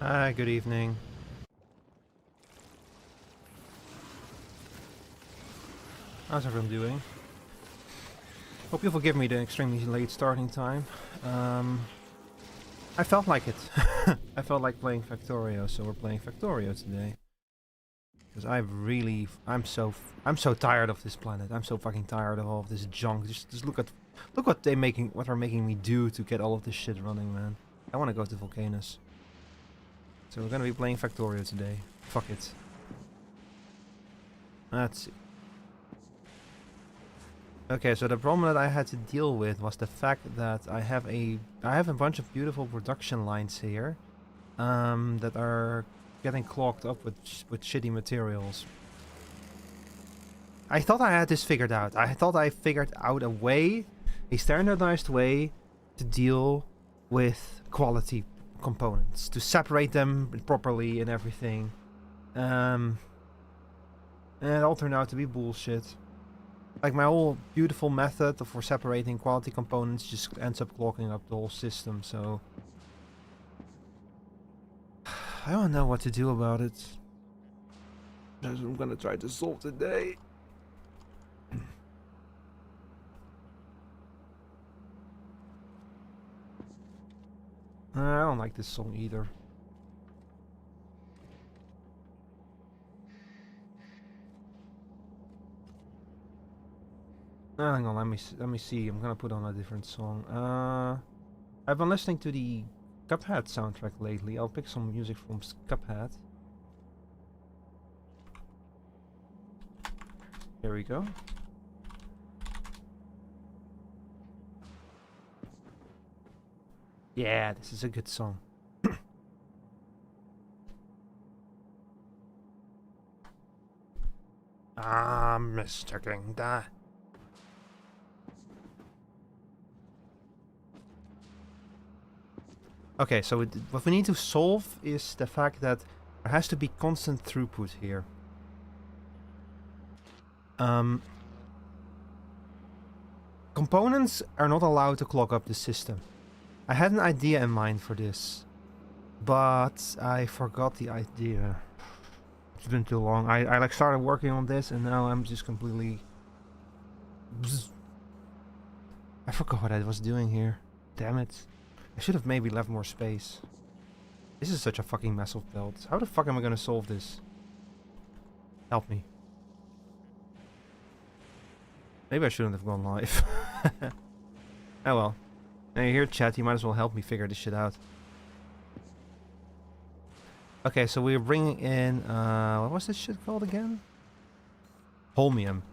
Hi, good evening. How's everyone doing? Hope you'll forgive me the extremely late starting time. I felt like it. I felt like playing Factorio, so we're playing Factorio today. Because I'm so tired of this planet. I'm so fucking tired of all of this junk. Just look what they're making me do to get all of this shit running, man. I want to go to vulcanus. So we're gonna be playing Factorio today. Fuck it. Let's see. Okay, so the problem that I had to deal with was the fact that I have a bunch of beautiful production lines here, that are getting clogged up with shitty materials. I thought I had this figured out. I thought I figured out a standardized way to deal with quality components, to separate them properly and everything. And it all turned out to be bullshit. Like, my whole beautiful method for separating quality components just ends up clogging up the whole system, so... I don't know what to do about it. That's what I'm gonna try to solve today. I don't like this song either. Hang on, let me see. I'm gonna put on a different song. I've been listening to the Cuphead soundtrack lately. I'll pick some music from Cuphead. Here we go. Yeah, this is a good song. Mr. Kingda. Okay, so what we need to solve is the fact that there has to be constant throughput here. Components are not allowed to clog up the system. I had an idea in mind for this, but I forgot the idea. It's been too long. I like started working on this and now I'm just completely... I forgot what I was doing here. Damn it. I should have maybe left more space. This is such a fucking mess of builds. How the fuck am I gonna solve this? Help me. Maybe I shouldn't have gone live. Oh well. Now you hear chat, you might as well help me figure this shit out. Okay, so we're bringing in, what was this shit called again? Holmium.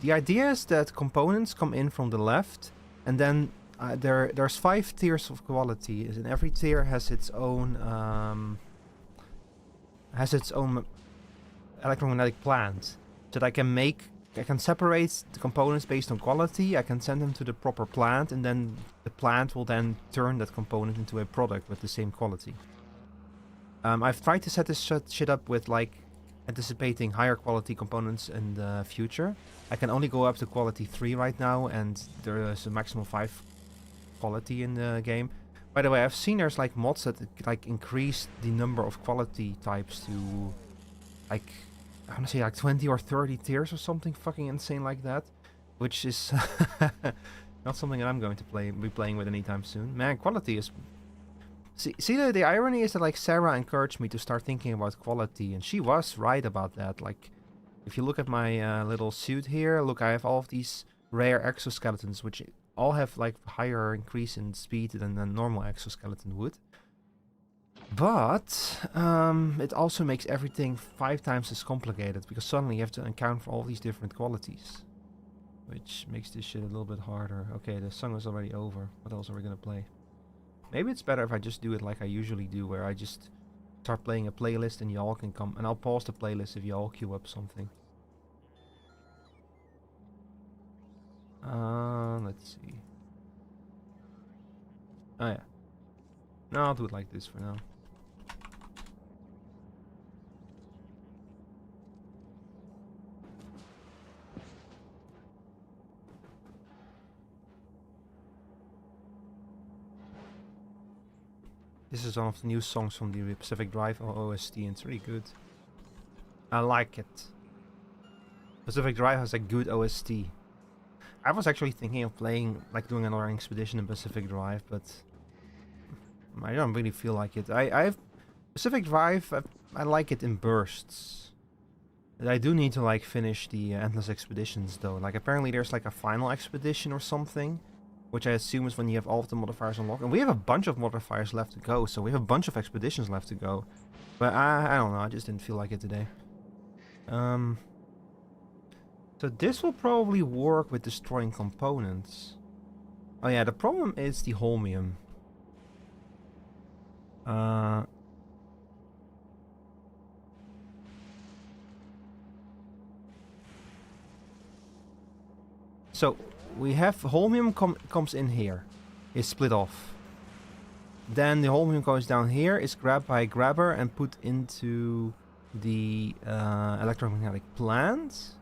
The idea is that components come in from the left, and then there's 5 tiers of quality, and every tier has its own electromagnetic plant. So that I can separate the components based on quality. I can send them to the proper plant, and then the plant will then turn that component into a product with the same quality. I've tried to set this shit up with like anticipating higher quality components in the future. I can only go up to quality 3 right now, and there is a maximum 5 quality in the game. By the way, I've seen there's like mods that like increase the number of quality types to like, I want to say like 20 or 30 tiers or something fucking insane like that, which is not something that I'm going to be playing with anytime soon. Man, quality is... See, the irony is that like Sarah encouraged me to start thinking about quality, and she was right about that. Like, if you look at my little suit here, look, I have all of these rare exoskeletons, which all have like higher increase in speed than a normal exoskeleton would. But it also makes everything 5 times as complicated, because suddenly you have to account for all these different qualities, which makes this shit a little bit harder. Okay, the song is already over. What else are we gonna play? Maybe it's better if I just do it like I usually do, where I just start playing a playlist and y'all can come, and I'll pause the playlist if y'all queue up something. Let's see. Oh yeah. No, I'll do it like this for now. This is one of the new songs from the Pacific Drive OST, and it's really good. I like it. Pacific Drive has a good OST. I was actually thinking of playing, like doing another expedition in Pacific Drive, but I don't really feel like it. I've Pacific Drive, I like it in bursts. I do need to like finish the endless expeditions though. Like apparently there's like a final expedition or something, which I assume is when you have all of the modifiers unlocked. And we have a bunch of modifiers left to go, so we have a bunch of expeditions left to go. But I don't know, I just didn't feel like it today. So this will probably work with destroying components. Oh yeah, the problem is the holmium. So we have holmium comes in here, is split off. Then the holmium goes down here, is grabbed by a grabber and put into the electromagnetic plant.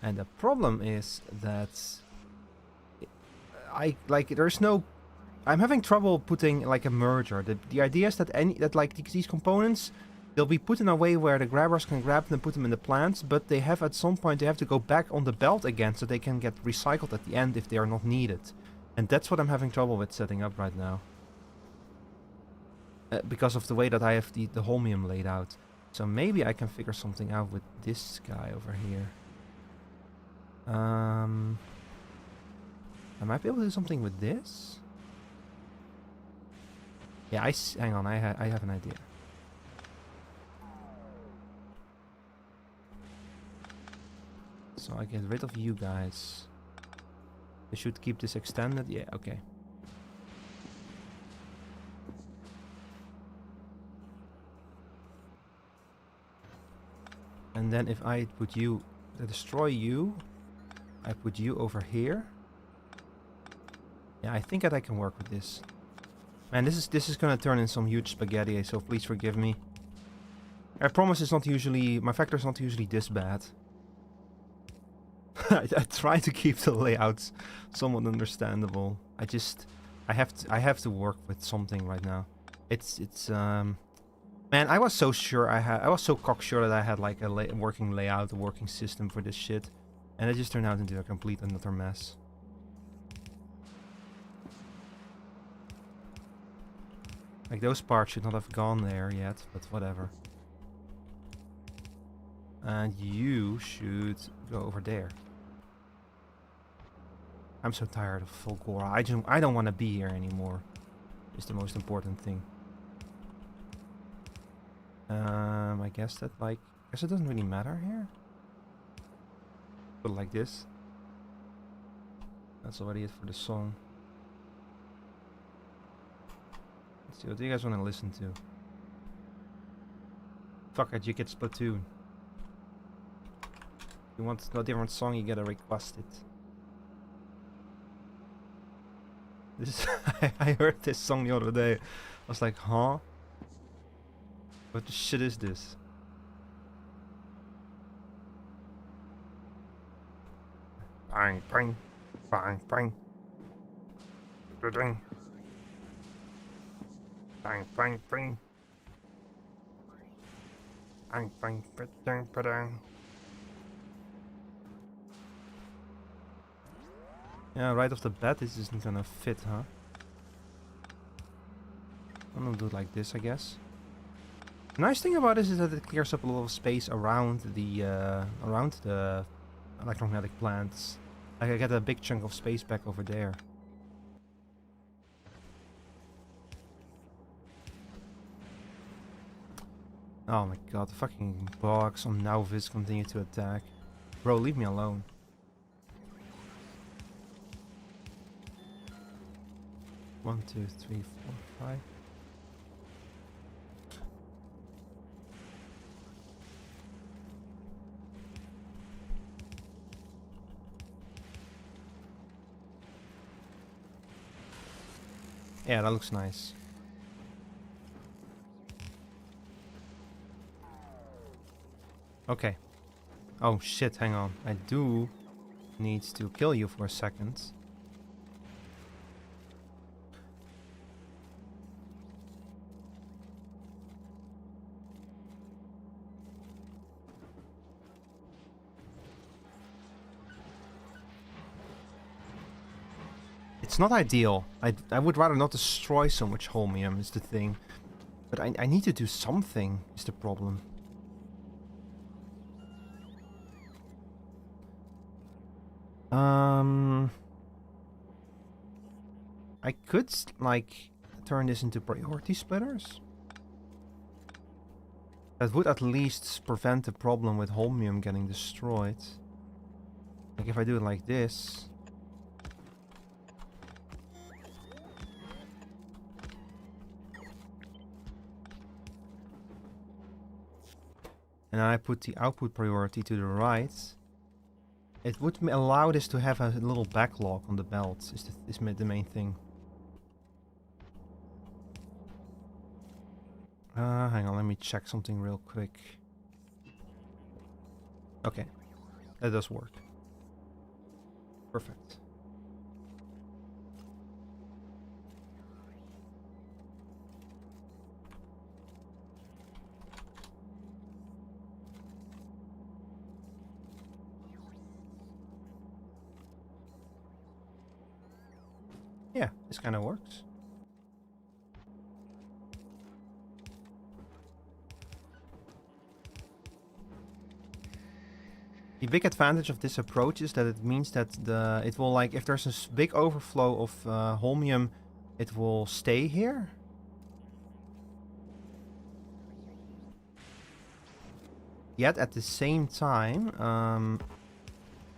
And the problem is that I'm having trouble putting like a merger. The idea is that these components, they'll be put in a way where the grabbers can grab them and put them in the plants, but they have at some point they have to go back on the belt again so they can get recycled at the end if they are not needed. And that's what I'm having trouble with setting up right now. Because of the way that I have the holmium laid out. So maybe I can figure something out with this guy over here. I might be able to do something with this. Yeah, hang on, I have an idea. So I get rid of you guys. I should keep this extended. Yeah, okay. And then if I put you, destroy you, I put you over here. Yeah, I think that I can work with this. Man, this is gonna turn in some huge spaghetti, so please forgive me. I promise it's not usually, my Factor's not usually this bad. I try to keep the layouts somewhat understandable. I have to work with something right now. Man, I was so cocksure that I had like a working layout, a working system for this shit. And it just turned out into a complete and utter mess. Like those parts should not have gone there yet, but whatever. And you should go over there. I'm so tired of Fulgora. I don't want to be here anymore. Is the most important thing. I guess that I guess it doesn't really matter here. Put it like this. That's already it for the song. Let's see, what do you guys want to listen to? Fuck it, you get Splatoon. If you want a different song, you gotta request it. This I heard this song the other day. I was like, huh? What the shit is this? Bang, bang, bang, bang. Bang, bang, bang, bang. Bang, bang, bang, bang. Yeah, right off the bat, this isn't gonna fit, huh? I'm gonna do it like this, I guess. The nice thing about this is that it clears up a lot of space around the electromagnetic plants. Like I get a big chunk of space back over there. Oh my god, the fucking bugs on Nauvis continue to attack. Bro, leave me alone. One, two, three, four, five. Yeah, that looks nice. Okay. Oh shit, hang on. I do need to kill you for a second. It's not ideal. I would rather not destroy so much holmium is the thing. But I need to do something is the problem. I could, like, turn this into priority splitters. That would at least prevent the problem with holmium getting destroyed. Like if I do it like this. And I put the output priority to the right. It would allow this to have a little backlog on the belt, is the main thing. Hang on, let me check something real quick. Okay, that does work. Perfect. Yeah, this kind of works. The big advantage of this approach is that it means that it will, like, if there's a big overflow of holmium, it will stay here. Yet at the same time,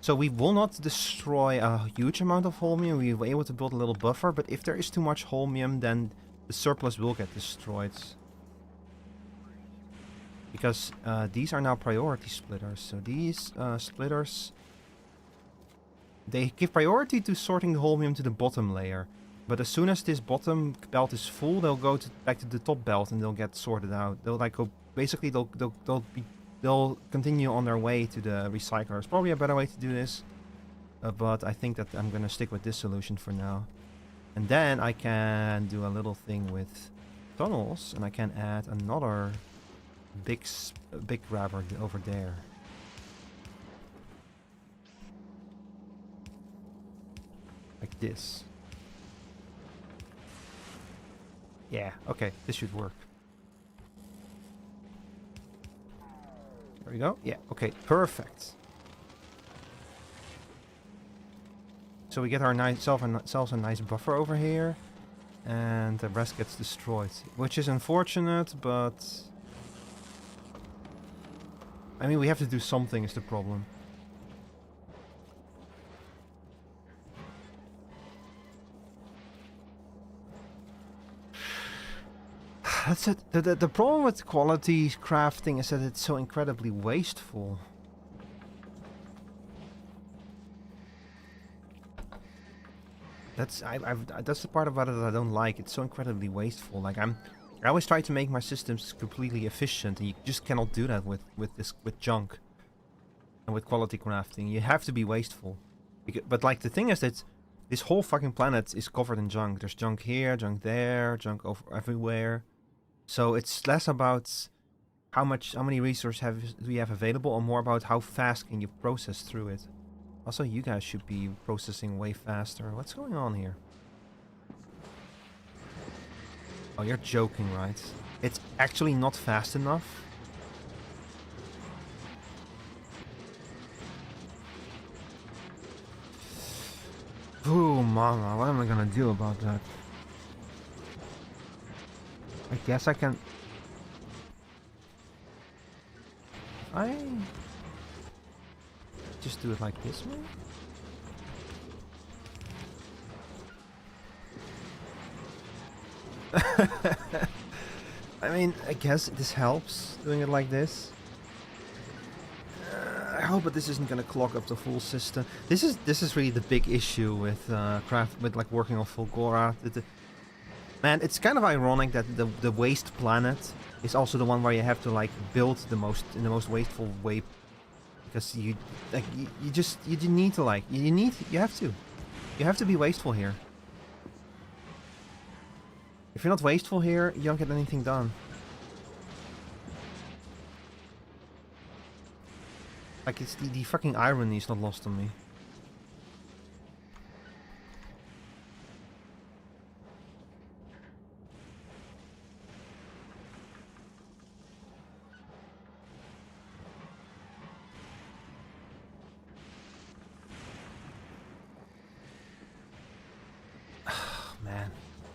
so we will not destroy a huge amount of holmium. We were able to build a little buffer, but if there is too much holmium, then the surplus will get destroyed. Because these are now priority splitters. So these splitters, they give priority to sorting the holmium to the bottom layer. But as soon as this bottom belt is full, they'll go back to the top belt and they'll get sorted out. They'll like go, basically they'll continue on their way to the recycler. It's probably a better way to do this. But I think that I'm gonna stick with this solution for now. And then I can do a little thing with tunnels, and I can add another big grabber over there. Like this. Yeah, okay, this should work. There we go. Yeah, okay, perfect. So we get ourselves a nice buffer over here, and the rest gets destroyed, which is unfortunate, but I mean, we have to do something is the problem. That's it. The problem with quality crafting is that it's so incredibly wasteful. That's that's the part about it that I don't like. It's so incredibly wasteful. Like I always try to make my systems completely efficient, and you just cannot do that with junk and with quality crafting. You have to be wasteful. But like the thing is that this whole fucking planet is covered in junk. There's junk here, junk there, junk everywhere. So it's less about how many resources do we have available, or more about how fast can you process through it. Also, you guys should be processing way faster. What's going on here? Oh, you're joking, right? It's actually not fast enough? Ooh, mama, what am I gonna do about that? I guess I can... I just do it like this, maybe? I mean, I guess this helps, doing it like this. I hope that this isn't gonna clog up the full system. This is really the big issue with like working on Fulgora. Man, it's kind of ironic that the waste planet is also the one where you have to like build in the most wasteful way, because you need to you have to be wasteful here. If you're not wasteful here, you don't get anything done. Like, it's the fucking irony is not lost on me.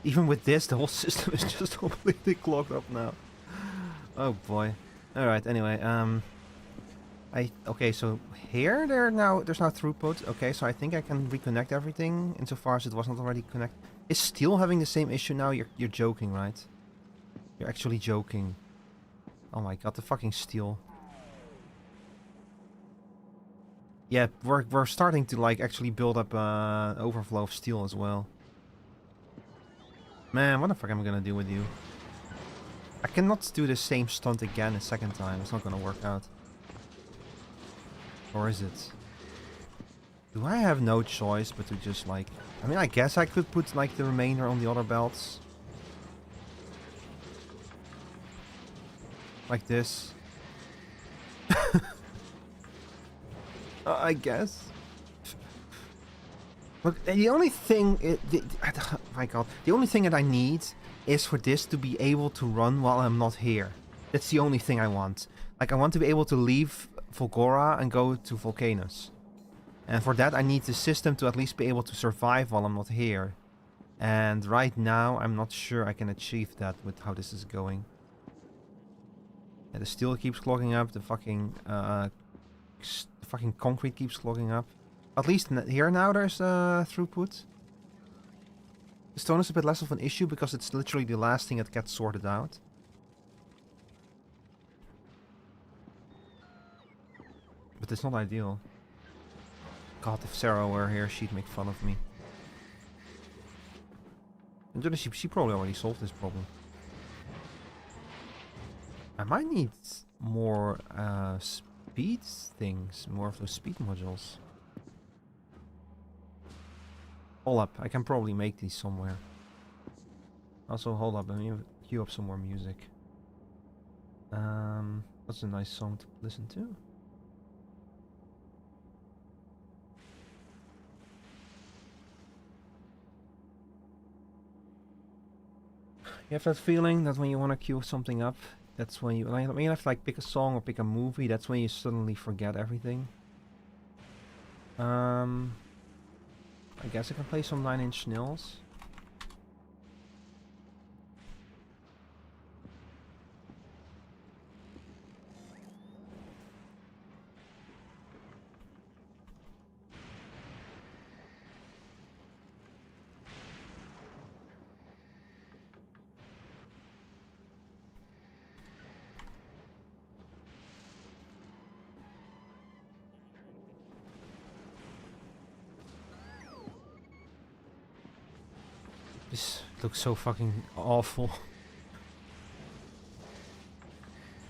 Even with this, the whole system is just completely clogged up now. Oh boy. Alright, anyway, okay, so here there's now throughput. Okay, so I think I can reconnect everything insofar as it was not already connected. Is Steel having the same issue now? You're joking, right? You're actually joking. Oh my god, the fucking Steel. Yeah, we're starting to like actually build up overflow of steel as well. Man, what the fuck am I gonna do with you? I cannot do the same stunt again a second time. It's not gonna work out. Or is it? Do I have no choice but to just like... I mean, I guess I could put like the remainder on the other belts. Like this. I guess. Look, the only thing... my god. The only thing that I need is for this to be able to run while I'm not here. That's the only thing I want. Like, I want to be able to leave Volgora and go to Vulcanus. And for that, I need the system to at least be able to survive while I'm not here. And right now, I'm not sure I can achieve that with how this is going. Yeah, the steel keeps clogging up. The fucking concrete keeps clogging up. At least here now there's throughput. The stone is a bit less of an issue because it's literally the last thing that gets sorted out. But it's not ideal. God, if Sarah were here, she'd make fun of me. And she probably already solved this problem. I might need more speed things, more of those speed modules. Hold up, I can probably make these somewhere. Also, hold up, let me queue up some more music. What's a nice song to listen to? You have that feeling that when you want to queue something up, that's when you have to like pick a song or pick a movie, that's when you suddenly forget everything. I guess I can play some 9 Inch Nails. This looks so fucking awful.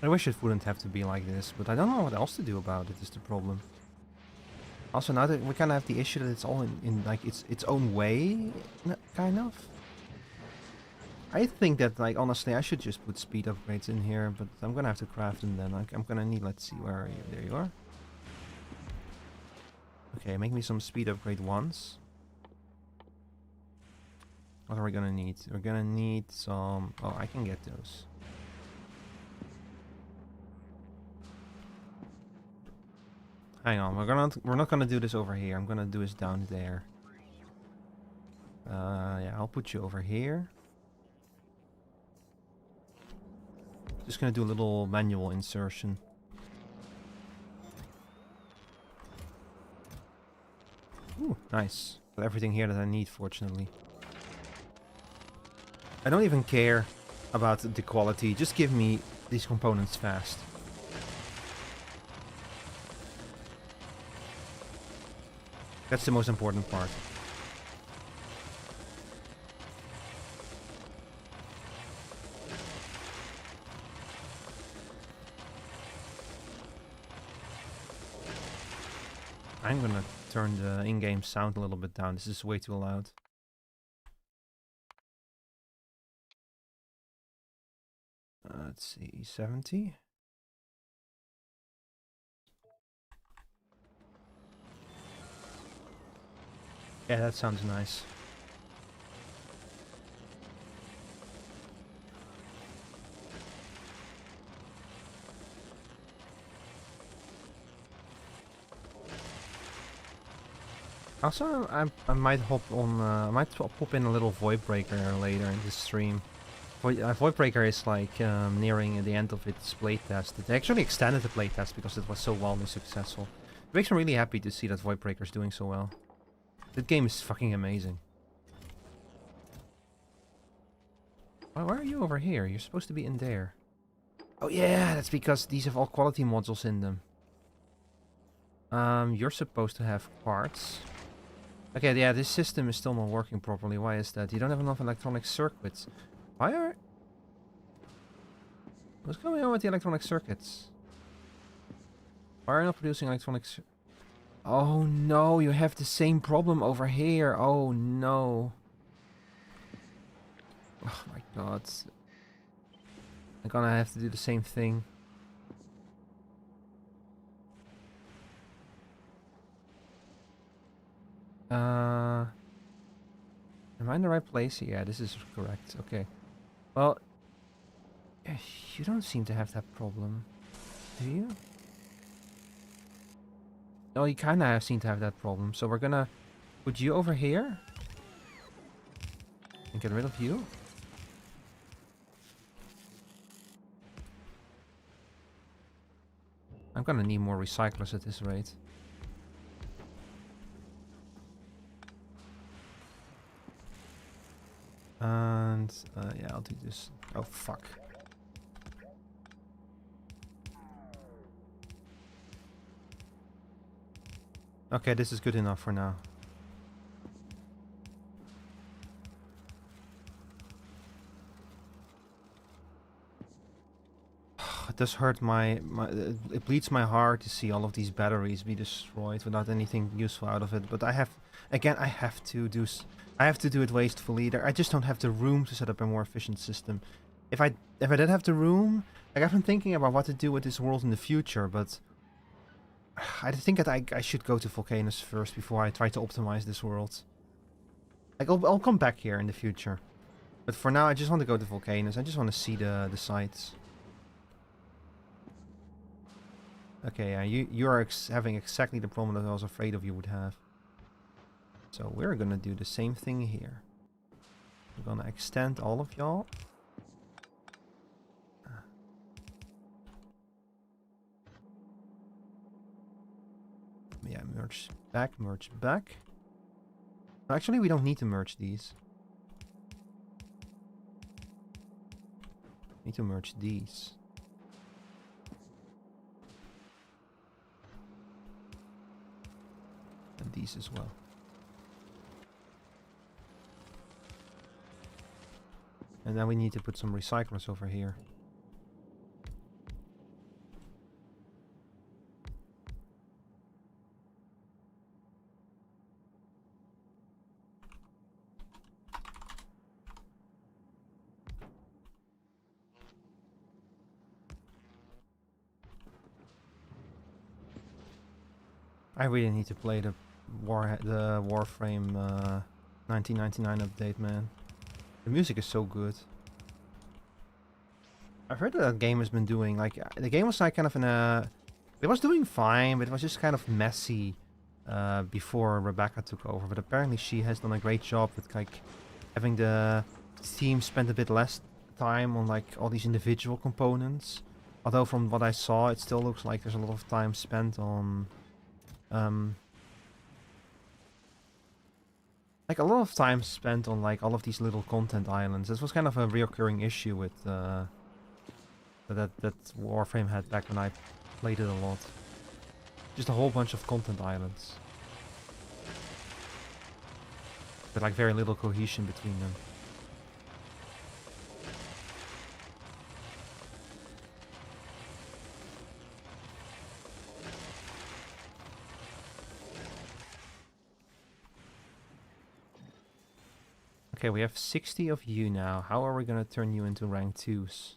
I wish it wouldn't have to be like this, but I don't know what else to do about it is the problem. Also, now that we kind of have the issue that it's all in like its own way, kind of. I think that, like, honestly, I should just put speed upgrades in here, but I'm gonna have to craft them then. I'm gonna need, let's see, where are you? There you are. Okay, make me some speed upgrade ones. What are we gonna need? We're gonna need some... Oh, I can get those. Hang on, we're not gonna do this over here. I'm gonna do this down there. Yeah, I'll put you over here. Just gonna do a little manual insertion. Ooh, nice. Got everything here that I need, fortunately. I don't even care about the quality. Just give me these components fast. That's the most important part. I'm gonna turn the in-game sound a little bit down. This is way too loud. Let's see, 70. Yeah, that sounds nice. Also, I might hop on. I might pop in a little void breaker later in the stream. Void breaker is like nearing the end of its playtest. It actually extended the playtest because it was so wildly successful. It makes me really happy to see that void breaker is doing so well. That game is fucking amazing. Why are you over here? You're supposed to be in there. Oh yeah, that's because these have all quality modules in them. You're supposed to have parts. Okay, yeah, this system is still not working properly. Why is that? You don't have enough electronic circuits. Why are... What's going on with the electronic circuits? Why are you not producing electronic... Oh no, you have the same problem over here. Oh no. Oh my god. I'm gonna have to do the same thing. Am I in the right place? Yeah, this is correct. Okay. Well, you don't seem to have that problem, do you? No, you kind of seem to have that problem. So we're gonna put you over here and get rid of you. I'm gonna need more recyclers at this rate. And yeah, I'll do this. Oh fuck. Okay, this is good enough for now. It does hurt it bleeds my heart to see all of these batteries be destroyed without anything useful out of it. But I have to do it wastefully. I just don't have the room to set up a more efficient system. If I did have the room, like I've been thinking about what to do with this world in the future, but I think that I should go to Vulcanus first before I try to optimize this world. Like I'll come back here in the future, but for now I just want to go to Vulcanus. I just want to see the sights. Okay, yeah, you are having exactly the problem that I was afraid of you would have. So we're gonna do the same thing here. We're gonna extend all of y'all. Yeah, merge back, merge back. Actually, we don't need to merge these. We need to merge these. And these as well. And then we need to put some recyclers over here. I really need to play the Warframe 1999 update, man. The music is so good. I've heard that game has been doing, like, the game was like kind of in a... It was doing fine, but it was just kind of messy before Rebecca took over. But apparently she has done a great job with, like, having the team spend a bit less time on, like, all these individual components. Although from what I saw, it still looks like there's a lot of time spent on... like a lot of time spent on like all of these little content islands. This was kind of a reoccurring issue with that Warframe had back when I played it a lot. Just a whole bunch of content islands. With like very little cohesion between them. Okay, we have 60 of you now. How are we gonna turn you into rank 2s?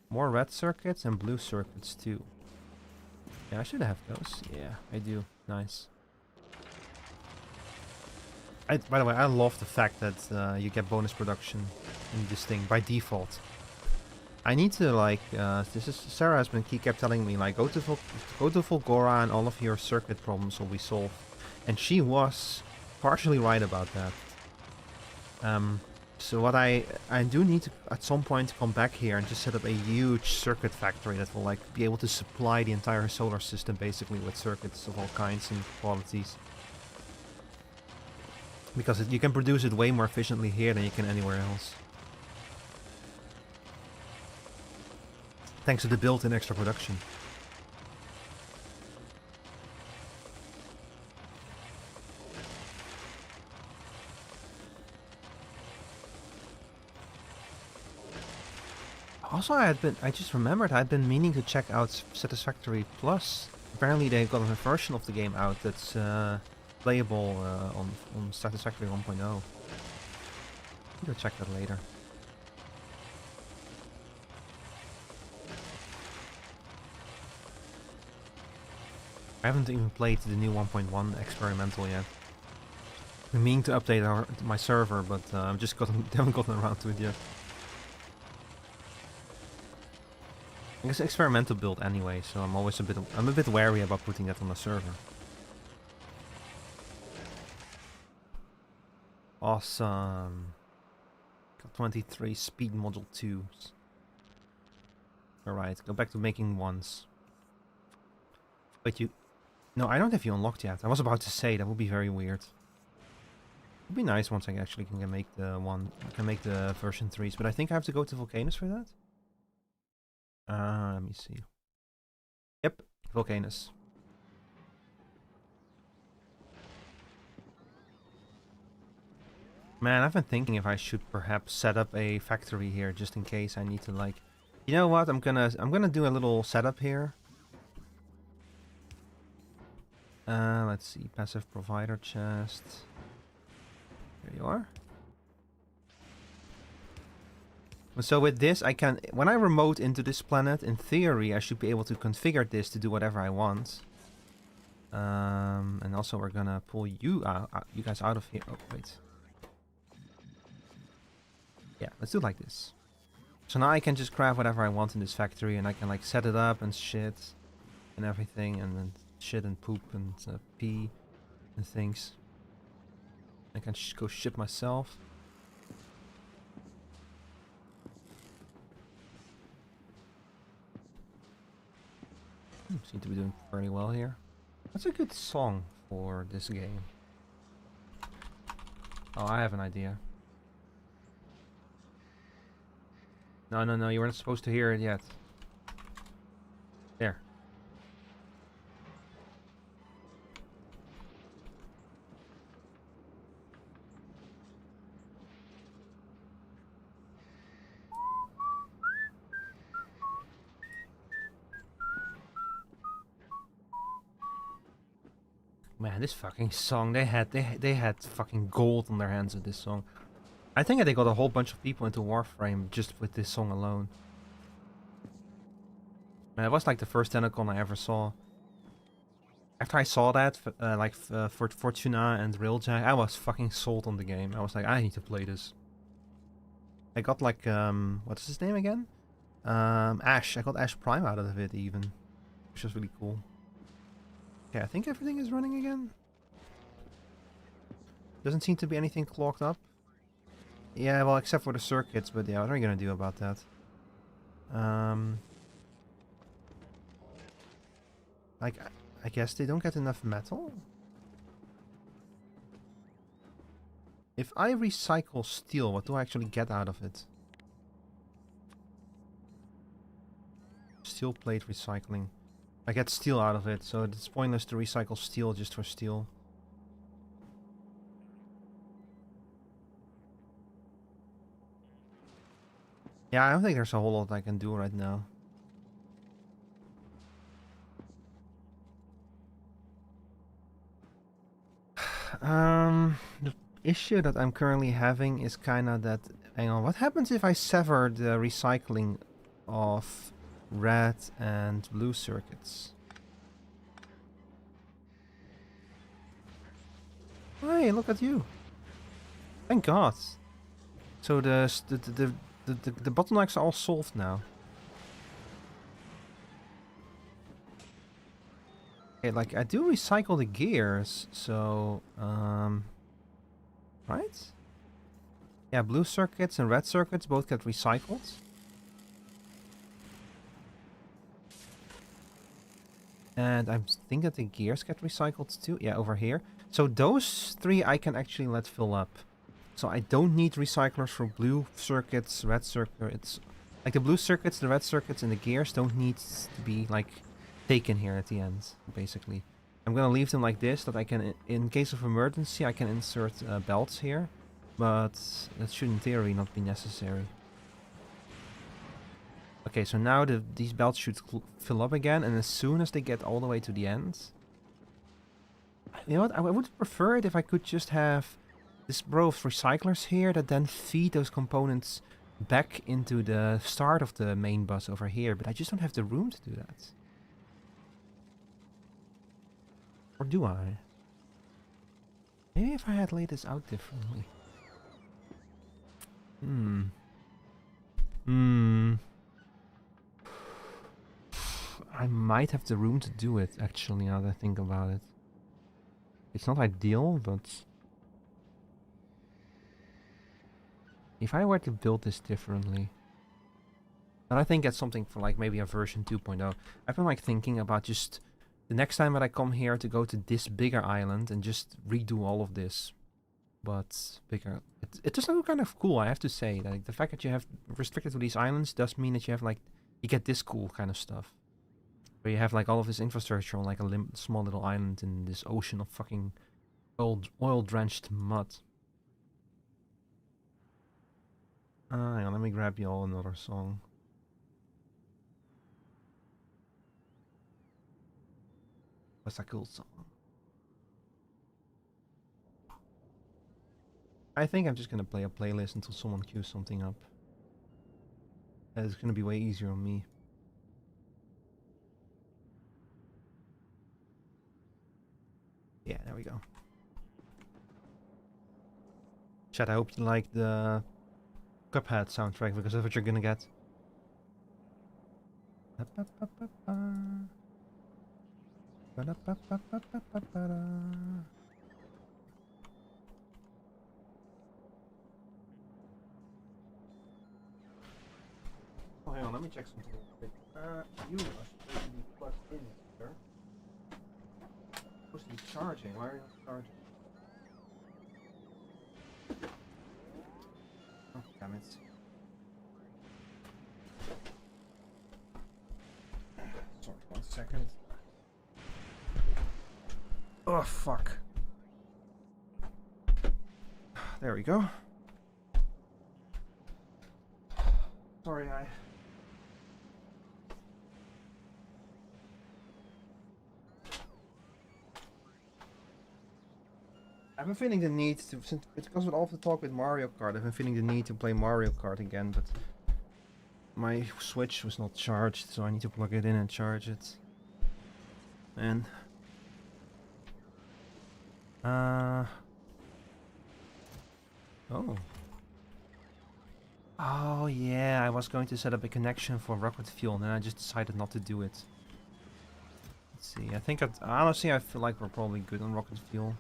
More red circuits and blue circuits too. Yeah, I should have those. Yeah, I do. Nice. By the way, I love the fact that you get bonus production in this thing by default. I need to like, this is, Sarah has been kept telling me like, go to Volgora and all of your circuit problems will be solved. And she was partially right about that. So what I do need to at some point come back here and just set up a huge circuit factory that will like be able to supply the entire solar system basically with circuits of all kinds and qualities. Because you can produce it way more efficiently here than you can anywhere else. Thanks to the built-in extra production. Also, I just remembered I'd been meaning to check out Satisfactory Plus. Apparently they got a version of the game out that's playable on Satisfactory 1.0. I'll go check that later. I haven't even played the new 1.1 experimental yet. I'm meaning to update my server, but I've just haven't gotten around to it yet. I guess experimental build anyway, so I'm a bit wary about putting that on the server. Awesome. Got 23 speed module 2s. Alright, go back to making ones. Wait, no, I don't have you unlocked yet. I was about to say that would be very weird. It would be nice once I actually can make the version 3s, but I think I have to go to Vulcanus for that. Let me see. Yep, Vulcanus. Man, I've been thinking if I should perhaps set up a factory here just in case I need to like. You know what? I'm gonna do a little setup here. Let's see, passive provider chest. There you are. So with this, I can, when I remote into this planet, in theory, I should be able to configure this to do whatever I want. And also we're gonna pull you guys out of here. Oh, wait. Yeah, let's do it like this. So now I can just craft whatever I want in this factory, and I can like set it up and shit and everything, and then shit and poop and pee and things. I can go shit myself. Seem to be doing very well here. That's a good song for this game. Oh, I have an idea. No, you weren't supposed to hear it yet. There. Man, this fucking song, they had fucking gold on their hands with this song. I think they got a whole bunch of people into Warframe just with this song alone. Man, it was like the first Tentacon I ever saw. After I saw that, for Fortuna and Railjack, I was fucking sold on the game. I was like, I need to play this. I got like, what is his name again? Ash. I got Ash Prime out of it even, which was really cool. Okay, I think everything is running again. Doesn't seem to be anything clogged up. Yeah, well, except for the circuits, but yeah, what are you gonna do about that? Like, I guess they don't get enough metal? If I recycle steel, what do I actually get out of it? Steel plate recycling. I get steel out of it, so it's pointless to recycle steel just for steel. Yeah, I don't think there's a whole lot I can do right now. The issue that I'm currently having is kinda that... Hang on, what happens if I sever the recycling of red and blue circuits? Hey, look at you! Thank God! So the The bottlenecks are all solved now. Okay, like I do recycle the gears, so right? Yeah, blue circuits and red circuits both get recycled. And I think that the gears get recycled too. Yeah, over here. So those 3 I can actually let fill up. So I don't need recyclers for blue circuits, red circuits. Like the blue circuits, the red circuits, and the gears don't need to be like taken here at the end, basically. I'm gonna leave them like this, that I can, in case of emergency, I can insert belts here. But that should in theory not be necessary. Okay, so now these belts should fill up again, and as soon as they get all the way to the end... You know what, I would prefer it if I could just have this row of recyclers here that then feed those components back into the start of the main bus over here, but I just don't have the room to do that. Or do I? Maybe if I had laid this out differently. I might have the room to do it, actually, now that I think about it. It's not ideal, but... If I were to build this differently... But I think that's something for like maybe a version 2.0. I've been like thinking about just... The next time that I come here to go to this bigger island and just redo all of this. But bigger... It does look kind of cool, I have to say. Like, the fact that you have restricted to these islands does mean that you have like... You get this cool kind of stuff. Where you have like all of this infrastructure on like a small little island in this ocean of fucking oil-drenched mud. Hang on, let me grab you all another song. What's a cool song? I think I'm just gonna play a playlist until someone queues something up. It's gonna be way easier on me. Yeah, there we go. Chat, I hope you like the Cuphead soundtrack, because that's what you're gonna get. Oh, hang on, let me check something real quick. You are supposed to be plugged in, sir. Supposed to be charging. Why are you not charging? Oh, damn it. Sorry, 1 second. Oh, fuck. There we go. Sorry, I've been feeling the need to, since it's because of all the talk with Mario Kart, I've been feeling the need to play Mario Kart again, but my Switch was not charged, so I need to plug it in and charge it. And oh yeah, I was going to set up a connection for rocket fuel, and then I just decided not to do it. Let's see, I think honestly I feel like we're probably good on rocket fuel.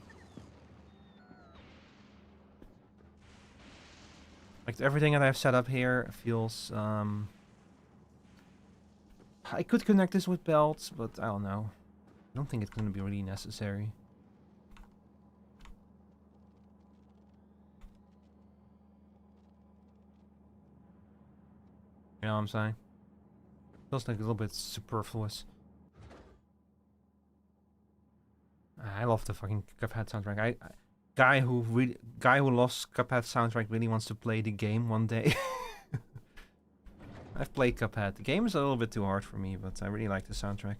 Like everything that I've set up here feels I could connect this with belts, but I don't know. I don't think it's going to be really necessary. You know what I'm saying? Feels like a little bit superfluous. I love the fucking Cuphead soundtrack. Guy who loves Cuphead soundtrack really wants to play the game one day. I've played Cuphead. The game is a little bit too hard for me, but I really like the soundtrack.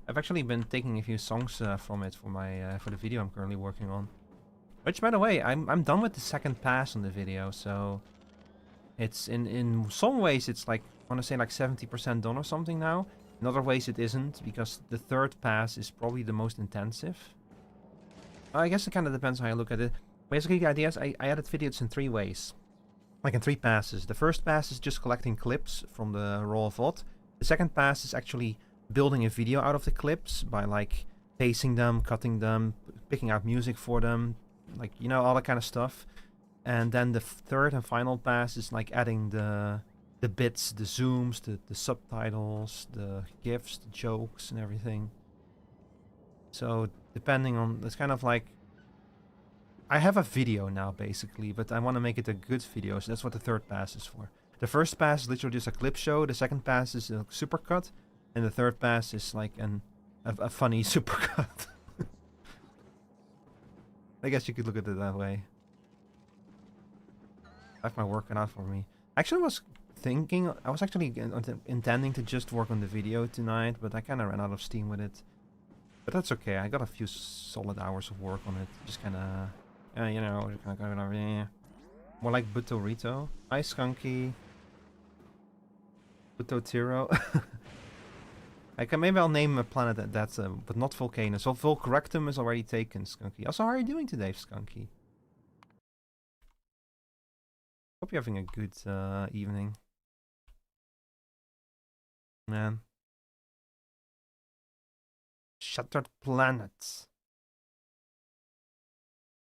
I've actually been taking a few songs from it for my for the video I'm currently working on. Which, by the way, I'm done with the second pass on the video, so it's in some ways it's like I want to say like 70% done or something now. In other ways it isn't, because the third pass is probably the most intensive. I guess it kind of depends how you look at it. Basically, the idea is I edit videos in 3 ways. Like in 3 passes. The first pass is just collecting clips from the raw VOD. The second pass is actually building a video out of the clips by like pacing them, cutting them, picking out music for them, like, you know, all that kind of stuff. And then the third and final pass is like adding the bits, the zooms, the subtitles, the GIFs, the jokes and everything. So depending on, it's kind of like, I have a video now basically, but I want to make it a good video, so that's what the third pass is for. The first pass is literally just a clip show, the second pass is a supercut, and the third pass is like a funny supercut. I guess you could look at it that way. That's my working out for me. Actually, I was actually intending to just work on the video tonight, but I kind of ran out of steam with it. But that's okay, I got a few solid hours of work on it. Just kind of, you know, more like Butorito. Hi, Skunky. Butotiro. Maybe I'll name a planet that's but not Vulcanus. So vulcrectum is already taken, Skunky. Also, how are you doing today, Skunky? Hope you're having a good evening. Man. Shattered planets.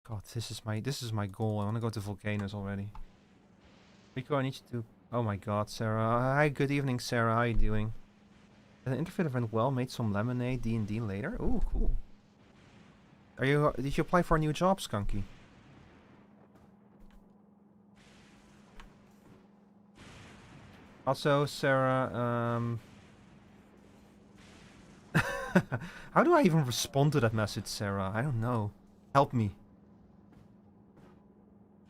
God, this is my goal. I want to go to Vulcanus already. Rico, I need you to... Oh my god, Sarah. Hi, good evening, Sarah. How are you doing? The interview went well. Made some lemonade, D&D later. Ooh, cool. Did you apply for a new job, Skunky? Also, Sarah, how do I even respond to that message, Sarah? I don't know. Help me.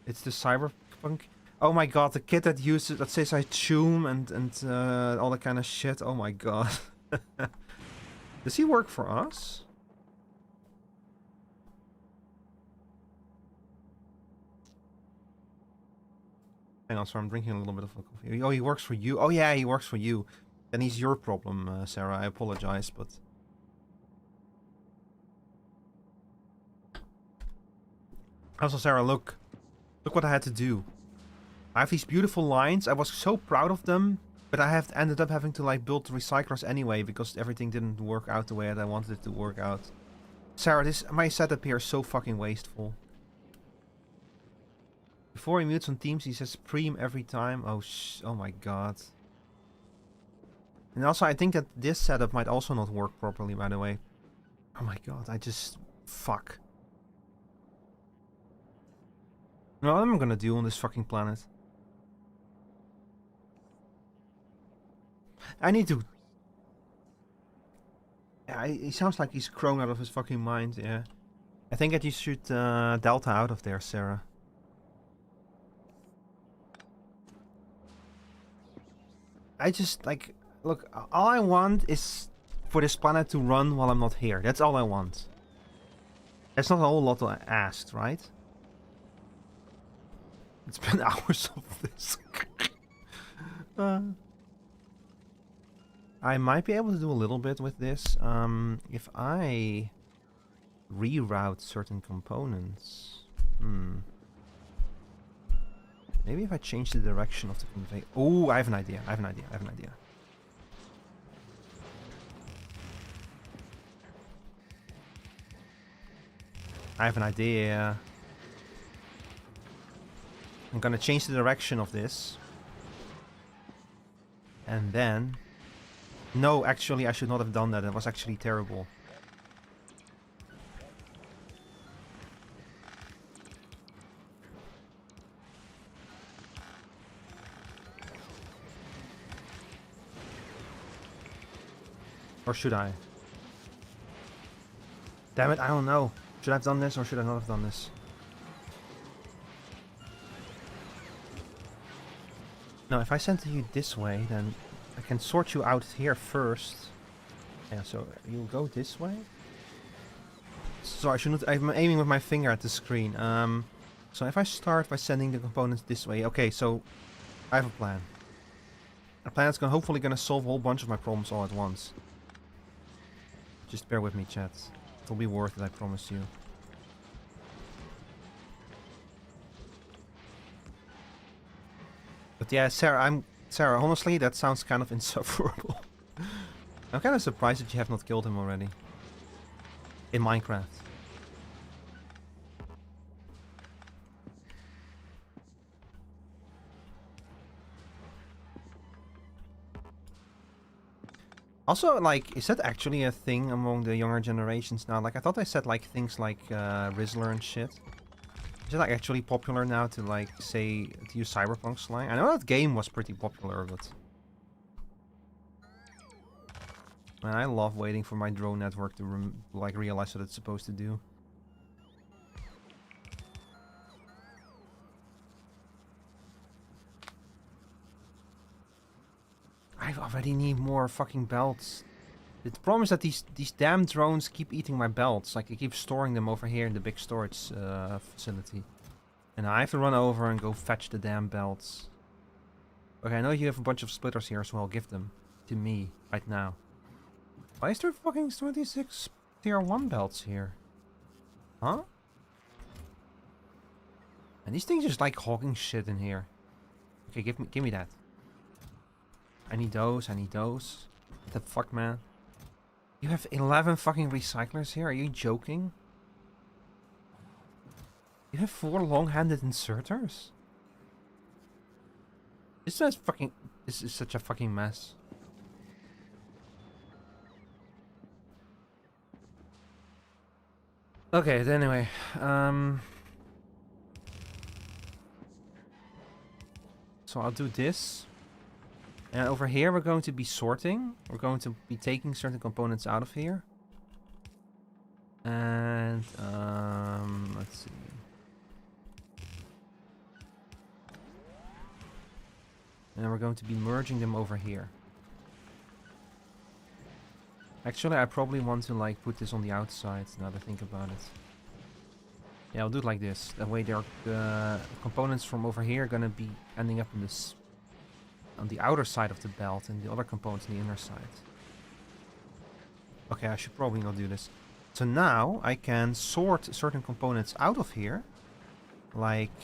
It's the cyberpunk. Oh my god, the kid that uses that says I choom and all that kind of shit. Oh my god. Does he work for us? Hang on, sorry, I'm drinking a little bit of coffee. Oh, he works for you. Oh yeah, he works for you. Then he's your problem, Sarah. I apologize, but... Also, Sarah, look. Look what I had to do. I have these beautiful lines. I was so proud of them, but I have ended up having to like build recyclers anyway because everything didn't work out the way that I wanted it to work out. Sarah, my setup here is so fucking wasteful. Before he mutes on Teams, he says preem every time. Oh my god. And also, I think that this setup might also not work properly, by the way. Oh my god, fuck. You know what I'm gonna do on this fucking planet? I need to... Yeah, he sounds like he's grown out of his fucking mind, yeah. I think that you should delta out of there, Sarah. I just, like... Look, all I want is for this planet to run while I'm not here. That's all I want. That's not a whole lot to ask, right? It's been hours of this. I might be able to do a little bit with this. If I reroute certain components. Maybe if I change the direction of the conveyor. Oh, I have an idea. I have an idea. I'm gonna change the direction of this. And then... No, actually, I should not have done that. That was actually terrible. Or should I? Damn it, I don't know. Should I have done this or should I not have done this? No, if I send you this way, then I can sort you out here first. Yeah, so you'll go this way. So I shouldn't... I'm aiming with my finger at the screen. So if I start by sending the components this way... Okay, so I have a plan. A plan that's hopefully gonna solve a whole bunch of my problems all at once. Just bear with me, chat. It'll be worth it, I promise you. But yeah, Sarah, honestly, that sounds kind of insufferable. I'm kind of surprised that you have not killed him already. In Minecraft. Also, like, is that actually a thing among the younger generations now? Like, I thought they said, like, things like Rizzler and shit. Is it, like, actually popular now to, like, say, to use cyberpunk slang? I know that game was pretty popular, but... Man, I love waiting for my drone network to, like, realize what it's supposed to do. I already need more fucking belts. The problem is that these damn drones keep eating my belts. Like, I keep storing them over here in the big storage facility. And I have to run over and go fetch the damn belts. Okay, I know you have a bunch of splitters here, so I'll give them to me right now. Why is there fucking 26 tier 1 belts here? Huh? And these things just like hogging shit in here. Okay, give me that. I need those, I need those. What the fuck, man? You have 11 fucking recyclers here? Are you joking? You have 4 long-handed inserters? This is such a fucking mess. Okay, anyway, so I'll do this. And over here we're going to be sorting. We're going to be taking certain components out of here. And, let's see. And then we're going to be merging them over here. Actually, I probably want to, like, put this on the outside now that I think about it. Yeah, I'll do it like this. That way the components from over here are gonna be ending up in this... on the outer side of the belt, and the other components on the inner side. Okay, I should probably not do this. So now I can sort certain components out of here. Like,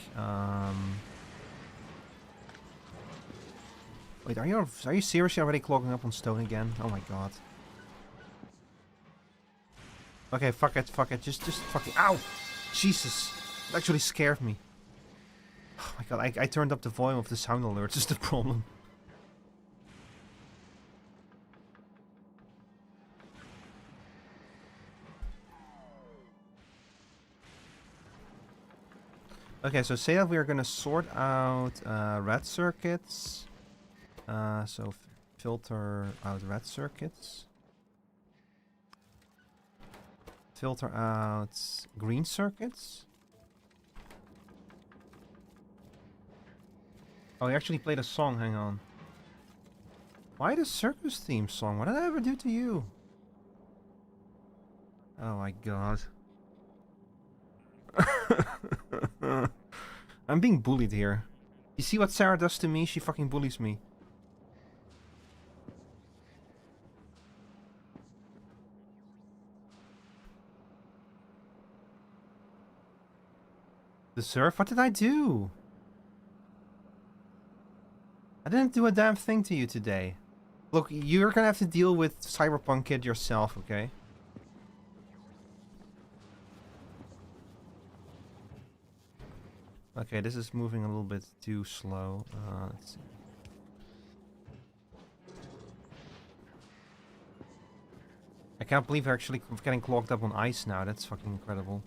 wait, are you seriously already clogging up on stone again? Oh my god. Okay, fuck it. Just fucking... Ow! Jesus! It actually scared me. Oh my god, I turned up the volume of the sound alerts, is the problem. Okay, so say that we are gonna sort out red circuits. So filter out red circuits. Filter out green circuits. Oh, he actually played a song, hang on. Why the circus theme song? What did I ever do to you? Oh my god. I'm being bullied here. You see what Sarah does to me? She fucking bullies me. The surf? What did I do? I didn't do a damn thing to you today. Look, you're gonna have to deal with Cyberpunk Kid yourself, okay? Okay, this is moving a little bit too slow. Let's see. I can't believe we're actually getting clogged up on ice now. That's fucking incredible.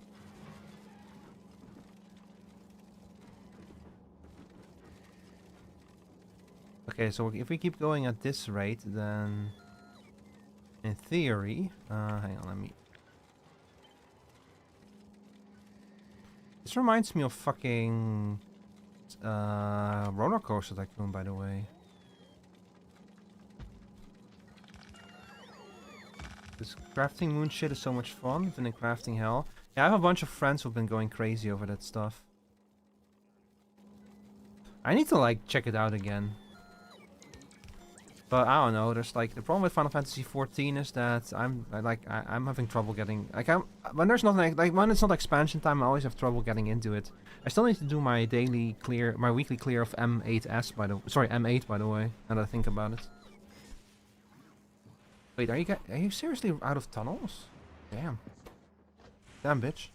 Okay, so if we keep going at this rate, then in theory, hang on, let me... This reminds me of fucking Roller Coaster Tycoon, by the way. This crafting moon shit is so much fun, even in crafting hell. Yeah, I have a bunch of friends who've been going crazy over that stuff. I need to, like, check it out again. But I don't know. There's like the problem with Final Fantasy 14 is that I'm having trouble getting when there's not like when it's not expansion time. I always have trouble getting into it. I still need to do my daily clear, my weekly clear of M8S M8 by the way. Now that I think about it. Wait, are you seriously out of tunnels? Damn. Damn, bitch.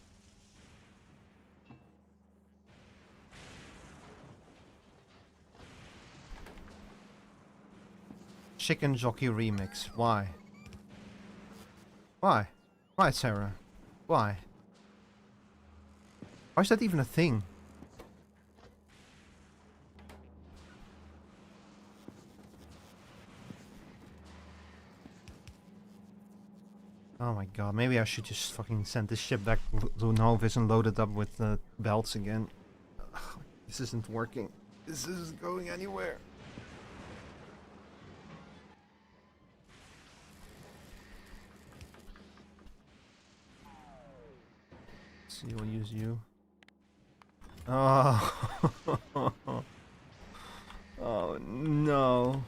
Chicken Jockey Remix. Why? Why? Why, Sarah? Why? Why is that even a thing? Oh my god, maybe I should just fucking send this ship back to Novis and load it up with belts again. Ugh, this isn't working. This isn't going anywhere. Let's see, we'll use you. Oh. Oh no.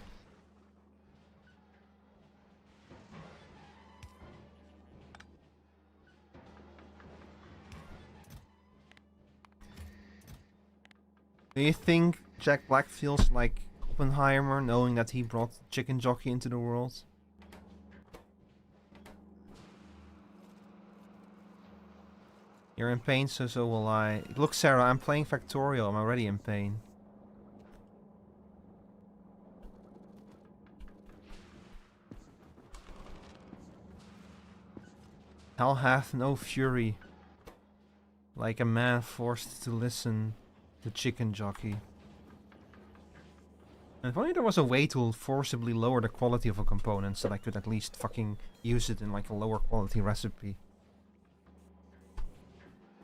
Do you think Jack Black feels like Oppenheimer knowing that he brought Chicken Jockey into the world? You're in pain, so will I. Look, Sarah, I'm playing Factorio. I'm already in pain. Hell hath no fury, like a man forced to listen to Chicken Jockey. And if only there was a way to forcibly lower the quality of a component so that I could at least fucking use it in like a lower quality recipe.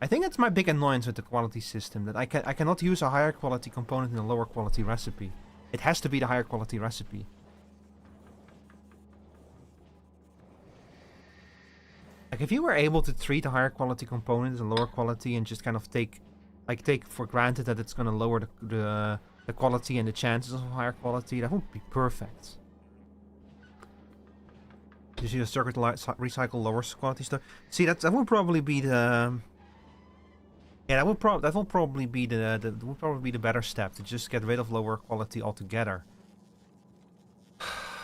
I think that's my big annoyance with the quality system, that I cannot use a higher quality component in a lower quality recipe. It has to be the higher quality recipe. Like if you were able to treat a higher quality component as a lower quality and just kind of take for granted that it's going to lower the quality and the chances of higher quality, that would be perfect. You see the circuit recycle lower quality stuff. See, that would probably be the yeah, that will probably be the better step, to just get rid of lower quality altogether.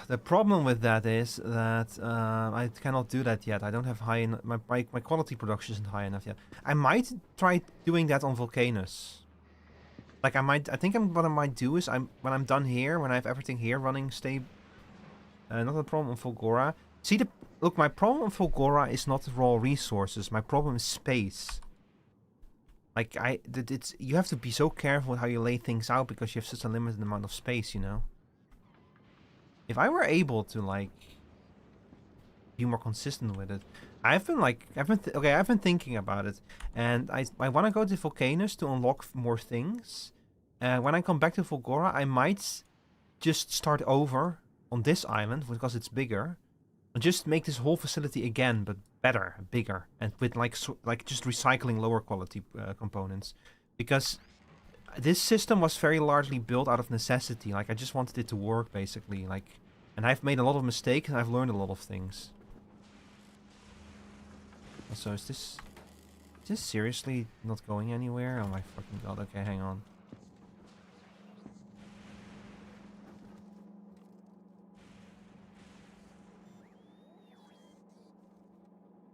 The problem with that is that I cannot do that yet. I don't have high enough. My quality production isn't high enough yet. I might try doing that on Vulcanus. Like I think what I might do is when I'm done here, when I have everything here running stable. Not a problem on Fulgora. See look, my problem on Fulgora is not raw resources. My problem is space. Like you have to be so careful with how you lay things out because you have such a limited amount of space, you know. If I were able to like be more consistent with it, I've been thinking about it, and I want to go to Vulcanus to unlock more things. When I come back to Fulgora, I might just start over on this island because it's bigger, and just make this whole facility again, but better, bigger, and with like just recycling lower quality components, because this system was very largely built out of necessity. Like I just wanted it to work basically, like, and I've made a lot of mistakes and I've learned a lot of things. So is this seriously not going anywhere? Oh my fucking god. Okay, hang on.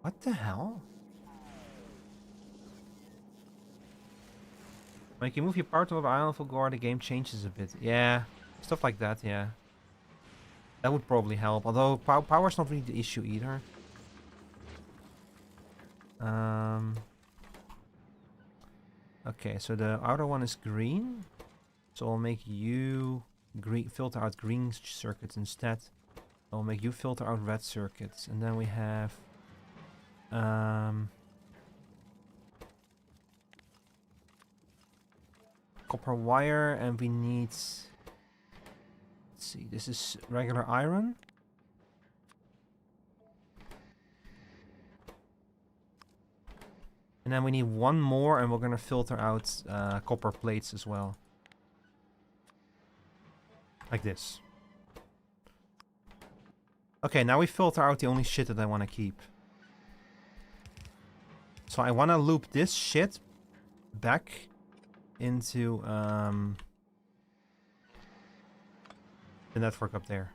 What the hell? When you move your part of the island for Gore, the game changes a bit. Yeah, stuff like that, yeah. That would probably help, although power's not really the issue either. Okay, so the outer one is green. So I'll make you filter out green circuits instead. I'll make you filter out red circuits. And then we have copper wire, and we need, let's see, this is regular iron. And then we need one more, and we're gonna filter out copper plates as well. Like this. Okay, now we filter out the only shit that I want to keep. So I want to loop this shit back into the network up there.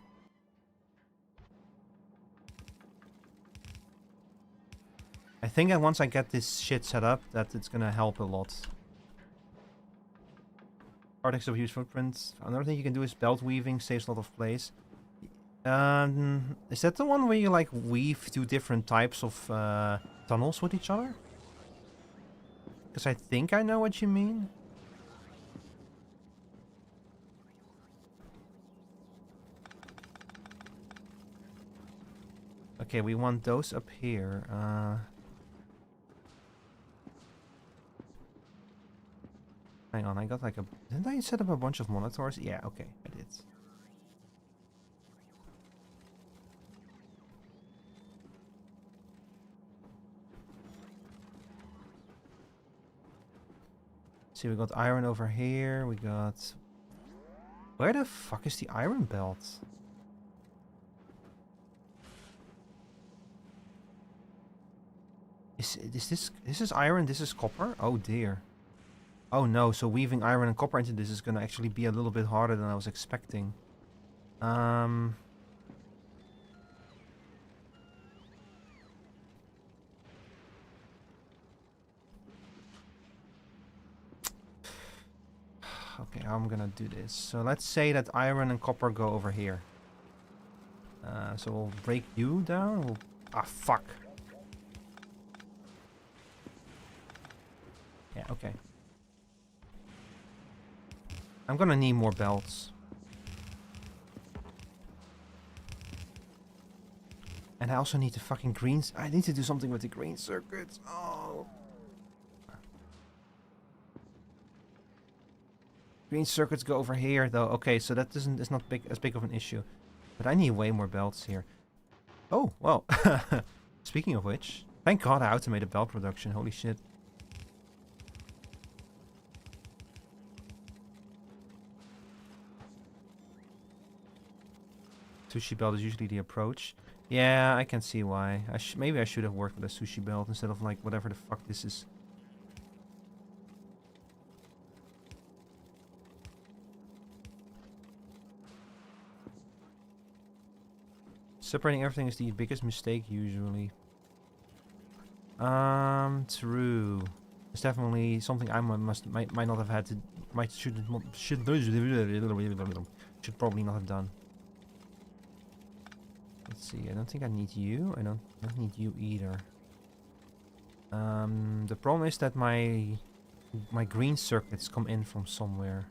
I think that once I get this shit set up, that it's gonna help a lot. Artists of huge footprints. Another thing you can do is belt weaving, saves a lot of place. Is that the one where you like weave two different types of tunnels with each other? Because I think I know what you mean. Okay, we want those up here. Hang on, I got like a... Didn't I set up a bunch of monitors? Yeah, okay, I did. See, we got iron over here. We got... Where the fuck is the iron belt? Is this... This is iron, this is copper? Oh dear. Oh no, so weaving iron and copper into this is gonna actually be a little bit harder than I was expecting. Okay, how I'm gonna do this. So let's say that iron and copper go over here. So we'll break you down. We'll... Ah, fuck. Yeah, okay. I'm gonna need more belts. And I also need the fucking greens. I need to do something with the green circuits. Oh. Green circuits go over here though. Okay, so that it's not as big of an issue. But I need way more belts here. Oh, well. Speaking of which, thank God I automated belt production. Holy shit. Sushi belt is usually the approach. Yeah, I can see why. Maybe I should have worked with a sushi belt instead of like whatever the fuck this is. Separating everything is the biggest mistake usually. True. It's definitely something I might not have had to should probably not have done. Let's see, I don't think I need you. I don't need you either. The problem is that my green circuits come in from somewhere.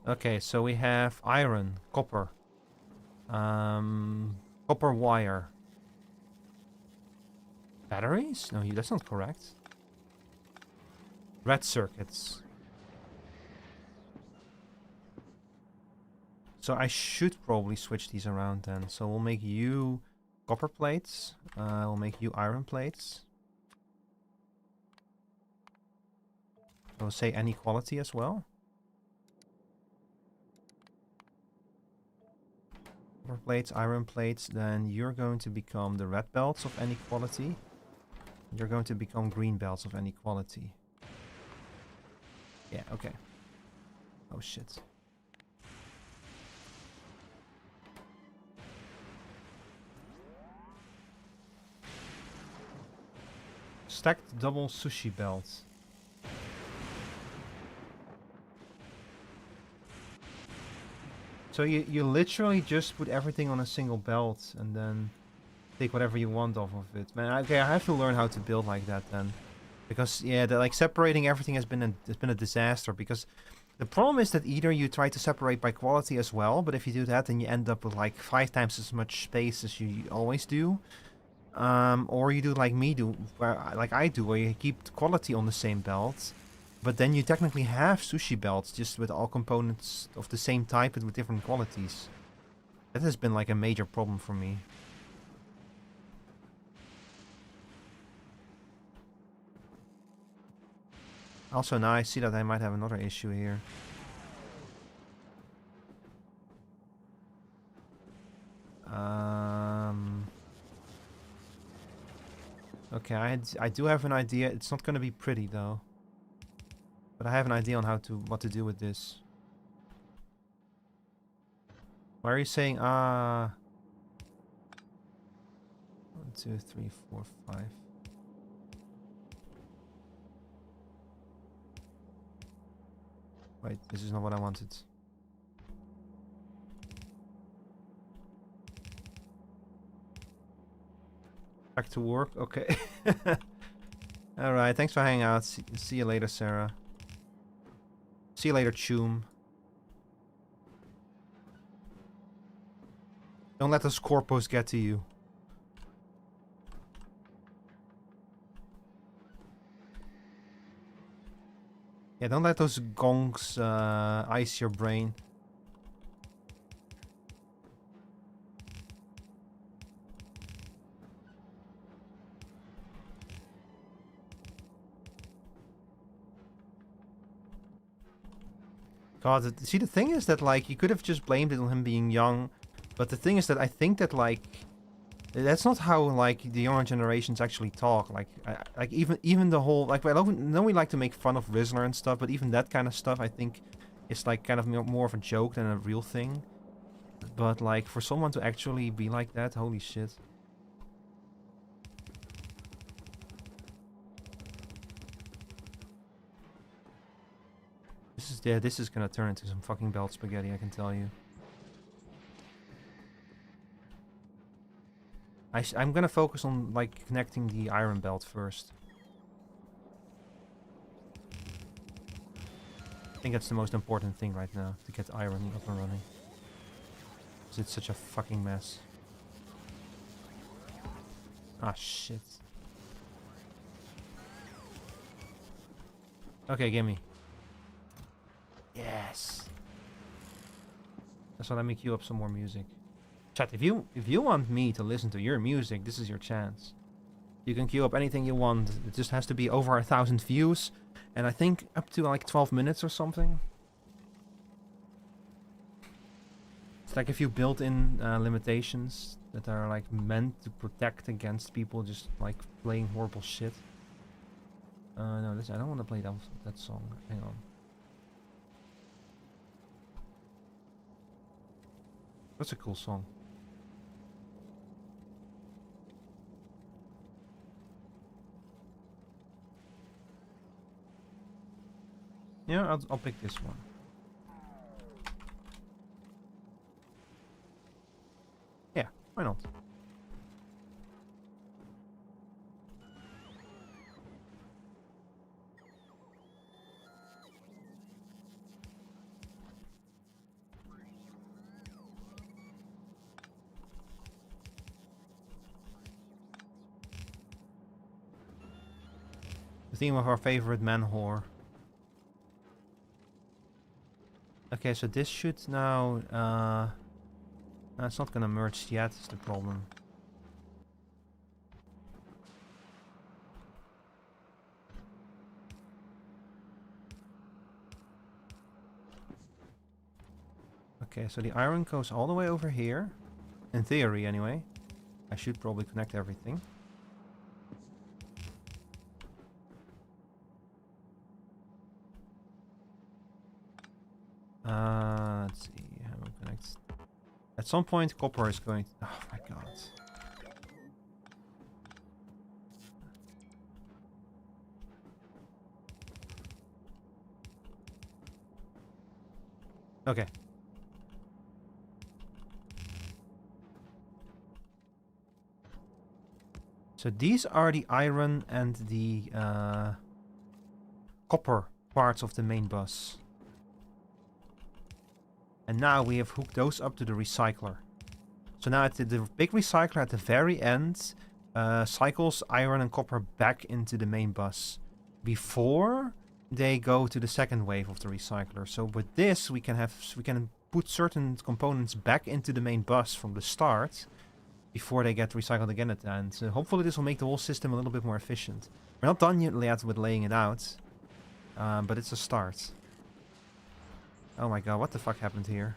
Okay, so we have iron, copper, copper wire. Batteries? No, that's not correct. Red circuits. So I should probably switch these around then. So we'll make you copper plates. We'll make you iron plates. We'll say any quality as well. Copper plates, iron plates. Then you're going to become the red belts of any quality. You're going to become green belts of any quality. Yeah, okay. Oh shit. Stacked double sushi belt. So you literally just put everything on a single belt and then take whatever you want off of it. Man, okay, I have to learn how to build like that then. Because yeah, like separating everything has been a disaster, because the problem is that either you try to separate by quality as well, but if you do that then you end up with like 5 times as much space as you always do. Or you do like me do, like I do, where you keep the quality on the same belt, but then you technically have sushi belts just with all components of the same type but with different qualities. That has been like a major problem for me. Also, now I see that I might have another issue here. Okay, I do have an idea. It's not going to be pretty though, but I have an idea on what to do with this. Why are you saying 1, 2, 3, 4, 5? Wait, this is not what I wanted. Back to work? Okay. Alright, thanks for hanging out. See you later, Sarah. See you later, Choom. Don't let those corpos get to you. Yeah, don't let those gongs ice your brain. God, see, the thing is that, like, you could have just blamed it on him being young, but the thing is that I think that, like, that's not how, like, the younger generations actually talk. Like, even the whole, like, I know we like to make fun of Rizzler and stuff, but even that kind of stuff, I think, is, like, kind of more of a joke than a real thing. But, like, for someone to actually be like that, holy shit. This is gonna turn into some fucking belt spaghetti, I can tell you. I'm gonna focus on, like, connecting the iron belt first. I think that's the most important thing right now, to get iron up and running. Because it's such a fucking mess. Ah, shit. Okay, gimme. Yes. That's why let me queue up some more music. Chat, if you want me to listen to your music, this is your chance. You can queue up anything you want. It just has to be over 1,000 views, and I think up to like 12 minutes or something. It's like a few built-in limitations that are like meant to protect against people just like playing horrible shit. No, I don't want to play that song. Hang on. That's a cool song. Yeah, I'll pick this one. Yeah, why not? The theme of our favorite man whore. Okay, so this should now... it's not gonna merge yet, is the problem. Okay, so the iron goes all the way over here. In theory, anyway. I should probably connect everything. Let's see how it connects. At some point, copper is going to... Oh my god. Okay. So these are the iron and the copper parts of the main bus. And now we have hooked those up to the recycler. So now the big recycler at the very end cycles iron and copper back into the main bus before they go to the second wave of the recycler. So with this we can put certain components back into the main bus from the start before they get recycled again at the end. So hopefully this will make the whole system a little bit more efficient. We're not done yet with laying it out. But it's a start. Oh my god, what the fuck happened here?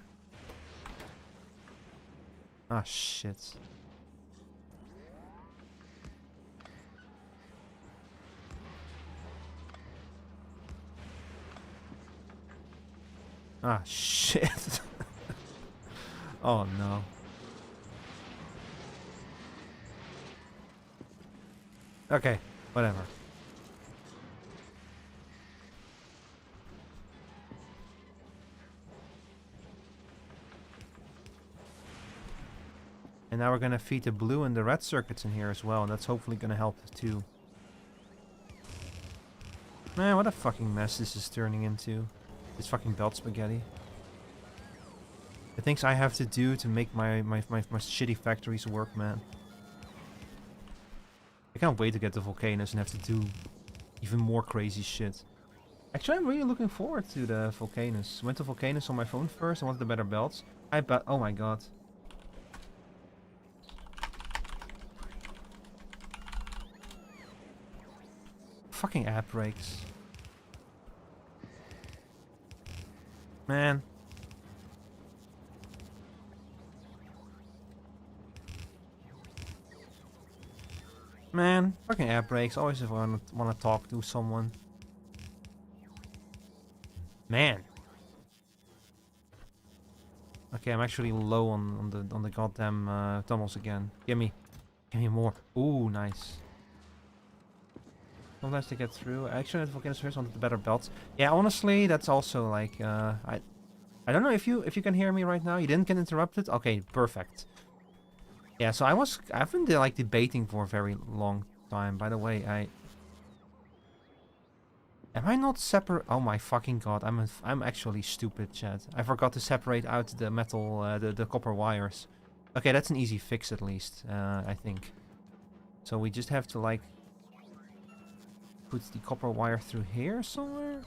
Ah, shit. Ah, shit. Oh no. Okay, whatever. And now we're gonna feed the blue and the red circuits in here as well, and that's hopefully gonna help too. Man, what a fucking mess this is turning into. This fucking belt spaghetti. The things I have to do to make my shitty factories work, man. I can't wait to get the vulcanus and have to do even more crazy shit. Actually, I'm really looking forward to the vulcanus. Went to vulcanus on my phone first. I wanted the better belts. I bet. Oh my god. Fucking app brakes. Man. Man, fucking air brakes. Always if I want to talk to someone. Man. Okay, I'm actually low on the goddamn tunnels again. Give me more. Ooh, nice. Sometimes to get through. Actually, the volcanoes first wanted the better belts. Yeah, honestly, that's also like I don't know if you can hear me right now. You didn't get interrupted. Okay, perfect. Yeah, so I've been like debating for a very long time. By the way, am I not separate? Oh my fucking god, I'm actually stupid, chat. I forgot to separate out the metal, the copper wires. Okay, that's an easy fix at least, I think. So we just have to like put the copper wire through here somewhere.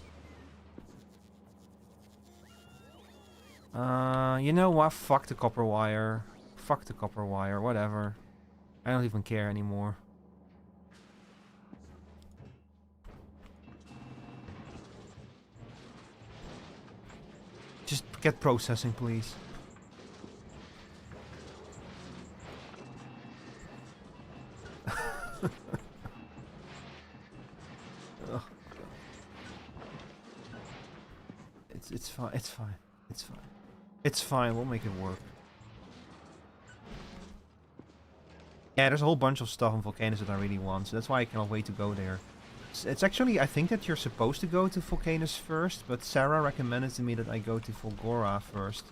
You know what? Fuck the copper wire. Fuck the copper wire, whatever. I don't even care anymore. Just get processing, please. It's fine. It's fine. It's fine. It's fine. We'll make it work. Yeah, there's a whole bunch of stuff on Vulcanus that I really want, so that's why I cannot wait to go there. It's actually, I think that you're supposed to go to Vulcanus first, but Sarah recommended to me that I go to Volgora first,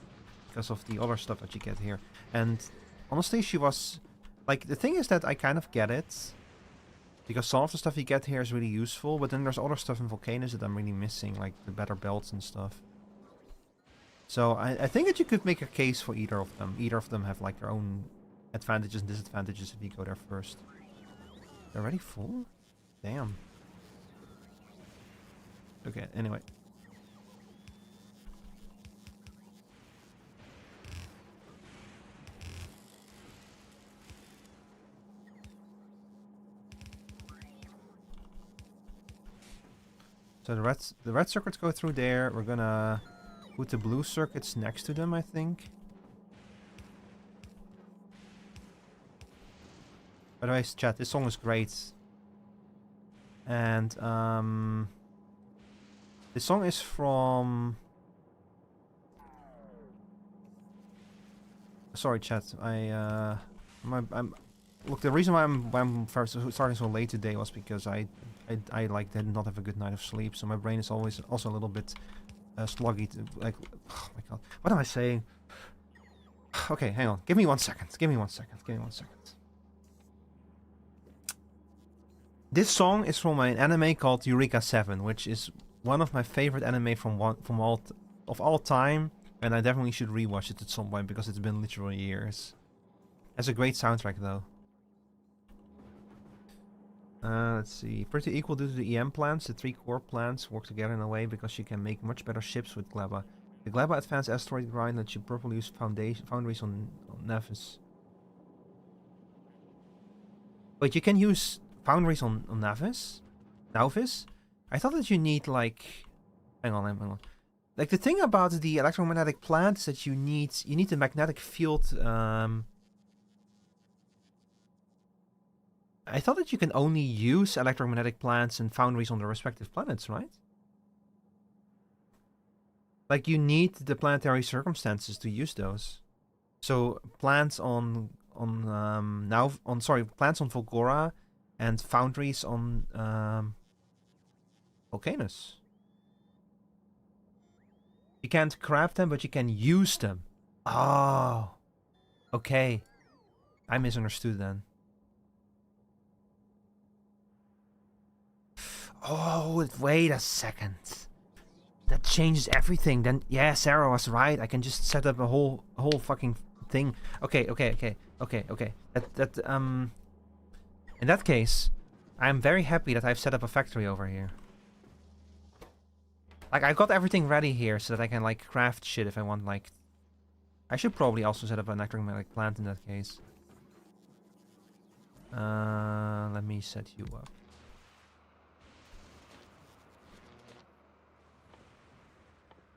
because of the other stuff that you get here. And honestly, she was... Like, the thing is that I kind of get it, because some of the stuff you get here is really useful, but then there's other stuff in Vulcanus that I'm really missing, like the better belts and stuff. So I think that you could make a case for either of them. Either of them have like their own advantages and disadvantages if you go there first. They're already full? Damn. Okay, anyway. So the red circuits go through there. We're gonna put the blue circuits next to them, I think. By the way, chat, this song is great. And this song is from... Sorry, chat. Look, the reason why I'm starting so late today was because I like did not have a good night of sleep, so my brain is always also a little bit sluggy. Like, oh my god, what am I saying? Okay, hang on. Give me 1 second. Give me 1 second. Give me 1 second. This song is from an anime called Eureka 7, which is one of my favorite anime from all time, and I definitely should rewatch it at some point because it's been literally years. It has a great soundtrack though. Let's see. Pretty equal due to the EM plants. The 3 core plants work together in a way because you can make much better ships with Gleba. The Gleba Advanced Asteroid Grind lets you properly use foundries on Navis. Wait, you can use foundries on Navis? Nauvis? I thought that you need like... Hang on. Like the thing about the electromagnetic plant is that you need the magnetic field. I thought that you can only use electromagnetic plants and foundries on the respective planets, right? Like you need the planetary circumstances to use those. So plants on plants on Volgora and foundries on vulcanus. You can't craft them, but you can use them. Oh, okay. I misunderstood then. Oh, wait a second. That changes everything. Then, yeah, Sarah was right. I can just set up a whole fucking thing. Okay. In that case, I'm very happy that I've set up a factory over here. Like, I've got everything ready here so that I can, like, craft shit if I want, like... I should probably also set up an electromagnetic plant in that case. Let me set you up.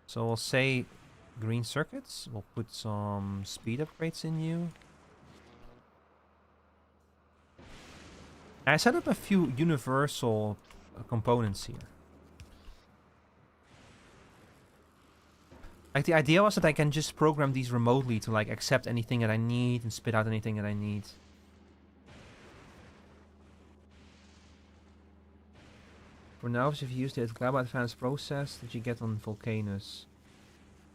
So we'll say green circuits. We'll put some speed upgrades in you. I set up a few universal components here. Like the idea was that I can just program these remotely to like accept anything that I need and spit out anything that I need. For now, if you use the Glaba advanced process that you get on vulcanus,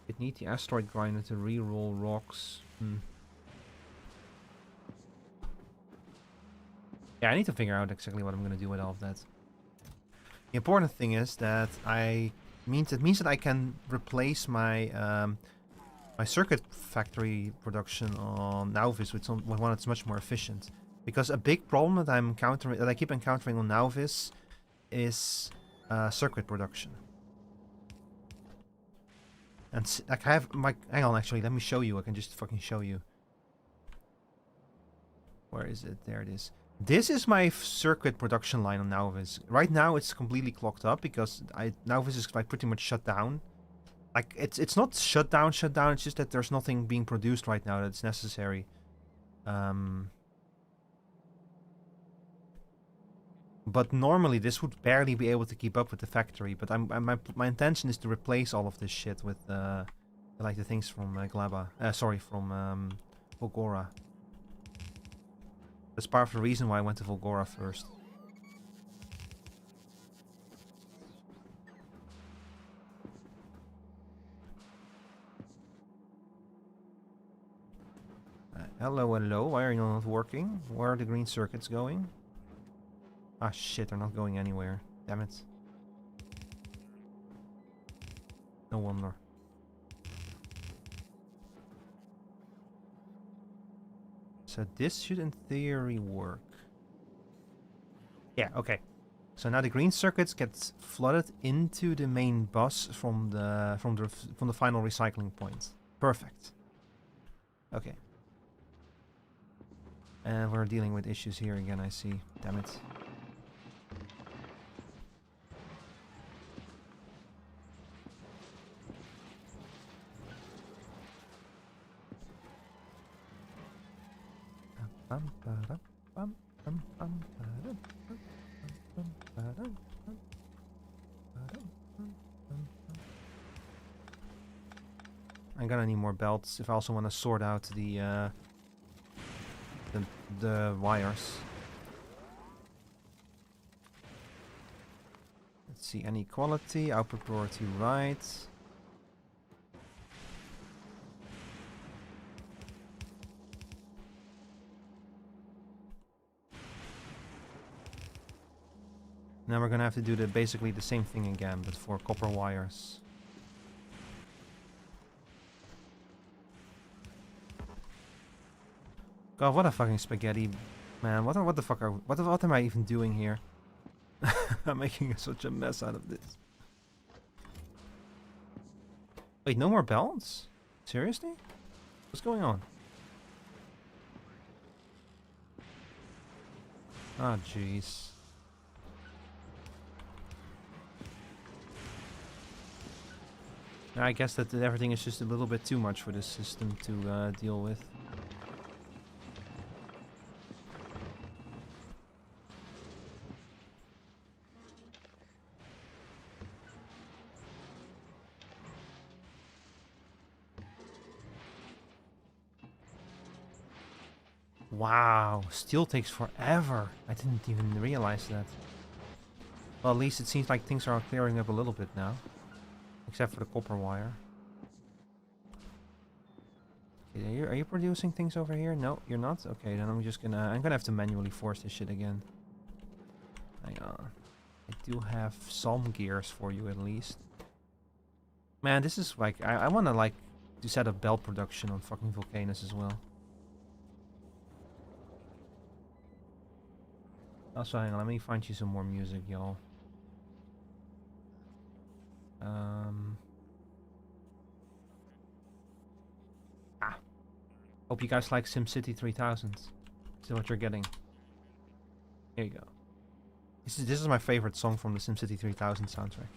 you need the asteroid grinder to re-roll rocks. Yeah, I need to figure out exactly what I'm gonna do with all of that. The important thing is that it means that I can replace my my circuit factory production on Nauvis with one that's much more efficient. Because a big problem that I keep encountering on Nauvis is circuit production. And like I have my... Hang on, actually, let me show you. I can just fucking show you. Where is it? There it is. This is my circuit production line on Nauvis. Right now it's completely clogged up because Nauvis is like pretty much shut down. Like it's not shut down, it's just that there's nothing being produced right now that's necessary. But normally this would barely be able to keep up with the factory. But my intention is to replace all of this shit with like the things from Glaba. From Volgora. That's part of the reason why I went to Volgora first. Hello. Why are you not working? Where are the green circuits going? Ah, shit, they're not going anywhere. Damn it. No wonder. So this should in theory work. Yeah, okay. So now the green circuits get flooded into the main bus from the final recycling point. Perfect. Okay. And we're dealing with issues here again, I see. Damn it. I'm gonna need more belts if I also want to sort out the wires. Let's see, inequality, output priority right. Now we're gonna have to do basically the same thing again, but for copper wires. God, what a fucking spaghetti, man! What the fuck what am I even doing here? I'm making such a mess out of this. Wait, no more belts? Seriously? What's going on? Ah, jeez. I guess that everything is just a little bit too much for this system to deal with. Wow, steel takes forever. I didn't even realize that. Well, at least it seems like things are clearing up a little bit now. Except for the copper wire. Okay, are you producing things over here? No, you're not? Okay, then I'm gonna have to manually force this shit again. Hang on. I do have some gears for you at least. Man, this is like, I wanna like to set up belt production on fucking vulcanus as well. Also, hang on, let me find you some more music, y'all. Hope you guys like SimCity 3000. See what you're getting. Here you go. This is my favorite song from the SimCity 3000 soundtrack.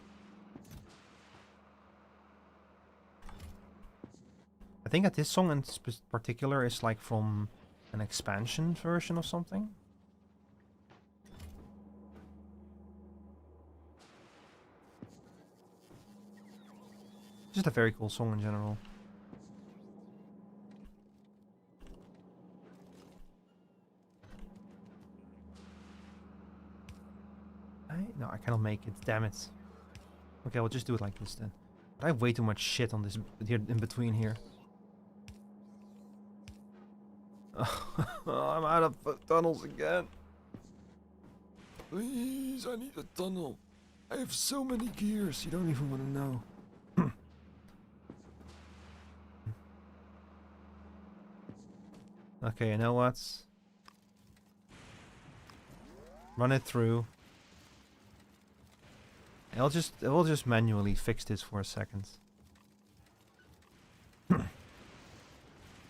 I think that this song in particular is like from an expansion version of something. Just a very cool song in general. No, I cannot make it. Damn it. Okay, we'll just do it like this then. But I have way too much shit on this here in between here. I'm out of tunnels again. Please, I need a tunnel. I have so many gears. You don't even want to know. Okay, you know what? Run it through. We'll just manually fix this for a second.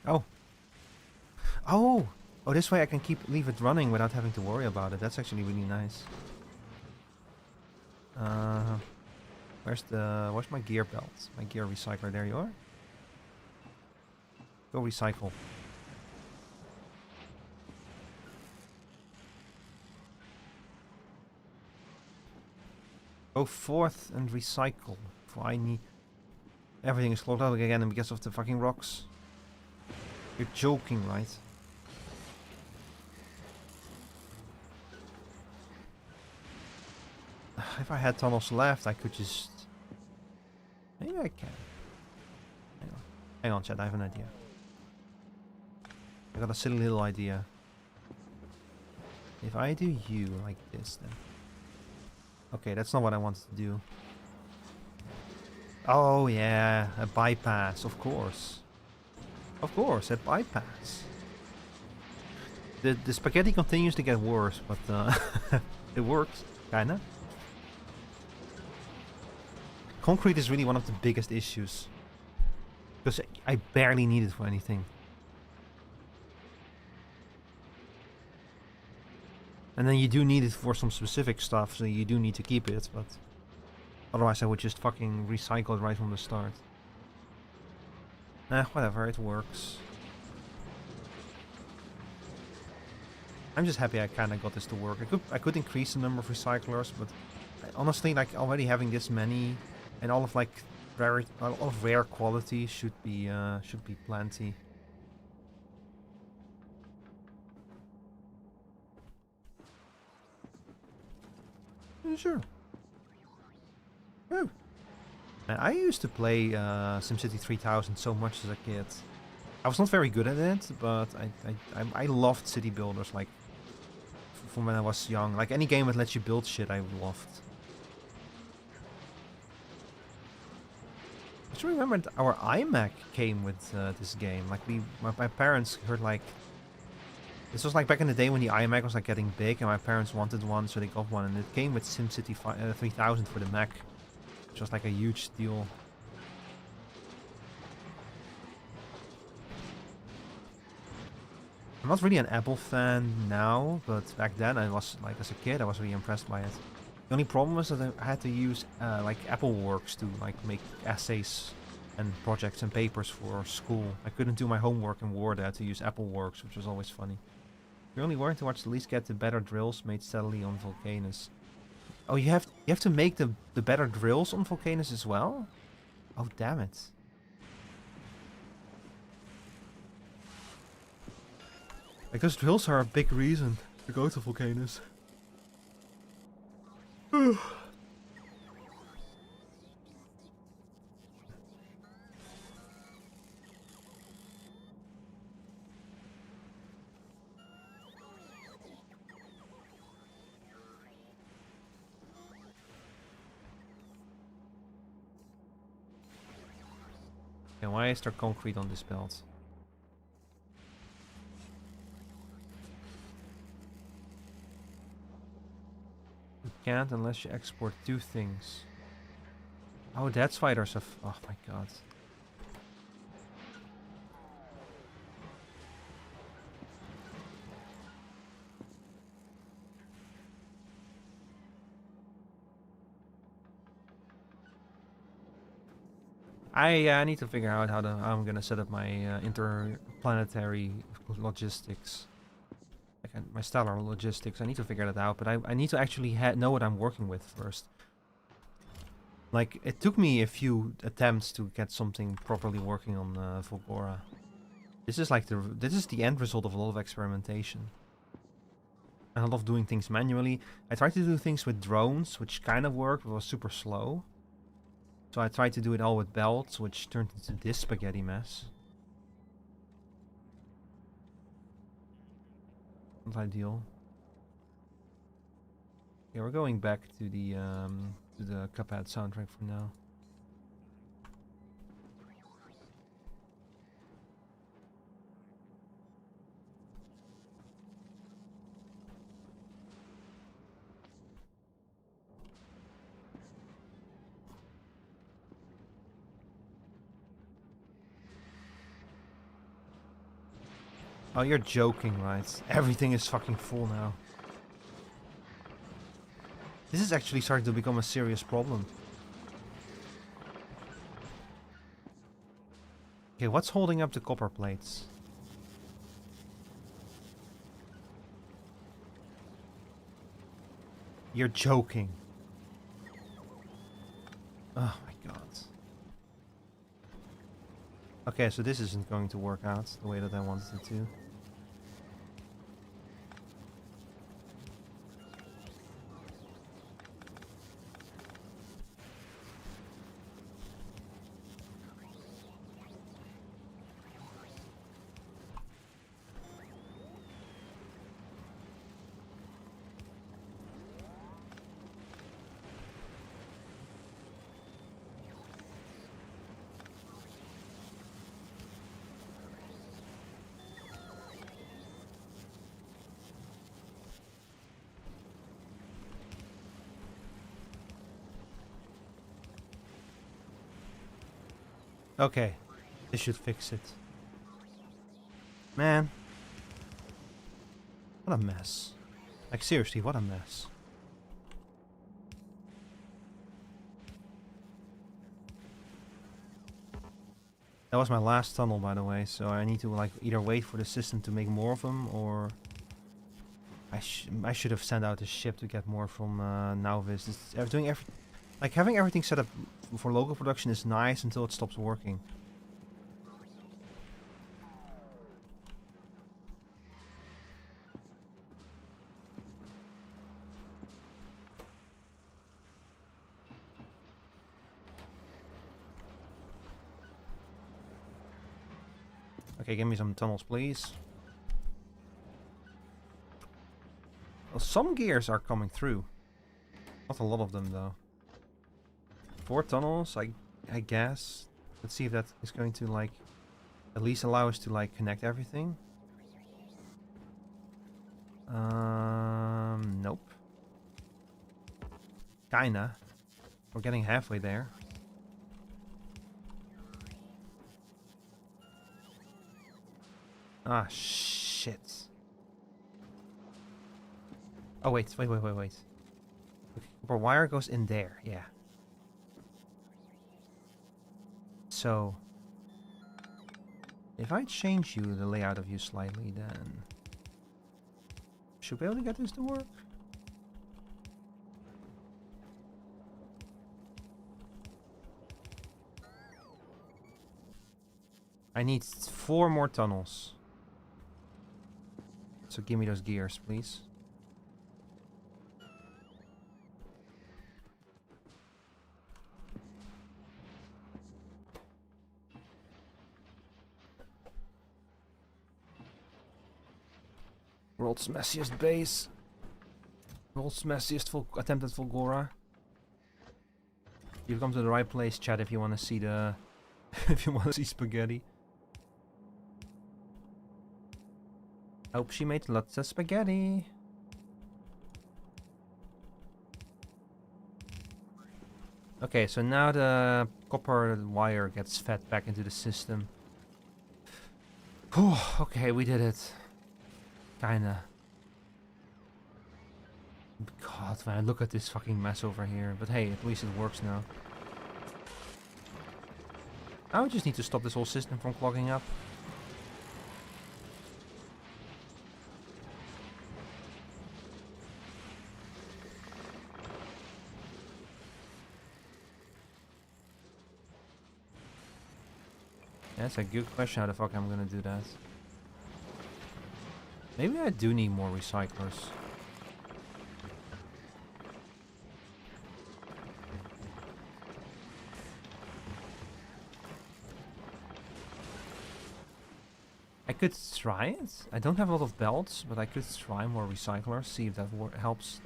Oh. Oh! Oh, this way I can leave it running without having to worry about it. That's actually really nice. Where's my gear belt? My gear recycler, there you are. Go recycle. Go forth and recycle. For I need... Everything is clogged up again and because of the fucking rocks. You're joking, right? If I had tunnels left, I could just... Maybe I can. Hang on, chat, I have an idea. I got a silly little idea. If I do you like this, then... Okay, that's not what I wanted to do. Oh yeah, a bypass, of course. Of course, a bypass. The spaghetti continues to get worse, but it works, kinda. Concrete is really one of the biggest issues. Because I barely need it for anything. And then you do need it for some specific stuff, so you do need to keep it, but... Otherwise I would just fucking recycle it right from the start. Whatever, it works. I'm just happy I kinda got this to work. I could increase the number of recyclers, but... honestly, like, already having this many... And all of, like, all of rare quality should be plenty. Sure. Oh. I used to play SimCity 3000 so much as a kid. I was not very good at it, but I loved city builders, like, from when I was young. Like, any game that lets you build shit, I loved. I just remember our iMac came with this game. Like, my parents heard, like... This was like back in the day when the iMac was like getting big and my parents wanted one, so they got one, and it came with SimCity 3000 for the Mac, which was like a huge deal. I'm not really an Apple fan now, but back then I was, like, as a kid, I was really impressed by it. The only problem was that I had to use like Apple Works to like make essays and projects and papers for school. I couldn't do my homework in Word. I had to use AppleWorks, which was always funny. You're only working towards at least get the better drills made steadily on vulcanus. Oh, you have to make the better drills on vulcanus as well? Oh, damn it. Like, those drills are a big reason to go to vulcanus. And why is there concrete on this belt? You can't unless you export 2 things. Oh, that's why there's a... oh my god. I need to figure out how I'm gonna set up my interplanetary logistics. Like my stellar logistics. I need to figure that out, but I need to actually know what I'm working with first. Like, it took me a few attempts to get something properly working on Volgora. This is like this is the end result of a lot of experimentation. And a lot of doing things manually. I tried to do things with drones, which kind of worked, but was super slow. So I tried to do it all with belts, which turned into this spaghetti mess. Not ideal. Yeah, we're going back to the Cuphead soundtrack for now. Oh, you're joking, right? Everything is fucking full now. This is actually starting to become a serious problem. Okay, what's holding up the copper plates? You're joking. Oh my god. Okay, so this isn't going to work out the way that I wanted it to. Okay, this should fix it. Man. What a mess. Like, seriously, what a mess. That was my last tunnel, by the way, so I need to, like, either wait for the system to make more of them, or... I should have sent out a ship to get more from Nauvis. Like, having everything set up for local production is nice until it stops working. Okay, give me some tunnels, please. Well, some gears are coming through. Not a lot of them, though. 4 tunnels, I guess. Let's see if that is going to, like, at least allow us to, like, connect everything. Nope. Kinda. We're getting halfway there. Ah, shit. Oh, wait. Okay, copper wire goes in there, yeah. so if I change you, the layout of you slightly, then should we be able to get this to work? I need 4 more tunnels. So give me those gears, please. World's messiest base. World's messiest attempt at Volgora. You've come to the right place, chat, if you want to see the... if you want to see spaghetti. Hope she made lots of spaghetti. Okay, so now the copper wire gets fed back into the system. Whew, okay, we did it. Kinda. God, man, look at this fucking mess over here. But hey, at least it works now. I would just need to stop this whole system from clogging up. That's a good question, how the fuck I'm gonna do that. Maybe I do need more recyclers. I could try it. I don't have a lot of belts, but I could try more recyclers, see if that helps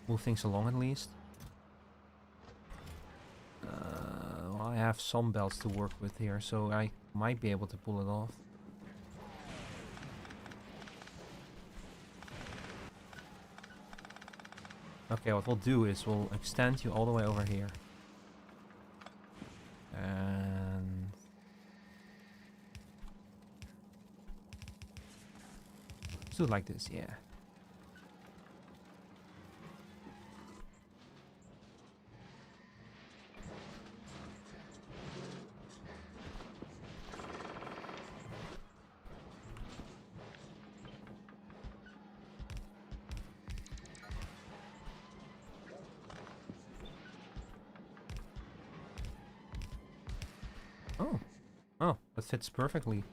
move things along at least. Well, I have some belts to work with here, so I might be able to pull it off. Okay, what we'll do is we'll extend you all the way over here. And... let's do it like this, yeah. Oh. Oh, that fits perfectly.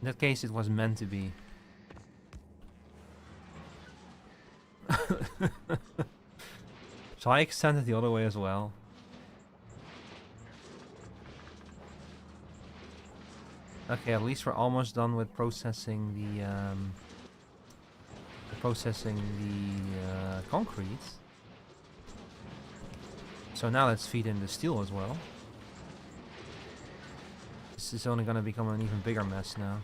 In that case, it was meant to be. So I extended the other way as well. Okay, at least we're almost done with processing the concrete. So now let's feed in the steel as well. This is only gonna become an even bigger mess now.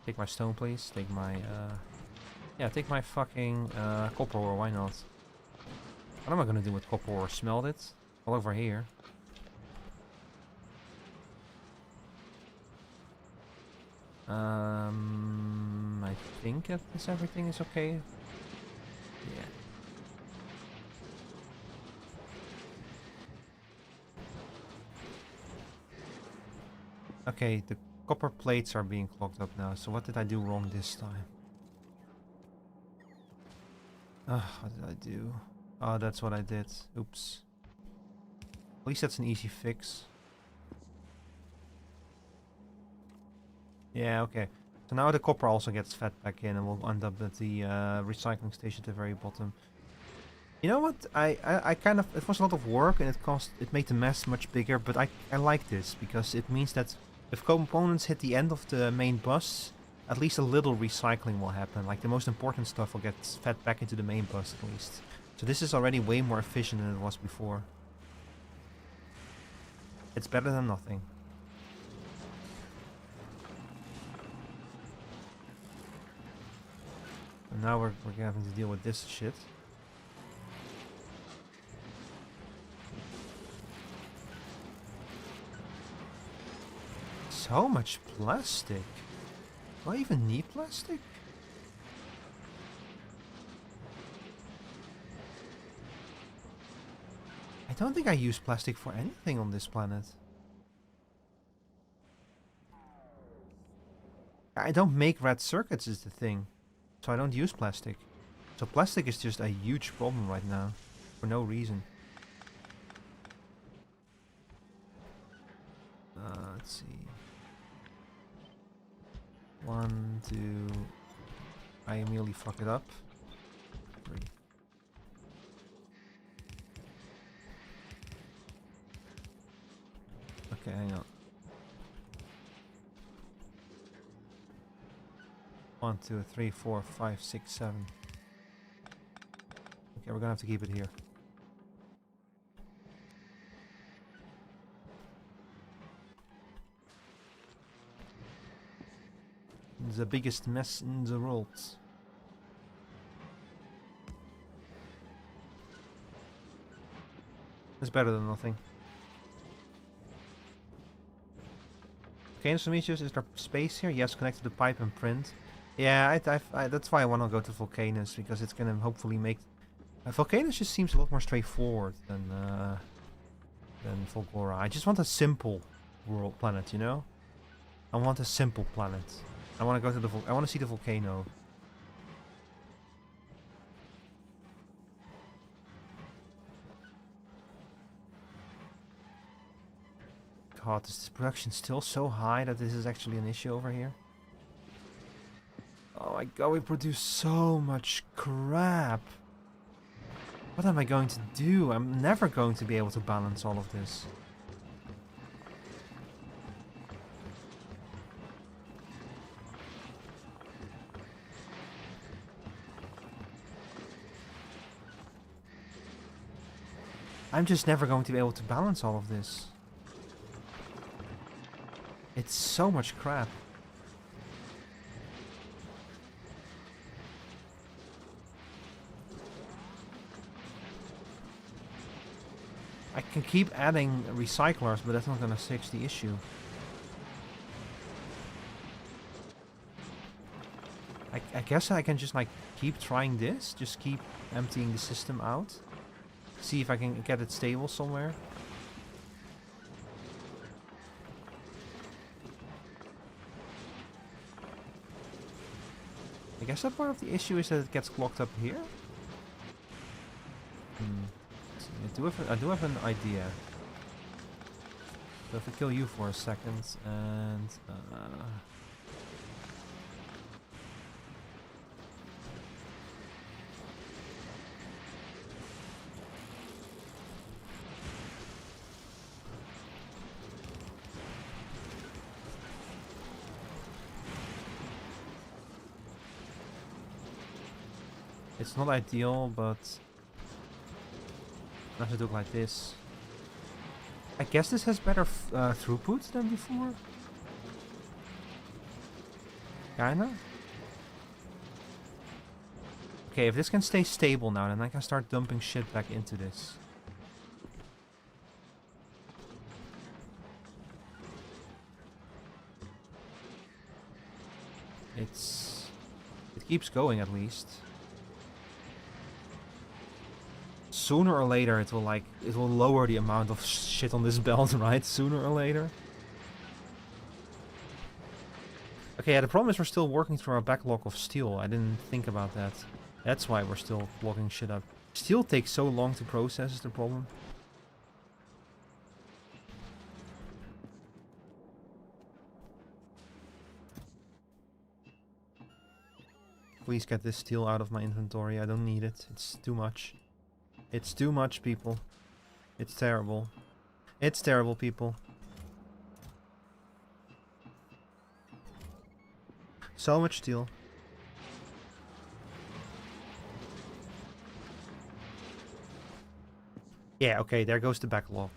Take my stone, please. Take my yeah, take my fucking copper ore, why not? What am I gonna do with copper ore? Smelt it? All over here. I think that this everything is okay. Yeah. Okay, the copper plates are being clogged up now, so what did I do wrong this time? What did I do? Oh, that's what I did. Oops. At least that's an easy fix. Yeah, okay. So now the copper also gets fed back in and we'll end up at the recycling station at the very bottom. You know what? I kind of... it was a lot of work and it made the mess much bigger, but I like this because it means that if components hit the end of the main bus, at least a little recycling will happen. Like the most important stuff will get fed back into the main bus at least. So this is already way more efficient than it was before. It's better than nothing. And now we're having to deal with this shit. So much plastic. Do I even need plastic? I don't think I use plastic for anything on this planet. I don't make red circuits is the thing. So I don't use plastic. So plastic is just a huge problem right now. For no reason. Let's see. 1, 2... I immediately fuck it up. 3. Okay, hang on. 1, 2, 3, 4, 5, 6, 7. Okay, we're gonna have to keep it here. It's the biggest mess in the world. It's better than nothing. Okay, so Demetrius, is there space here? Yes, connect to the pipe and print. Yeah, that's why I want to go to Vulcanus, because it's gonna hopefully make... Vulcanus just seems a lot more straightforward than Volgora. I just want a simple world planet, you know? I want a simple planet. I want to go to the I want to see the volcano. God, is this production still so high that this is actually an issue over here? Oh my god, we produce so much crap. What am I going to do? I'm never going to be able to balance all of this. I'm just never going to be able to balance all of this. It's so much crap. I can keep adding recyclers, but that's not gonna fix the issue. I guess I can just like keep trying this, just keep emptying the system out. See if I can get it stable somewhere. I guess that part of the issue is that it gets clogged up here. I do have an idea. So if I kill you for a second and it's not ideal, but I have to do it like this. I guess this has better throughput than before. Kinda. Okay, if this can stay stable now, then I can start dumping shit back into this. It keeps going at least. Sooner or later it will lower the amount of shit on this belt, right? Sooner or later. Okay, yeah, the problem is we're still working through our backlog of steel. I didn't think about that. That's why we're still blocking shit up. Steel takes so long to process is the problem. Please get this steel out of my inventory. I don't need it. It's too much. It's too much, people. It's terrible. It's terrible, people. So much steel. Yeah, okay, there goes the backlog.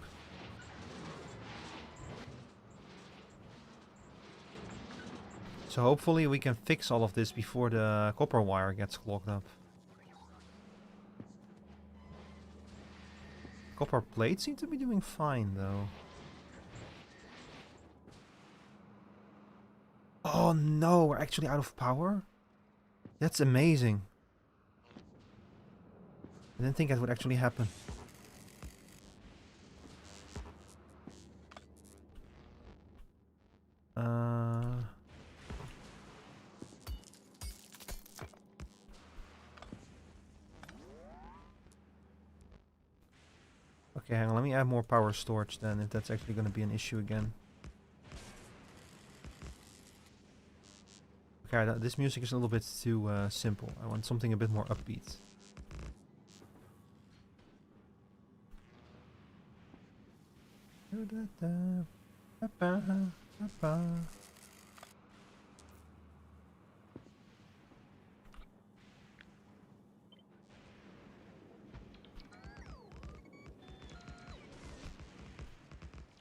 So hopefully we can fix all of this before the copper wire gets clogged up. Copper plates seem to be doing fine, though. Oh no, we're actually out of power? That's amazing. I didn't think that would actually happen. Okay, hang on, let me add more power storage then, if that's actually going to be an issue again. Okay, this music is a little bit too simple. I want something a bit more upbeat.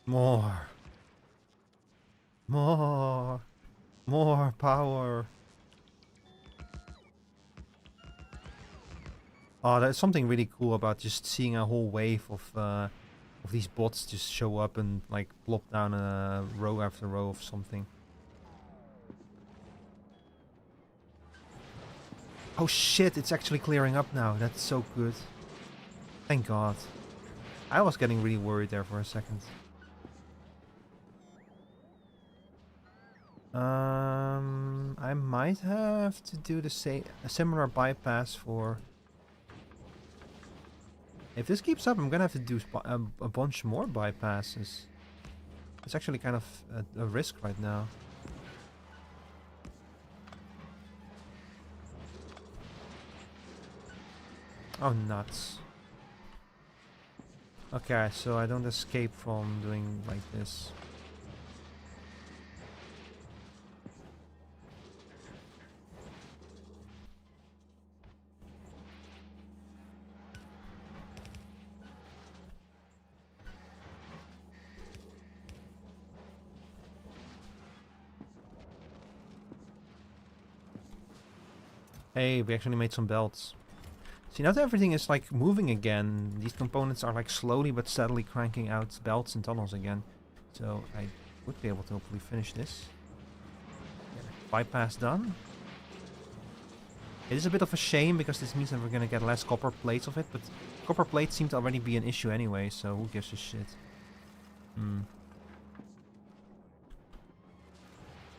More. More. More power. Oh, there's something really cool about just seeing a whole wave of these bots just show up and like plop down a row after row of something. Oh shit, it's actually clearing up now. That's so good. Thank God. I was getting really worried there for a second. I might have to do a similar bypass for... If this keeps up, I'm gonna have to do a bunch more bypasses. It's actually kind of a risk right now. Oh, nuts. Okay, so I don't escape from doing like this. Hey, we actually made some belts. See, now that everything is like moving again, these components are like slowly but steadily cranking out belts and tunnels again. So I would be able to hopefully finish this. Yeah, bypass done. It is a bit of a shame because this means that we're gonna get less copper plates of it, but copper plates seem to already be an issue anyway, so who gives a shit.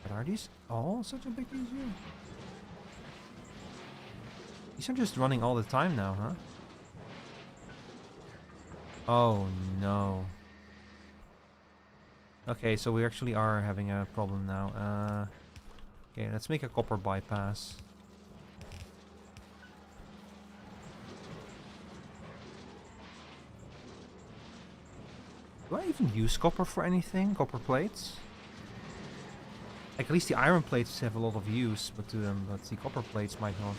But are these all such a big issue? These are just running all the time now, huh? Oh no. Okay, so we actually are having a problem now. Okay, let's make a copper bypass. Do I even use copper for anything? Copper plates? Like, at least the iron plates have a lot of use, but the copper plates might not.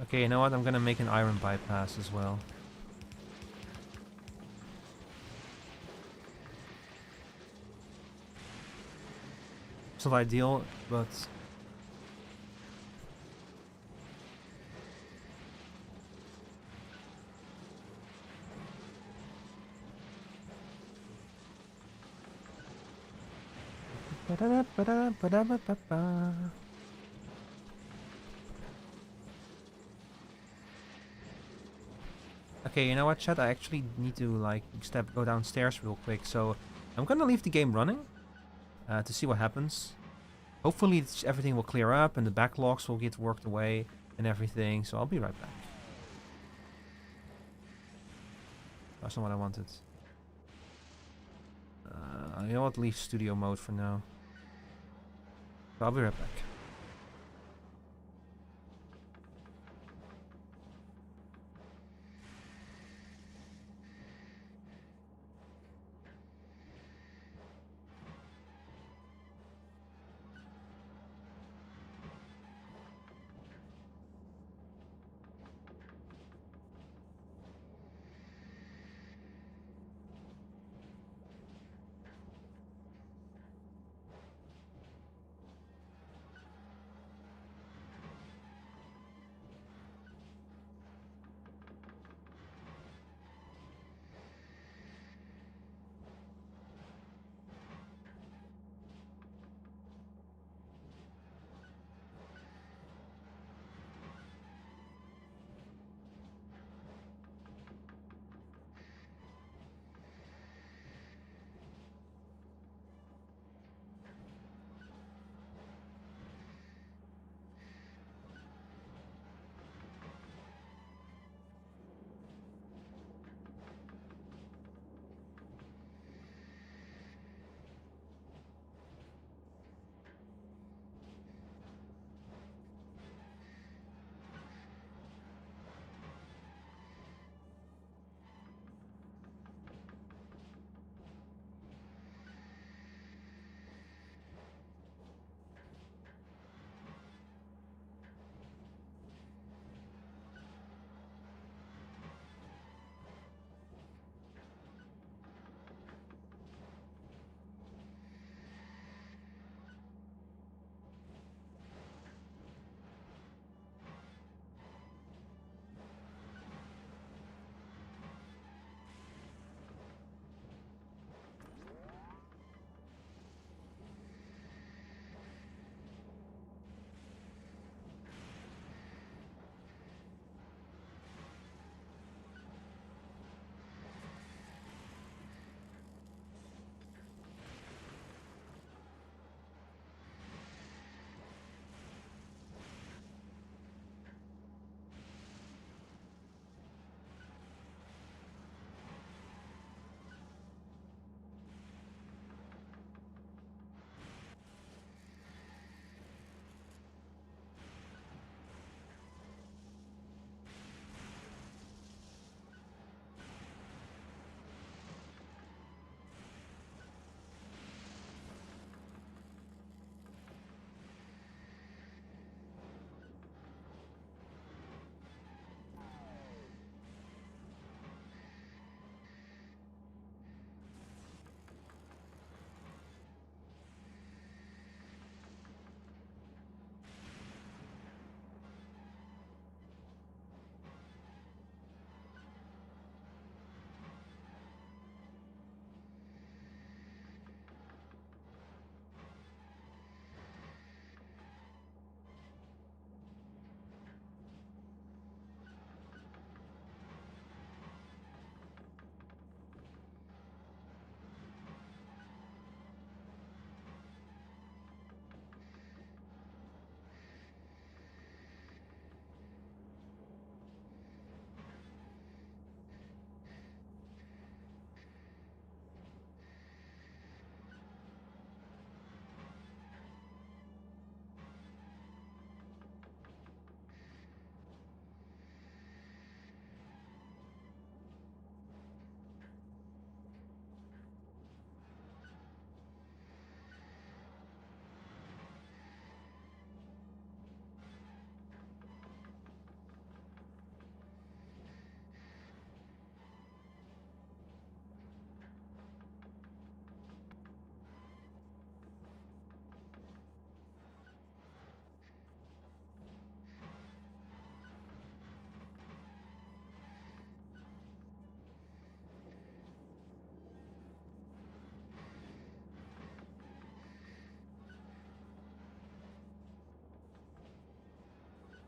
Okay, you know what? I'm gonna make an iron bypass as well. It's not ideal, but... Okay, you know what, chat? I actually need to like go downstairs real quick, so I'm gonna leave the game running to see what happens. Hopefully everything will clear up and the backlogs will get worked away and everything, so I'll be right back. That's not what I wanted. You know what? Leave studio mode for now. So I'll be right back.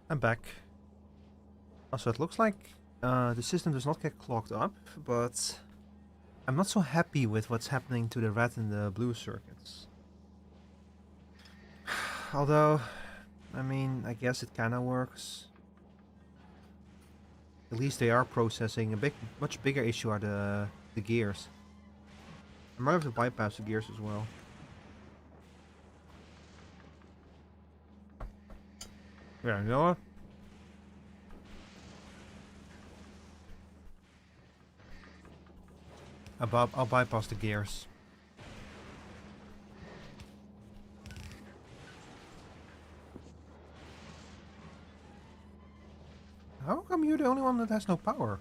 I'm back. Also, it looks like the system does not get clogged up, but I'm not so happy with what's happening to the red and the blue circuits. Although, I mean, I guess it kind of works. At least they are processing. A much bigger issue are the gears. I might have to bypass the gears as well. Yeah, you know what? I'll bypass the gears. How come you're the only one that has no power?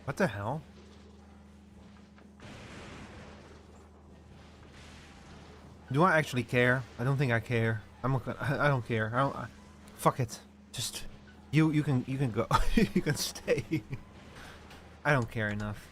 What the hell? Do I actually care? I don't think I care. I don't care. Fuck it. Just you can go. You can stay. I don't care enough.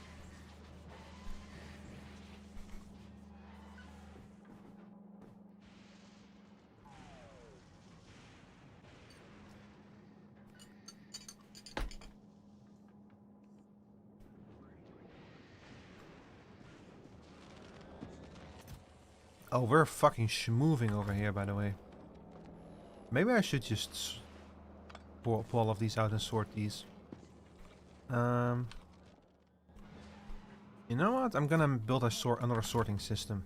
Oh, we're fucking schmoving over here, by the way. Maybe I should just pull all of these out and sort these. You know what? I'm gonna build another sorting system.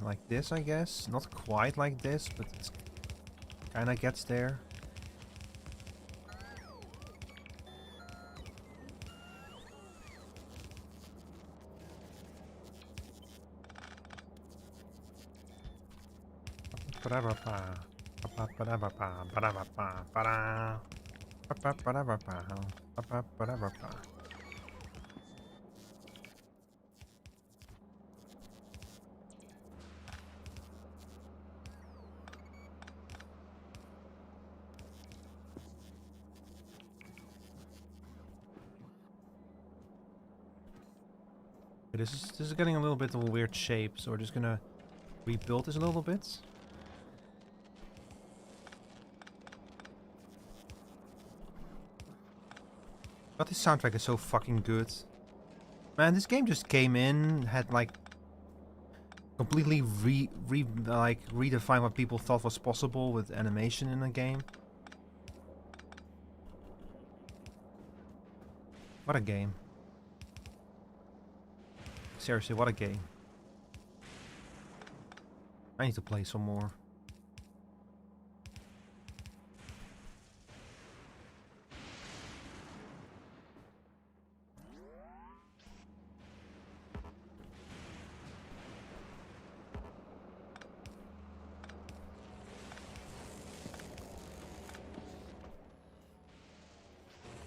Like this, I guess. Not quite like this, but it kinda gets there. This is getting a little bit of a weird shape, so we're just gonna rebuild this a little bit. But this soundtrack is so fucking good. Man, this game just came in, had like completely redefined what people thought was possible with animation in a game. What a game. Seriously, what a game. I need to play some more.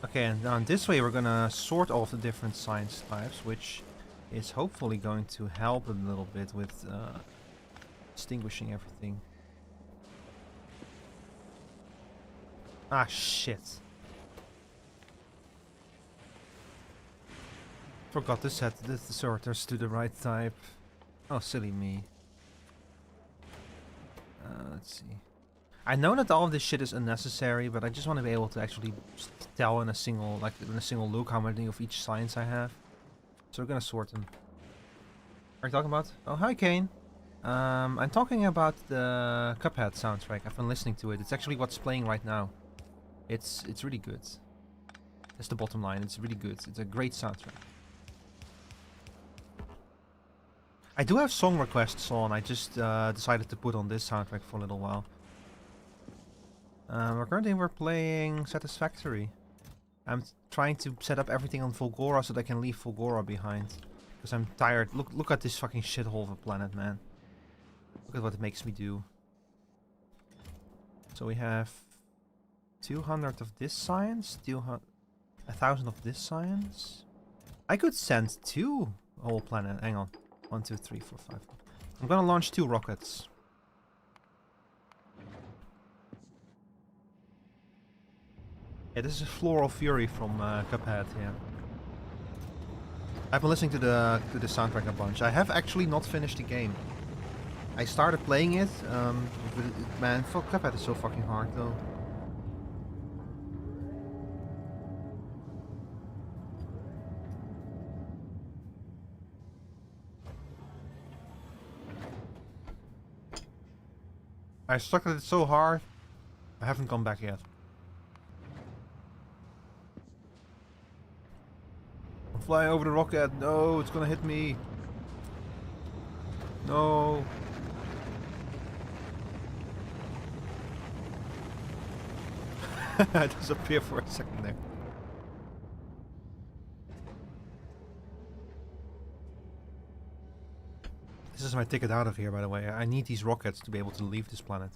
Okay, and on this way we're gonna sort all of the different science types, which is hopefully going to help a little bit with distinguishing everything. Ah, shit. Forgot to set the sorters to the right type. Oh, silly me. Let's see. I know that all of this shit is unnecessary, but I just want to be able to actually tell in a single look how many of each science I have. So we're gonna sort them. What are you talking about? Oh, hi Kane. I'm talking about the Cuphead soundtrack. I've been listening to it. It's actually what's playing right now. It's really good. That's the bottom line. It's really good. It's a great soundtrack. I do have song requests on. I just decided to put on this soundtrack for a little while. We're playing Satisfactory. I'm trying to set up everything on Volgora so that I can leave Volgora behind. Because I'm tired. Look at this fucking shithole of a planet, man. Look at what it makes me do. So we have 200 of this science, 1,000 of this science. I could send 2 whole planet. Hang on. 1, 2, 3, 4, 5. I'm gonna launch 2 rockets. Yeah, this is Floral Fury from Cuphead, yeah. I've been listening to the soundtrack a bunch. I have actually not finished the game. I started playing it, but man, fuck, Cuphead is so fucking hard though. I stuck at it so hard, I haven't gone back yet. I'm flying over the rocket. No, it's gonna hit me. No. I disappeared for a second there. This is my ticket out of here, by the way. I need these rockets to be able to leave this planet.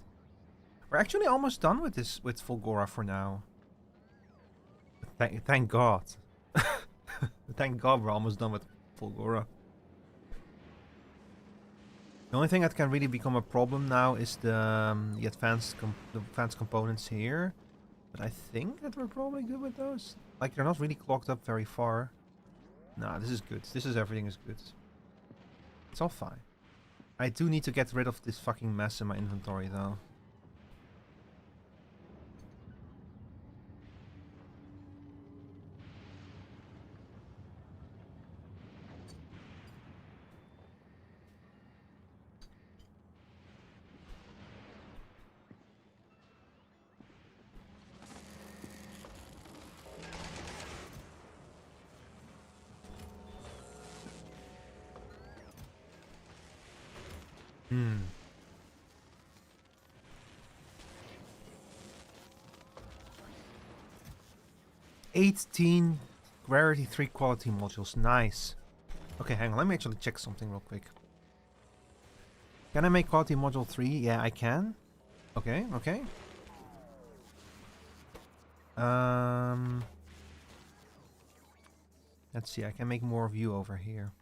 We're actually almost done with this, with Volgora for now. Thank God. Thank God we're almost done with Volgora. The only thing that can really become a problem now is the advanced components here. But I think that we're probably good with those. Like, they're not really clogged up very far. Nah, this is good. Everything is good. It's all fine. I do need to get rid of this fucking mess in my inventory, though. Hmm. 18 rarity 3 quality modules. Nice. Okay, hang on. Let me actually check something real quick. Can I make quality module 3? Yeah, I can. Okay, okay. Let's see. I can make more of you over here.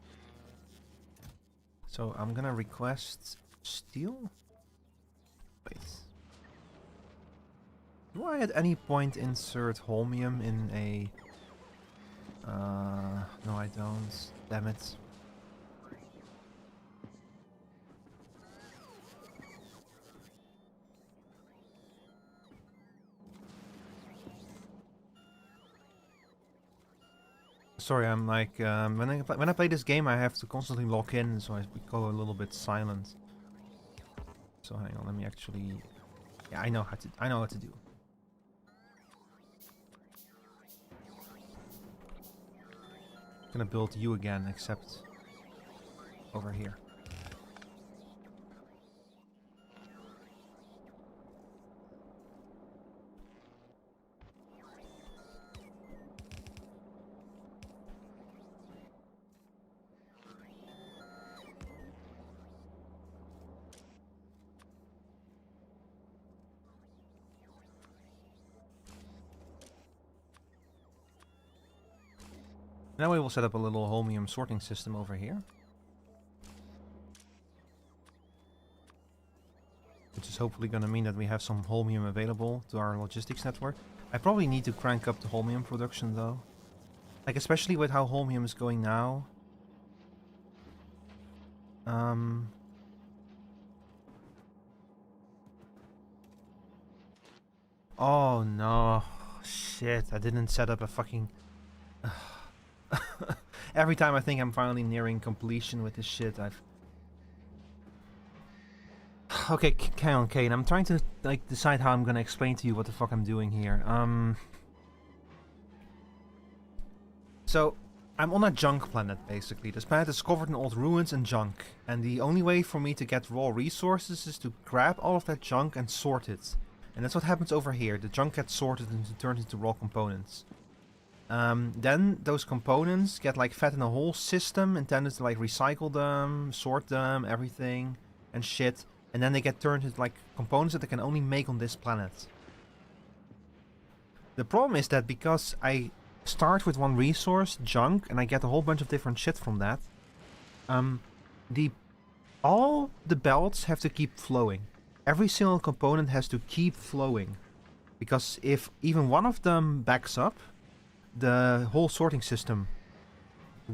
So I'm gonna request steel. Wait. Do I at any point insert holmium in a... no I don't. Damn it. Sorry, I'm like, when I play this game I have to constantly log in, so I go a little bit silent. So hang on, let me actually... Yeah, I know what to do. I'm gonna build you again, except over here. Now we will set up a little holmium sorting system over here. Which is hopefully going to mean that we have some holmium available to our logistics network. I probably need to crank up the holmium production though. Like, especially with how holmium is going now. Oh no. Shit, I didn't set up a fucking... Every time I think I'm finally nearing completion with this shit, I've... Okay, hang on, Kane. I'm trying to like decide how I'm gonna explain to you what the fuck I'm doing here. So, I'm on a junk planet, basically. This planet is covered in old ruins and junk. And the only way for me to get raw resources is to grab all of that junk and sort it. And that's what happens over here. The junk gets sorted and turned into raw components. Then those components get like fed in a whole system intended to like recycle them, sort them, everything and shit. And then they get turned into like components that they can only make on this planet. The problem is that because I start with one resource, junk, and I get a whole bunch of different shit from that, the all the belts have to keep flowing. Every single component has to keep flowing. Because if even one of them backs up, the whole sorting system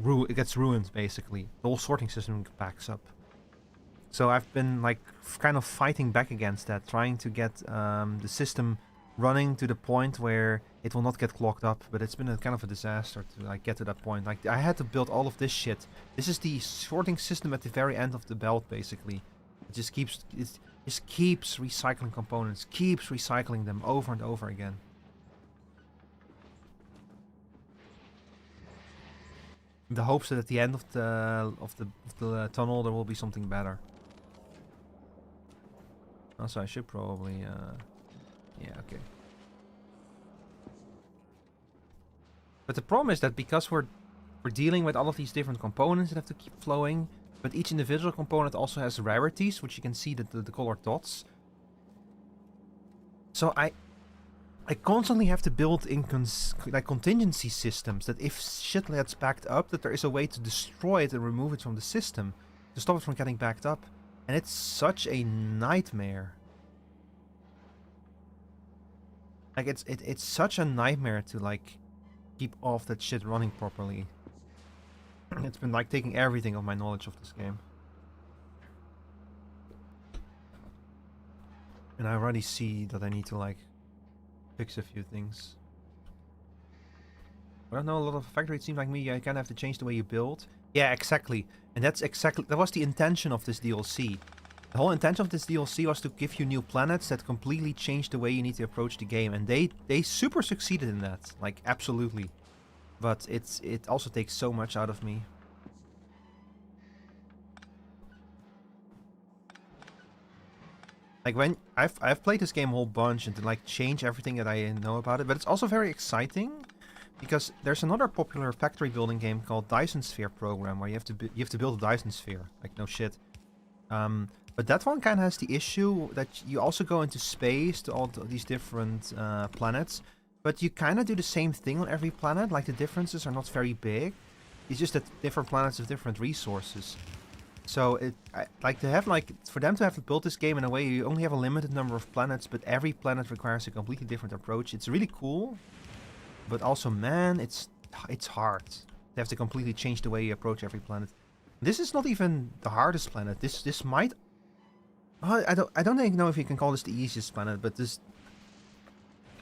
it gets ruined, basically. The whole sorting system backs up. So I've been like kind of fighting back against that, trying to get the system running to the point where it will not get clogged up, but it's been a kind of a disaster to like get to that point. Like I had to build all of this shit. This is the sorting system at the very end of the belt, basically. It just keeps recycling components, keeps recycling them over and over again. In the hopes that at the end of the tunnel there will be something better. Also, I should probably yeah, okay. But the problem is that because we're dealing with all of these different components that have to keep flowing, but each individual component also has rarities, which you can see the colored dots. So I constantly have to build in like contingency systems that if shit gets backed up, that there is a way to destroy it and remove it from the system to stop it from getting backed up. And it's such a nightmare. Like it's such a nightmare to like keep off that shit running properly. It's been like taking everything of my knowledge of this game. And I already see that I need to like fix a few things. I don't know, a lot of Factory, it seems like me, you kind of have to change the way you build. Yeah, exactly. And that was the intention of this DLC. The whole intention of this DLC was to give you new planets that completely change the way you need to approach the game. And they super succeeded in that. Like, absolutely. But it also takes so much out of me. Like when I've played this game a whole bunch and to like change everything that I know about it, but it's also very exciting because there's another popular factory building game called Dyson Sphere Program where you have to build a Dyson sphere. Like no shit. But that one kind of has the issue that you also go into space to all these different planets, but you kind of do the same thing on every planet. Like the differences are not very big. It's just that different planets have different resources. So for them to have built this game in a way you only have a limited number of planets, but every planet requires a completely different approach. It's really cool, but also, man, it's hard. They have to completely change the way you approach every planet. This is not even the hardest planet. This might. I don't even know if you can call this the easiest planet, but this.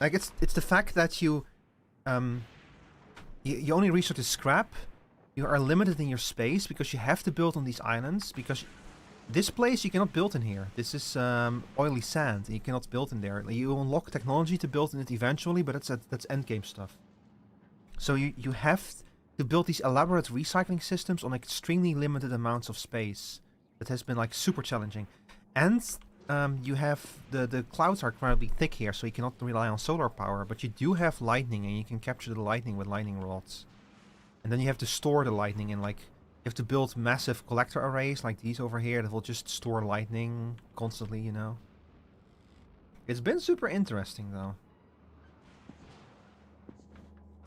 Like it's the fact that you only resort to scrap. You are limited in your space because you have to build on these islands, because this place you cannot build in here. This is oily sand and you cannot build in there. You unlock technology to build in it eventually, but that's endgame stuff. So you have to build these elaborate recycling systems on extremely limited amounts of space. That has been like super challenging. And you have the clouds are incredibly thick here, so you cannot rely on solar power, but you do have lightning and you can capture the lightning with lightning rods. And then you have to store the lightning in, like, you have to build massive collector arrays like these over here that will just store lightning constantly, you know. It's been super interesting, though.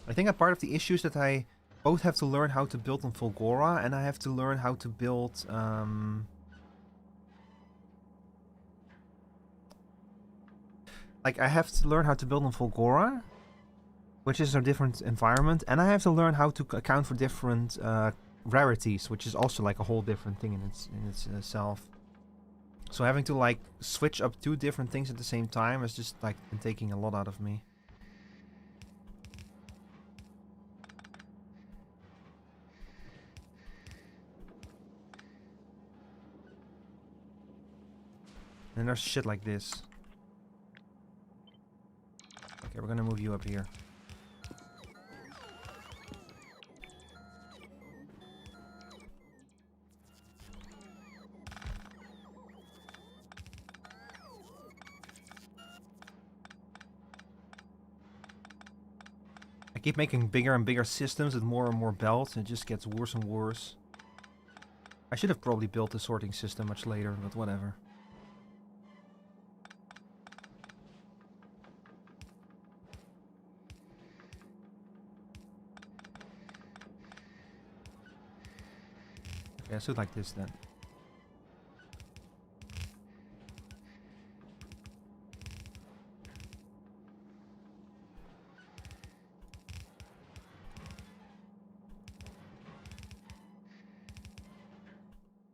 I think a part of the issue is that I both have to learn how to build on Volgora, and I have to learn how to build, like, I have to learn how to build on Volgora, which is a different environment, and I have to learn how to account for different rarities, which is also like a whole different thing in itself. So having to like switch up two different things at the same time has just like been taking a lot out of me. And there's shit like this. Okay, we're gonna move you up here. I keep making bigger and bigger systems with more and more belts, and it just gets worse and worse. I should have probably built the sorting system much later, but whatever. Okay, let's do it like this then.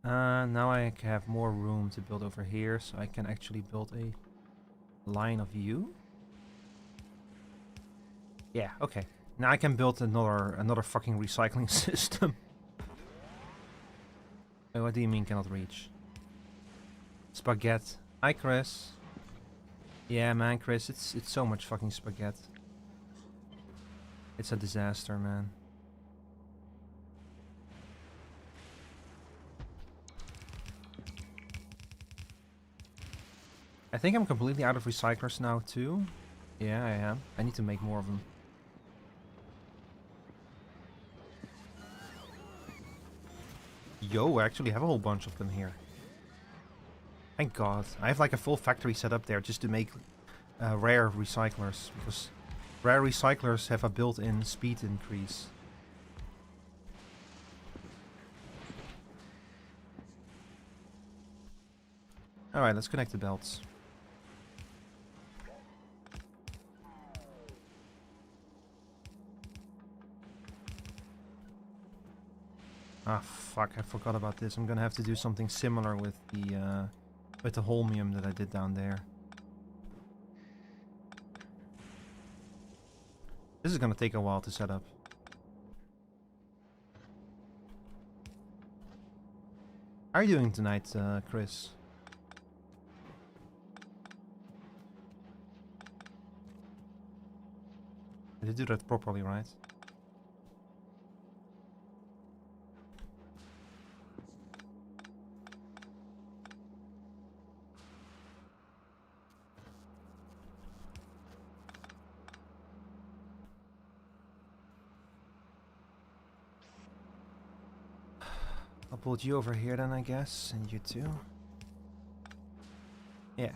Now I have more room to build over here, so I can actually build a line of you. Yeah, okay. Now I can build another fucking recycling system. Wait, what do you mean cannot reach? Spaghetti. Hi, Chris. Yeah, man, Chris, it's so much fucking spaghetti. It's a disaster, man. I think I'm completely out of recyclers now, too. Yeah, I am. I need to make more of them. Yo, I actually have a whole bunch of them here. Thank God. I have like a full factory set up there just to make rare recyclers. Because rare recyclers have a built-in speed increase. Alright, let's connect the belts. Ah, fuck, I forgot about this. I'm gonna have to do something similar with the holmium that I did down there. This is gonna take a while to set up. How are you doing tonight, Chris? I did do that properly, right? I'll build you over here then, I guess, and you too. Yeah.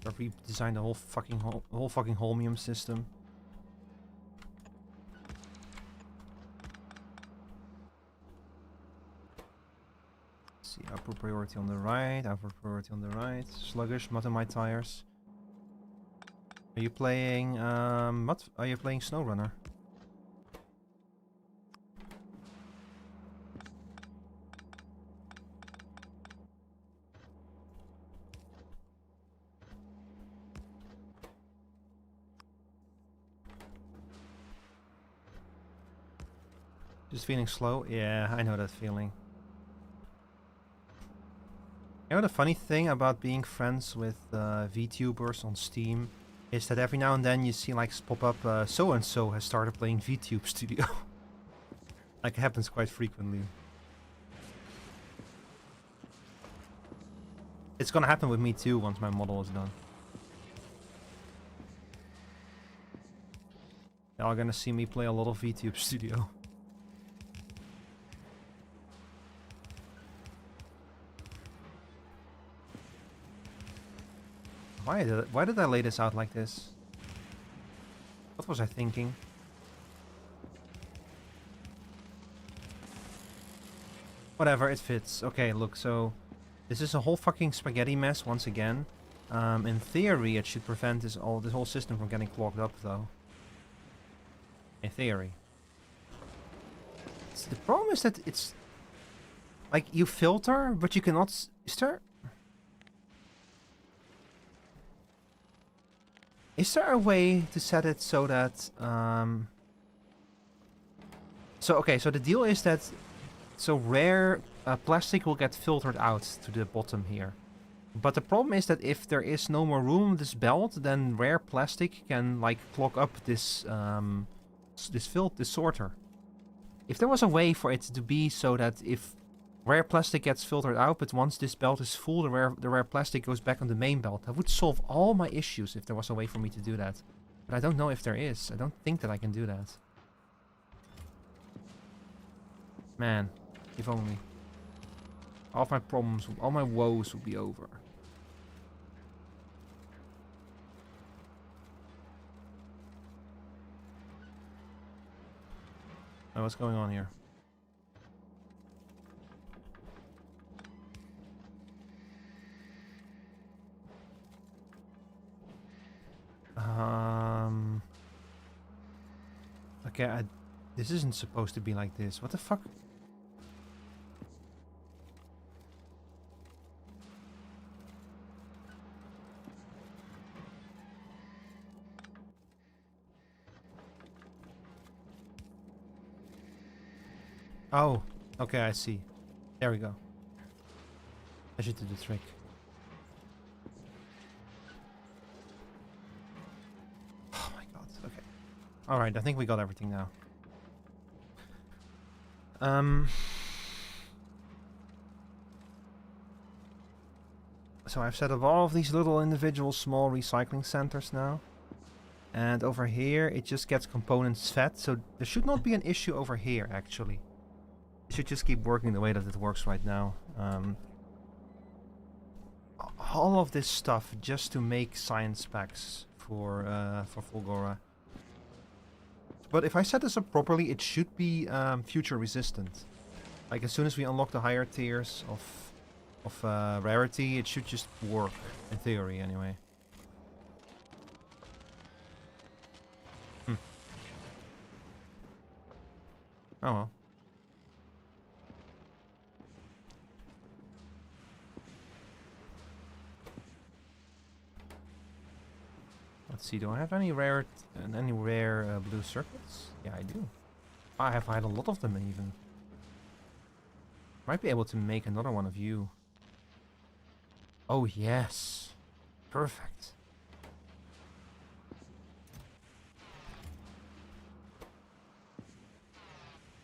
Or redesign the whole fucking holmium system. Let's see, upward priority on the right, upward priority on the right. Sluggish, mud on my tires. Are you playing what? Are you playing SnowRunner? Just feeling slow? Yeah, I know that feeling. You know the funny thing about being friends with Vtubers on Steam is that every now and then you see like pop up so and so has started playing VTube Studio. Like it happens quite frequently. It's gonna happen with me too once my model is done. Y'all are gonna see me play a lot of VTube Studio. Why did I lay this out like this? What was I thinking? Whatever, it fits. Okay, look, so this is a whole fucking spaghetti mess once again. In theory, it should prevent this whole system from getting clogged up, though. In theory. The problem is that it's like you filter, but you cannot. Is there a way to set it so that so the deal is that rare plastic will get filtered out to the bottom here. But the problem is that if there is no more room in this belt, then rare plastic can like clog up this this sorter. If there was a way for it to be so that if rare plastic gets filtered out, but once this belt is full, the rare plastic goes back on the main belt, that would solve all my issues if there was a way for me to do that. But I don't know if there is. I don't think that I can do that. Man, if only. All of my problems, all my woes will be over. Oh, what's going on here? Okay, this isn't supposed to be like this. What the fuck? Oh, okay, I see. There we go. That should do the trick. Oh my god, okay. Alright, I think we got everything now. So I've set up all of these little individual small recycling centers now. And over here, it just gets components fed, so there should not be an issue over here, actually. It should just keep working the way that it works right now. All of this stuff just to make science packs for Fulgora. But if I set this up properly, it should be future resistant. Like as soon as we unlock the higher tiers of rarity, it should just work, in theory anyway. Oh well. Let's see, do I have any rare blue circuits? Yeah, I do. I have had a lot of them even. Might be able to make another one of you. Oh yes. Perfect.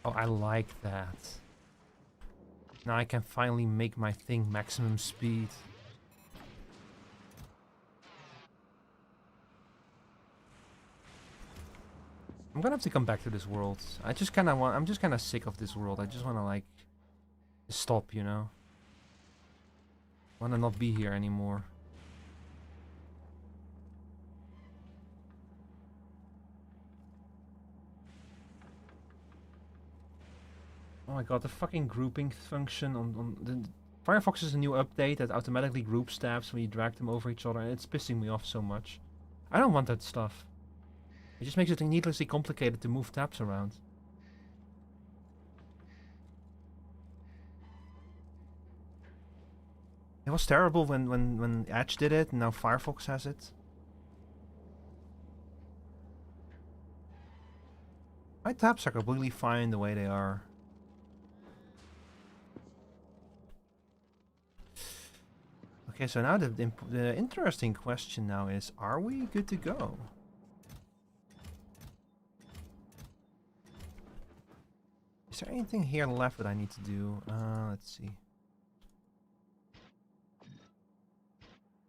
Oh, I like that. Now I can finally make my thing maximum speed. I'm gonna have to come back to this world. I'm just kind of sick of this world. I just want to like stop, you know. Want to not be here anymore. Oh my god, the fucking grouping function on the Firefox is a new update that automatically groups tabs when you drag them over each other, and it's pissing me off so much. I don't want that stuff. It just makes it needlessly complicated to move tabs around. It was terrible when Edge did it, and now Firefox has it. My tabs are completely fine the way they are. Okay, so now the interesting question now is, are we good to go? Is there anything here left that I need to do? Let's see.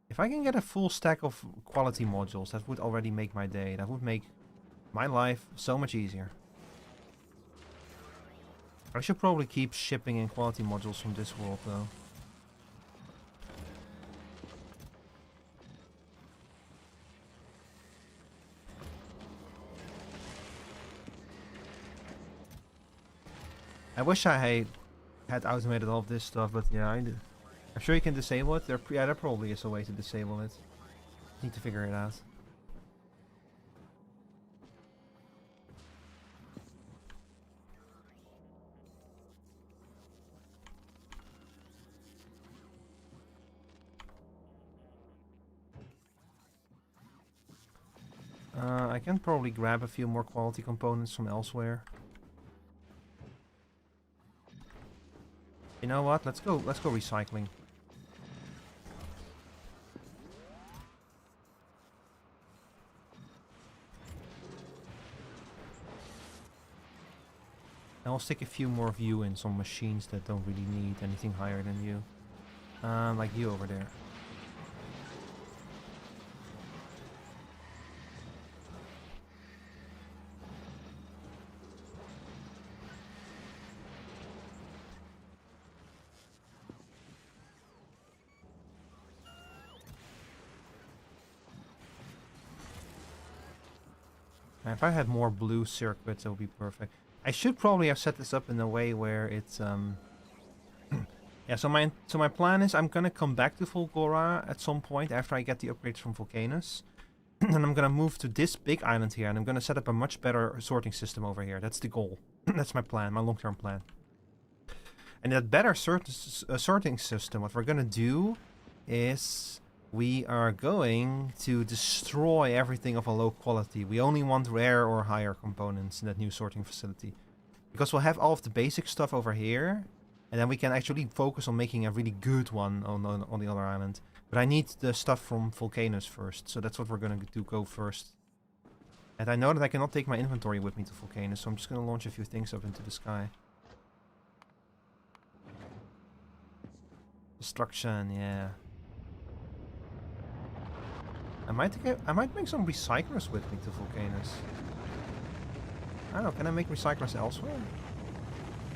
If I can get a full stack of quality modules, that would already make my day. That would make my life so much easier. I should probably keep shipping in quality modules from this world though. I wish I had automated all of this stuff, but yeah, I do. I'm sure you can disable it. Yeah, there probably is a way to disable it. Need to figure it out. I can probably grab a few more quality components from elsewhere. You know what? Let's go recycling. I'll stick a few more of you in some machines that don't really need anything higher than you. Like you over there. If I had more blue circuits, that would be perfect. I should probably have set this up in a way where it's yeah, so my plan is I'm gonna come back to Fulgora at some point after I get the upgrades from Vulcanus. and I'm gonna move to this big island here, and I'm gonna set up a much better sorting system over here. That's the goal. That's my plan, my long-term plan. And that better sorting system, what we're gonna do is we are going to destroy everything of a low quality. We only want rare or higher components in that new sorting facility. Because we'll have all of the basic stuff over here, and then we can actually focus on making a really good one on the other island. But I need the stuff from Vulcanus first, so that's what we're gonna go first. And I know that I cannot take my inventory with me to Vulcanus, so I'm just gonna launch a few things up into the sky. Destruction, yeah. I might make some recyclers with me to Vulcanus. I don't know, can I make recyclers elsewhere?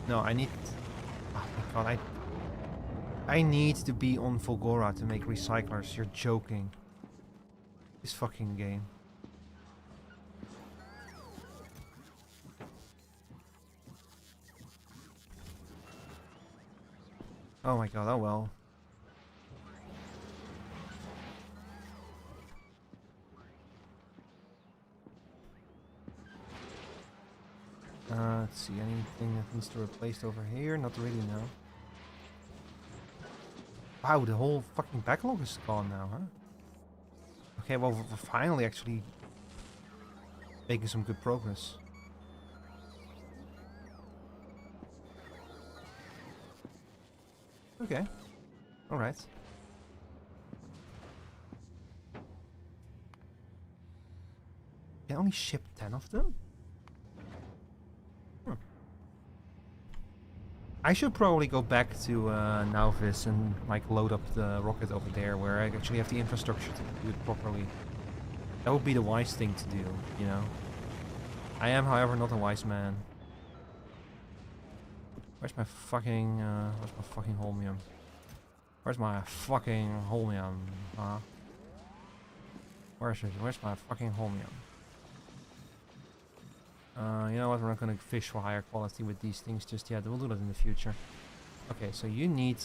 No, I need... Oh my god, I need to be on Volgora to make recyclers. You're joking. This fucking game. Oh my god, oh well. Let's see, anything that needs to be replaced over here? Not really, no. Wow, the whole fucking backlog is gone now, huh? Okay, well, we're finally actually making some good progress. Okay. Alright. Can only ship 10 of them? I should probably go back to Nauvis and like load up the rocket over there where I actually have the infrastructure to do it properly. That would be the wise thing to do, you know. I am, however, not a wise man. Where's my fucking holmium? Where's my fucking holmium? Huh? Where's it? Where's my fucking holmium? You know what, we're not gonna fish for higher quality with these things just yet. We'll do that in the future. Okay, so you need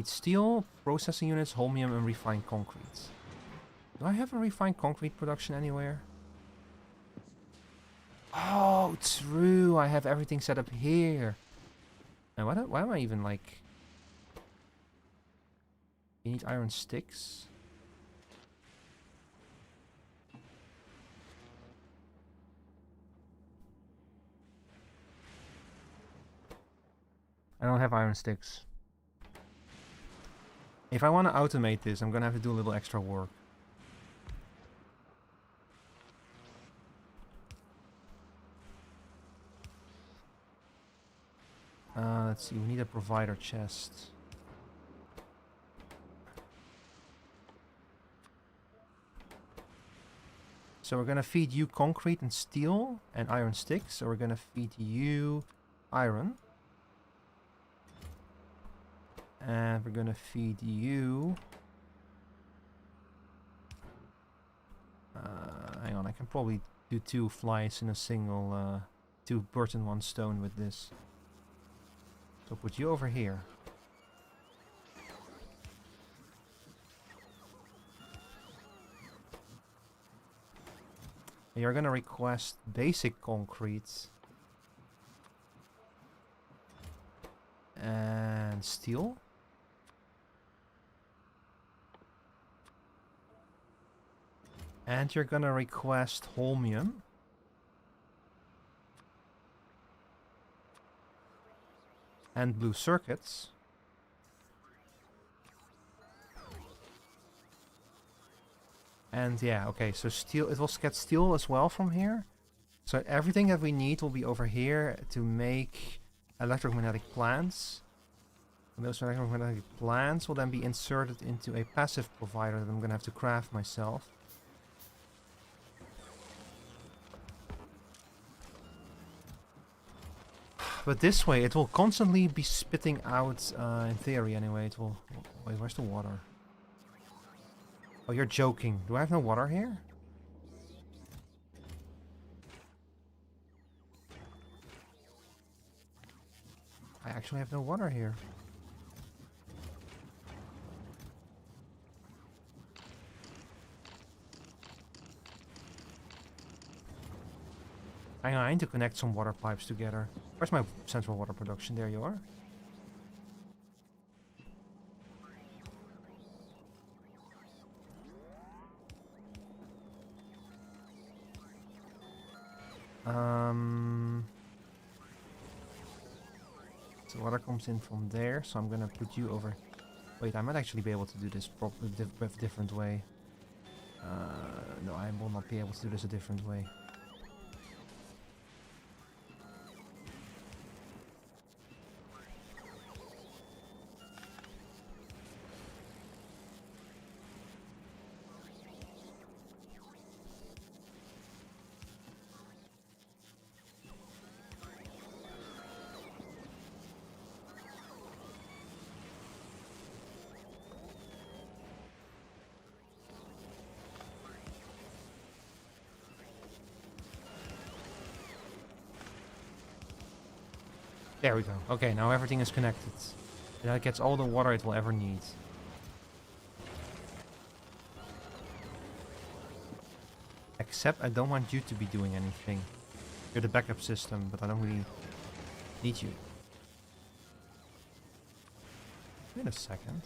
steel, processing units, holmium, and refined concrete. Do I have a refined concrete production anywhere? Oh, true. I have everything set up here. And why am I even like... You need iron sticks? I don't have iron sticks. If I want to automate this, I'm gonna have to do a little extra work. Let's see, we need a provider chest. So we're gonna feed you concrete and steel and iron sticks. So we're gonna feed you iron. And we're gonna feed you... hang on, I can probably do 2 flies in a single... 2 birds in 1 stone with this. So put you over here. And you're gonna request basic concrete. And steel. And you're gonna request holmium. And blue circuits. And yeah, okay, so steel, it will get steel as well from here. So everything that we need will be over here to make electromagnetic plants. And those electromagnetic plants will then be inserted into a passive provider that I'm gonna have to craft myself. But this way, it will constantly be spitting out, in theory anyway, it will... Wait, where's the water? Oh, you're joking. Do I have no water here? I actually have no water here. Hang on, I need to connect some water pipes together. Where's my central water production? There you are. So water comes in from there, so I'm gonna put you over. Wait, I might actually be able to do this a different way. No, I will not be able to do this a different way. There we go. Okay, now everything is connected. That gets all the water it will ever need. Except I don't want you to be doing anything. You're the backup system, but I don't really need you. Wait a second.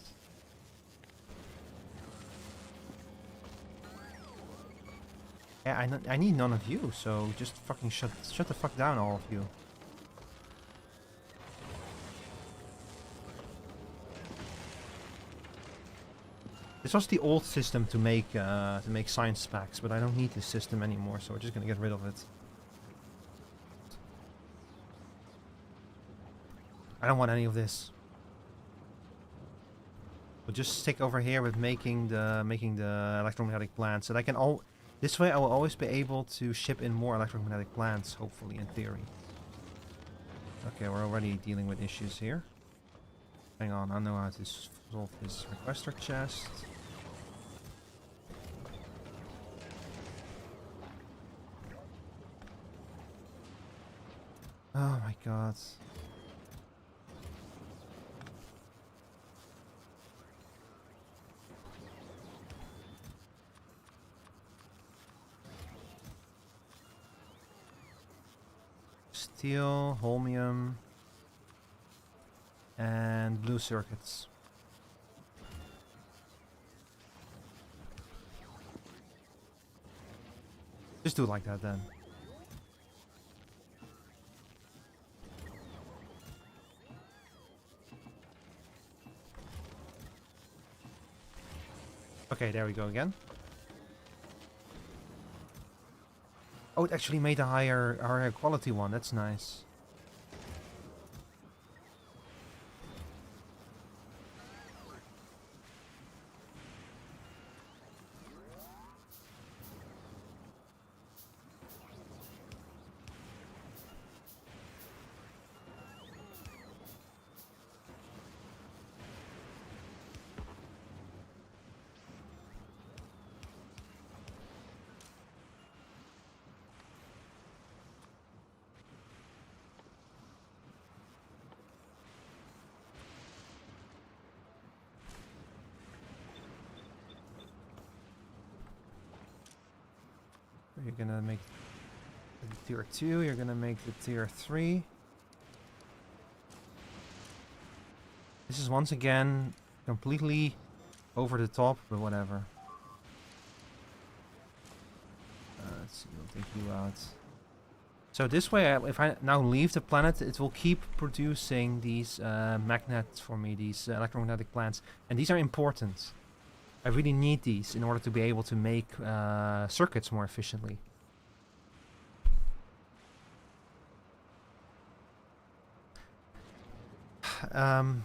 Yeah, I need none of you, so just fucking shut the fuck down, all of you. This was the old system to make science packs, but I don't need this system anymore, so we're just gonna get rid of it. I don't want any of this. We'll just stick over here with making the electromagnetic plants, so that I can this way I will always be able to ship in more electromagnetic plants, hopefully, in theory. Okay, we're already dealing with issues here. Hang on, I know how to solve this requester chest. Oh my god. Steel, holmium, and blue circuits. Just do it like that then. Okay, there we go again. Oh, it actually made a higher quality one. That's nice. You're gonna make the tier 2, you're gonna make the tier 3. This is once again completely over the top, but whatever. Let's see, we'll take you out. So this way, if I now leave the planet, it will keep producing these magnets for me, these electromagnetic plants. And these are important. I really need these in order to be able to make circuits more efficiently. And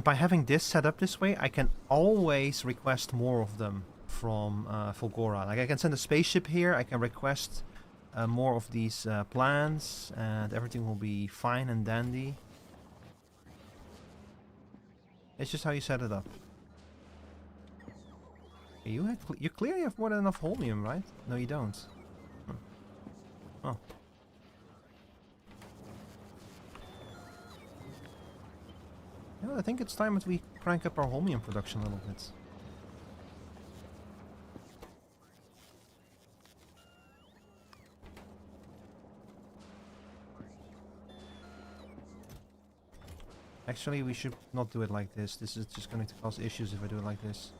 by having this set up this way, I can always request more of them from Fulgora. Like I can send a spaceship here, I can request more of these plants, and everything will be fine and dandy. It's just how you set it up. You clearly have more than enough holmium, right? No, you don't. Oh. Yeah, I think it's time that we crank up our holmium production a little bit. Actually, we should not do it like this. This is just going to cause issues if I do it like this.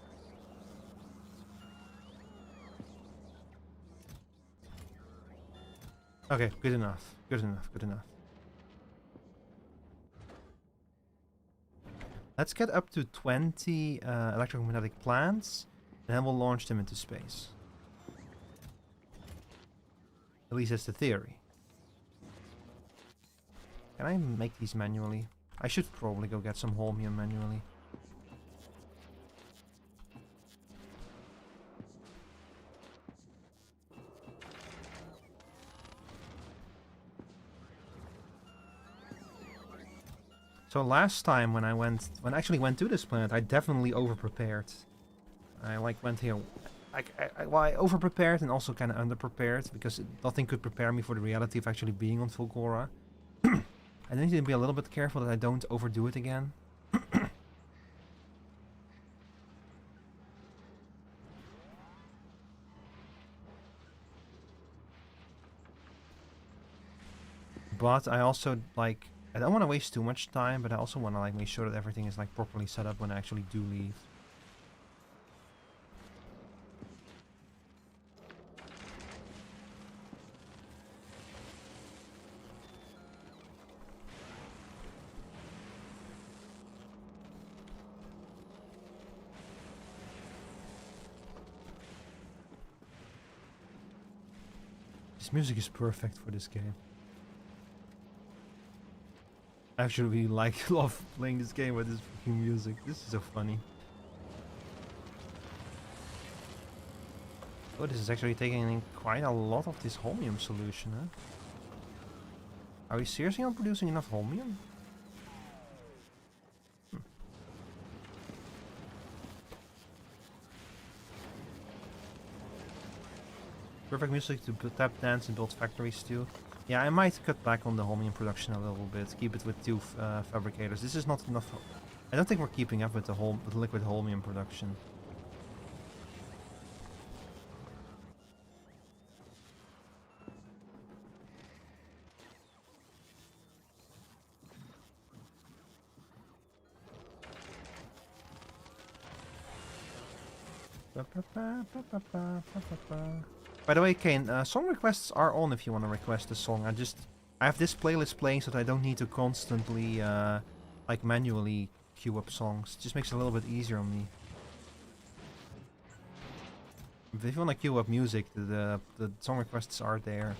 Okay, good enough. Good enough. Good enough. Let's get up to 20 electromagnetic plants, and then we'll launch them into space. At least that's the theory. Can I make these manually? I should probably go get some holmium manually. So last time when I actually went to this planet, I definitely over-prepared. I like went here, well, I over-prepared and also kind of under-prepared because nothing could prepare me for the reality of actually being on Fulgora. I need to be a little bit careful that I don't overdo it again. But I also like, I don't want to waste too much time, but I also want to like make sure that everything is like properly set up when I actually do leave. This music is perfect for this game. I actually really love playing this game with this fucking music. This is so funny. Oh, this is actually taking in quite a lot of this holmium solution, huh? Are we seriously not producing enough holmium? Perfect music to tap dance and build factories too. Yeah, I might cut back on the holmium production a little bit. Keep it with 2 fabricators. This is not enough. I don't think we're keeping up with the liquid holmium production. By the way, Kane, song requests are on if you want to request a song. I have this playlist playing so that I don't need to constantly, like, manually queue up songs. It just makes it a little bit easier on me. But if you want to queue up music, the song requests are there.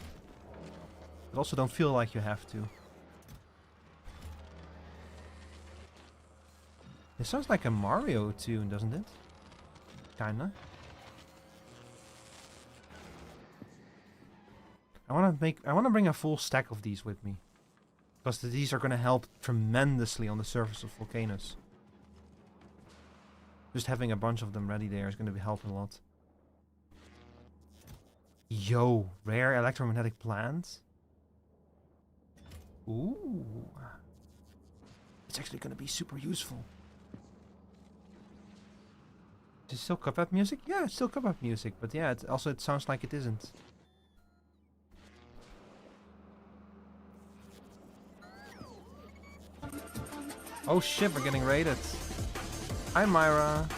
But also don't feel like you have to. It sounds like a Mario tune, doesn't it? Kinda. I want to bring a full stack of these with me, because these are going to help tremendously on the surface of volcanoes. Just having a bunch of them ready there is going to help a lot. Yo, rare electromagnetic plant. Ooh, it's actually going to be super useful. Is it still Cuphead music? Yeah, it's still Cuphead music, but yeah, it sounds like it isn't. Oh shit, we're getting raided. Hi Myra.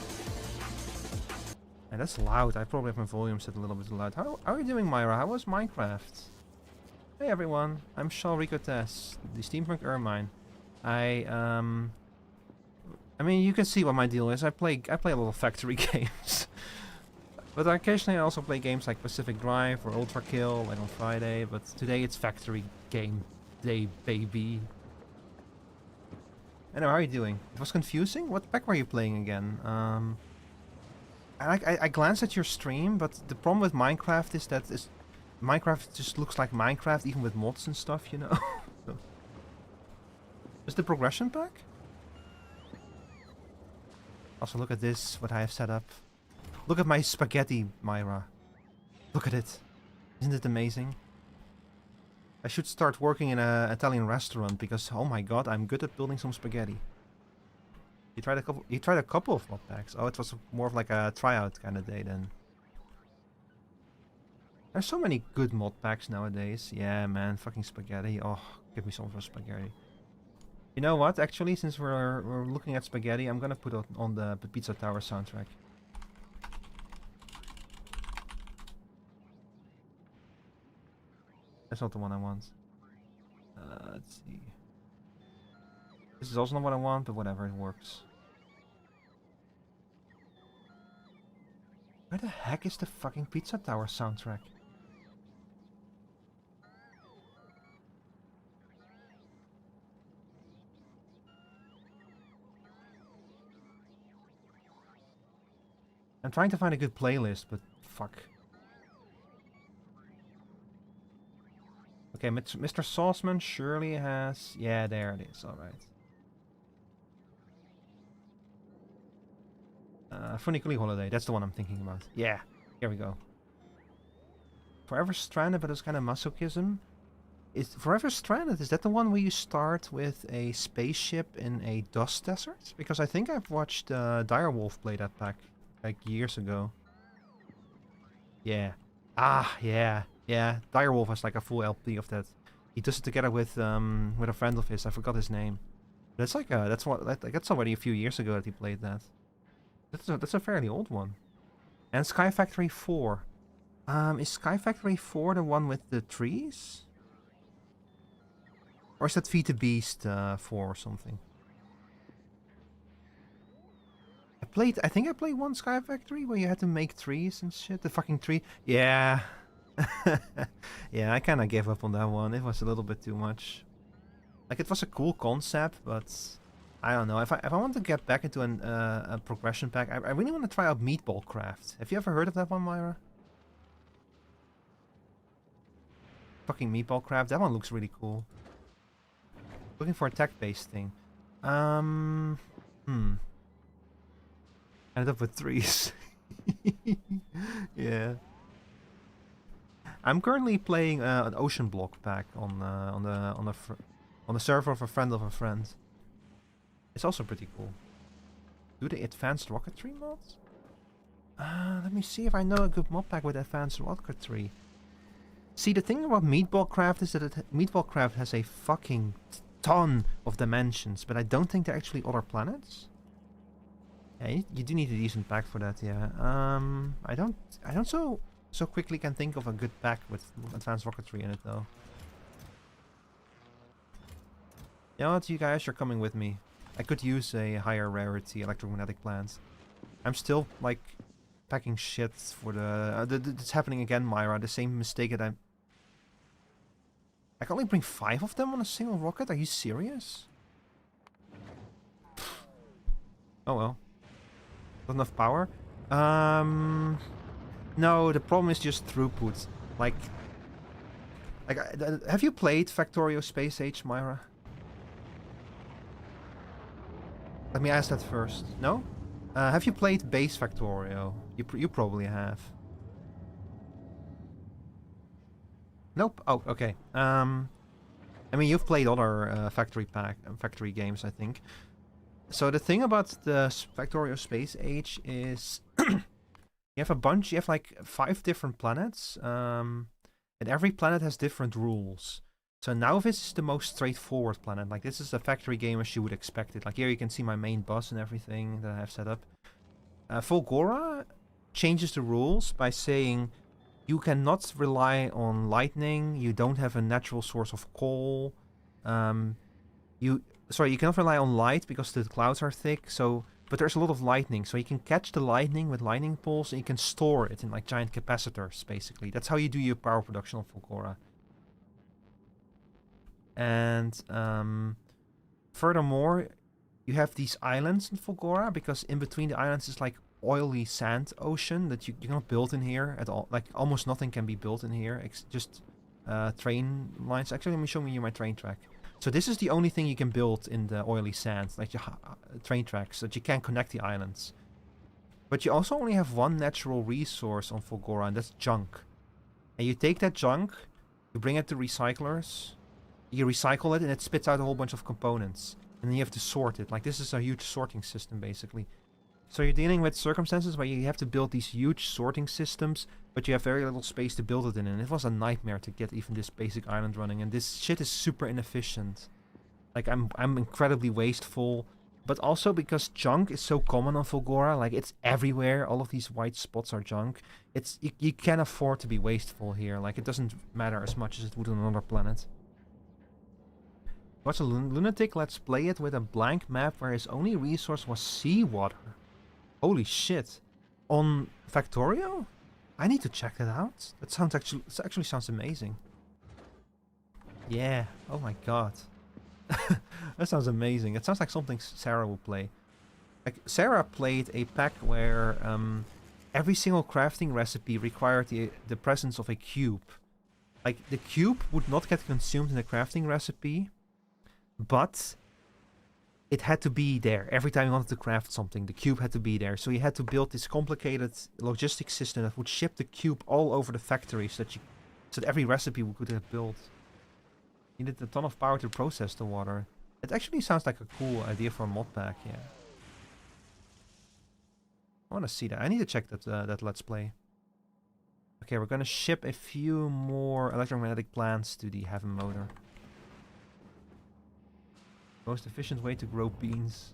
And that's loud. I probably have my volume set a little bit too loud. How are you doing, Myra? How was Minecraft? Hey everyone, I'm Shalrico Tess, the Steampunk Ermine. I mean, you can see what my deal is. I play a lot of factory games. But occasionally I also play games like Pacific Drive or Ultra Kill, like on Friday. But today it's factory game day, baby. Anyway, how are you doing? It was confusing. What pack were you playing again? I glanced at your stream, but the problem with Minecraft is that Minecraft just looks like Minecraft, even with mods and stuff, you know. So. Is the progression pack? Also, look at this, what I have set up. Look at my spaghetti, Myra. Look at it. Isn't it amazing? I should start working in an Italian restaurant because, oh my god, I'm good at building some spaghetti. You tried a couple of mod packs. Oh, it was more of like a tryout kind of day then. There's so many good mod packs nowadays. Yeah, man, fucking spaghetti. Oh, give me some for spaghetti. You know what? Actually, since we're looking at spaghetti, I'm gonna put it on the Pizza Tower soundtrack. That's not the one I want. Let's see. This is also not what I want, but whatever, it works. Where the heck is the fucking Pizza Tower soundtrack? I'm trying to find a good playlist, but fuck. Okay, Mr. Sauceman surely has... Yeah, there it is, alright. Funiculi Holiday, that's the one I'm thinking about. Yeah, here we go. Forever Stranded, but it's kind of masochism. Is Forever Stranded, is that the one where you start with a spaceship in a dust desert? Because I think I've watched Direwolf play that pack, like, years ago. Yeah. Ah, yeah. Yeah, Direwolf has like a full LP of that. He does it together with a friend of his, I forgot his name. That's like that's already a few years ago that he played that. That's a fairly old one. And Sky Factory 4. Is Sky Factory 4 the one with the trees? Or is that Feed the Beast 4 or something? I think I played one Sky Factory where you had to make trees and shit. The fucking tree. Yeah. Yeah, I kind of gave up on that one. It was a little bit too much. Like, it was a cool concept, but I don't know. If I want to get back into a progression pack, I really want to try out Meatball Craft. Have you ever heard of that one, Myra? Fucking Meatball Craft. That one looks really cool. Looking for a tech-based thing. Ended up with trees. Yeah. I'm currently playing an Ocean Block pack on the server of a friend. It's also pretty cool. Do the advanced rocketry mods? Let me see if I know a good mod pack with advanced rocketry. See, the thing about Meatball Craft is that Meatball Craft has a fucking ton of dimensions, but I don't think they're actually other planets. Yeah, you do need a decent pack for that. Yeah. I don't so quickly can think of a good pack with advanced rocketry in it though. You know what, you guys, you're coming with me. I could use a higher rarity electromagnetic plant. I'm still like packing shit for the it's happening again, Myra. The same mistake that I can only bring 5 of them on a single rocket. Are you serious? Oh well. Not enough power. No, the problem is just throughput. Like have you played Factorio Space Age, Myra? Let me ask that first. No? Have you played Base Factorio? You probably have. Nope. Oh, okay. I mean, you've played other factory games, I think. So the thing about the Factorio Space Age is you have like 5 different planets, and every planet has different rules. So now this is the most straightforward planet. Like, this is a factory game as you would expect it. Like, here you can see my main boss and everything that I have set up. Volgora changes the rules by saying you cannot rely on lightning, you don't have a natural source of coal, you cannot rely on light because the clouds are thick, but there's a lot of lightning, so you can catch the lightning with lightning poles and you can store it in like giant capacitors, basically. That's how you do your power production on Volgora. And furthermore, you have these islands in Volgora, because in between the islands is like oily sand ocean that you cannot build in here at all. Like, almost nothing can be built in here, just train lines. Actually, let me show you my train track. So this is the only thing you can build in the oily sand, like train tracks, that you can't connect the islands. But you also only have one natural resource on Volgora, and that's junk. And you take that junk, you bring it to recyclers, you recycle it, and it spits out a whole bunch of components. And then you have to sort it. Like, this is a huge sorting system, basically. So you're dealing with circumstances where you have to build these huge sorting systems, but you have very little space to build it in. And it was a nightmare to get even this basic island running. And this shit is super inefficient. Like I'm incredibly wasteful, but also because junk is so common on Fulgora, like it's everywhere. All of these white spots are junk. You can't afford to be wasteful here. Like it doesn't matter as much as it would on another planet. What's a lunatic? Let's play it with a blank map where his only resource was seawater. Holy shit! On Factorio? I need to check that out. That actually sounds amazing. Yeah. Oh my god. That sounds amazing. It sounds like something Sarah will play. Like Sarah played a pack where every single crafting recipe required the presence of a cube. Like the cube would not get consumed in the crafting recipe, but it had to be there. Every time you wanted to craft something, the cube had to be there. So you had to build this complicated logistics system that would ship the cube all over the factory so that every recipe we could have built. You needed a ton of power to process the water. It actually sounds like a cool idea for a mod pack, yeah. I want to see that. I need to check that Let's Play. Okay, we're gonna ship a few more electromagnetic plants to the Heaven motor. Most efficient way to grow beans.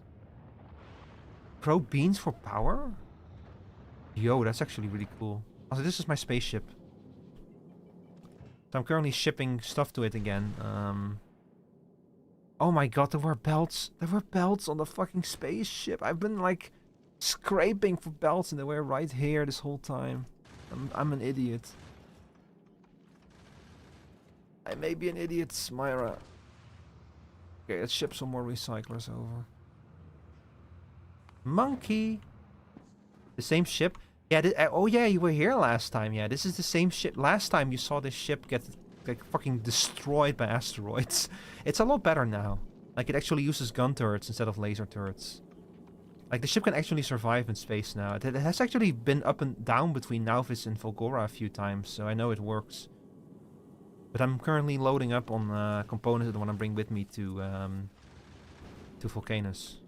Grow beans for power? Yo, that's actually really cool. Also, this is my spaceship. So I'm currently shipping stuff to it again. Oh my god, there were belts. There were belts on the fucking spaceship. I've been like scraping for belts and they were right here this whole time. I'm an idiot. I may be an idiot, Smyra. Okay, let's ship some more recyclers over. Monkey! The same ship? Yeah, oh yeah, you were here last time. Yeah, this is the same ship. Last time you saw this ship get like fucking destroyed by asteroids. It's a lot better now. Like it actually uses gun turrets instead of laser turrets. Like the ship can actually survive in space now. It has actually been up and down between Nauvis and Fulgora a few times, so I know it works. But I'm currently loading up on components that I want to bring with me to Vulcanus.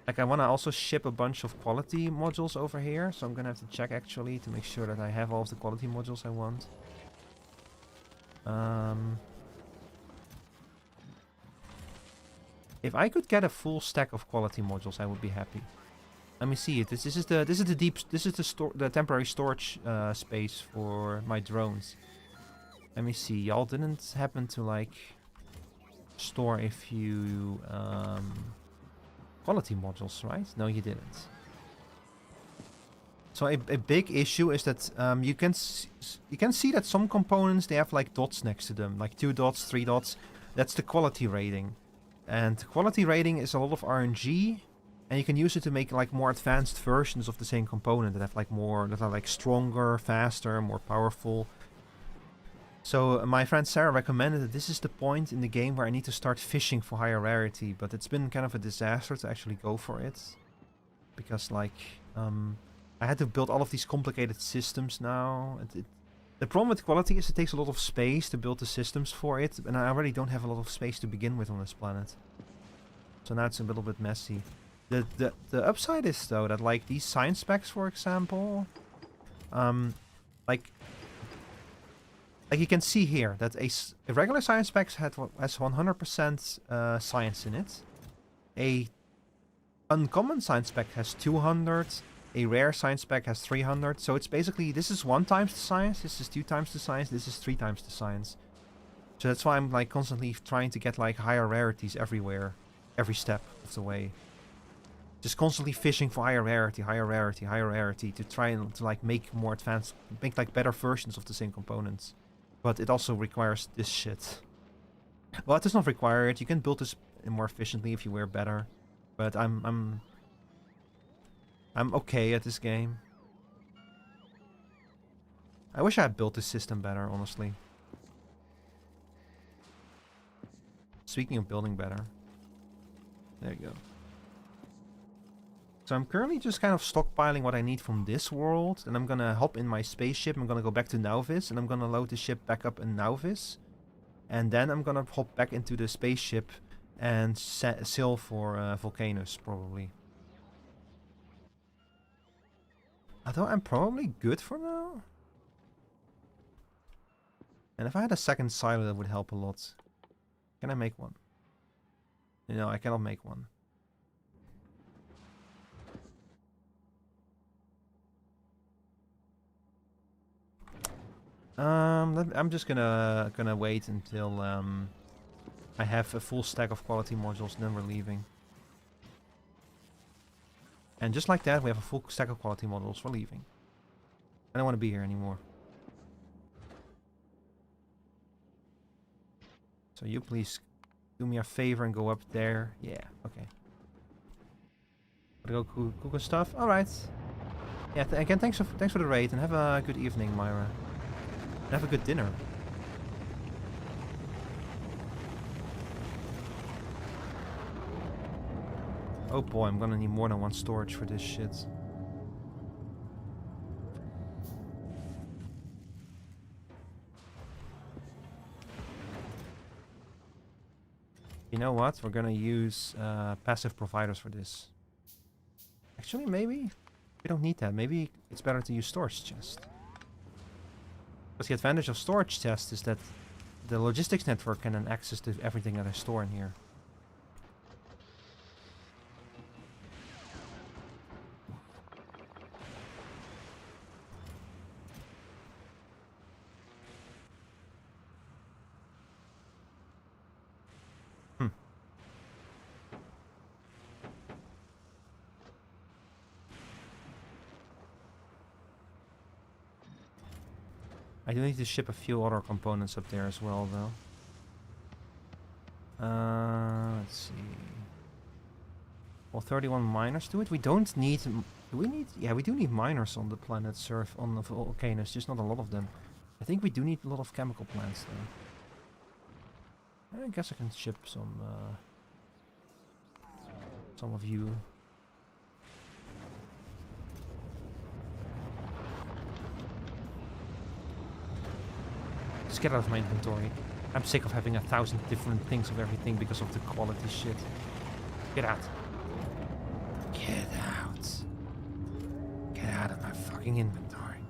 Like I want to also ship a bunch of quality modules over here, so I'm gonna have to check actually to make sure that I have all of the quality modules I want. If I could get a full stack of quality modules, I would be happy. Let me see it. This is the temporary storage space for my drones. Let me see. Y'all didn't happen to like store a few quality modules, right? No, you didn't. So a big issue is that you can see that some components, they have like dots next to them, like 2 dots, 3 dots. That's the quality rating. And quality rating is a lot of RNG, and you can use it to make like more advanced versions of the same component that have like that are like stronger, faster, more powerful. So my friend Sarah recommended that this is the point in the game where I need to start fishing for higher rarity, but it's been kind of a disaster to actually go for it. Because like, I had to build all of these complicated systems now. The problem with quality is it takes a lot of space to build the systems for it, and I already don't have a lot of space to begin with on this planet. So now it's a little bit messy. The upside is though that like these science specs, for example, like you can see here that a regular science spec has 100% science in it. A uncommon science spec has 200. A rare science spec has 300. So it's basically, this is 1 times the science, this is 2 times the science, this is 3 times the science. So that's why I'm like constantly trying to get like higher rarities everywhere, every step of the way. Just constantly fishing for higher rarity, higher rarity, higher rarity to try and to like make more advanced, make like better versions of the same components. But it also requires this shit. Well, it does not require it. You can build this more efficiently if you were better. But I'm okay at this game. I wish I had built this system better, honestly. Speaking of building better. There you go. So I'm currently just kind of stockpiling what I need from this world. And I'm gonna hop in my spaceship. I'm gonna go back to Nauvis. And I'm gonna load the ship back up in Nauvis. And then I'm gonna hop back into the spaceship and sail for Vulcanus, probably. Although I'm probably good for now. And if I had a second silo, that would help a lot. Can I make one? No, I cannot make one. I'm just gonna wait until I have a full stack of quality modules, and then we're leaving. And just like that, we have a full stack of quality modules. We're leaving. I don't want to be here anymore. So you please do me a favor and go up there. Yeah, okay. Gotta go cook stuff. All right. Yeah. Again, thanks for the raid, and have a good evening, Myra. And have a good dinner. Oh boy, I'm gonna need more than one storage for this shit. You know what? We're gonna use passive providers for this. Actually, maybe we don't need that. Maybe it's better to use storage chest. Because the advantage of storage chest is that the logistics network can then access to everything that I store in here. I do need to ship a few other components up there as well, though. Let's see. Well, 31 miners to it. We don't need... Do we need... Yeah, we do need miners on the planet Surf, on the volcanoes, just not a lot of them. I think we do need a lot of chemical plants, though. I guess I can ship some of you. Just get out of my inventory. I'm sick of having 1,000 different things of everything because of the quality shit. Get out. Get out. Get out of my fucking inventory.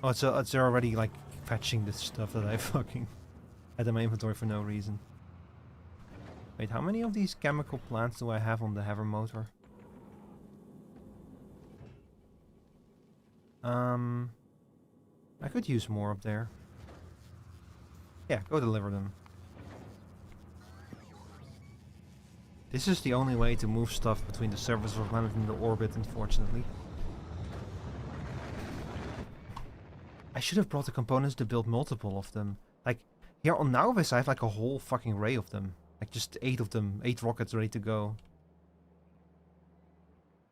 Oh, it's already like fetching this stuff that I fucking had in my inventory for no reason. Wait, how many of these chemical plants do I have on the hover motor? I could use more up there. Yeah, go deliver them. This is the only way to move stuff between the surface of the planet and the orbit, unfortunately. I should have brought the components to build multiple of them. Like, here on Nauvis I have like a whole fucking array of them. Like just 8 of them, 8 rockets ready to go.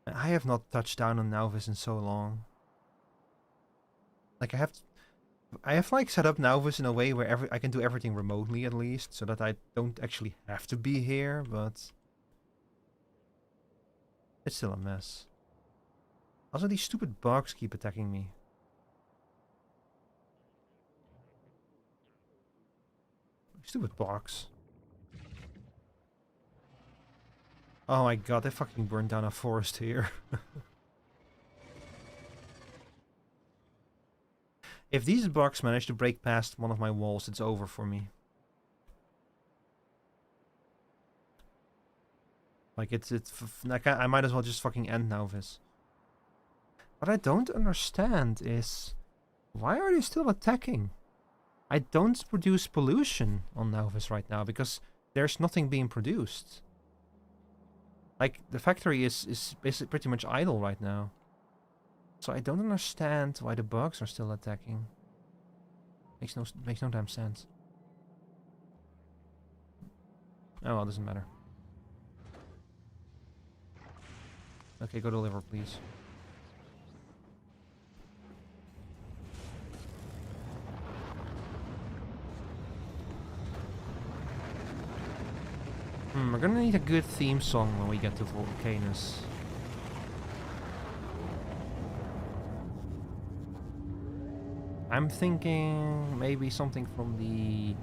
And I have not touched down on Nauvis in so long. Like I have like set up Nauvis in a way where I can do everything remotely at least, so that I don't actually have to be here, but it's still a mess. Also, these stupid bugs keep attacking me. Stupid bugs. Oh my god, they fucking burned down a forest here. If these bugs manage to break past one of my walls, it's over for me. Like, like I might as well just fucking end Nauvis. What I don't understand is, why are they still attacking? I don't produce pollution on Nauvis right now, because there's nothing being produced. Like, the factory is basically pretty much idle right now. So I don't understand why the bugs are still attacking. Makes no damn sense. Oh well, doesn't matter. Okay, go deliver, please. We're gonna need a good theme song when we get to Vulcanus. I'm thinking maybe something from the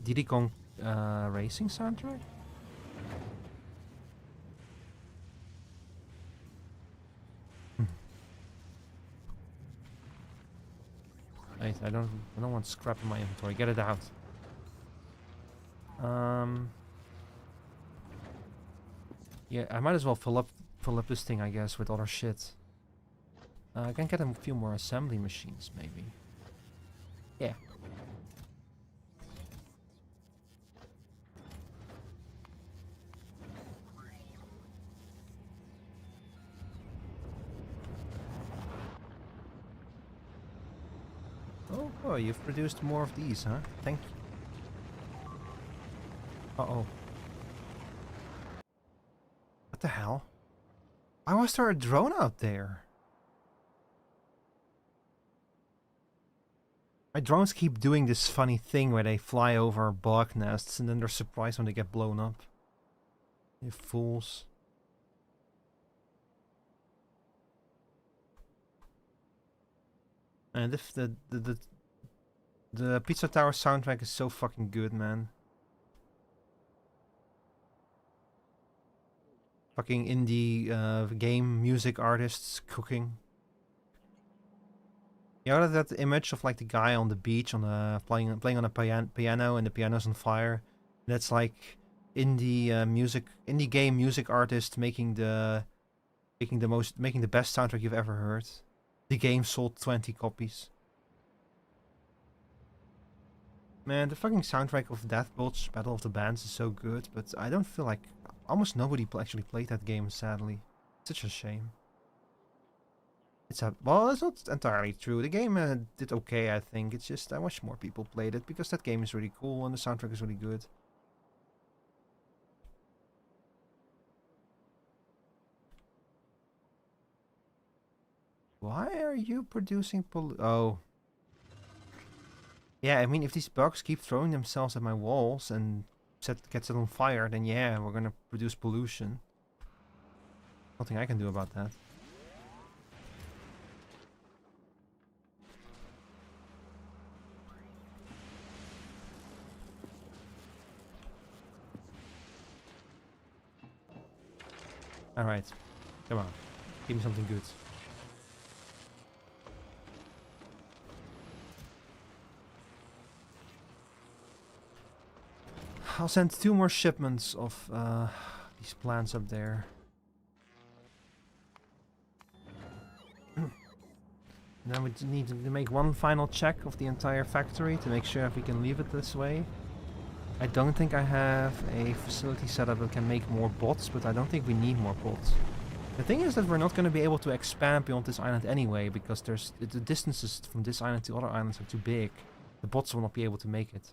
Diddy Kong racing soundtrack? Wait, I don't want scrap in my inventory. Get it out. Yeah, I might as well fill up this thing, I guess, with other shit. I can get a few more assembly machines, maybe. Yeah. Oh, you've produced more of these, huh? Thank you. Uh-oh. What the hell? Why was there a drone out there? My drones keep doing this funny thing where they fly over bug nests and then they're surprised when they get blown up. You fools. And if the Pizza Tower soundtrack is so fucking good, man. Fucking indie game music artists cooking. You know that image of like the guy on the beach on the playing on a piano and the piano's on fire? That's like indie game music artist making the best soundtrack you've ever heard. The game sold 20 copies. Man, the fucking soundtrack of Deathbolt's Battle of the Bands is so good, but I don't feel like almost nobody actually played that game, sadly. Such a shame. Well, it's not entirely true. The game did okay, I think. It's just I wish more people played it because that game is really cool and the soundtrack is really good. Why are you producing Oh. Yeah, I mean, if these bugs keep throwing themselves at my walls and gets it on fire, then yeah, we're gonna produce pollution. Nothing I can do about that. Alright. Come on. Give me something good. I'll send 2 more shipments of these plants up there. Now we need to make one final check of the entire factory to make sure if we can leave it this way. I don't think I have a facility set up that can make more bots, but I don't think we need more bots. The thing is that we're not going to be able to expand beyond this island anyway, because the distances from this island to other islands are too big. The bots will not be able to make it.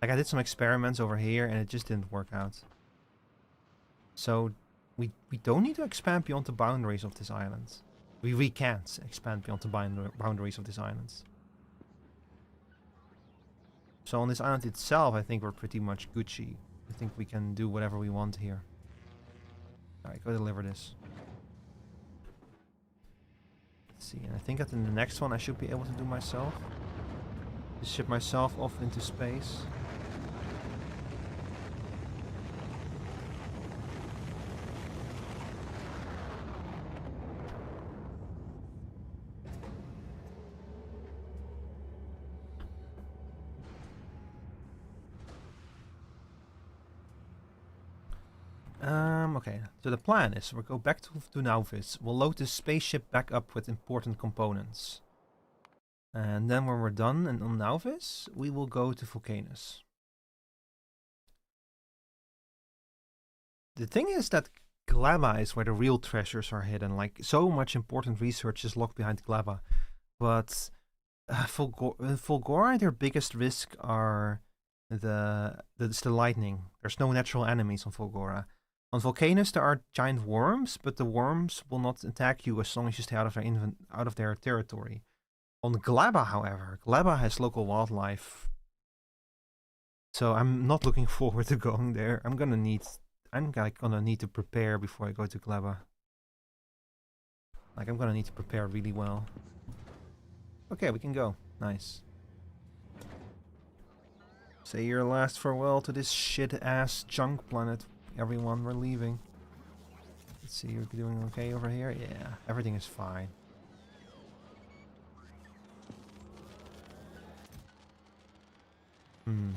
Like, I did some experiments over here and it just didn't work out. So, we don't need to expand beyond the boundaries of this island. We can't expand beyond the boundaries of this island. So on this island itself, I think we're pretty much Gucci. I think we can do whatever we want here. Alright, go deliver this. Let's see, and I think that in the next one I should be able to do myself. Just ship myself off into space. Okay, so the plan is we'll go back to Nauvis, we'll load the spaceship back up with important components. And then when we're done and on Nauvis, we will go to Vulcanus. The thing is that Glabba is where the real treasures are hidden, like so much important research is locked behind Glabba. But Fulgora, their biggest risk are the lightning. There's no natural enemies on Fulgora. On Vulcanus there are giant worms, but the worms will not attack you as long as you stay out of their territory. On Glabba, however, Glabba has local wildlife. So I'm not looking forward to going there. I'm gonna need to prepare before I go to Glabba. Like, I'm gonna need to prepare really well. Okay, we can go. Nice. Say your last farewell to this shit-ass junk planet. Everyone, we're leaving. Let's see, you're doing okay over here? Yeah, everything is fine. Hmm.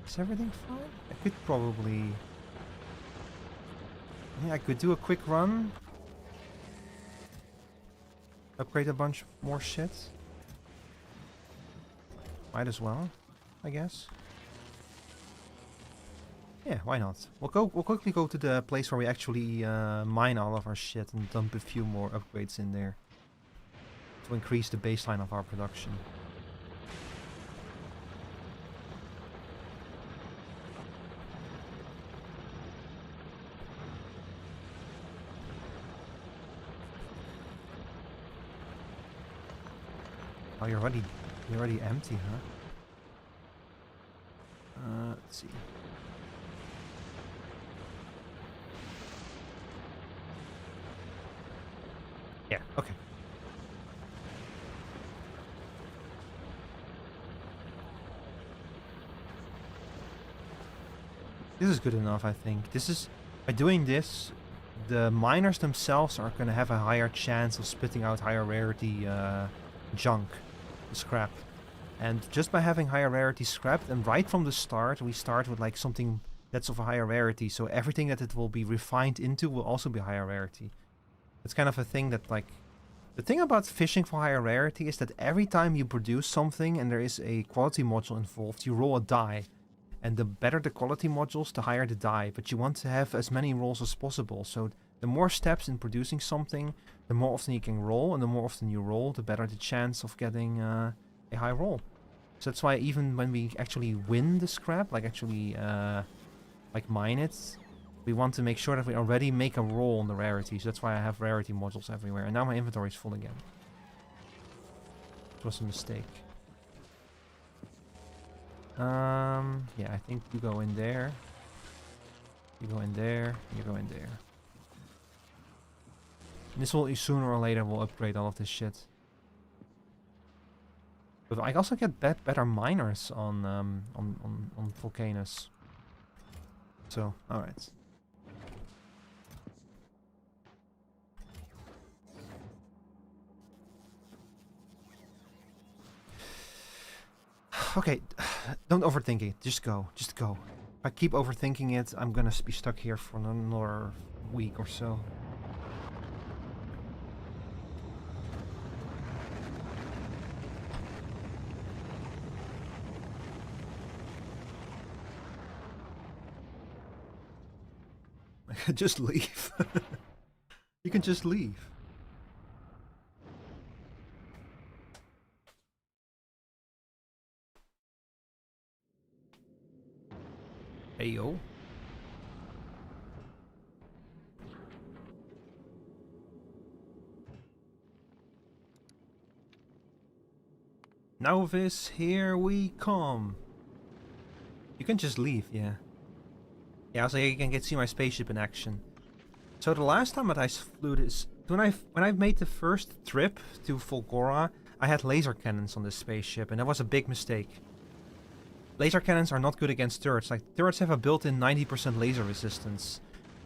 Is everything fine? I could probably... Yeah, I could do a quick run. Upgrade a bunch more shit. Might as well, I guess. Yeah, why not? We'll quickly go to the place where we actually mine all of our shit and dump a few more upgrades in there to increase the baseline of our production. Oh, you're already empty, huh? Let's see. Yeah, okay. This is good enough, I think. This is... By doing this, the miners themselves are going to have a higher chance of spitting out higher rarity junk, scrap. And just by having higher rarity scrap, and right from the start, we start with like something that's of a higher rarity. So everything that it will be refined into will also be higher rarity. It's kind of a thing that like... The thing about fishing for higher rarity is that every time you produce something and there is a quality module involved, you roll a die. And the better the quality modules, the higher the die. But you want to have as many rolls as possible. So the more steps in producing something, the more often you can roll. And the more often you roll, the better the chance of getting a high roll. So that's why even when we actually win the scrap, like actually like mine it, we want to make sure that we already make a roll on the rarity. So that's why I have rarity modules everywhere. And now my inventory is full again. It was a mistake. Yeah, I think you go in there. You go in there. You go in there. And this will, sooner or later, will upgrade all of this shit. But I also get better miners on vulcanus. So, alright. Okay, don't overthink it. Just go. Just go. If I keep overthinking it, I'm gonna be stuck here for another week or so. I can just leave. You can just leave. Hey yo. Novice, here we come. You can just leave, yeah. Yeah, so you can see my spaceship in action. So the last time that I flew this, when I made the first trip to Volgora, I had laser cannons on this spaceship, and that was a big mistake. Laser cannons are not good against turrets. Like, turrets have a built-in 90% laser resistance.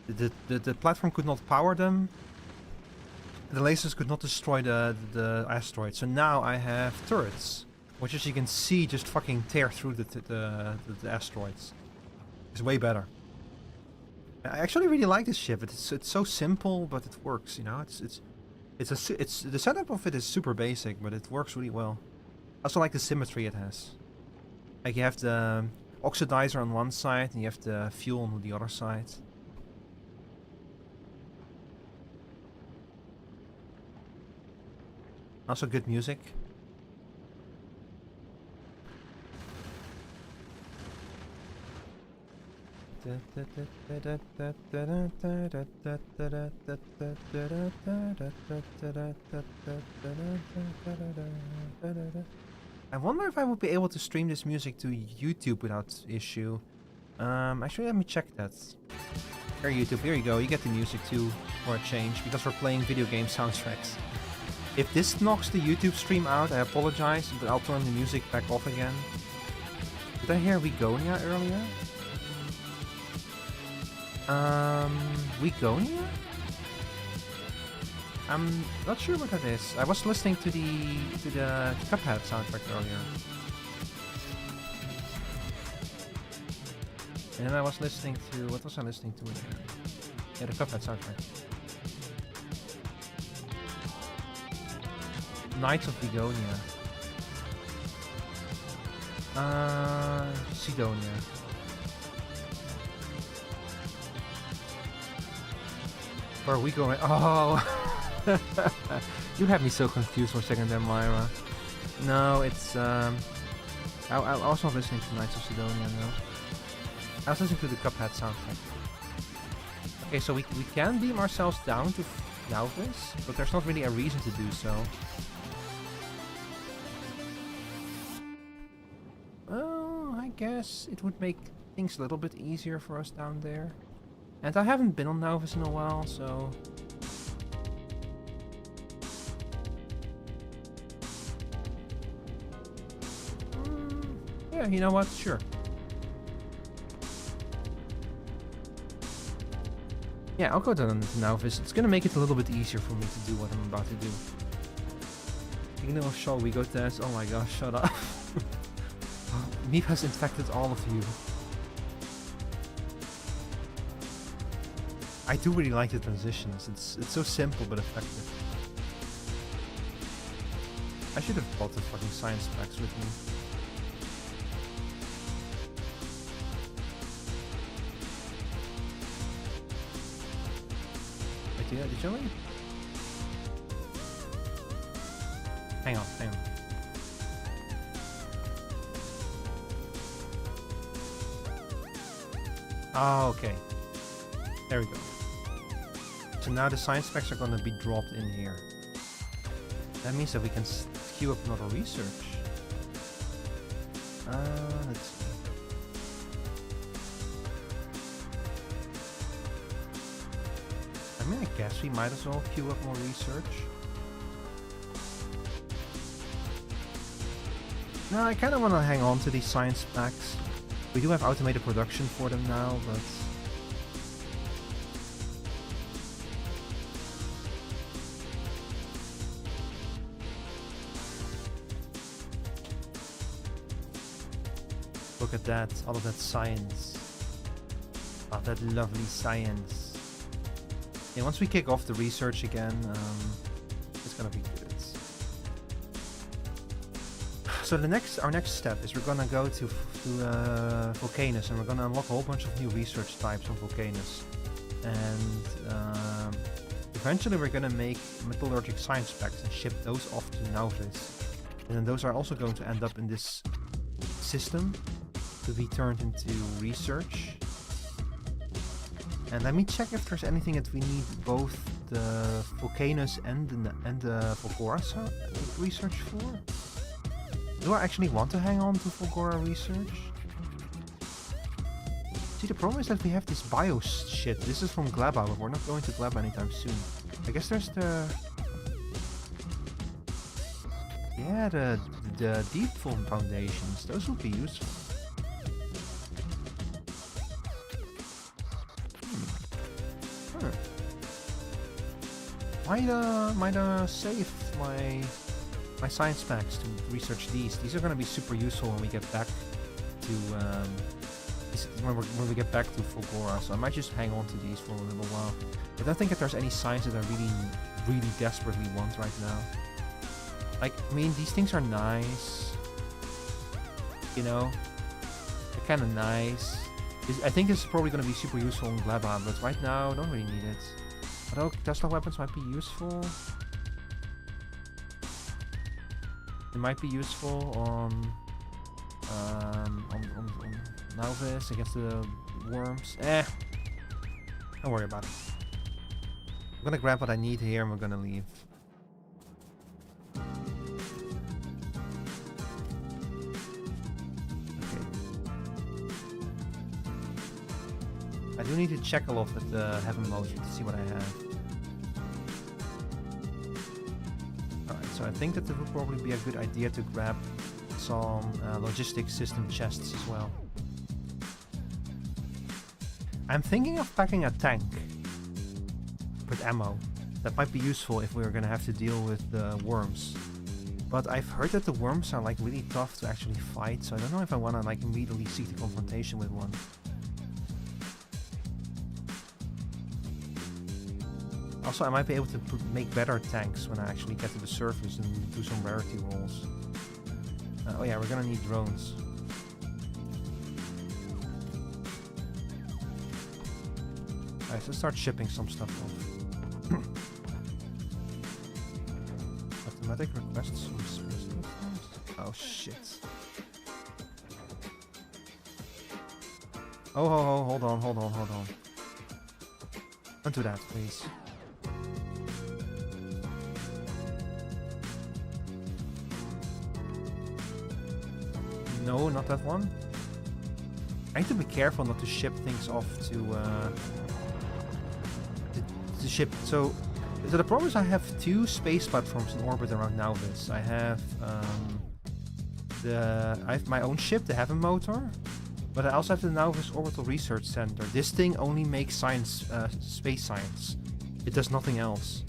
The platform could not power them. The lasers could not destroy the asteroid. So now I have turrets, which, as you can see, just fucking tear through the asteroids. It's way better. I actually really like this ship. It's so simple, but it works. You know, it's the setup of it is super basic, but it works really well. I also like the symmetry it has. Like, you have the oxidizer on one side, and you have the fuel on the other side. Also good music. I wonder if I would be able to stream this music to YouTube without issue. Actually, let me check that. Here, YouTube, here you go. You get the music too, for a change, because we're playing video game soundtracks. If this knocks the YouTube stream out, I apologize, but I'll turn the music back off again. Did I hear Wigonia earlier? Wigonia? I'm not sure what that is. I was listening to the Cuphead soundtrack earlier. And I was listening to... What was I listening to again? Yeah, the Cuphead soundtrack. Knights of Begonia. Sidonia. For a week going... Oh! You had me so confused for a second there, Myra. No, it's... I was not listening to Knights of Sidonia, no. I was listening to the Cuphead soundtrack. Okay, so we can beam ourselves down to Nauvis, but there's not really a reason to do so. Well, I guess it would make things a little bit easier for us down there. And I haven't been on Nauvis in a while, so... Yeah, you know what? Sure. Yeah, I'll go down to Nauvis. It's gonna make it a little bit easier for me to do what I'm about to do. You know, shall we go test? Oh my gosh, shut up. Meep has infected all of you. I do really like the transitions. It's so simple but effective. I should have bought the fucking science packs with me. Wait, did you leave? Hang on. Oh, okay. There we go. So now the science specs are gonna be dropped in here. That means that we can queue up another research. Let's see. I mean, I guess we might as well queue up more research. No, I kind of want to hang on to these science packs. We do have automated production for them now, but... Look at that, all of that science. Oh, that lovely science. Yeah, once we kick off the research again, it's gonna be good. So our next step is we're gonna go to Vulcanus, and we're gonna unlock a whole bunch of new research types on Vulcanus. And eventually we're gonna make metallurgic science packs and ship those off to Nauvis. And then those are also going to end up in this system to be turned into research. And let me check if there's anything that we need both the Vulcanus and the Fulgora research for. Do I actually want to hang on to Fulgora research? See, the problem is that we have this bio shit. This is from Gleba, but we're not going to Gleba anytime soon. I guess there's the... Yeah, the deep form foundations. Those would be useful. Might save my science packs to research these. These are going to be super useful when we get back to when we get back to Fulgora. So I might just hang on to these for a little while. I don't think that there's any science that I really desperately want right now. Like, I mean, these things are nice. You know, they're kind of nice. I think this is probably going to be super useful in Gleba, but right now I don't really need it. Although Tesla weapons might be useful. It might be useful on Nauvis against the worms. Don't worry about it. I'm gonna grab what I need here and we're gonna leave. Okay. I do need to check a lot with the heaven mode to see what I have. So I think that it would probably be a good idea to grab some logistics system chests as well. I'm thinking of packing a tank with ammo. That might be useful if we're gonna have to deal with the worms. But I've heard that the worms are like really tough to actually fight, so I don't know if I wanna like immediately seek the confrontation with one. Also, I might be able to make better tanks when I actually get to the surface and do some rarity rolls. Oh yeah, we're gonna need drones. Alright, so start shipping some stuff off. Automatic requests from space. Oh shit. Oh, hold on. Don't do that, please. No, not that one. I need to be careful not to ship things off to ship. So the problem is I have 2 space platforms in orbit around Nauvis. I have my own ship, the Heaven Motor, but I also have the Nauvis Orbital Research Center. This thing only makes science, space science. It does nothing else.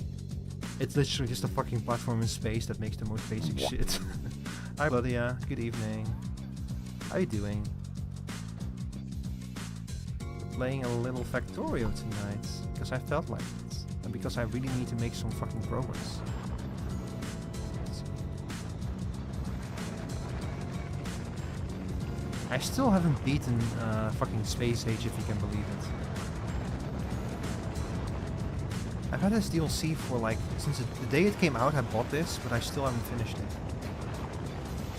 It's literally just a fucking platform in space that makes the most basic shit. Hi, Claudia. Good evening. How you doing? Playing a little Factorio tonight because I felt like it, and because I really need to make some fucking progress. I still haven't beaten fucking Space Age, if you can believe it. I've had this DLC for like since the day it came out. I bought this, but I still haven't finished it.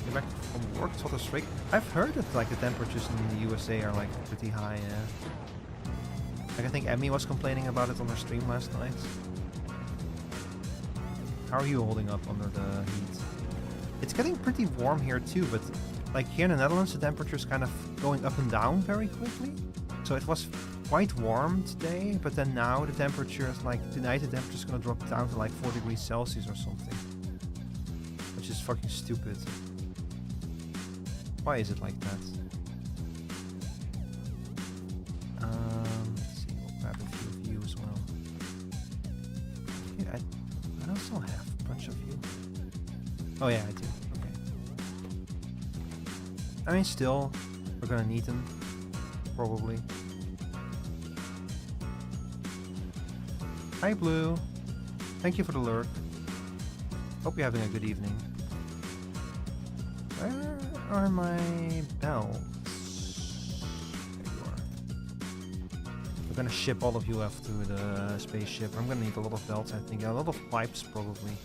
Get back from work, sort of straight. I've heard that like the temperatures in the USA are like pretty high. Like I think Emmy was complaining about it on her stream last night. How are you holding up under the heat? It's getting pretty warm here too, but like here in the Netherlands, the temperature is kind of going up and down very quickly. So it was quite warm today, but then now the temperature is like, tonight the temperature is going to drop down to like 4 degrees Celsius or something. Which is fucking stupid. Why is it like that? Let's see, we'll grab a few of you as well. Yeah, I also have a bunch of you. Oh yeah, I do. I mean, still, we're gonna need them, probably. Hi, Blue. Thank you for the lurk. Hope you're having a good evening. Where are my belts? There you are. We're gonna ship all of you off to the spaceship. I'm gonna need a lot of belts, I think. A lot of pipes, probably.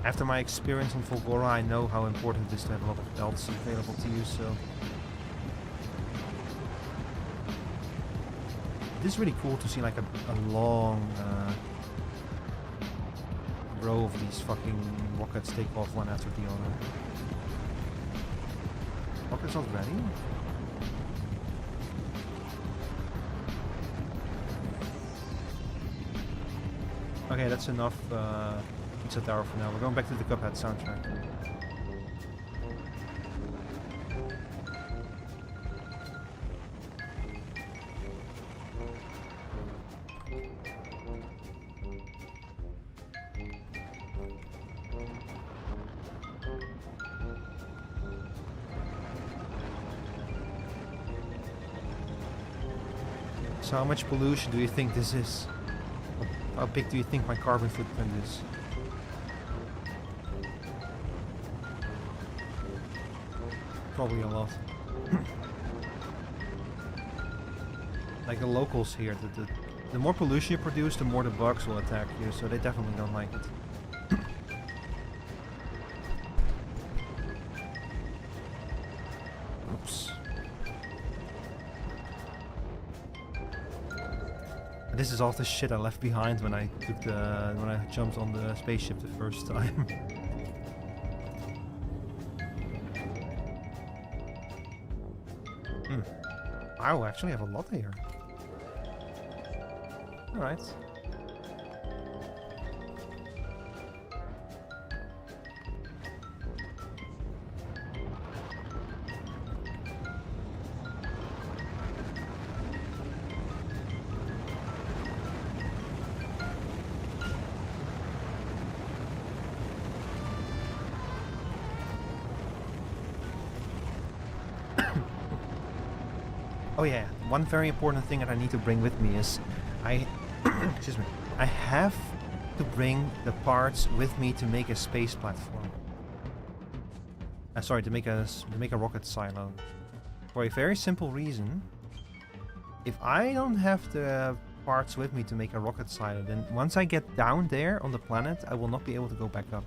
After my experience on Volgora, I know how important it is to have a lot of belts available to you, so... It is really cool to see like a long row of these fucking rockets take off one after the other. Rockets not ready? Okay, that's enough pizza tower for now. We're going back to the Cuphead soundtrack. So how much pollution do you think this is? How big do you think my carbon footprint is? Probably a lot. Like the locals here, the more pollution you produce, the more the bugs will attack you, so they definitely don't like it. Oops. And this is all the shit I left behind when I jumped on the spaceship the first time. Wow, I actually have a lot here. Alright. Oh yeah, one very important thing that I need to bring with me is I excuse me. I have to bring the parts with me to make a space platform. Sorry, to make a rocket silo. For a very simple reason. If I don't have the parts with me to make a rocket silo, then once I get down there on the planet, I will not be able to go back up.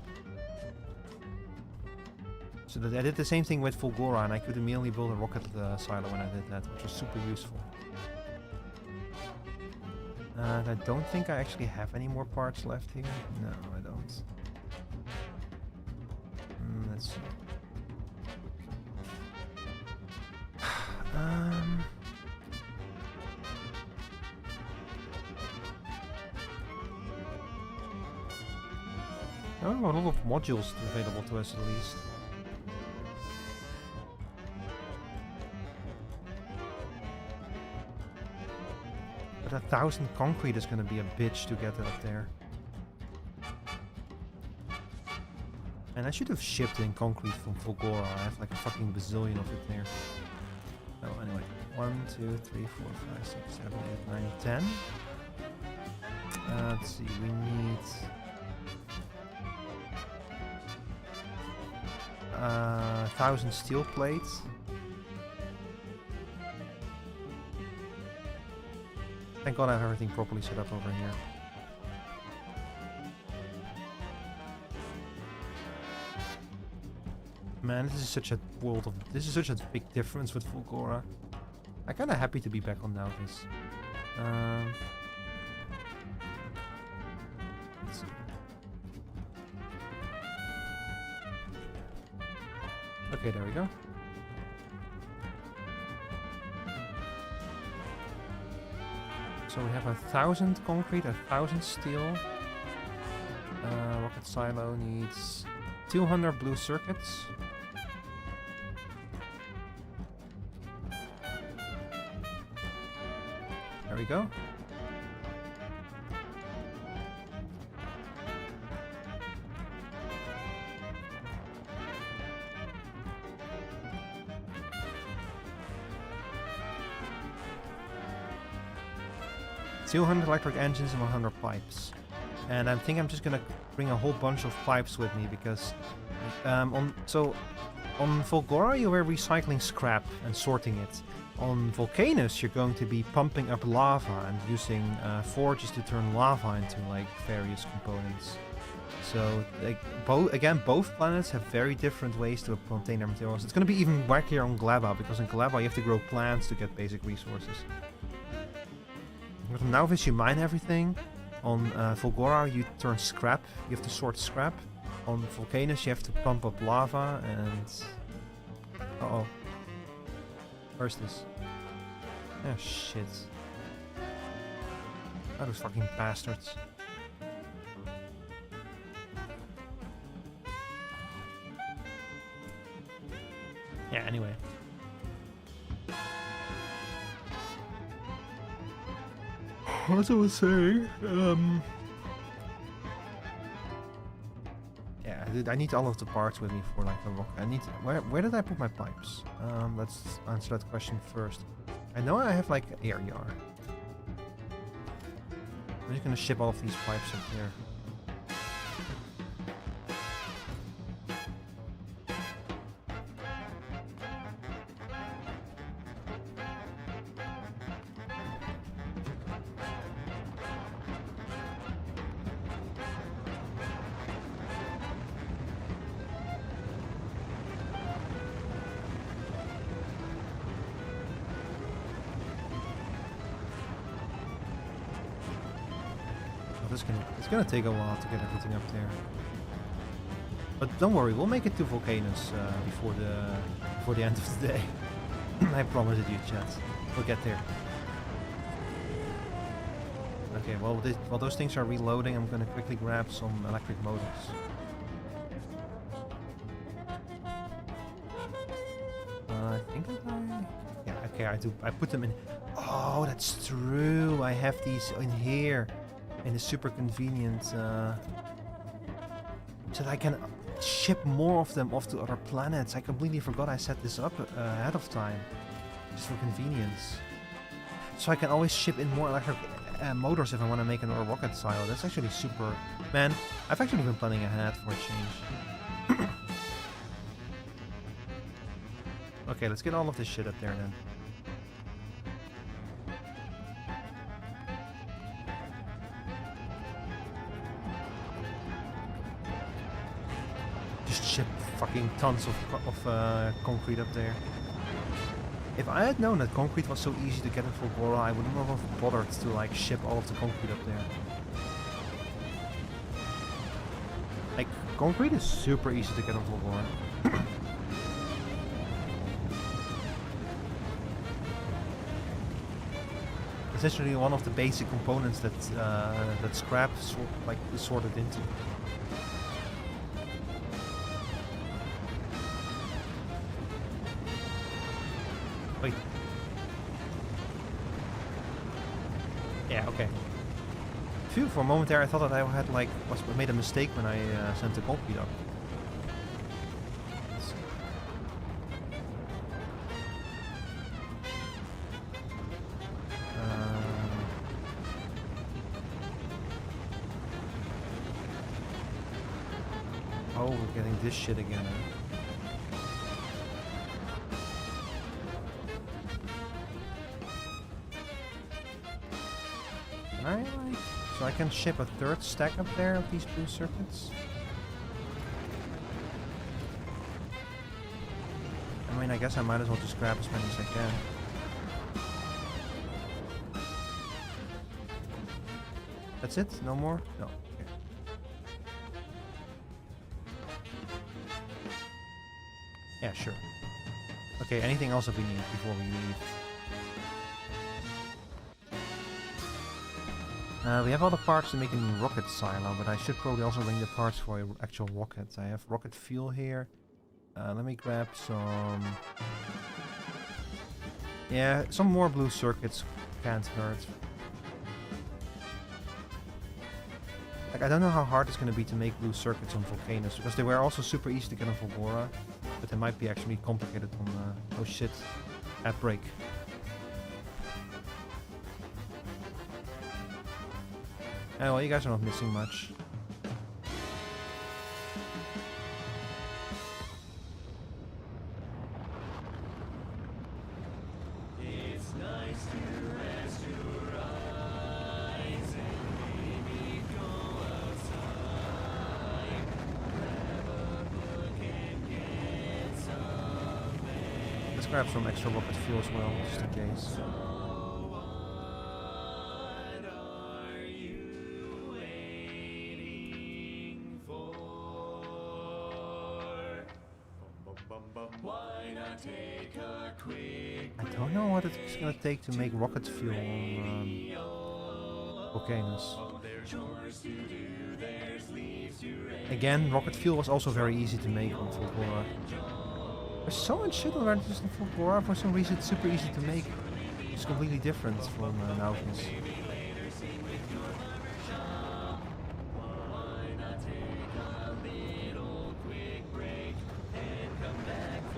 So I did the same thing with Fulgora, and I could immediately build a rocket silo when I did that, which was super useful. And I don't think I actually have any more parts left here. No, I don't. Let's see. Oh, a lot of modules available to us at least. But 1,000 concrete is gonna be a bitch to get up there. And I should have shipped in concrete from Fulgora. I have like a fucking bazillion of it there. Oh, anyway. 1, 2, 3, 4, 5, 6, 7, 8, 9, 10. Let's see, we need 1,000 steel plates. Thank God I have everything properly set up over here. Man, this is such a big difference with Fulgora. I'm kinda happy to be back on Nauvis. Let's see. Okay, there we go. So we have 1,000 concrete, 1,000 steel. Rocket silo needs 200 blue circuits. There we go. $200 electric engines and 100 pipes. And I think I'm just gonna bring a whole bunch of pipes with me because on Fulgora you were recycling scrap and sorting it. On Vulcanus you're going to be pumping up lava and using forges to turn lava into like various components. So like both planets have very different ways to obtain their materials. It's gonna be even wackier on Glaba because in Glaba you have to grow plants to get basic resources. With Nauvis you mine everything. On Fulgora you turn scrap, you have to sort scrap. On Vulcanus you have to pump up lava and... Uh-oh. Where's this? Oh shit. Oh, those fucking bastards. Yeah, anyway. What I was saying, yeah, I need all of the parts with me for like a rock. Where did I put my pipes? Let's answer that question first. I know I have like air yard. I'm just gonna ship all of these pipes up here. It's gonna take a while to get everything up there. But don't worry, we'll make it to Vulcanus before the end of the day. I promise it you, chat. We'll get there. Okay, well while those things are reloading, I'm gonna quickly grab some electric motors. I think yeah, okay, I do. I put them in. Oh, that's true. I have these in here. And it's super convenient so that I can ship more of them off to other planets. I completely forgot I set this up ahead of time. Just for convenience. So I can always ship in more electric motors if I want to make another rocket silo. That's actually super... Man, I've actually been planning ahead for a change. Okay, let's get all of this shit up there then. Just ship fucking tons of concrete up there. If I had known that concrete was so easy to get in Fulgora, I would not have bothered to like ship all of the concrete up there. Like, concrete is super easy to get in Fulgora. It's actually one of the basic components that that scrap is sorted into. Wait. Yeah, okay. Phew, for a moment there I thought that I had like made a mistake when I sent the concrete up. Oh, we're getting this shit again, huh? Alright, so I can ship a third stack up there of these blue circuits. I mean, I guess I might as well just grab as many as I can. That's it? No more? No. Okay. Yeah, sure. Okay, anything else that we need before we leave? We have all the parts to make a new rocket silo, but I should probably also bring the parts for an actual rocket. I have rocket fuel here. Let me grab some... Yeah, some more blue circuits can't hurt. Like, I don't know how hard it's going to be to make blue circuits on Vulcanus, because they were also super easy to get on Fulgora, but they might be actually complicated on... oh shit, at break. Oh, well, you guys are not missing much. It's nice to rest your eyes and maybe go outside. Grab a book and get some air. Let's grab some extra rocket fuel as well, just in case. I don't know what it's gonna take to make rocket fuel on Vulcanus. Again, rocket fuel was also very easy to make on Fulgora. There's so much shit already just in Fulgora. For some reason it's super easy to make. It's completely different from Nautilus.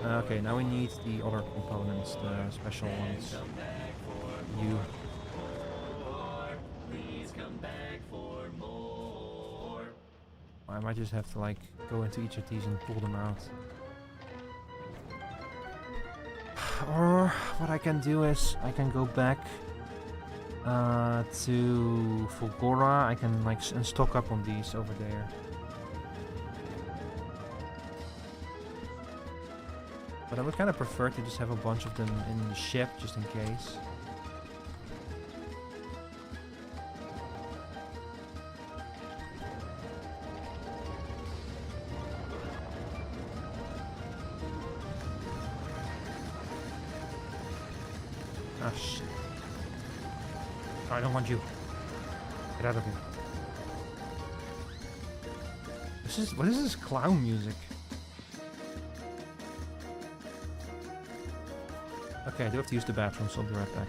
Okay, now we need the other components, the special ones. You. I might just have to like go into each of these and pull them out. Or what I can do is I can go back to Fulgora. I can like stock up on these over there. But I would kind of prefer to just have a bunch of them in the ship, just in case. Ah, shit. I don't want you. Get out of here. What is this clown music? Okay, I do have to use the bathroom, so I'll be right back.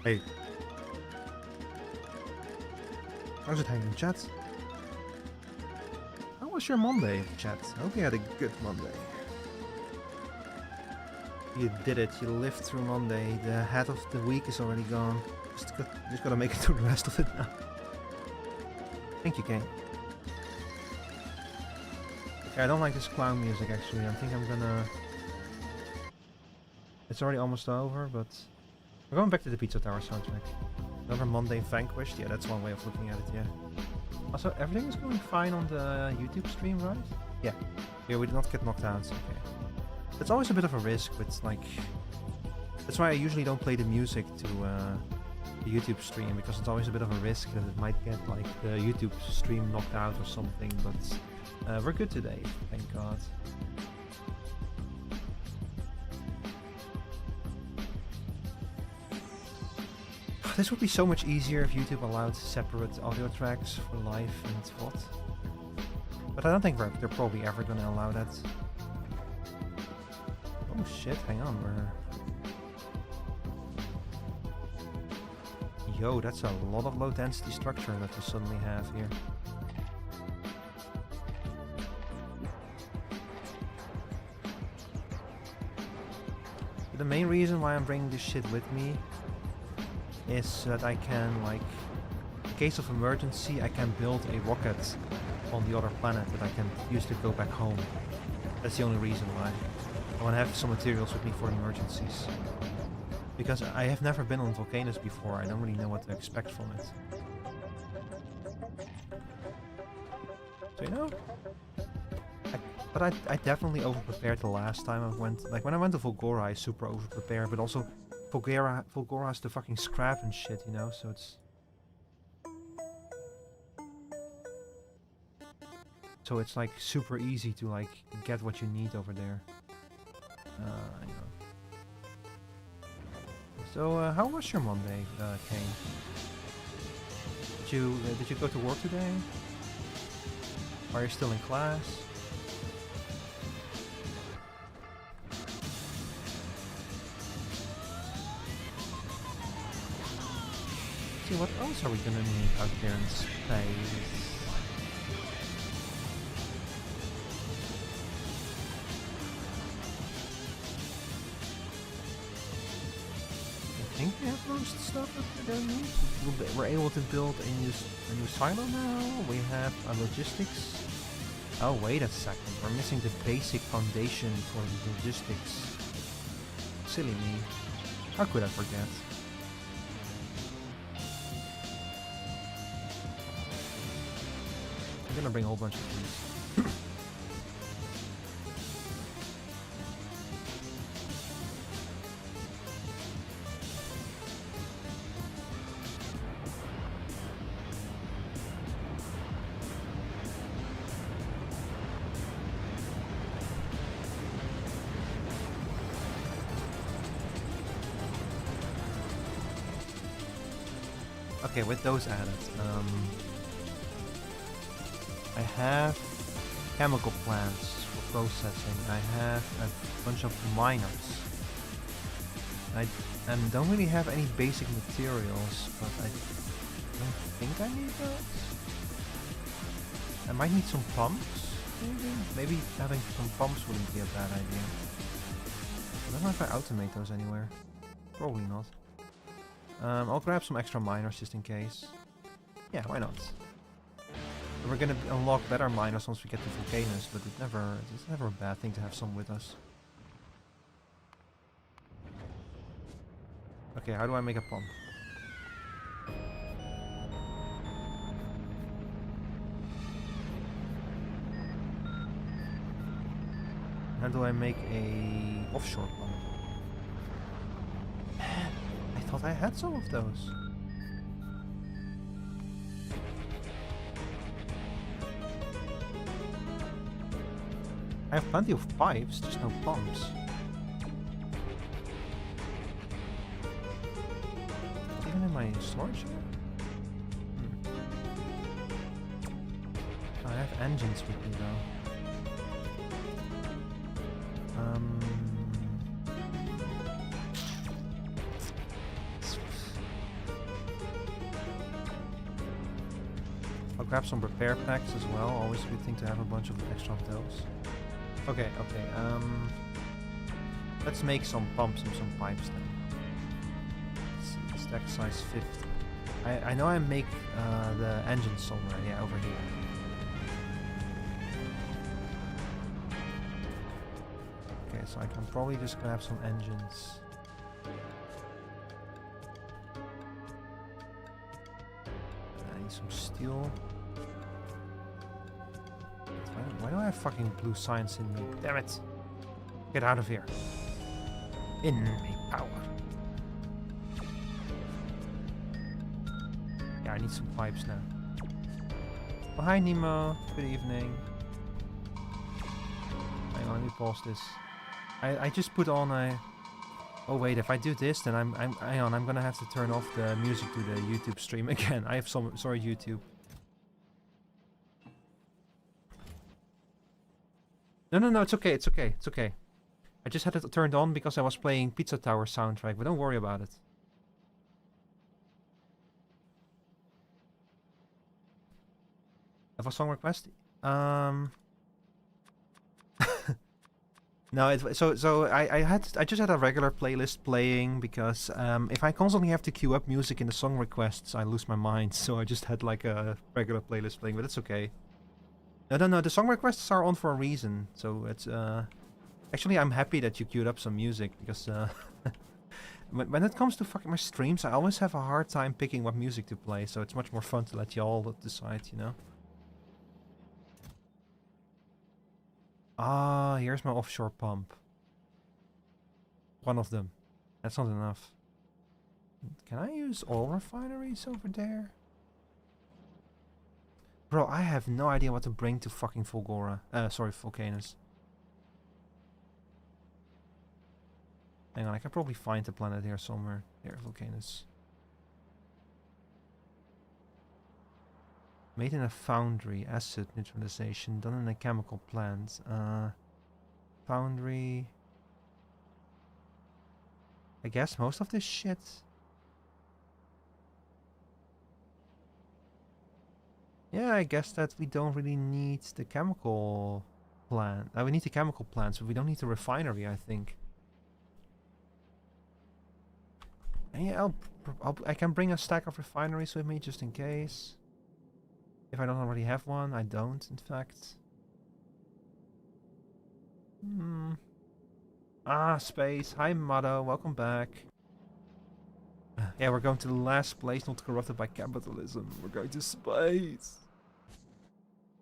Hey. How's it hanging, chat? How was your Monday, chat? I hope you had a good Monday. You did it. You lived through Monday. The head of the week is already gone. Just gotta make it through the rest of it now. Thank you, Kane. Okay, I don't like this clown music actually. I think I'm gonna... It's already almost over, but... We're going back to the Pizza Tower soundtrack. Another Monday vanquished? Yeah, that's one way of looking at it, yeah. Also, everything is going fine on the YouTube stream, right? Yeah. Yeah, we did not get knocked out, okay. It's always a bit of a risk with, like... That's why I usually don't play the music to the YouTube stream, because it's always a bit of a risk that it might get, like, the YouTube stream knocked out or something, but we're good today, thank God. This would be so much easier if YouTube allowed separate audio tracks for live and VOD. But I don't think they're probably ever gonna allow that. Oh shit, hang on, Yo, that's a lot of low density structure that we suddenly have here. The main reason why I'm bringing this shit with me is so that I can, like, in case of emergency, I can build a rocket on the other planet that I can use to go back home. That's the only reason why. I want to have some materials with me for emergencies. Because I have never been on Vulcanus before, I don't really know what to expect from it. So, you know? But I definitely over-prepared the last time I went. Like, when I went to Volgora, I super over-prepared, but also Volgora has the fucking scrap and shit, you know, so it's... So it's, like, super easy to, like, get what you need over there. You know. So, how was your Monday, Kane? Did you go to work today? Are you still in class? What else are we gonna need out there in space? I think we have most stuff that we're gonna need. We're able to build a new silo now. We have logistics. Oh, wait a second. We're missing the basic foundation for the logistics. Silly me. How could I forget? I'm gonna bring a whole bunch of these. Okay, with those added, I have chemical plants for processing. I have a bunch of miners. I don't really have any basic materials, but I don't think I need those. I might need some pumps, maybe? Maybe having some pumps wouldn't be a bad idea. I don't know if I automate those anywhere. Probably not. I'll grab some extra miners just in case. Yeah, why not? We're gonna unlock better miners once we get to Vulcanus, but it's never a bad thing to have some with us. Okay, how do I make a pump? How do I make a offshore pump? I thought I had some of those. I have plenty of pipes, just no pumps. Even in my storage here? I have engines with me though. grab some repair packs as well. Always a good thing to have a bunch of extra of those. Okay, let's make some pumps and some pipes then. Let's see, stack size 50. I know I make the engine somewhere, yeah, over here. Okay, so I can probably just grab some engines. I need some steel. Why do I have fucking blue science in me? Damn it! Get out of here. In me power. Yeah, I need some pipes now. Oh, hi Nemo. Good evening. Hang on, let me pause this. I just put on a... Oh wait, if I do this, then hang on, I'm gonna have to turn off the music to the YouTube stream again. I have some... Sorry, YouTube. No, it's okay, it's okay, it's okay. I just had it turned on because I was playing Pizza Tower soundtrack, but don't worry about it. Have a song request? No, I just had a regular playlist playing because if I constantly have to queue up music in the song requests, I lose my mind. So I just had like a regular playlist playing, but it's okay. No, the song requests are on for a reason. So it's actually I'm happy that you queued up some music because when it comes to fucking my streams, I always have a hard time picking what music to play. So it's much more fun to let y'all decide, you know. Ah, here's my offshore pump. One of them. That's not enough. Can I use oil refineries over there? Bro, I have no idea what to bring to fucking Fulgora. Sorry, Vulcanus. Hang on, I can probably find the planet here somewhere. There, Vulcanus. Made in a foundry, acid neutralization, done in a chemical plant. Foundry. I guess most of this shit. Yeah, I guess that we don't really need the chemical plant. We need the chemical plants, but we don't need the refinery, I think. And yeah, I can bring a stack of refineries with me just in case. If I don't already have one, I don't, in fact. Ah, space. Hi, Mado. Welcome back. Yeah, we're going to the last place not corrupted by capitalism. We're going to space.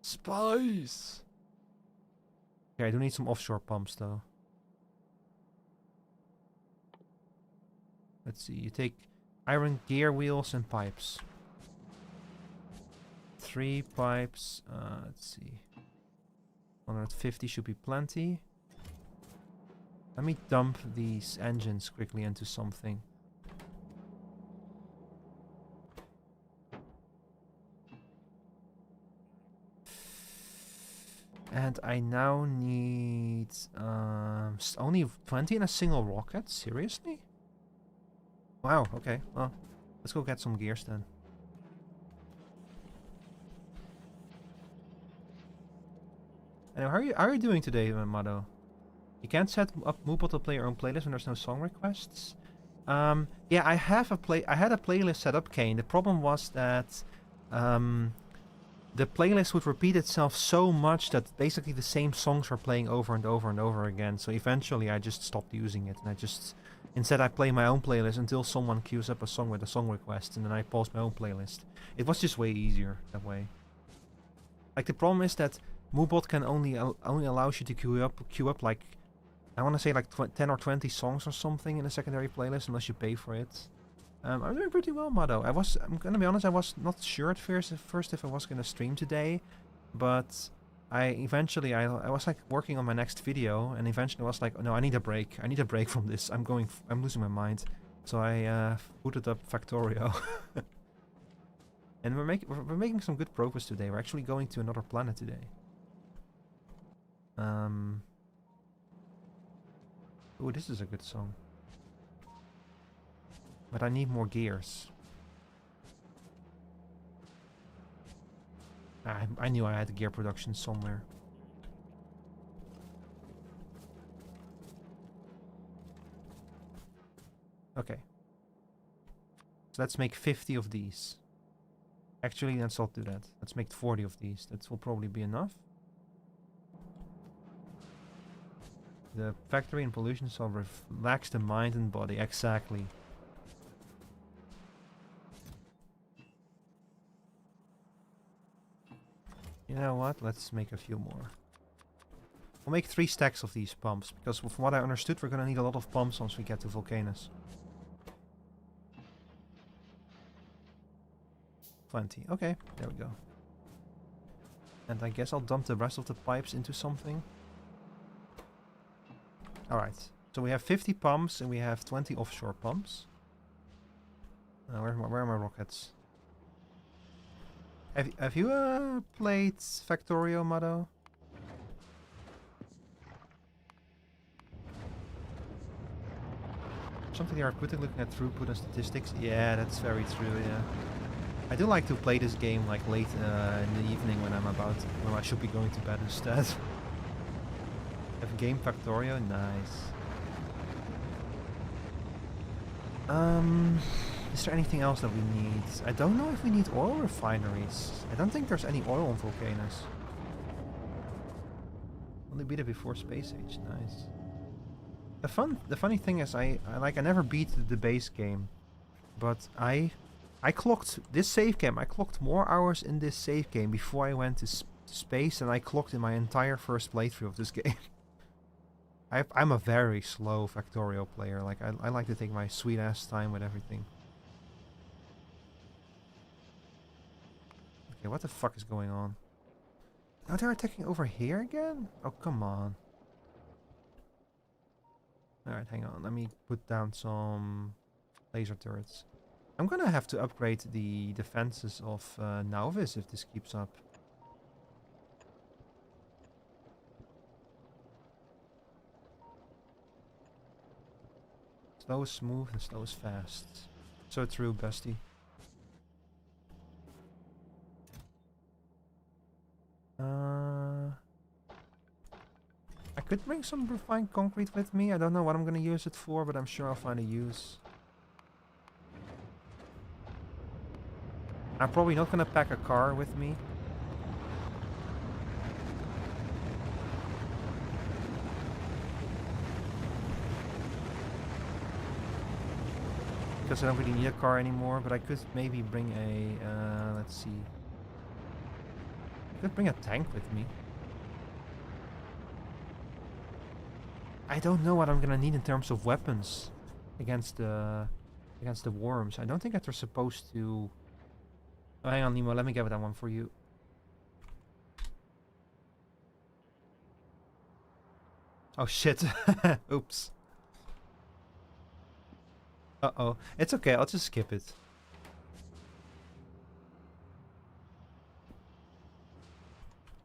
Space! Okay, I do need some offshore pumps, though. Let's see. You take iron gear wheels and pipes. 3 pipes. Let's see. 150 should be plenty. Let me dump these engines quickly into something. And I now need only 20 in a single rocket? Seriously? Wow, okay. Well, let's go get some gears then. Anyway, how are you doing today, Mado? You can't set up Moobot to play your own playlist when there's no song requests. Yeah, I had a playlist set up, Kane. The problem was that the playlist would repeat itself so much that basically the same songs were playing over and over and over again. So eventually I just stopped using it, and instead I play my own playlist until someone queues up a song with a song request, and then I pause my own playlist. It was just way easier that way. Like, the problem is that Moobot can only allows you to queue up like, I want to say like 10 or 20 songs or something in a secondary playlist unless you pay for it. I'm doing pretty well, Mado. I'm gonna be honest, I was not sure at first if I was gonna stream today, but I was like working on my next video, and eventually I was like, no, I need a break. I need a break from this. I'm losing my mind. So I booted up Factorio. And we're making some good progress today. We're actually going to another planet today. Oh, this is a good song. But I need more gears. I knew I had gear production somewhere. Okay. So let's make 50 of these. Actually, let's not do that. Let's make 40 of these. That will probably be enough. The factory and pollution shall relax the mind and body. Exactly. You know what? Let's make a few more. We'll make 3 stacks of these pumps, because from what I understood, we're gonna need a lot of pumps once we get to vulcanus. 20. Okay, there we go. And I guess I'll dump the rest of the pipes into something. Alright, so we have 50 pumps and we have 20 offshore pumps. Where are my rockets? Have you played Factorio, Mado? Something they are putting, looking at throughput and statistics. Yeah, that's very true, yeah. I do like to play this game like late in the evening when I should be going to bed instead. Have game Factorio, nice. Is there anything else that we need? I don't know if we need oil refineries. I don't think there's any oil on vulcanus. Only beat it before Space Age, nice. The funny thing is I never beat the base game, but I clocked this save game. I clocked more hours in this save game before I went to space than I clocked in my entire first playthrough of this game. I'm a very slow Factorio player. Like I like to take my sweet ass time with everything. Okay, what the fuck is going on? Now they're attacking over here again? Oh, come on. Alright, hang on. Let me put down some laser turrets. I'm gonna have to upgrade the defenses of Nauvis if this keeps up. Slow is smooth and slow is fast. So true, bestie. I could bring some refined concrete with me. I don't know what I'm gonna use it for, but I'm sure I'll find a use. I'm probably not gonna pack a car with me. Because I don't really need a car anymore, but I could maybe bring a, let's see. I could bring a tank with me. I don't know what I'm gonna need in terms of weapons against the worms. I don't think that they're supposed to... Oh, hang on, Nemo, let me get that one for you. Oh shit. Oops. Uh-oh. It's okay, I'll just skip it.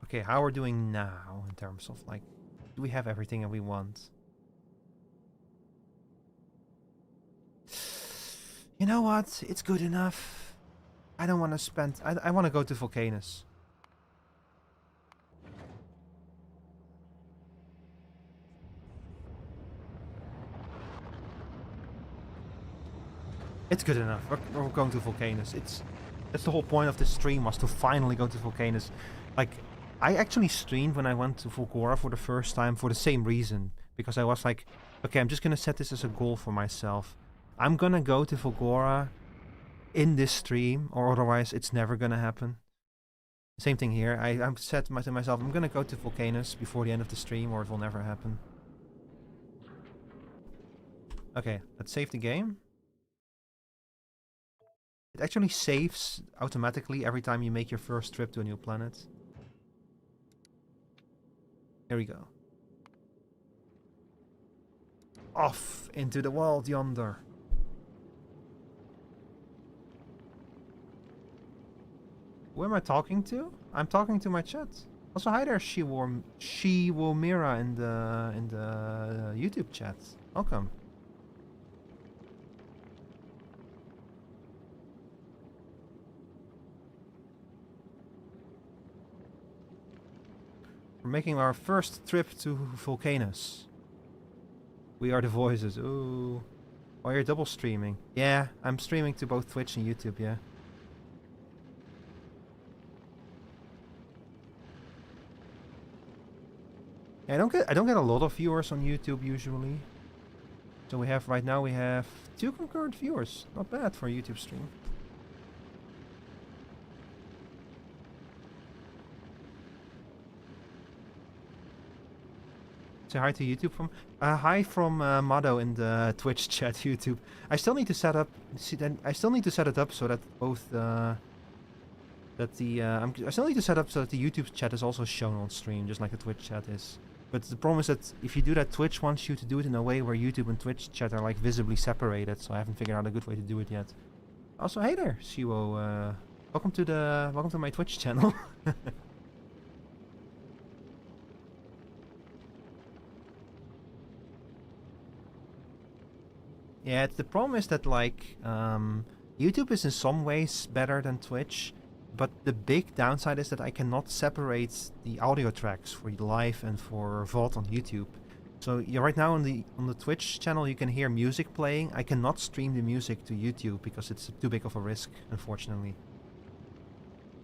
Okay, how we're doing now in terms of like... Do we have everything that we want? You know what? It's good enough. I don't want to spend... I want to go to vulcanus. It's good enough. We're going to vulcanus. That's the whole point of this stream, was to finally go to vulcanus. Like, I actually streamed when I went to Volgora for the first time for the same reason. Because I was like, okay, I'm just gonna set this as a goal for myself. I'm gonna go to Volgora in this stream, or otherwise it's never gonna happen. Same thing here. I'm set to myself, I'm gonna go to vulcanus before the end of the stream, or it will never happen. Okay, let's save the game. It actually saves automatically every time you make your first trip to a new planet. Here we go. Off into the world yonder. Who am I talking to? I'm talking to my chat. Also, hi there, Shiwomira in the YouTube chat. Welcome. We're making our first trip to Vulcanus. We are the voices. Ooh. Oh, you're double streaming. Yeah, I'm streaming to both Twitch and YouTube, yeah. Yeah, I don't get a lot of viewers on YouTube usually. So right now we have 2 concurrent viewers. Not bad for a YouTube stream. Say hi to YouTube from hi from Mado in the Twitch chat YouTube. I still need to set up I still need to set it up so that both I still need to set up so that the YouTube chat is also shown on stream just like the Twitch chat is. But the problem is that if you do that, Twitch wants you to do it in a way where YouTube and Twitch chat are like visibly separated, so I haven't figured out a good way to do it yet. Also, hey there, Shiwo, welcome to my Twitch channel. Yeah, the problem is that like YouTube is in some ways better than Twitch, but the big downside is that I cannot separate the audio tracks for live and for VOD on YouTube. So yeah, right now on the Twitch channel you can hear music playing. I cannot stream the music to YouTube because it's too big of a risk, unfortunately.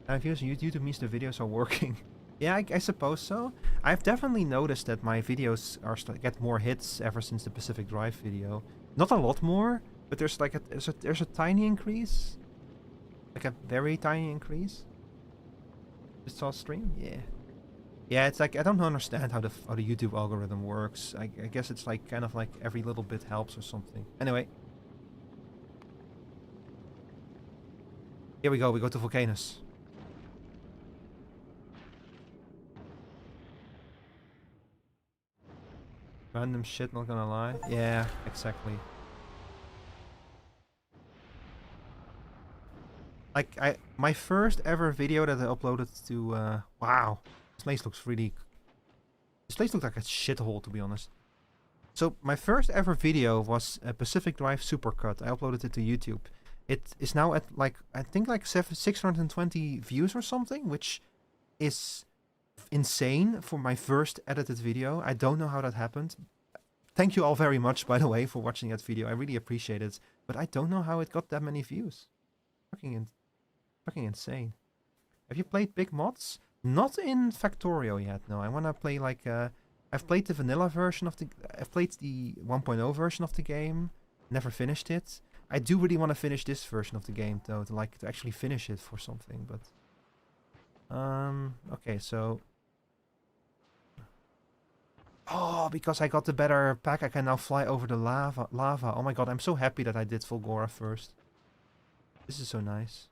If you use YouTube means the videos are working. Yeah, I suppose so. I've definitely noticed that my videos get more hits ever since the Pacific Drive video. Not a lot more, but there's like there's a tiny increase. Like a very tiny increase. Just saw stream? Yeah. Yeah, it's like I don't understand how the YouTube algorithm works. I guess it's like kind of like every little bit helps or something. Anyway. Here we go to Vulcanus. Random shit, not gonna lie. Yeah, exactly. Like my first ever video that I uploaded to wow. This place looks really like a shithole, to be honest. So my first ever video was a Pacific Drive Supercut. I uploaded it to YouTube. It is now at like I think like 620 views or something, which is insane for my first edited video. I don't know how that happened. Thank you all very much, by the way, for watching that video. I really appreciate it. But I don't know how it got that many views. Fucking insane. Have you played big mods? Not in Factorio yet, no. I want to play like I've played the vanilla version of I've played the 1.0 version of the game. Never finished it. I do really want to finish this version of the game though, to actually finish it for something, but okay, so oh, because I got the better pack, I can now fly over the lava. Oh my god, I'm so happy that I did Fulgora first. This is so nice.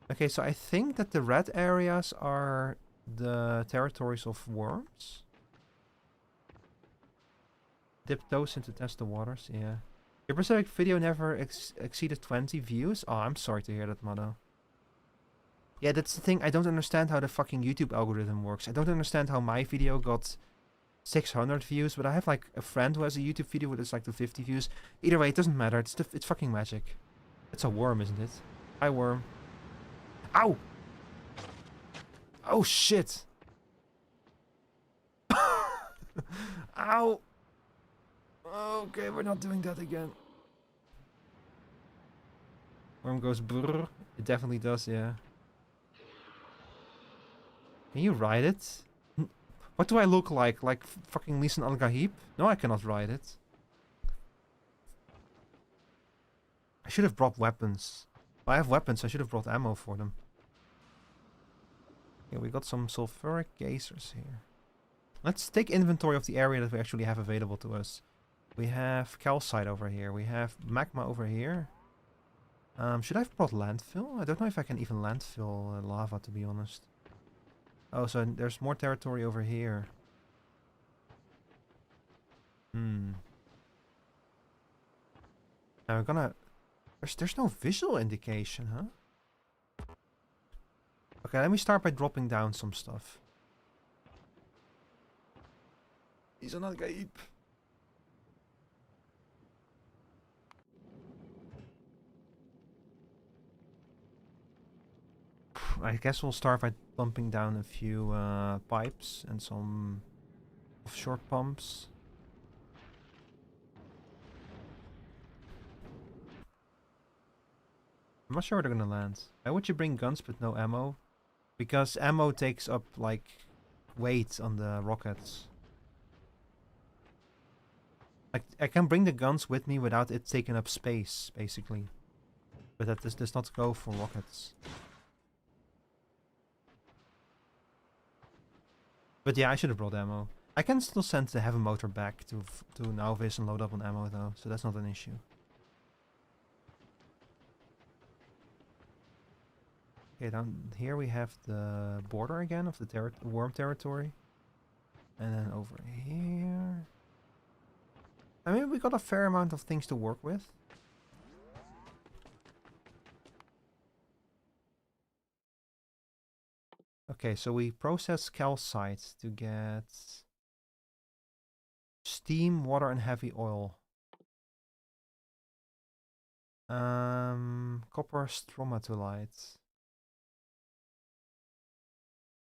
Okay, so I think that the red areas are the territories of worms. Dip toes into test the waters, yeah. Your Pacific video never exceeded 20 views? Oh, I'm sorry to hear that, Mado. Yeah, that's the thing. I don't understand how the fucking YouTube algorithm works. I don't understand how my video got 600 views, but I have like a friend who has a YouTube video with like 250 views. Either way, it doesn't matter. It's fucking magic. It's a worm, isn't it? Hi, worm. Ow! Oh, shit! Ow! Okay, we're not doing that again. Worm goes brrr. It definitely does, yeah. Can you ride it? What do I look like? Like fucking Lisan Al-Gahib? No, I cannot ride it. I should have brought weapons. If I have weapons, I should have brought ammo for them. Yeah, we got some sulfuric geysers here. Let's take inventory of the area that we actually have available to us. We have calcite over here. We have magma over here. Should I have brought landfill? I don't know if I can even landfill lava, to be honest. Oh, so there's more territory over here. Now we're gonna... There's no visual indication, huh? Okay, let me start by dropping down some stuff. These are not gape. I guess we'll start by pumping down a few pipes and some offshore pumps. I'm not sure where they're gonna land. Why would you bring guns but no ammo? Because ammo takes up, like, weight on the rockets. Like, I can bring the guns with me without it taking up space, basically. But that does not go for rockets. But yeah, I should have brought ammo. I can still send the heavy motor back to Nauvis and load up on ammo though, so that's not an issue. Okay, down here we have the border again of the worm territory. And then over here... I mean, we got a fair amount of things to work with. Okay, so we process calcite to get steam, water, and heavy oil. Copper stromatolite.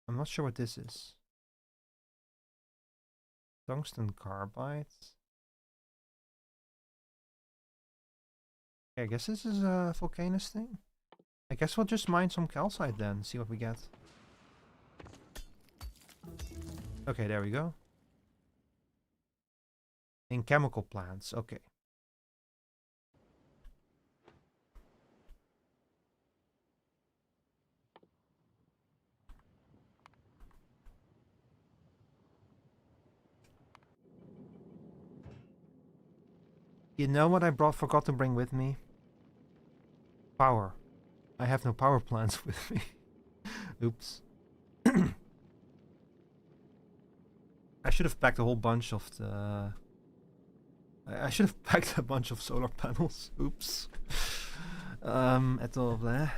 I'm not sure what this is. Tungsten carbide. Okay, I guess this is a vulcanus thing. I guess we'll just mine some calcite then, see what we get. Okay, there we go. In chemical plants, okay. You know what I forgot to bring with me? Power. I have no power plants with me. Oops. I should have packed a whole bunch of the... I should have packed a bunch of solar panels. Oops. At all there.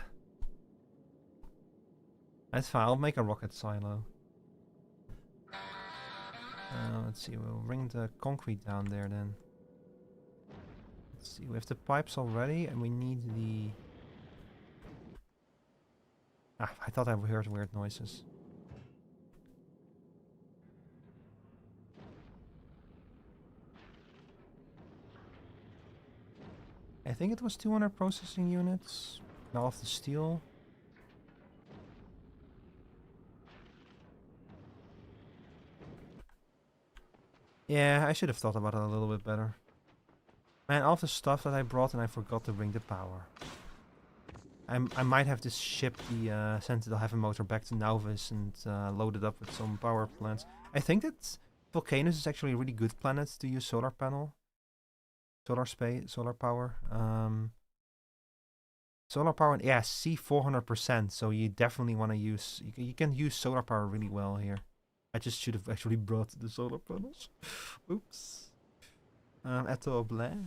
That's fine, I'll make a rocket silo. Let's see, we'll bring the concrete down there then. Let's see, we have the pipes already and we need the... Ah, I thought I heard weird noises. I think it was 200 processing units. Now off the steel. Yeah, I should have thought about it a little bit better. Man, all the stuff that I brought and I forgot to bring the power. I might have to ship the Sentinel Heavy Motor back to Nauvis and load it up with some power plants. I think that Vulcanus is actually a really good planet to use solar panel. Solar power. Solar power, yeah, C 400%. So you definitely want to use. You can use solar power really well here. I just should have actually brought the solar panels. Oops. Eto Blair.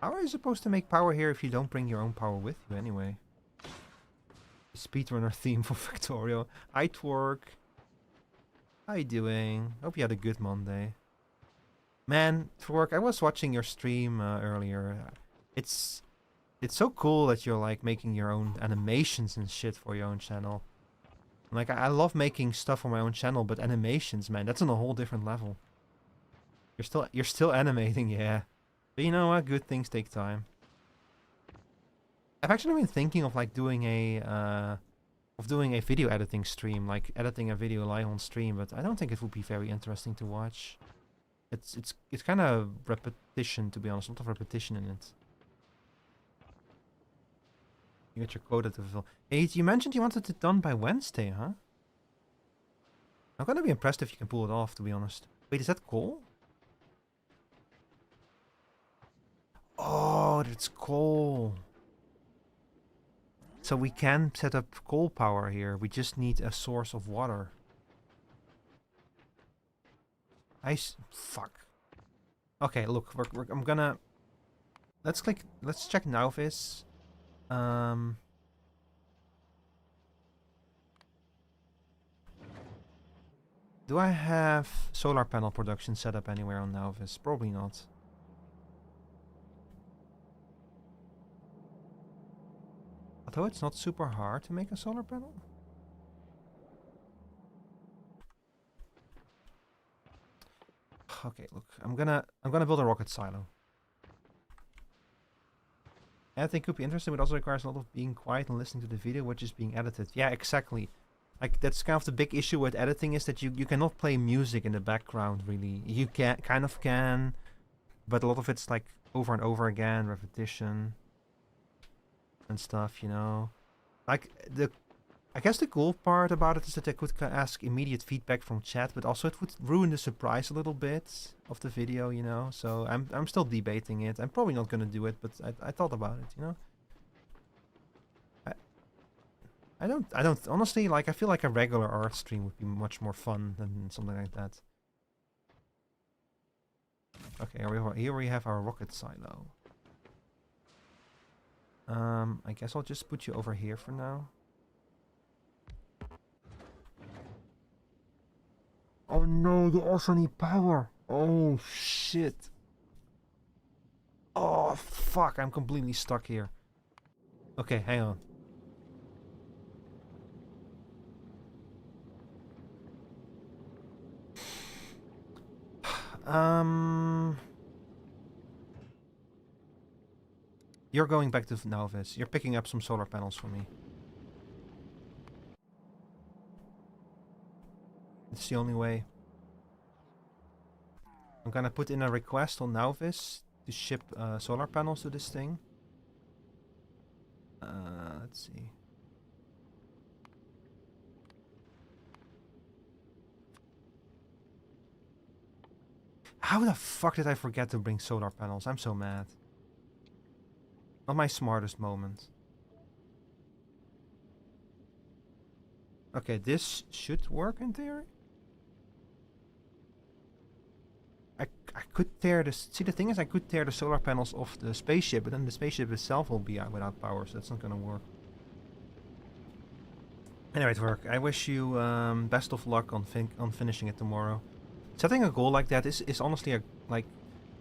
How are you supposed to make power here if you don't bring your own power with you anyway? Speedrunner theme for Factorio. Hi Twerk. How you doing? Hope you had a good Monday. Man, Twerk, I was watching your stream earlier. It's so cool that you're like making your own animations and shit for your own channel. Like I love making stuff for my own channel, but animations, man, that's on a whole different level. You're still animating, yeah. But you know what? Good things take time. I've actually been thinking of like doing a video editing stream, like editing a video live on stream, but I don't think it would be very interesting to watch. It's kind of repetition, to be honest. A lot of repetition in it. You got your quota to fulfill. Hey, you mentioned you wanted it done by Wednesday, huh? I'm gonna be impressed if you can pull it off, to be honest. Wait, is that coal? Oh, that's coal. So we can set up coal power here. We just need a source of water. Fuck. Okay, look, I'm gonna... Let's check Nauvis. Do I have solar panel production set up anywhere on Nauvis? Probably not. Although it's not super hard to make a solar panel. Okay, look, I'm gonna build a rocket silo. Editing could be interesting, but also requires a lot of being quiet and listening to the video, which is being edited. Yeah, exactly. Like, that's kind of the big issue with editing, is that you cannot play music in the background, really. You kind of can, but a lot of it's like over and over again, repetition and stuff, you know. Like, I guess the cool part about it is that I could ask immediate feedback from chat, but also it would ruin the surprise a little bit of the video, you know. So I'm still debating it. I'm probably not gonna do it, but I thought about it, you know. I don't honestly, like, I feel like a regular art stream would be much more fun than something like that. Okay, here we have our rocket silo. I guess I'll just put you over here for now. Oh no, you also need power. Oh shit. Oh fuck, I'm completely stuck here. Okay, hang on. You're going back to Novice. You're picking up some solar panels for me. It's the only way. I'm gonna put in a request on Novice to ship solar panels to this thing. Let's see. How the fuck did I forget to bring solar panels? I'm so mad. Not my smartest moment. Okay, this should work in theory. I could tear this. See, the thing is, I could tear the solar panels off the spaceship, but then the spaceship itself will be out without power, so that's not gonna work. Anyway, it worked. I wish you best of luck on finishing it tomorrow. Setting a goal like that is honestly a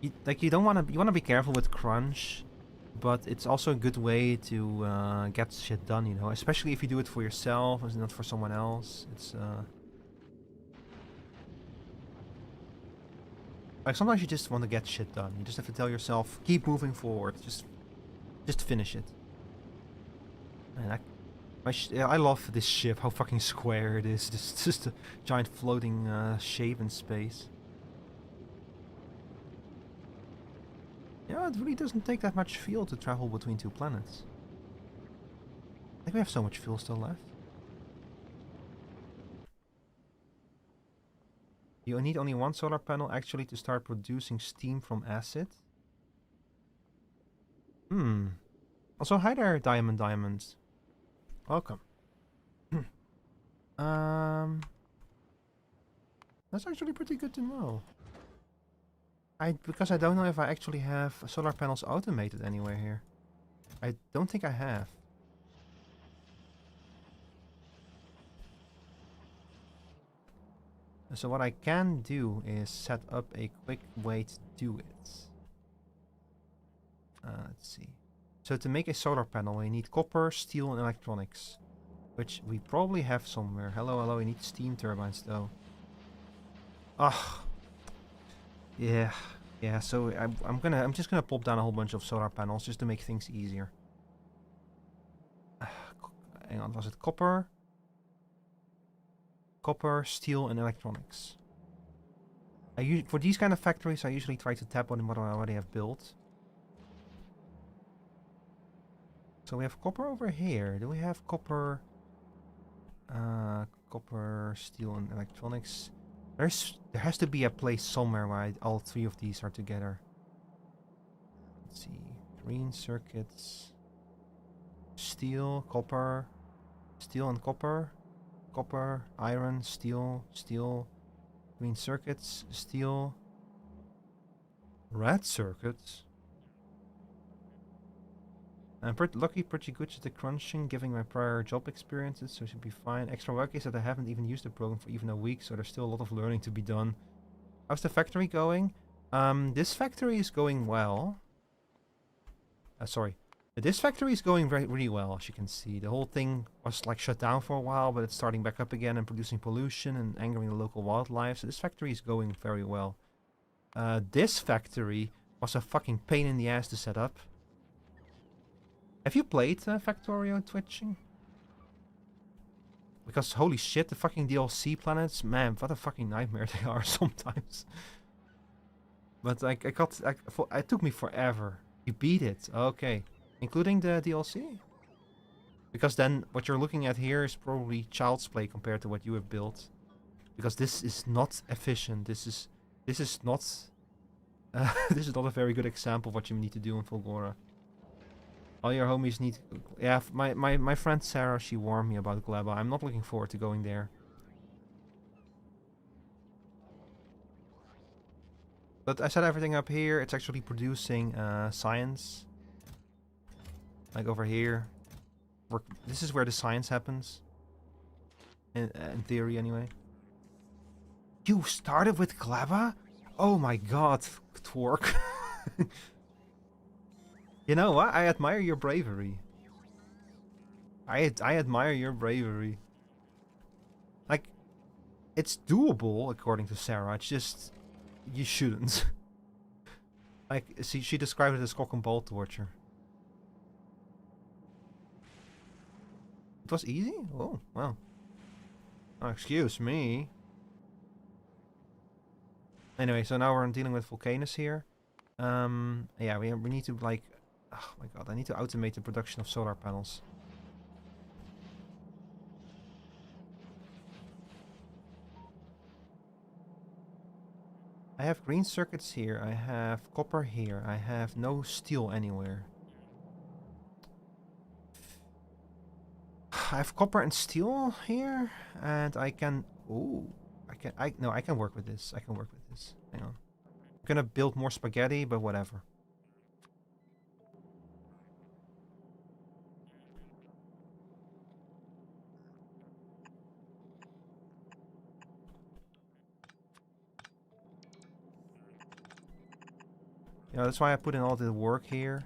you don't want to, you want to be careful with crunch, but it's also a good way to get shit done, you know, especially if you do it for yourself and not for someone else. It's like, sometimes you just want to get shit done. You just have to tell yourself, keep moving forward. Just finish it. Man, I love this ship. How fucking square it is. It's just a giant floating shape in space. Yeah, it really doesn't take that much fuel to travel between two planets. I think we have so much fuel still left. You need only one solar panel actually to start producing steam from acid. Also, hi there, Diamond. Welcome. That's actually pretty good to know. Because I don't know if I actually have solar panels automated anywhere here. I don't think I have. So what I can do is set up a quick way to do it. Let's see. So to make a solar panel, we need copper, steel, and electronics, which we probably have somewhere. Hello, we need steam turbines though. Ah, yeah. So I'm just gonna pop down a whole bunch of solar panels just to make things easier. Hang on, was it copper? Copper, steel, and electronics. For these kind of factories, I usually try to tap on what I already have built. So we have copper over here. Do we have copper? Copper, steel, and electronics. There has to be a place somewhere where all three of these are together. Let's see. Green circuits. Steel, copper. Steel and copper. Copper, iron, steel, green circuits, steel, red circuits. I'm pretty good at the crunching, given my prior job experiences, so it should be fine. Extra work is that I haven't even used the program for even a week, so there's still a lot of learning to be done. How's the factory going? This factory is going well. Sorry. This factory is going really well, as you can see. The whole thing was like shut down for a while, but it's starting back up again and producing pollution and angering the local wildlife. So this factory is going very well. This factory was a fucking pain in the ass to set up. Have you played Factorio Twitching? Because holy shit, the fucking DLC planets, man, what a fucking nightmare they are sometimes. But like, it took me forever. You beat it, okay. Including the DLC? Because then what you're looking at here is probably child's play compared to what you have built. Because this is not efficient. This is not this is not a very good example of what you need to do in Fulgora. All your homies need... Yeah, my friend Sarah, she warned me about Gleba. I'm not looking forward to going there. But I set everything up here. It's actually producing science. Like over here. This is where the science happens. In theory, anyway. You started with Gleba? Oh my god, Twerk. You know what? I admire your bravery. I admire your bravery. Like, it's doable, according to Sarah. It's just... You shouldn't. Like, see, she described it as cock and ball torture. It was easy? Oh, well. Oh, excuse me. Anyway, so now we're dealing with vulcanus here. Yeah, we need to, like... Oh my god, I need to automate the production of solar panels. I have green circuits here, I have copper here, I have no steel anywhere. I have copper and steel here, and I can... Ooh, I can work with this, I can work with this. Hang on. I'm gonna build more spaghetti, but whatever. Yeah, that's why I put in all the work here.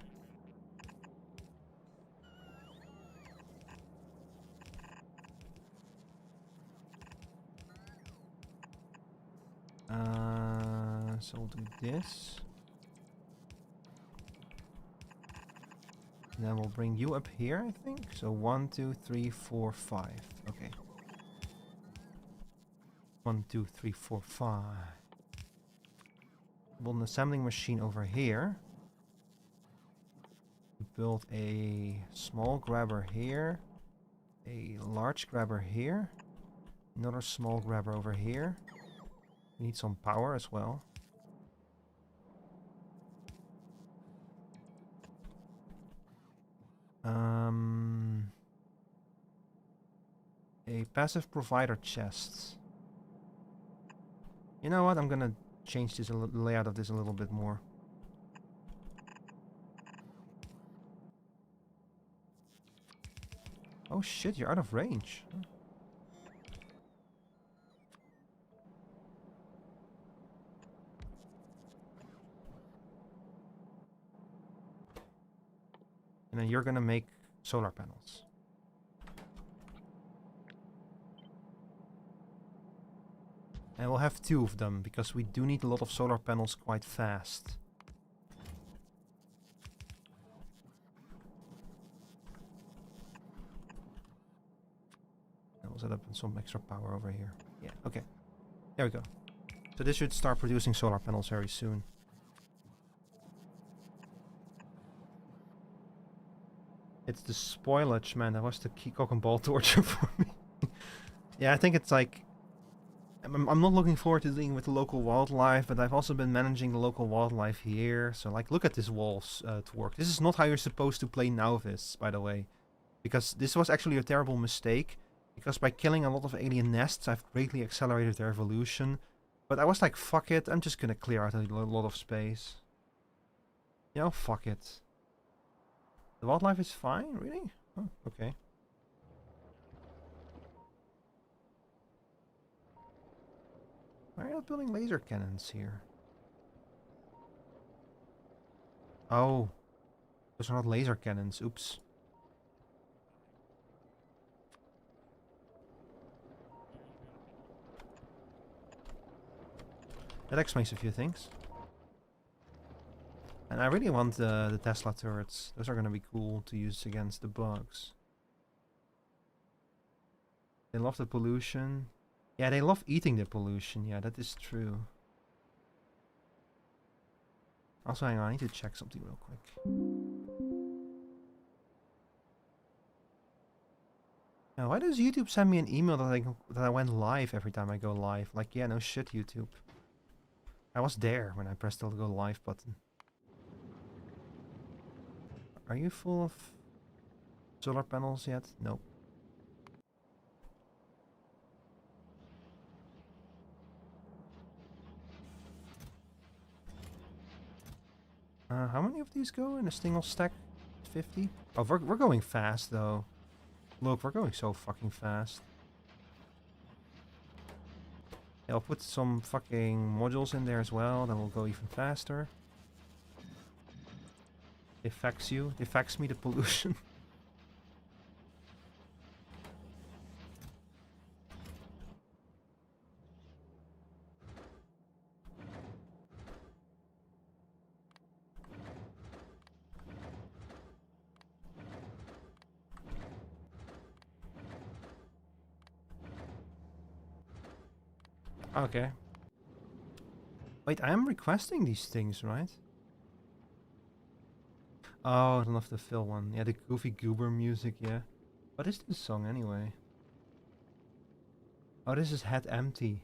So we'll do this. And then we'll bring you up here, I think. So 1, 2, 3, 4, 5. Okay. 1, 2, 3, 4, 5. Build an assembling machine over here. Build a small grabber here. A large grabber here. Another small grabber over here. We need some power as well. A passive provider chest. You know what? I'm gonna change this layout of this a little bit more. Oh shit, you're out of range. And then you're gonna make solar panels. And we'll have 2 of them, because we do need a lot of solar panels quite fast. And we'll set up some extra power over here. Yeah, okay. There we go. So this should start producing solar panels very soon. It's the spoilage, man. That was the key cock and ball torture for me. Yeah, I think it's like... I'm not looking forward to dealing with the local wildlife, but I've also been managing the local wildlife here. So, like, look at this walls to work. This is not how you're supposed to play Nauvis, by the way. Because this was actually a terrible mistake. Because by killing a lot of alien nests, I've greatly accelerated their evolution. But I was like, fuck it, I'm just gonna clear out a lot of space. You know, fuck it. The wildlife is fine? Really? Oh, okay. Why are you not building laser cannons here? Oh. Those are not laser cannons. Oops. That explains a few things. And I really want the Tesla turrets. Those are gonna be cool to use against the bugs. They love the pollution. Yeah, they love eating the pollution. Yeah, that is true. Also, hang on, I need to check something real quick. Now, why does YouTube send me an email that I went live every time I go live? Like, yeah, no shit, YouTube. I was there when I pressed the go live button. Are you full of solar panels yet? Nope. How many of these go in a single stack? 50? Oh, we're going fast though. Look, we're going so fucking fast. Yeah, I'll put some fucking modules in there as well, then we'll go even faster. It affects you. It affects me, the pollution. Okay. Wait, I am requesting these things, right? Oh, I don't have the fill one. Yeah, the Goofy Goober music, yeah. What is this song anyway? Oh, this is Head Empty.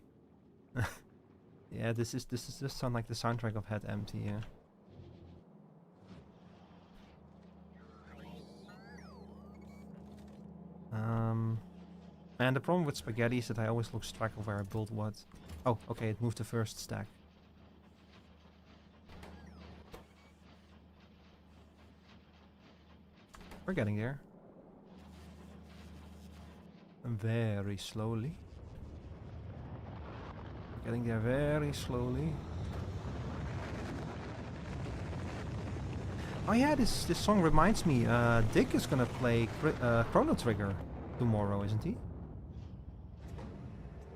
Yeah, this just sound like the soundtrack of Head Empty, yeah. And the problem with spaghetti is that I always lose track of where I build what. Oh, okay, it moved the first stack. We're getting there. Very slowly. We're getting there very slowly. Oh yeah, this song reminds me, Dick is gonna play Chrono Trigger tomorrow, isn't he?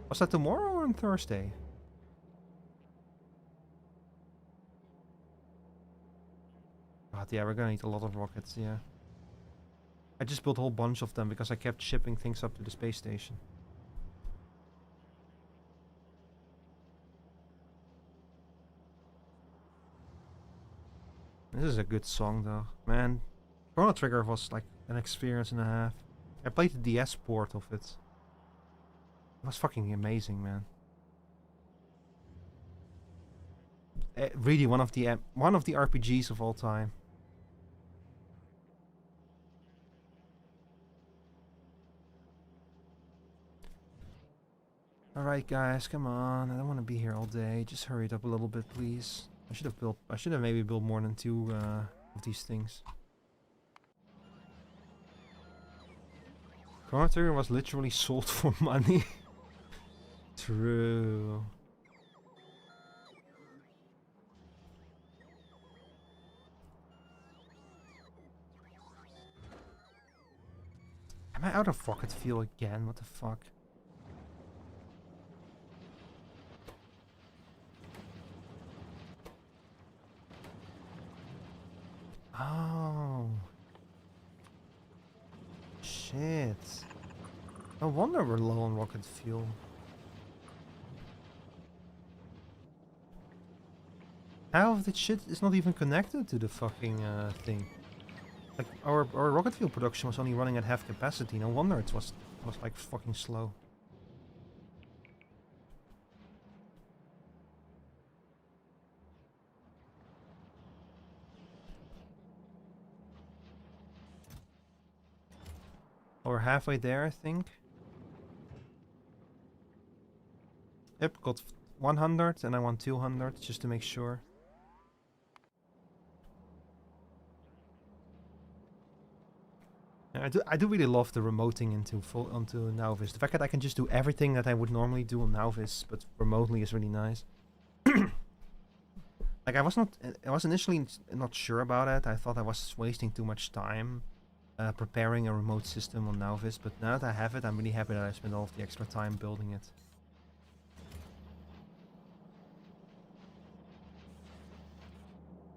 Was that tomorrow or on Thursday? God, yeah, we're gonna need a lot of rockets, yeah. I just built a whole bunch of them because I kept shipping things up to the space station. This is a good song though. Man, Chrono Trigger was like an experience and a half. I played the DS port of it. It was fucking amazing, man. Really one of the RPGs of all time. Alright guys, come on. I don't want to be here all day. Just hurry it up a little bit, please. I should have maybe built more than 2 of these things. Chrono Trigger was literally sold for money. True. Am I out of rocket fuel again? What the fuck? Oh. Shit. No wonder we're low on rocket fuel. Half of that shit is not even connected to the fucking thing. Like our rocket fuel production was only running at half capacity. No wonder it was like fucking slow. We're halfway there, I think. Yep, got 100 and I want 200 just to make sure. I do really love the remoting onto Nauvis. The fact that I can just do everything that I would normally do on Nauvis, but remotely is really nice. Like Like I was initially not sure about it. I thought I was wasting too much time preparing a remote system on Nauvis, but now that I have it, I'm really happy that I spent all of the extra time building it.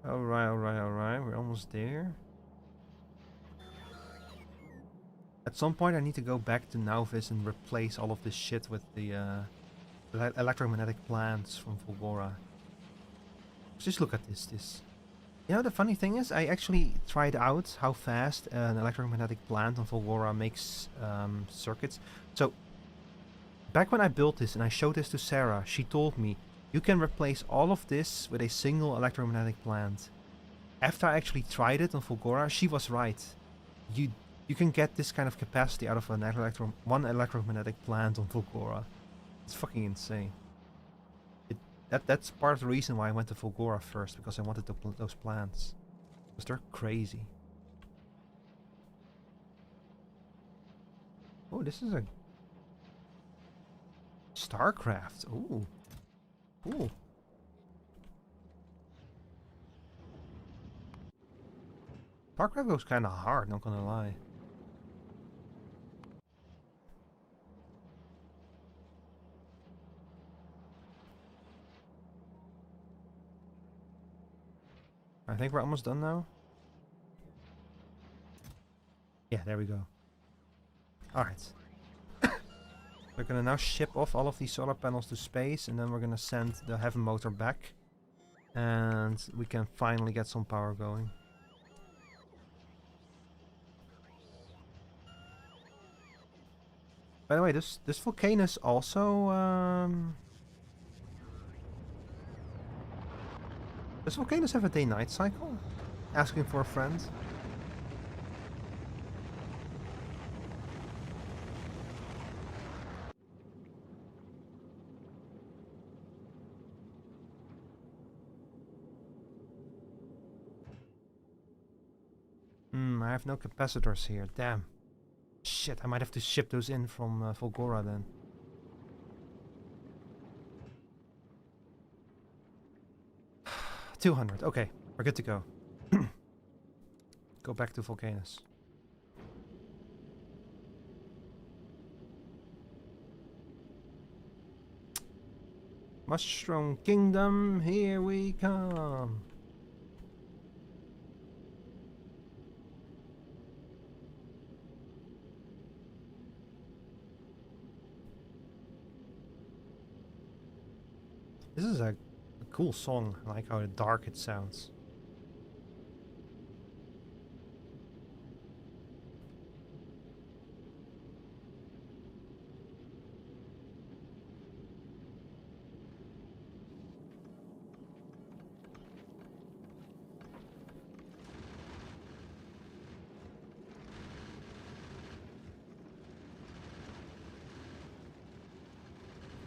Alright, we're almost there. At some point I need to go back to Nauvis and replace all of this shit with the electromagnetic plants from Fulgora. Just look at this. You know, the funny thing is, I actually tried out how fast an electromagnetic plant on Fulgora makes circuits. So, back when I built this and I showed this to Sarah, she told me, you can replace all of this with a single electromagnetic plant. After I actually tried it on Fulgora, she was right. You can get this kind of capacity out of one electromagnetic plant on Fulgora. It's fucking insane. That's part of the reason why I went to Fulgora first, because I wanted those plants. Because they're crazy. Oh, this is a StarCraft. Ooh. Cool. StarCraft goes kinda hard, not gonna lie. I think we're almost done now. Yeah, there we go. Alright. We're gonna now ship off all of these solar panels to space, and then we're gonna send the heaven motor back. And we can finally get some power going. By the way, this vulcanus also does vulcanus have a day-night cycle? Asking for a friend. I have no capacitors here. Damn. Shit, I might have to ship those in from Fulgora then. $200. Okay, we're good to go. Go back to vulcanus. Mushroom Kingdom, here we come. This is a cool song. I like how dark it sounds.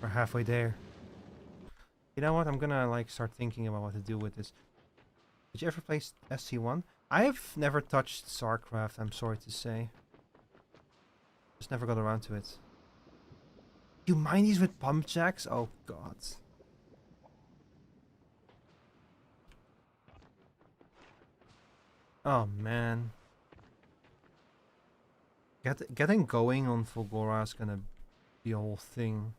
We're halfway there. You know what? I'm gonna like start thinking about what to do with this. Did you ever play SC1? I've never touched StarCraft, I'm sorry to say. Just never got around to it. You mine these with pump jacks? Oh god. Oh man. Getting going on Fulgora is gonna be a whole thing.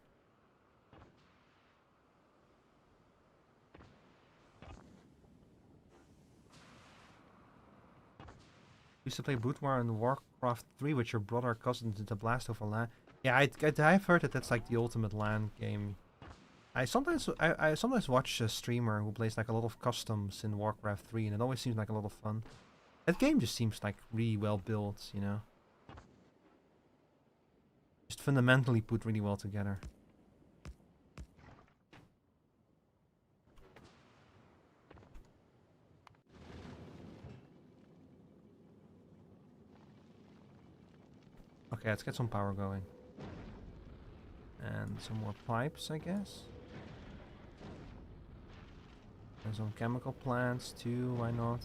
Used to play Broodmore and Warcraft 3 with your brother cousins into Blast over LAN. Yeah, I've heard that that's like the ultimate LAN game. I sometimes watch a streamer who plays like a lot of customs in Warcraft 3, and it always seems like a lot of fun. That game just seems like really well built, you know. Just fundamentally put really well together. Okay, let's get some power going. And some more pipes, I guess. And some chemical plants too, why not?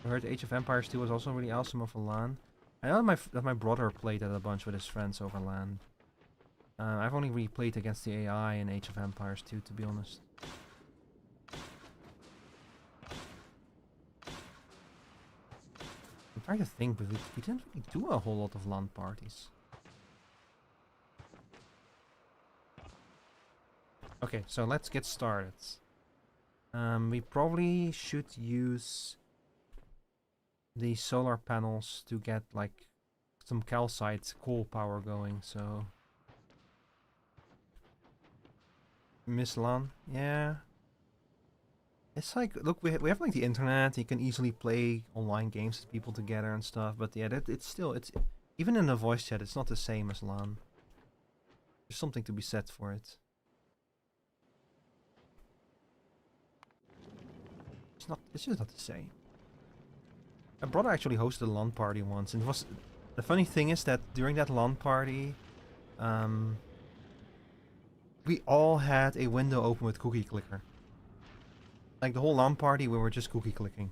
I heard Age of Empires 2 was also really awesome over LAN. I know that my brother played that a bunch with his friends over LAN. I've only really played against the AI in Age of Empires 2, to be honest. I'm trying to think, but we didn't really do a whole lot of LAN parties. Okay, so let's get started. We probably should use the solar panels to get like some calcite coal power going, so... Miss LAN? Yeah. It's like, look, we have like the internet, you can easily play online games with people together and stuff, but yeah, it's still, even in a voice chat, it's not the same as LAN. There's something to be said for it. It's just not the same. My brother actually hosted a LAN party once, and it was, the funny thing is that during that LAN party, we all had a window open with cookie clicker. Like the whole LAN party, we were just cookie clicking.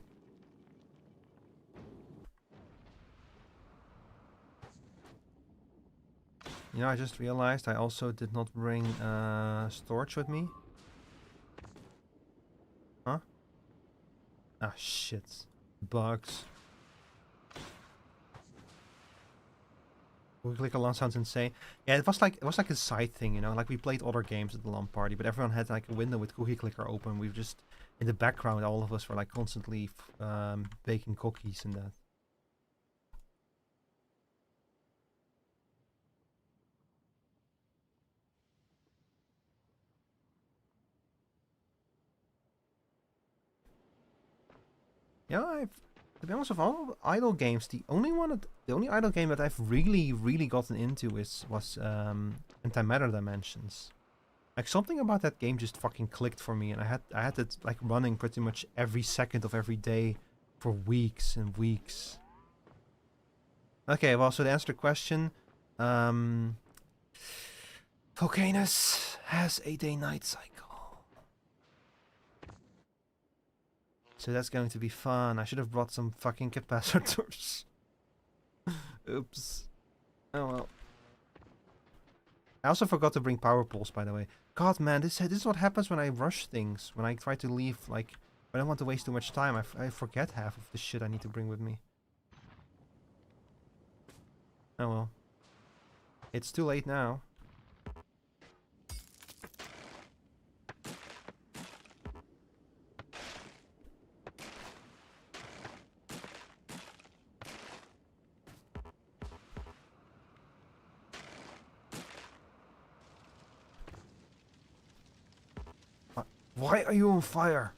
You know, I just realized I also did not bring storage with me. Huh? Ah, shit. Bugs. Cookie clicker LAN sounds insane. Yeah, it was like a side thing, you know. Like we played other games at the LAN party, but everyone had like a window with cookie clicker open. We just in the background, all of us were like constantly baking cookies and that. Yeah, to be honest, of all idle games, the only idle game that I've really gotten into was Antimatter Dimensions. Like something about that game just fucking clicked for me, and I had it like running pretty much every second of every day for weeks and weeks. Okay, well, so to answer the question, Vulcanus has a day-night cycle. So that's going to be fun. I should have brought some fucking capacitors. Oops. Oh well. I also forgot to bring power poles, by the way. God, man, this is what happens when I rush things. When I try to leave, like, I don't want to waste too much time. I forget half of the shit I need to bring with me. Oh well. It's too late now. Why are you on fire?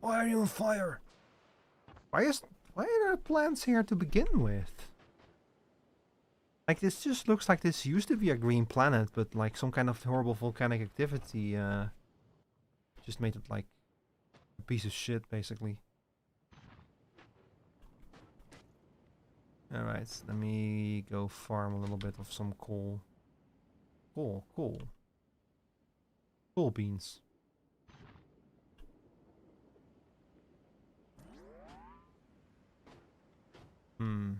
Why are you on fire? Why are there plants here to begin with? Like, this just looks like this used to be a green planet, but like some kind of horrible volcanic activity just made it like a piece of shit, basically. Alright, let me go farm a little bit of some coal. Coal beans. Hmm.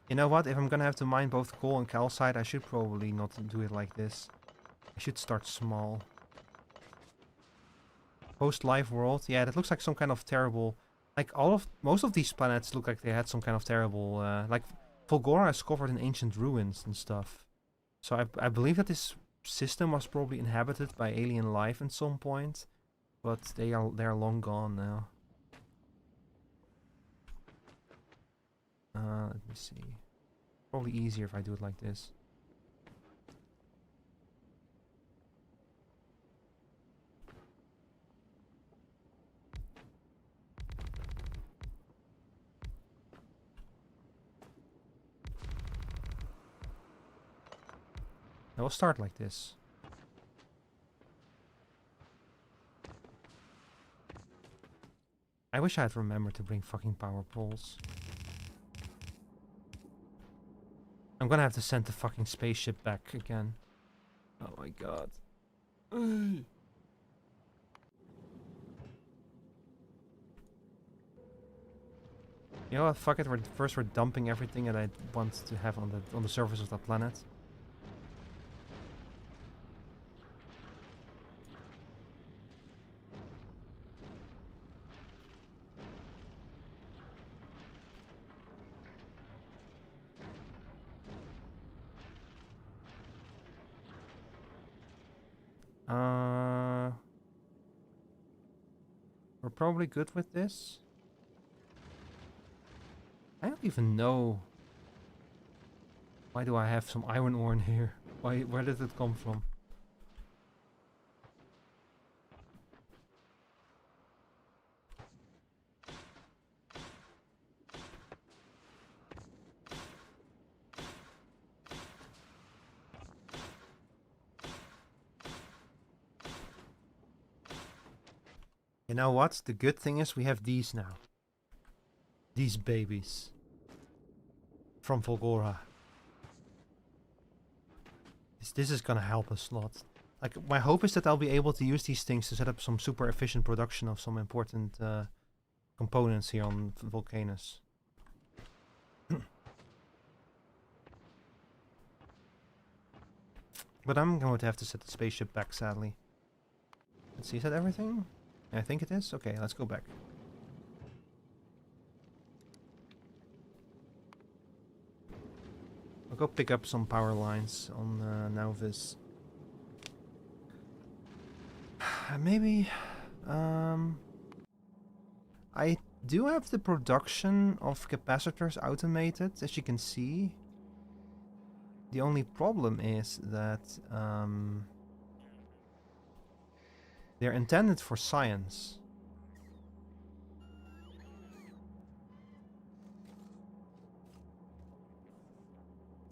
You know what? If I'm gonna have to mine both coal and calcite, I should probably not do it like this. I should start small. Post-life world? Yeah, that looks like some kind of terrible... Like, most of these planets look like they had some kind of terrible... like, Volgora is covered in ancient ruins and stuff. So I believe that this system was probably inhabited by alien life at some point. But they're long gone now. Let me see. Probably easier if I do it like this. I will start like this. I wish I had remembered to bring fucking power poles. I'm gonna have to send the fucking spaceship back again. Oh my god. You know what? Fuck it. We're dumping everything that I want to have on the surface of that planet. We're probably good with this. I don't even know. Why do I have some iron ore in here? Where did it come from? You know what? The good thing is we have these now. These babies. From Volgora. This is gonna help us a lot. Like, my hope is that I'll be able to use these things to set up some super efficient production of some important components here on Vulcanus. But I'm going to have to set the spaceship back, sadly. Let's see, is that everything? I think it is. Okay, let's go back. I'll go pick up some power lines on Nauvis. Maybe... I do have the production of capacitors automated, as you can see. The only problem is that they're intended for science.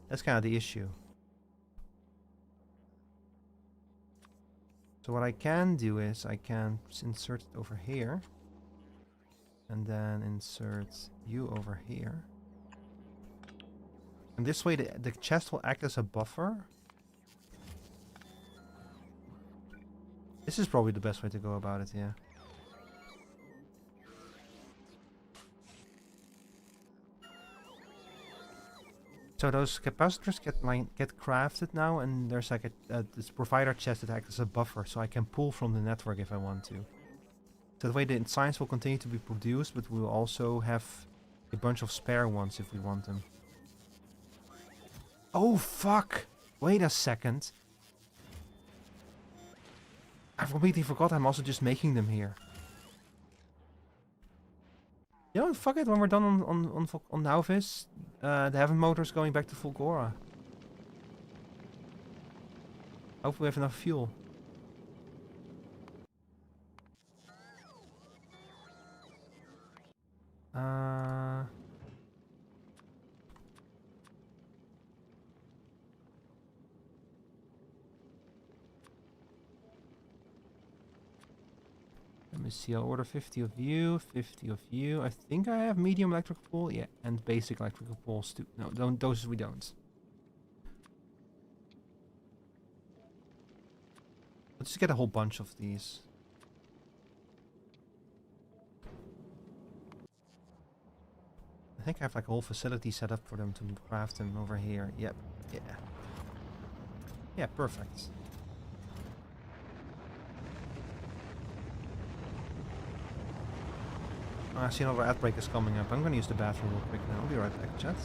That's kind of the issue. So what I can do is I can insert it over here. And then insert you over here. And this way the chest will act as a buffer. This is probably the best way to go about it, yeah. So those capacitors get crafted now, and there's like this provider chest that acts as a buffer, so I can pull from the network if I want to. So that way the science will continue to be produced, but we will also have a bunch of spare ones if we want them. Oh fuck! Wait a second. I completely forgot I'm also just making them here. You know, fuck it, when we're done on Nauvis, the Heaven motor's going back to Volgora. Hopefully we have enough fuel. Let me see, I'll order 50 of you, 50 of you. I think I have medium electrical pull, yeah, and basic electrical pulls too. No, those we don't. Let's just get a whole bunch of these. I think I have like a whole facility set up for them to craft them over here. Yep, yeah. Yeah, perfect. I see another ad break is coming up. I'm gonna use the bathroom real quick now. I'll be right back, chat.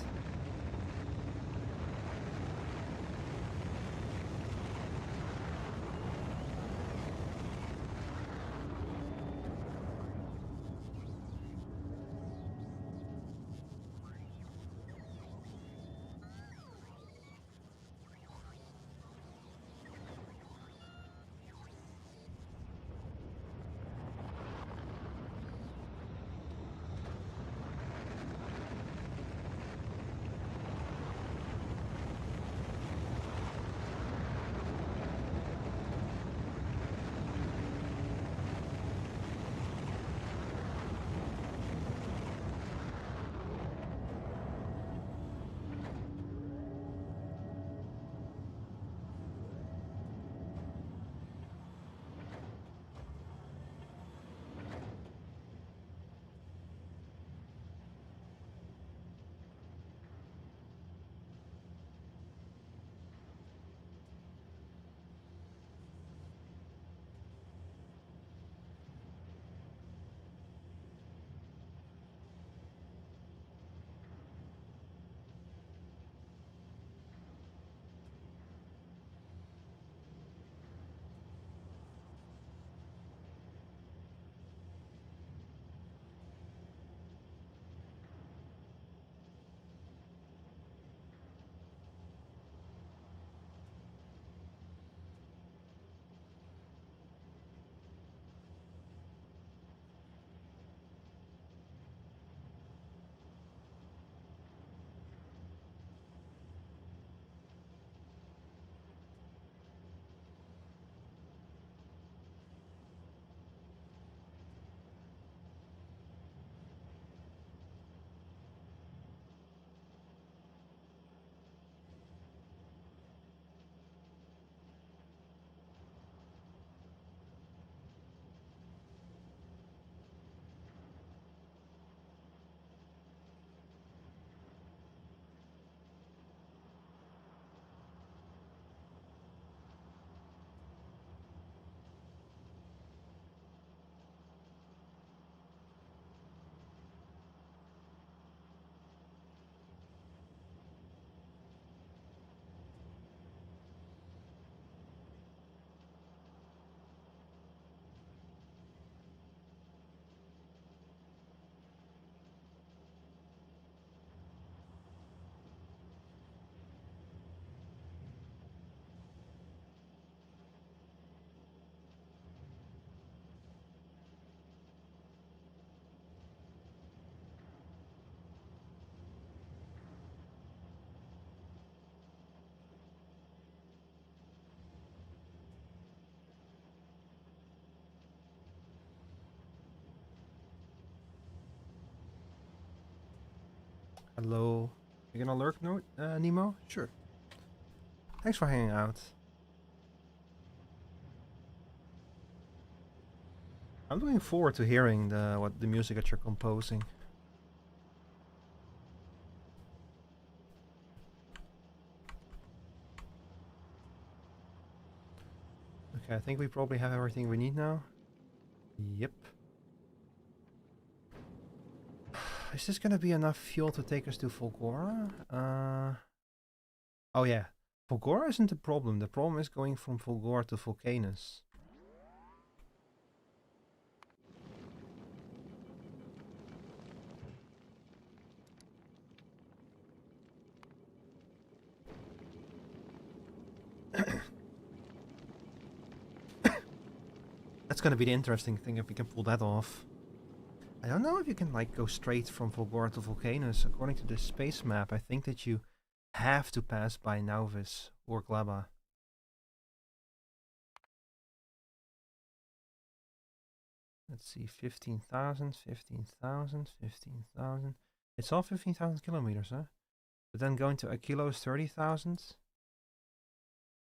Hello. You gonna lurk, no, Nemo? Sure. Thanks for hanging out. I'm looking forward to hearing the music that you're composing. Okay, I think we probably have everything we need now. Yep. Is this gonna be enough fuel to take us to Volgora? Oh yeah. Volgora isn't the problem. The problem is going from Volgora to Vulcanus. That's gonna be the interesting thing if we can pull that off. I don't know if you can like go straight from Volgora to Vulcanus. According to this space map, I think that you have to pass by Nauvis or Glaba. Let's see, 15,000, 15,000, 15,000. It's all 15,000 kilometers, huh? But then going to Aquilo is 30,000.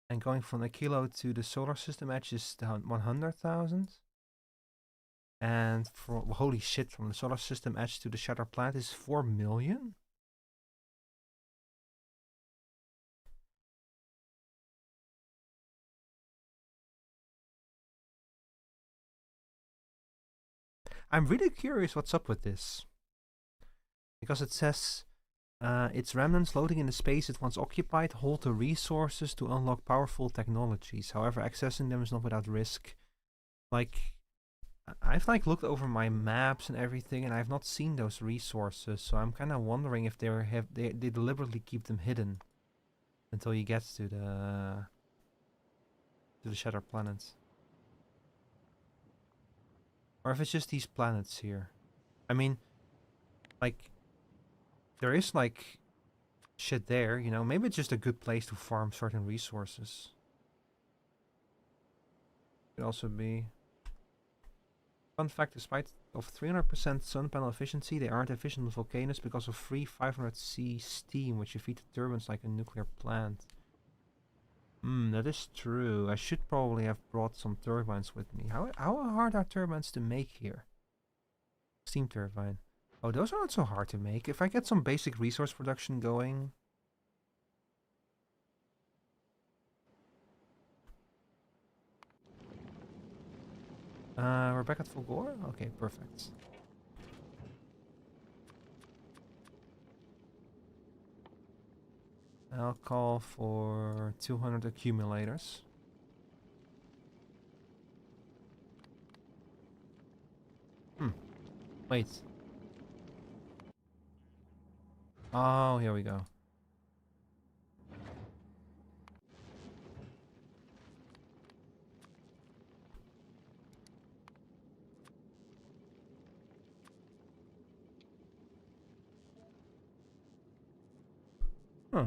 And going from Aquilo to the solar system edge is 100,000. And for holy shit, from the solar system edge to the shattered planet is 4 million? I'm really curious what's up with this. Because it says its remnants floating in the space it once occupied hold the resources to unlock powerful technologies. However, accessing them is not without risk. Like, I've like looked over my maps and everything, and I've not seen those resources. So I'm kind of wondering if they deliberately keep them hidden until you get to the shattered planets, or if it's just these planets here. I mean, like, there is like shit there, you know. Maybe it's just a good place to farm certain resources. Could also be. Fun fact, despite of 300% sun panel efficiency, they aren't efficient with volcanoes because of free 500C steam, which you feed the turbines like a nuclear plant. That is true. I should probably have brought some turbines with me. How hard are turbines to make here? Steam turbine. Oh, those are not so hard to make. If I get some basic resource production going. We're back at Fulgore? Okay, perfect. I'll call for 200 accumulators. Wait. Oh, here we go. Huh.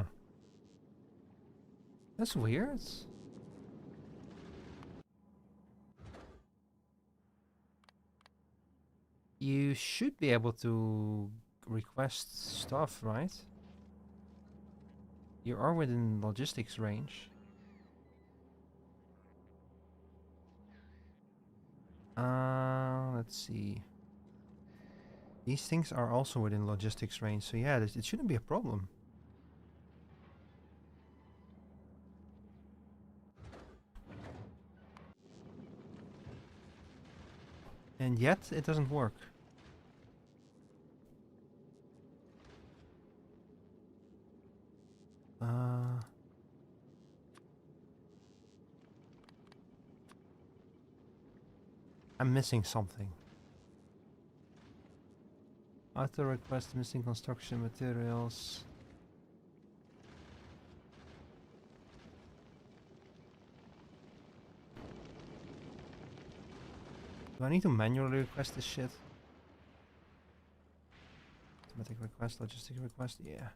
That's weird. You should be able to request stuff, right? You are within logistics range. Let's see. These things are also within logistics range, so yeah, it shouldn't be a problem. And yet, it doesn't work. I'm missing something. Auto request missing construction materials. Do I need to manually request this shit? Automatic request, logistic request, yeah.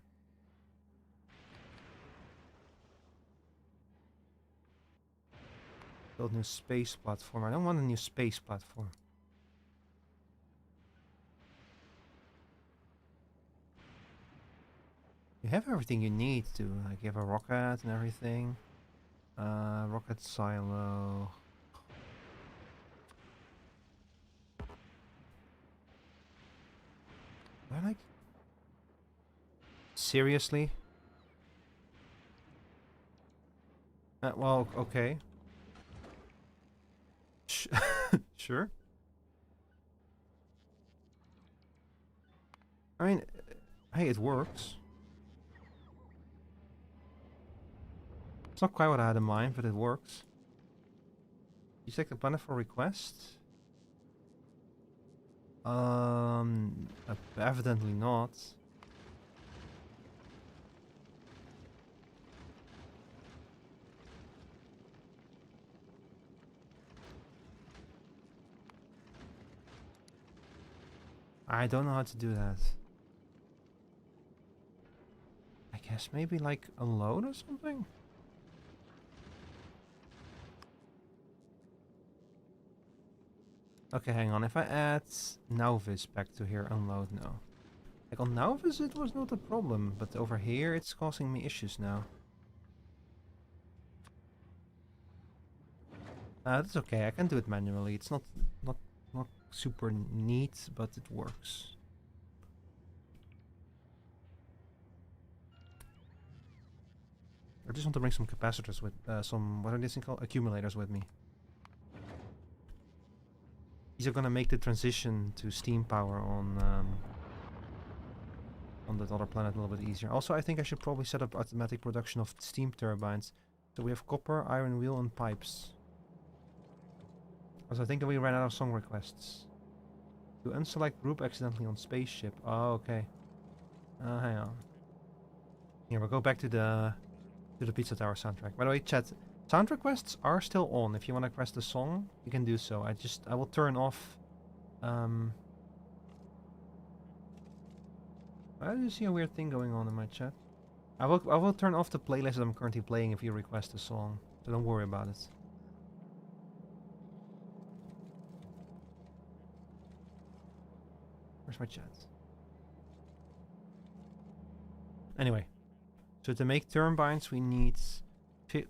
Build new space platform. I don't want a new space platform. You have everything you need to. Like you have a rocket and everything. Rocket silo. I like. Seriously? Well, okay. Sure. I mean, hey, it works. It's not quite what I had in mind, but it works. You check the planet for request? Evidently not. I don't know how to do that. I guess maybe like unload or something? Okay, hang on. If I add Nauvis back to here, unload now. Like on Nauvis it was not a problem, but over here it's causing me issues now. That's okay, I can do it manually. It's not super neat, but it works. I just want to bring some capacitors with some, what are these called? Accumulators with me. These are gonna make the transition to steam power on that other planet a little bit easier. Also, I think I should probably set up automatic production of steam turbines. So we have copper, iron wheel, and pipes. Also, I think that we ran out of song requests. To unselect group accidentally on spaceship. Oh, okay. Hang on. Here, we'll go back to the Pizza Tower soundtrack. By the way, chat, sound requests are still on. If you want to request a song, you can do so. I will turn off. I just see a weird thing going on in my chat. I will turn off the playlist that I'm currently playing if you request a song. So don't worry about it. Where's my chat? Anyway, so to make turbines we need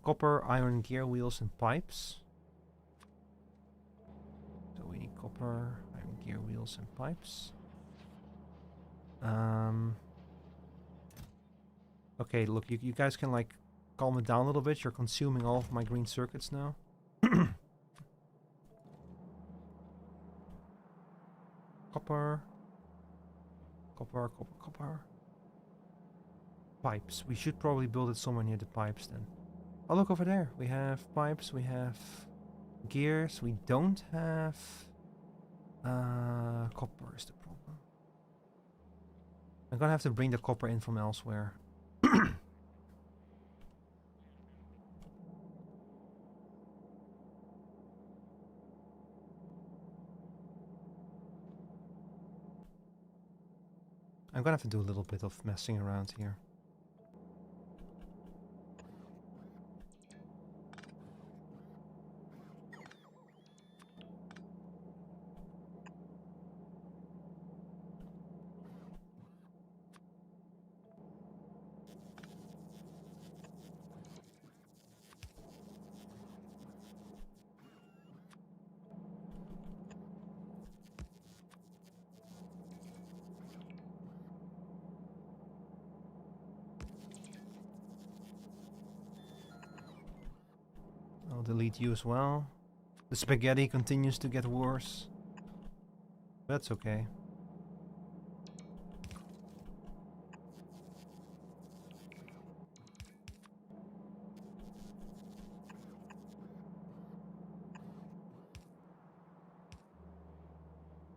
copper, iron gear wheels, and pipes. So we need copper, iron gear wheels, and pipes. Okay, look, you guys can like calm it down a little bit. You're consuming all of my green circuits now. Copper. Copper, copper, copper. Pipes. We should probably build it somewhere near the pipes then. Oh, look over there. We have pipes, we have gears. We don't have... copper is the problem. I'm gonna have to bring the copper in from elsewhere. I'm gonna have to do a little bit of messing around here. I'll delete you as well. The spaghetti continues to get worse. That's okay.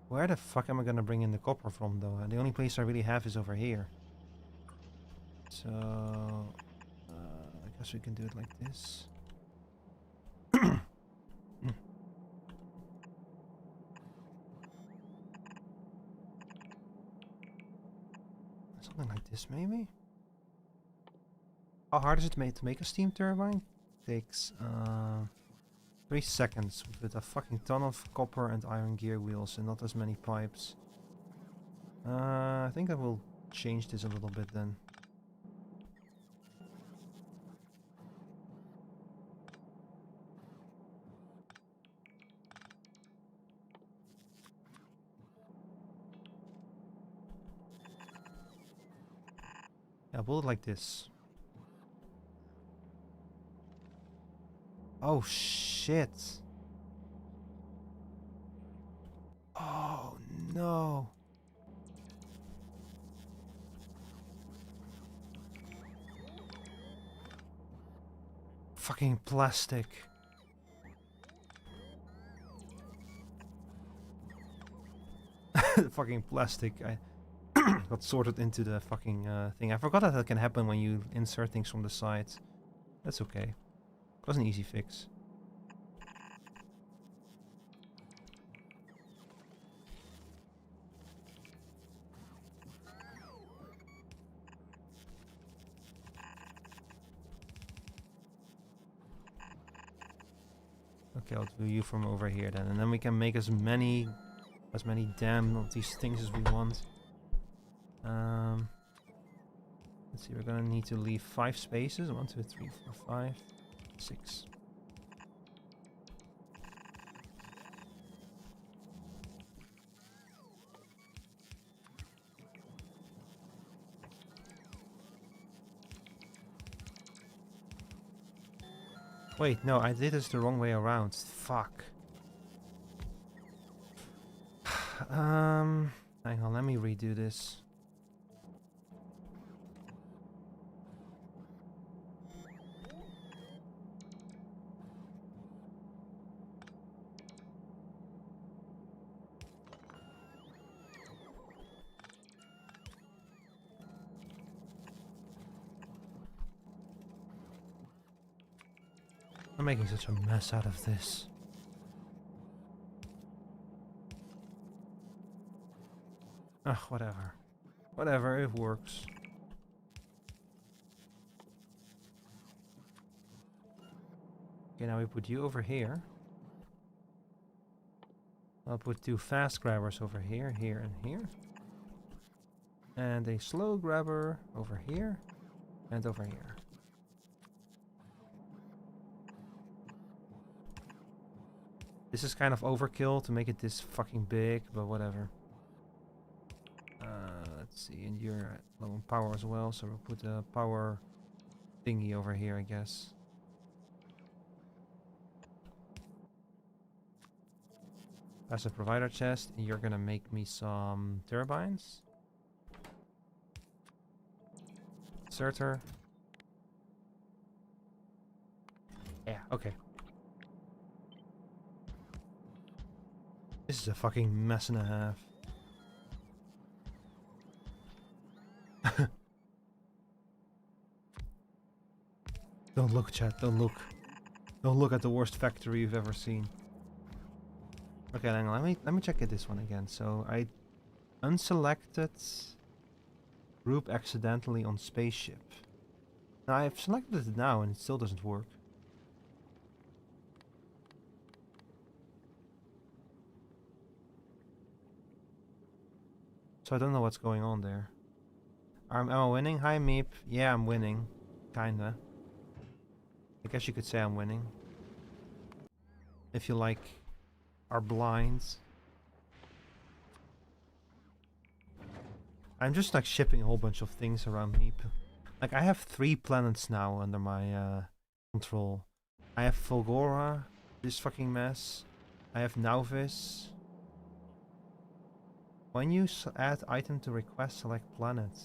Where the fuck am I gonna bring in the copper from though? The only place I really have is over here. So... I guess we can do it like this. Something like this maybe? How hard is it to make a steam turbine? Takes 3 seconds with a fucking ton of copper and iron gear wheels and not as many pipes. I think I will change this a little bit then. Yeah, build it like this. Oh shit. Oh no. Fucking plastic. Fucking plastic. I got sorted into the fucking thing. I forgot that can happen when you insert things from the sides. That's okay. It was an easy fix. Okay, I'll do you from over here then, and then we can make as many damn of these things as we want. Let's see, we're gonna need to leave 5 spaces. 1, 2, 3, 4, 5, 6. Wait, no, I did this the wrong way around. Fuck. Hang on, let me redo this. I'm making such a mess out of this. Ugh, whatever. Whatever, it works. Okay, now we put you over here. I'll put 2 fast grabbers over here, here, and here. And a slow grabber over here and over here. This is kind of overkill to make it this fucking big, but whatever. Let's see, and you're low on power as well, so we'll put a power thingy over here, I guess. That's a provider chest, and you're gonna make me some turbines. Inserter. Yeah, okay. This is a fucking mess and a half. Don't look, chat, don't look. Don't look at the worst factory you've ever seen. Okay, hang on, let me check this one again. So I unselected group accidentally on spaceship. Now I've selected it now and it still doesn't work. So I don't know what's going on there. Am I winning? Hi Meep. Yeah, I'm winning. Kinda. I guess you could say I'm winning. If you like our blinds. I'm just like shipping a whole bunch of things around Meep. Like I have 3 planets now under my control. I have Fulgora, this fucking mess. I have Nauvis. When you add item to request, select planet.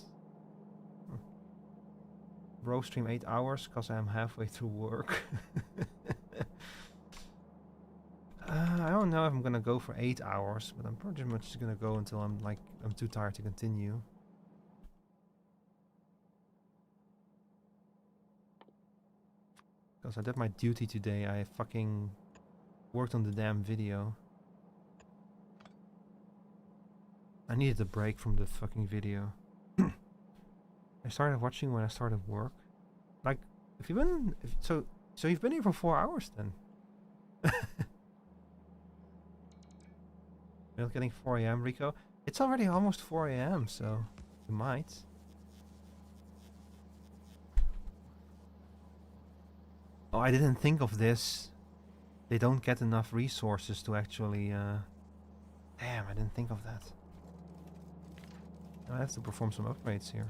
Bro, stream 8 hours because I am halfway through work. I don't know if I'm gonna go for 8 hours, but I'm pretty much just gonna go until I'm too tired to continue. Because I did my duty today, I fucking worked on the damn video. I needed a break from the fucking video. I started watching when I started work. Like, if you've been... so you've been here for 4 hours then? You're getting 4 AM, Rico? It's already almost 4 AM, so you might. Oh, I didn't think of this. They don't get enough resources to actually... Damn, I didn't think of that. I have to perform some upgrades here.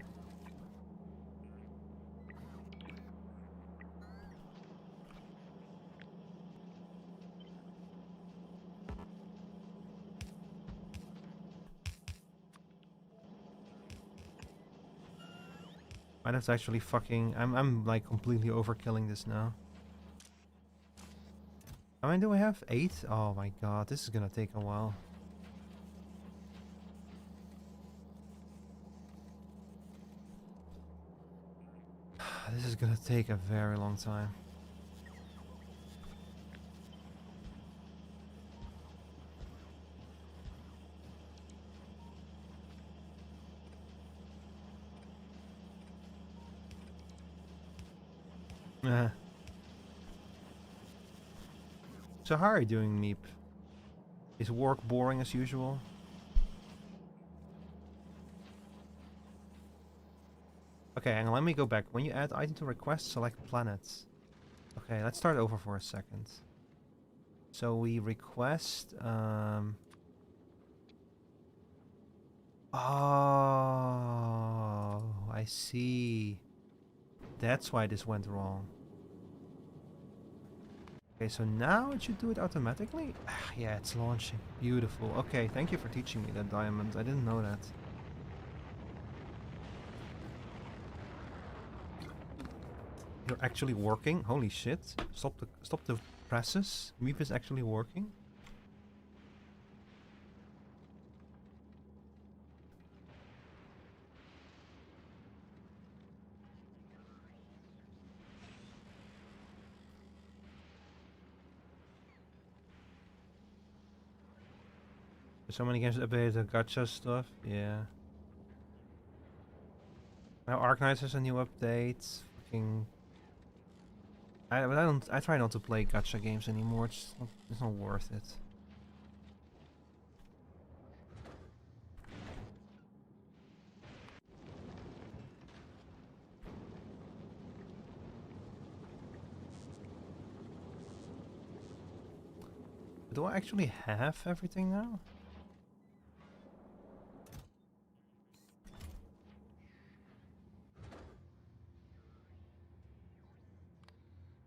Might have to actually fucking... I'm like completely overkilling this now. How many do we have? 8? Oh my god, this is gonna take a while. This is gonna take a very long time. So how are you doing, Meep? Is work boring as usual? Okay, hang on, let me go back. When you add item to request, select planets. Okay, let's start over for a second. So we request... Oh, I see. That's why this went wrong. Okay, so now it should do it automatically? Yeah, it's launching. Beautiful. Okay, thank you for teaching me that, Diamond. I didn't know that. You're actually working? Holy shit. Stop the presses. Meep is actually working? So many games updated the gacha stuff. Yeah. Now Arknights has a new update. Fucking. I try not to play gacha games anymore. It's not worth it. Do I actually have everything now?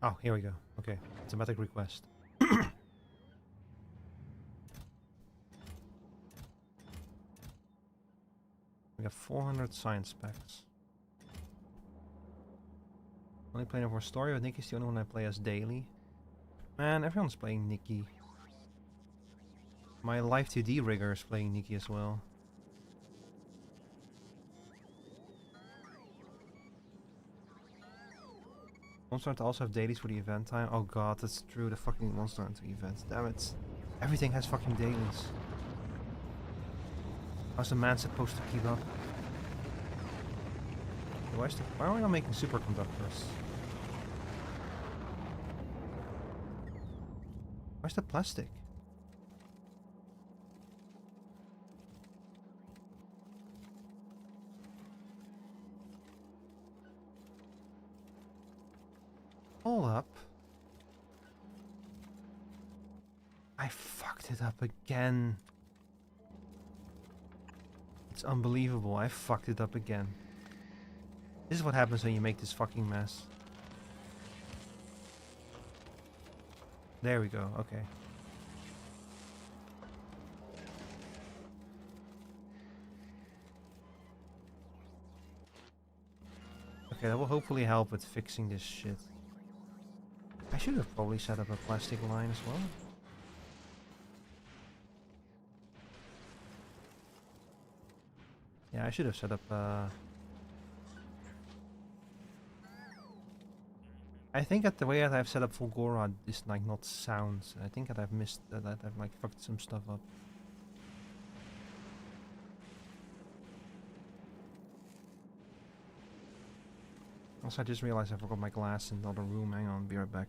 Oh, here we go. Okay, automatic request. We got 400 science packs. Only playing for story, but Nikki's the only one I play as daily. Man, everyone's playing Nikki. My Live 2D rigger is playing Nikki as well. Monster Hunter also have dailies for the event time. Oh god, that's true. The fucking Monster Hunter event. Damn it. Everything has fucking dailies. How's the man supposed to keep up? Why are we not making superconductors? Where's the plastic? Hold up. I fucked it up again. It's unbelievable. I fucked it up again. This is what happens when you make this fucking mess. There we go. Okay. Okay, that will hopefully help with fixing this shit. I should have probably set up a plastic line as well. Yeah, I should have set up I think that the way that I've set up Volgora is like not sound. I think that I've missed that I've like fucked some stuff up. Also, I just realized I forgot my glass in the other room. Hang on, be right back.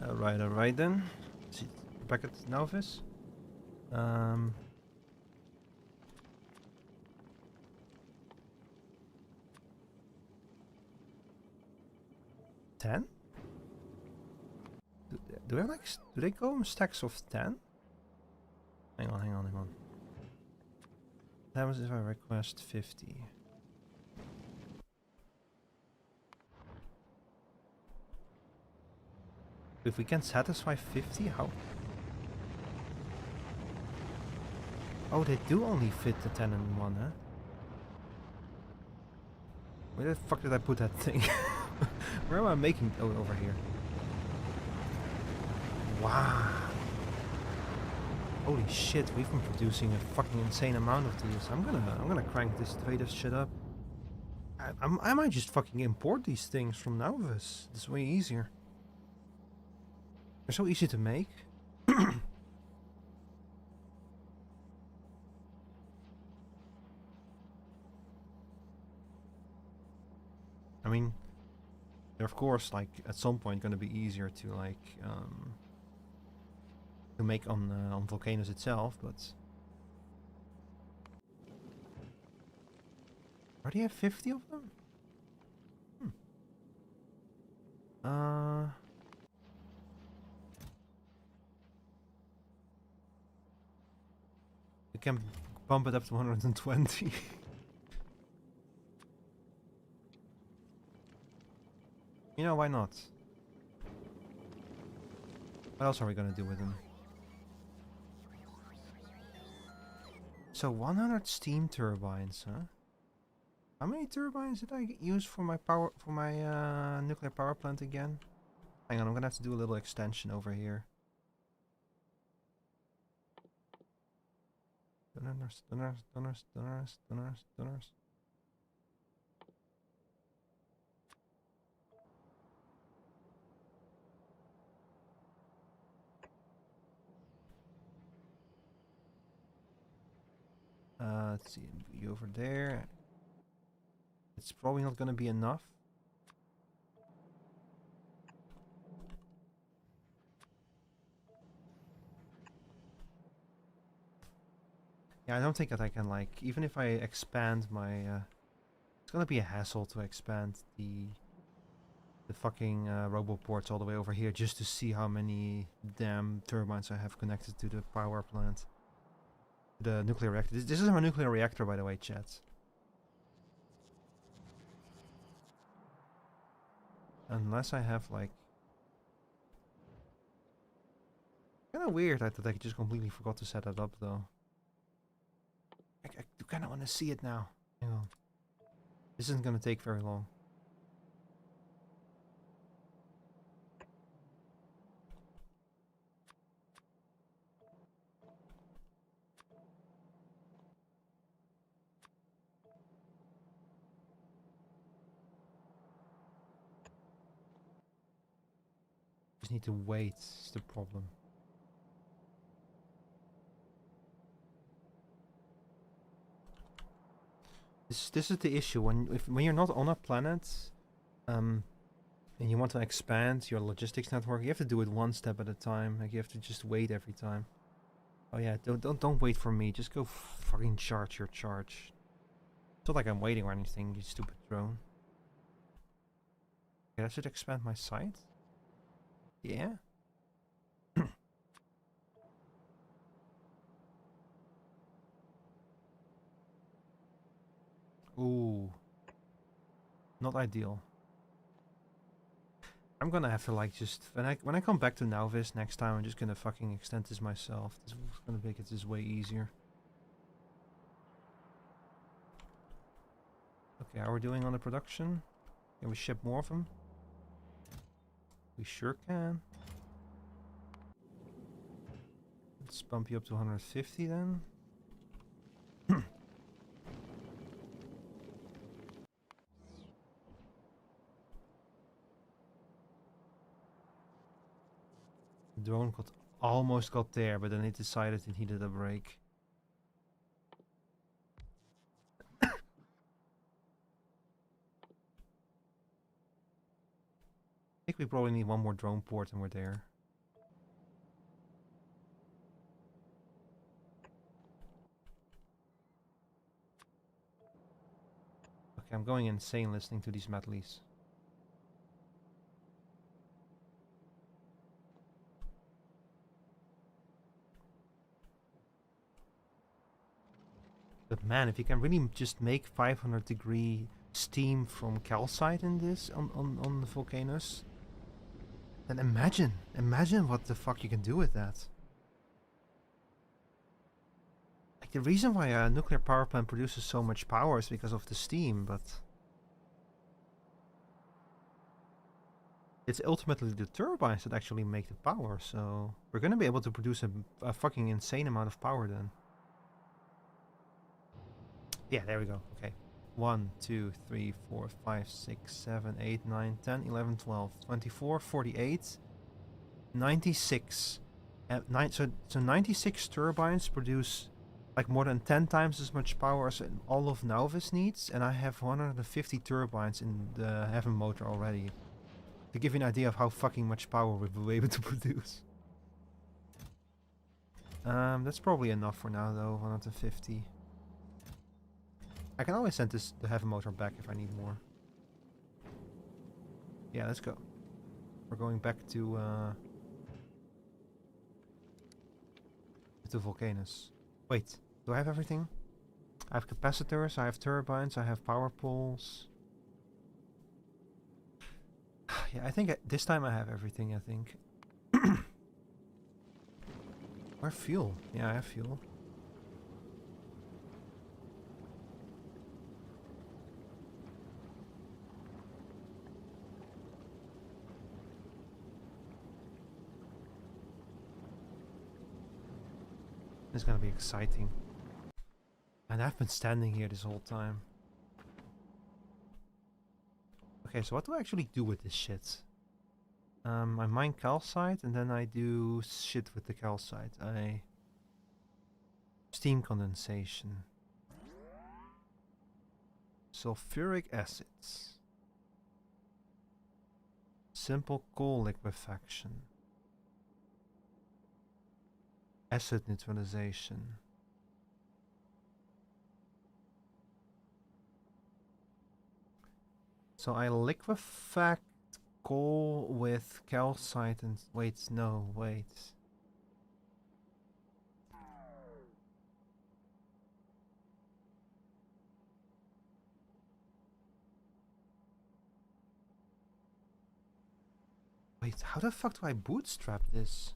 Alright then. See, back at Novice. 10? Do I like? Do they go in stacks of 10? Hang on. That was if I request 50. If we can satisfy 50, how? Oh, they do only fit the 10 in one, huh? Where the fuck did I put that thing? Where am I making? Oh, over here. Wow. Holy shit, we've been producing a fucking insane amount of these. I'm gonna crank this trade shit up. I might just fucking import these things from Novus. It's way easier. They're so easy to make. I mean, they're of course like at some point gonna be easier to like to make on Volcanoes itself, but already have 50 of them? We can bump it up to 120. You know, why not? What else are we gonna do with them? So 100 steam turbines, huh? How many turbines did I use for my nuclear power plant again? Hang on, I'm gonna have to do a little extension over here. Donors. Let's see, you over there. It's probably not gonna be enough. Yeah, I don't think that I can like, even if I expand my, it's gonna be a hassle to expand the fucking roboports all the way over here just to see how many damn turbines I have connected to the power plant. The nuclear reactor. This is my nuclear reactor, by the way, chat. Unless I have like... Kinda weird that I just completely forgot to set that up though. I do kinda wanna see it now. Hang on. This isn't gonna take very long. Just need to wait, is the problem. This is the issue when you're not on a planet, and you want to expand your logistics network, you have to do it one step at a time. Like you have to just wait every time. Oh yeah, don't wait for me. Just go fucking charge your charge. It's not like I'm waiting or anything, you stupid drone. Okay, I should expand my site. Yeah. Ooh. Not ideal. I'm gonna have to like just when I come back to Nauvis next time, I'm just gonna fucking extend this myself. This is gonna make it this way easier. Okay, how are we doing on the production? Can we ship more of them? We sure can. Let's bump you up to 150 then. The drone almost got there, but then it decided it needed a break. I think we probably need one more drone port and we're there. Okay, I'm going insane listening to these medleys. But man, if you can really just make 500-degree steam from calcite in this on the volcanoes, then imagine what the fuck you can do with that. Like the reason why a nuclear power plant produces so much power is because of the steam, but it's ultimately the turbines that actually make the power. So we're gonna be able to produce a fucking insane amount of power then. Yeah, there we go. Okay. 1, 2, 3, 4, 5, 6, 7, 8, 9, 10, 11, 12, 24, 48, 96. So 96 turbines produce like more than 10 times as much power as all of Nauvis needs, and I have 150 turbines in the Heaven motor already. To give you an idea of how fucking much power we'll be able to produce. That's probably enough for now though, 150. I can always send the Heaven motor back if I need more. Yeah, let's go. We're going back to Vulcanus. Wait, do I have everything? I have capacitors, I have turbines, I have power poles. Yeah, I think this time I have everything, I think. Or fuel. Yeah, I have fuel. It's gonna be exciting. And I've been standing here this whole time. Okay, so what do I actually do with this shit? I mine calcite and then I do shit with the calcite. I steam condensation. Sulfuric acids. Simple coal liquefaction. Acid neutralization. So I liquefact coal with calcite and... Wait, no, wait. Wait, how the fuck do I bootstrap this?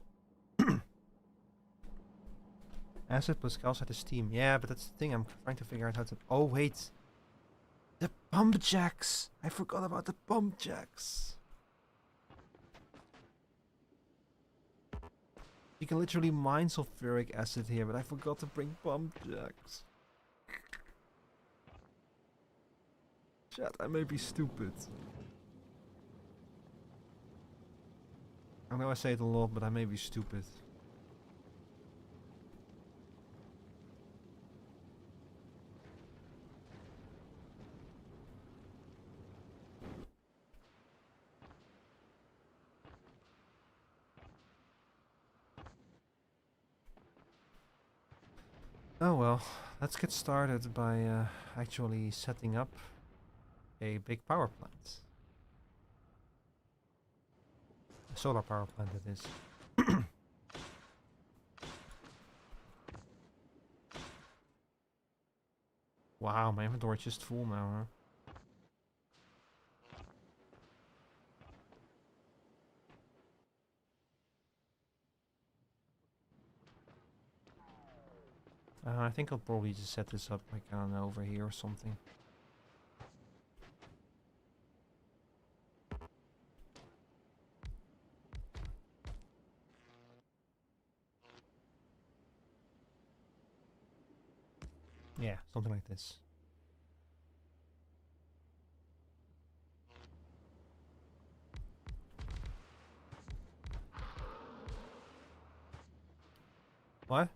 Acid plus calcite is steam. Yeah, but that's the thing. I'm trying to figure out how to... Oh, wait. The pump jacks. I forgot about the pump jacks. You can literally mine sulfuric acid here, but I forgot to bring pump jacks. Chat, I may be stupid. I know I say it a lot, but I may be stupid. Oh well, let's get started by actually setting up a big power plant. A solar power plant, that is. Wow, my inventory is just full now, huh? I think I'll probably just set this up like, I don't know, over here or something. Yeah, something like this. What?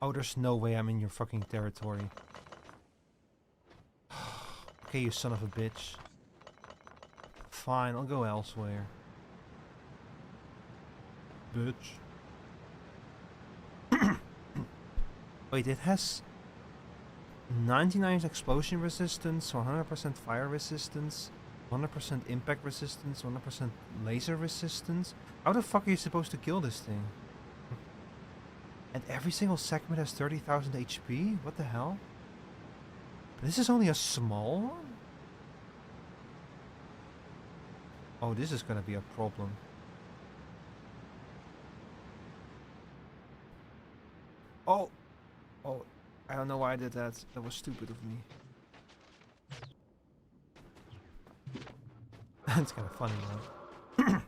Oh, there's no way I'm in your fucking territory. Okay, you son of a bitch. Fine, I'll go elsewhere. Bitch. Wait, it has 99 explosion resistance, 100% fire resistance, 100% impact resistance, 100% laser resistance. How the fuck are you supposed to kill this thing? And every single segment has 30,000 HP? What the hell? This is only a small one? Oh, this is gonna be a problem. Oh! Oh, I don't know why I did that. That was stupid of me. It's kind of funny, though.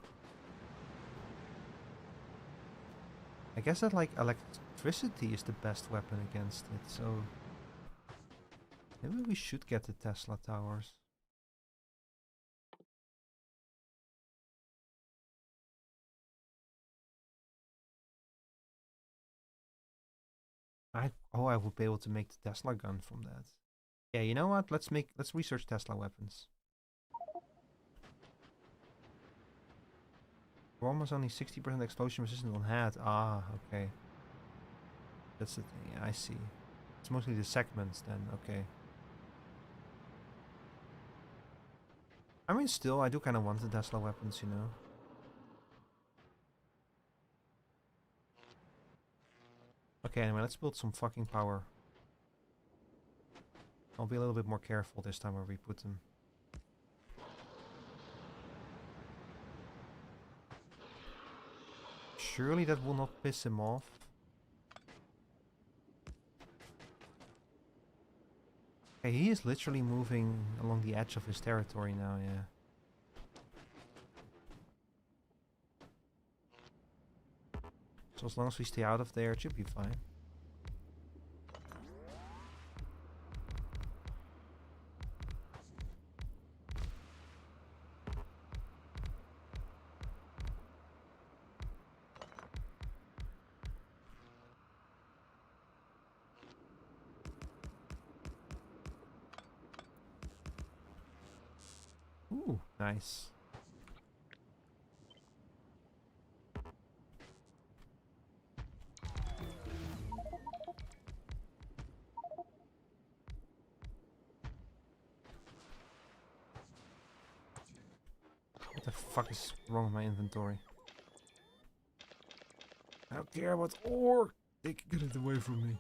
I guess that, like, electricity is the best weapon against it, so... Maybe we should get the Tesla towers. I will be able to make the Tesla gun from that. Yeah, you know what? Let's research Tesla weapons. Bomb was only 60% explosion resistant on head. Ah, okay. That's the thing. Yeah, I see. It's mostly the segments then. Okay. I mean, still, I do kind of want the Tesla weapons, you know. Okay, anyway, let's build some fucking power. I'll be a little bit more careful this time where we put them. Surely that will not piss him off. Okay, he is literally moving along the edge of his territory now, yeah. So as long as we stay out of there, it should be fine. Ooh, nice. What the fuck is wrong with my inventory? I don't care about ore! They can get it away from me.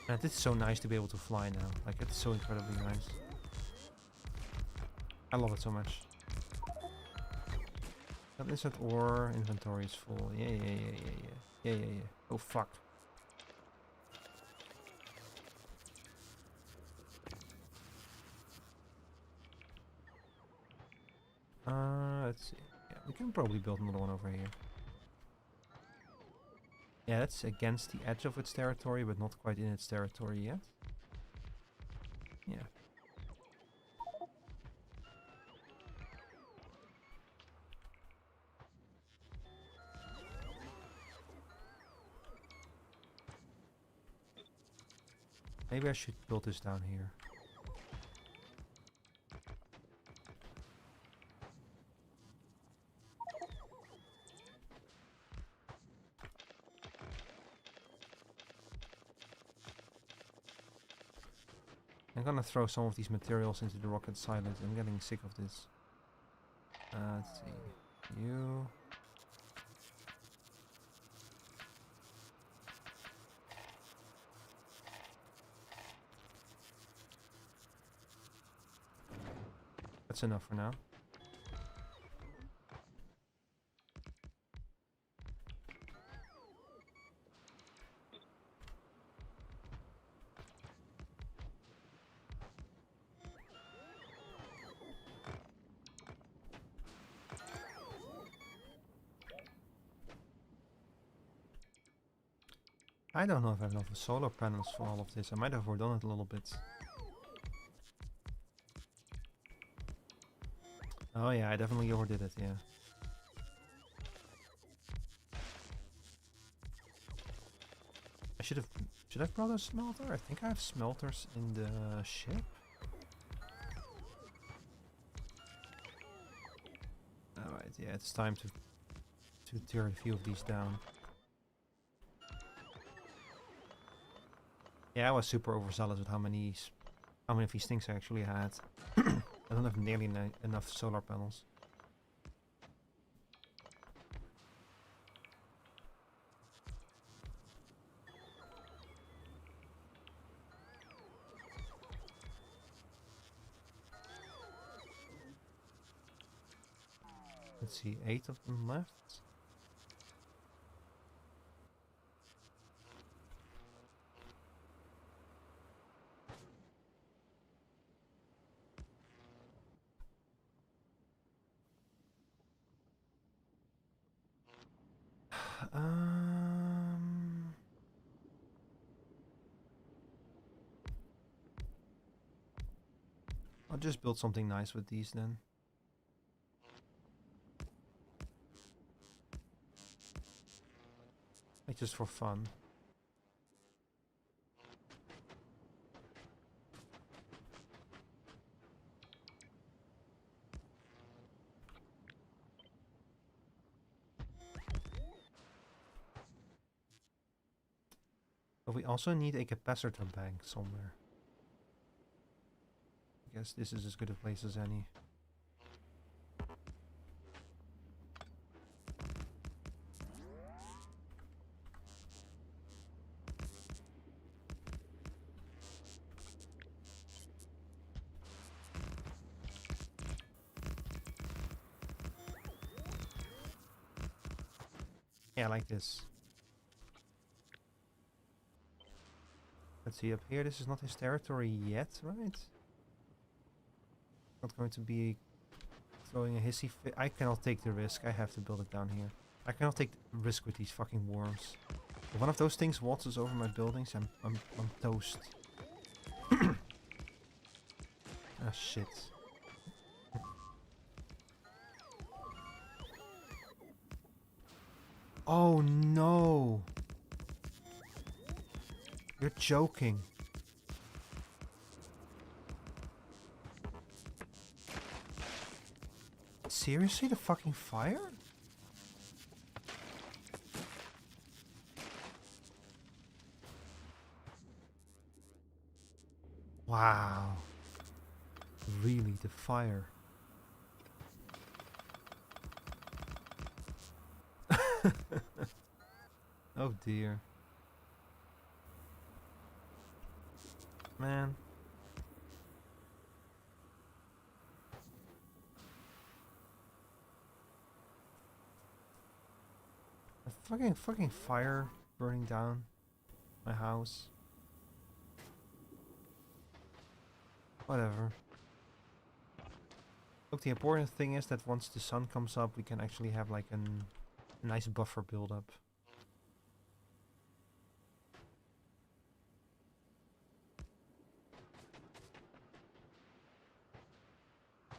Man, it's so nice to be able to fly now. Like, it's so incredibly nice. I love it so much. That instant ore inventory is full. Yeah. Oh, fuck. Let's see. Yeah, we can probably build another one over here. Yeah, that's against the edge of its territory, but not quite in its territory yet. Yeah. Maybe I should build this down here. I'm gonna throw some of these materials into the rocket silo. I'm getting sick of this. Let's see. You. That's enough for now. I don't know if I have enough solar panels for all of this. I might have overdone it a little bit. Oh yeah, I definitely overdid it, yeah. Should I brought a smelter? I think I have smelters in the ship. Alright, yeah, it's time to to tear a few of these down. Yeah, I was super overzealous with how many of these things I actually had. I don't have nearly enough solar panels. Let's see, 8 of them left. I'll just build something nice with these then. Like just for fun. But we also need a capacitor bank somewhere. I guess this is as good a place as any. Yeah, I like this. Let's see, up here, this is not his territory yet, right? Not going to be throwing a hissy fit. I cannot take the risk. I have to build it down here. I cannot take the risk with these fucking worms. If one of those things waltzes over my buildings, I'm toast. Ah, shit. Oh no! You're joking. Seriously, the fucking fire? Wow. Really, the fire. Oh dear. Man. A fucking fire burning down my house. Whatever. Look, the important thing is that once the sun comes up, we can actually have like a nice buffer build up.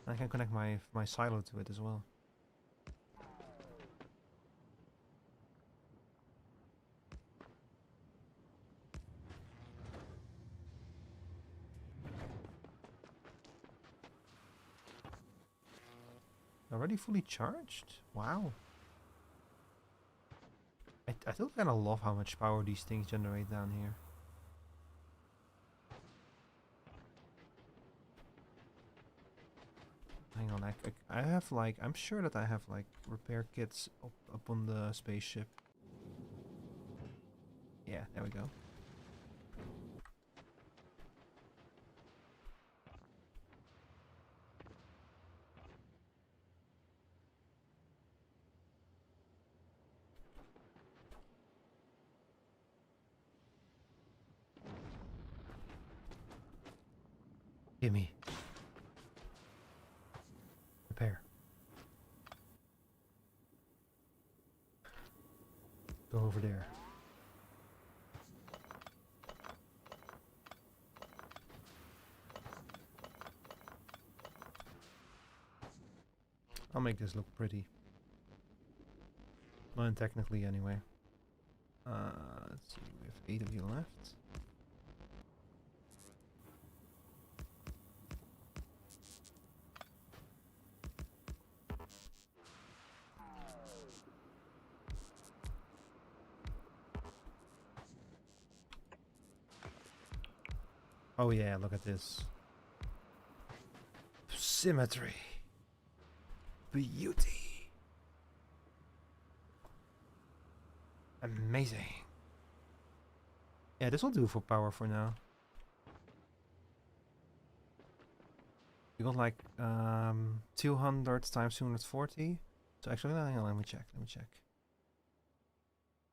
I can connect my silo to it as well. Already fully charged? Wow. I still kind of love how much power these things generate down here. Hang on, I have like, I'm sure that I have like repair kits up on the spaceship. Yeah, there we go. Gimme. Repair. Go over there. I'll make this look pretty. Well, technically anyway. Let's see, we have 8 of you left. Oh yeah, look at this. Symmetry. Beauty. Amazing. Yeah, this will do for power for now. We got like 200 times 240. So actually, hang on, let me check.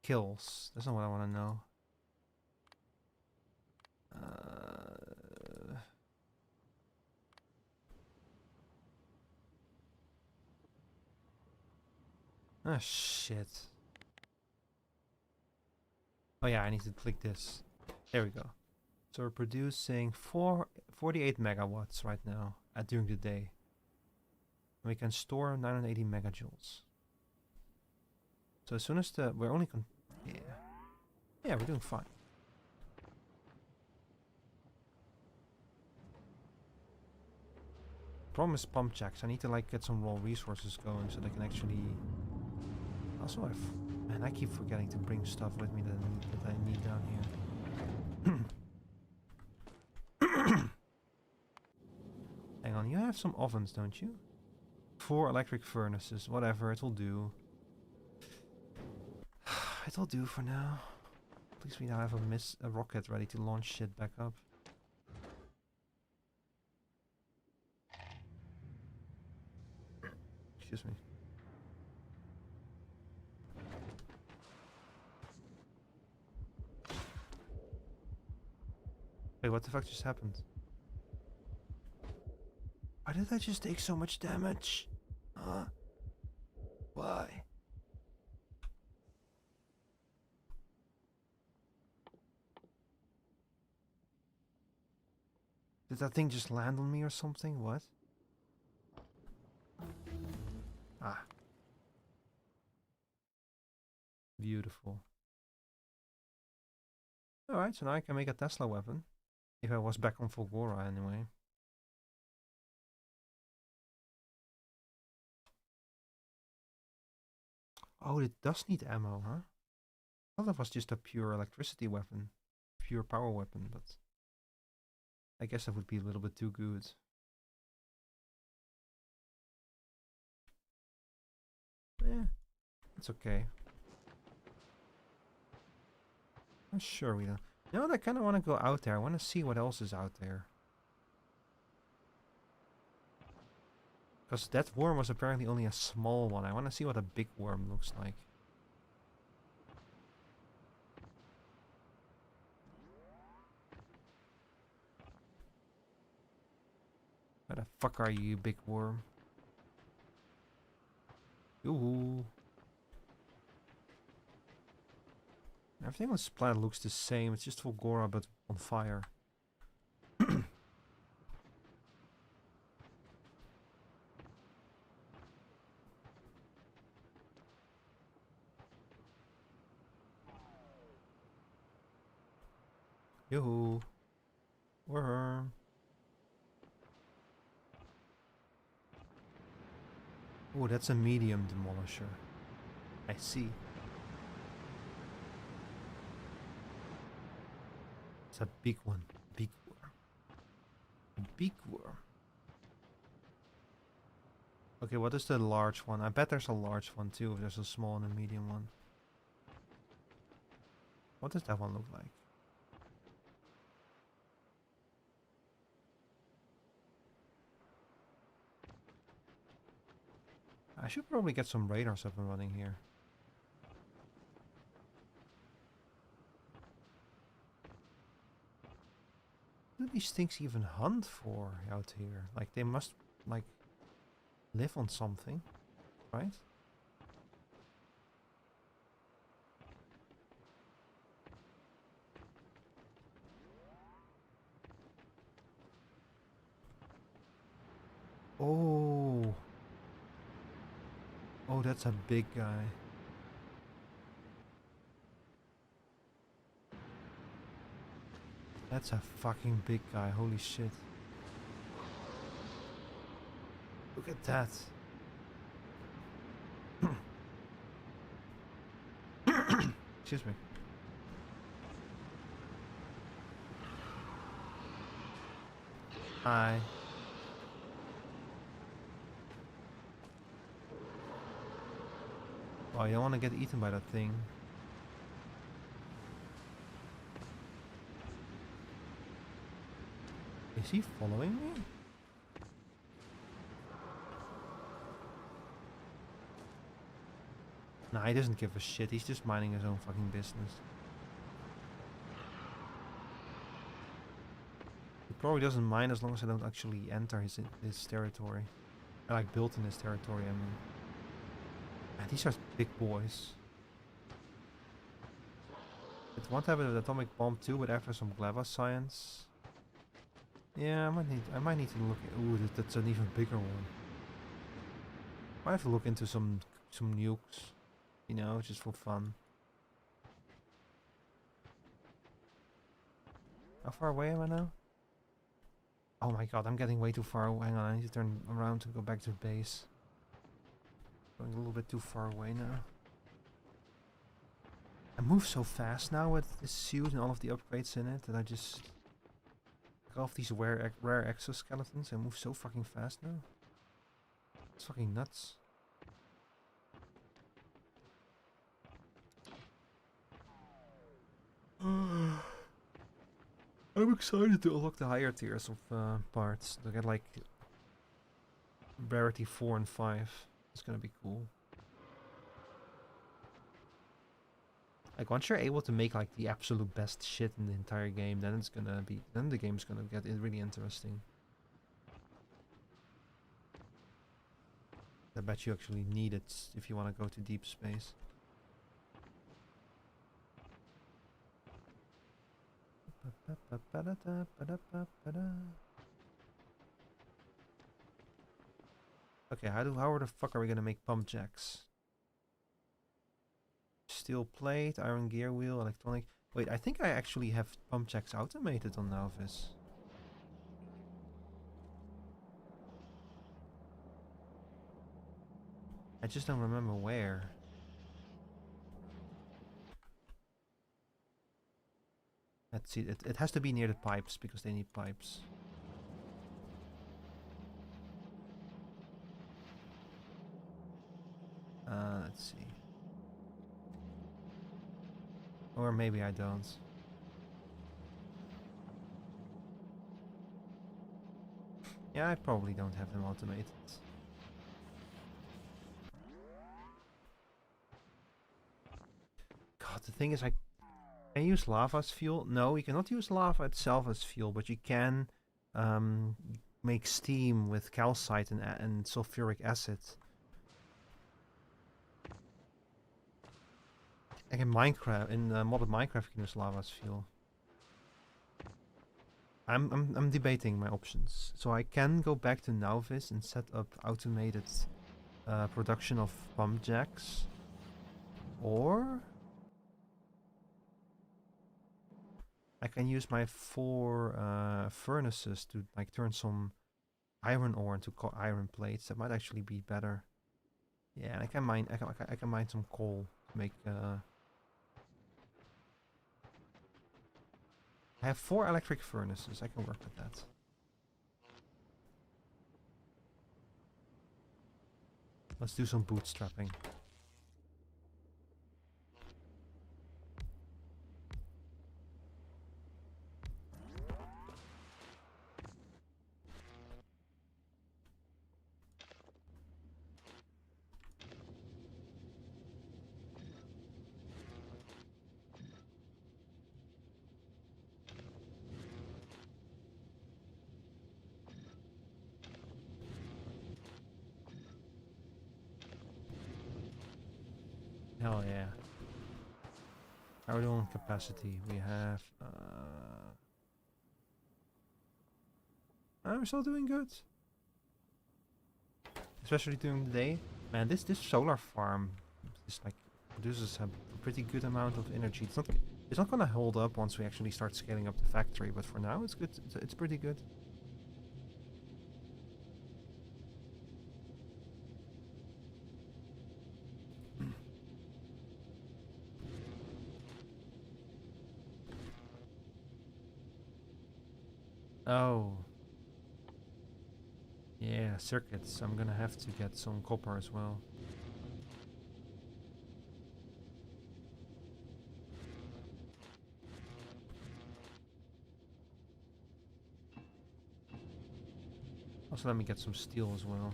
Kills. That's not what I want to know. Ah, shit. Oh yeah, I need to click this. There we go. So we're producing 48 megawatts right now during the day. And we can store 980 megajoules. So as soon as we're only yeah, we're doing fine. Problem is pump jacks. I need to like get some raw resources going so they can actually. Also, man, I keep forgetting to bring stuff with me that I need down here. Hang on, you have some ovens, don't you? 4 electric furnaces, whatever, it'll do. It'll do for now. At least we now have a rocket ready to launch shit back up. Excuse me. Wait, what the fuck just happened? Why did I just take so much damage? Huh? Why? Did that thing just land on me or something? What? Ah. Beautiful. Alright, so now I can make a Tesla weapon. If I was back on Fulgora anyway. Oh, it does need ammo, huh? I thought that was just a pure electricity weapon. Pure power weapon, but... I guess that would be a little bit too good. Yeah, it's okay. I'm sure we don't. You know what, I kind of want to go out there. I want to see what else is out there. Because that worm was apparently only a small one. I want to see what a big worm looks like. Where the fuck are you, big worm? Ooh. Everything on this planet looks the same. It's just Fulgora, but on fire. Yoo-hoo. Worm. Oh, that's a medium demolisher. I see. It's a big one. Big worm. Big worm. Okay, what is the large one? I bet there's a large one too, if there's a small and a medium one. What does that one look like? I should probably get some radars up and running here. What do these things even hunt for out here? Like, they must, like, live on something, right? Oh. Oh, that's a big guy. That's a fucking big guy, holy shit. Look at that. Excuse me. Hi. Oh, you don't want to get eaten by that thing. Is he following me? Nah, he doesn't give a shit. He's just minding his own fucking business. He probably doesn't mind as long as I don't actually enter his territory. I like built in his territory, I mean. Man, these are big boys. It won't have an atomic bomb too, but after some Glava science. Yeah, I might need to look at, ooh, that's an even bigger one. Might have to look into some nukes, you know, just for fun. How far away am I now? Oh my god, I'm getting way too far away. Hang on, I need to turn around to go back to base. Going a little bit too far away now. I move so fast now with this suit and all of the upgrades in it that I just... All of these rare exoskeletons, I move so fucking fast now. It's fucking nuts. I'm excited to unlock the higher tiers of parts. To get like rarity 4 and 5. It's gonna be cool. Like once you're able to make like the absolute best shit in the entire game, then it's gonna be, then the game's gonna get really interesting. I bet you actually need it if you want to go to deep space. Okay, how the fuck are we gonna make pump jacks? Steel plate, iron gear wheel, electronic. Wait, I think I actually have pump jacks automated on Novice. I just don't remember where. Let's see, it has to be near the pipes because they need pipes. Let's see. Or maybe I don't. Yeah, I probably don't have them automated. God, the thing is, I can use lava as fuel. No, you cannot use lava itself as fuel, but you can make steam with calcite and sulfuric acid. Like in Minecraft, in modded Minecraft, you can use lava as fuel. I'm debating my options. So I can go back to Nauvis and set up automated production of pump jacks, or I can use my 4 furnaces to like turn some iron ore into iron plates. That might actually be better. Yeah, and I can mine. I can mine some coal to make. I have 4 electric furnaces. I can work with that. Let's do some bootstrapping. Hell yeah. How are we doing on capacity? We have... I'm still doing good. Especially during the day. Man, this solar farm is like produces a pretty good amount of energy. It's not gonna hold up once we actually start scaling up the factory, but for now it's good. It's pretty good. Oh. Yeah, circuits. I'm gonna have to get some copper as well. Also, let me get some steel as well.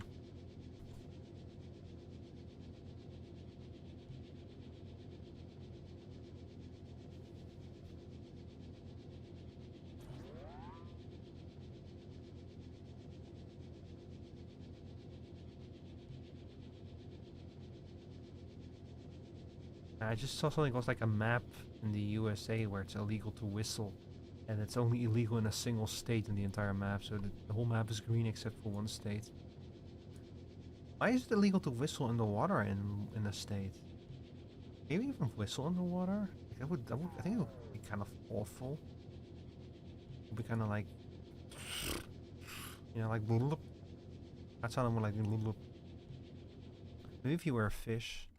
I just saw something was like a map in the USA where it's illegal to whistle, and it's only illegal in a single state in the entire map, so the whole map is green except for one state. Why is it illegal to whistle in the water in a state? Can you even whistle in the water? Like, I think it would be kind of awful. It would be kind of like, like bloop. That sounded more like bloop. Maybe if you were a fish.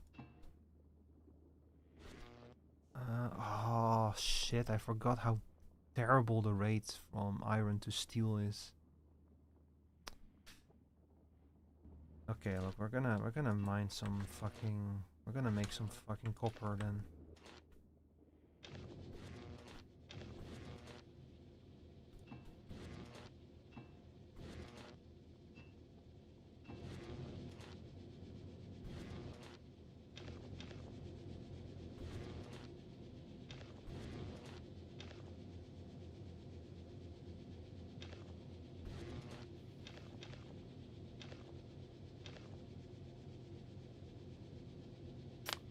Oh shit! I forgot how terrible the rate from iron to steel is. Okay, look, we're gonna mine some fucking. We're gonna make some fucking copper then.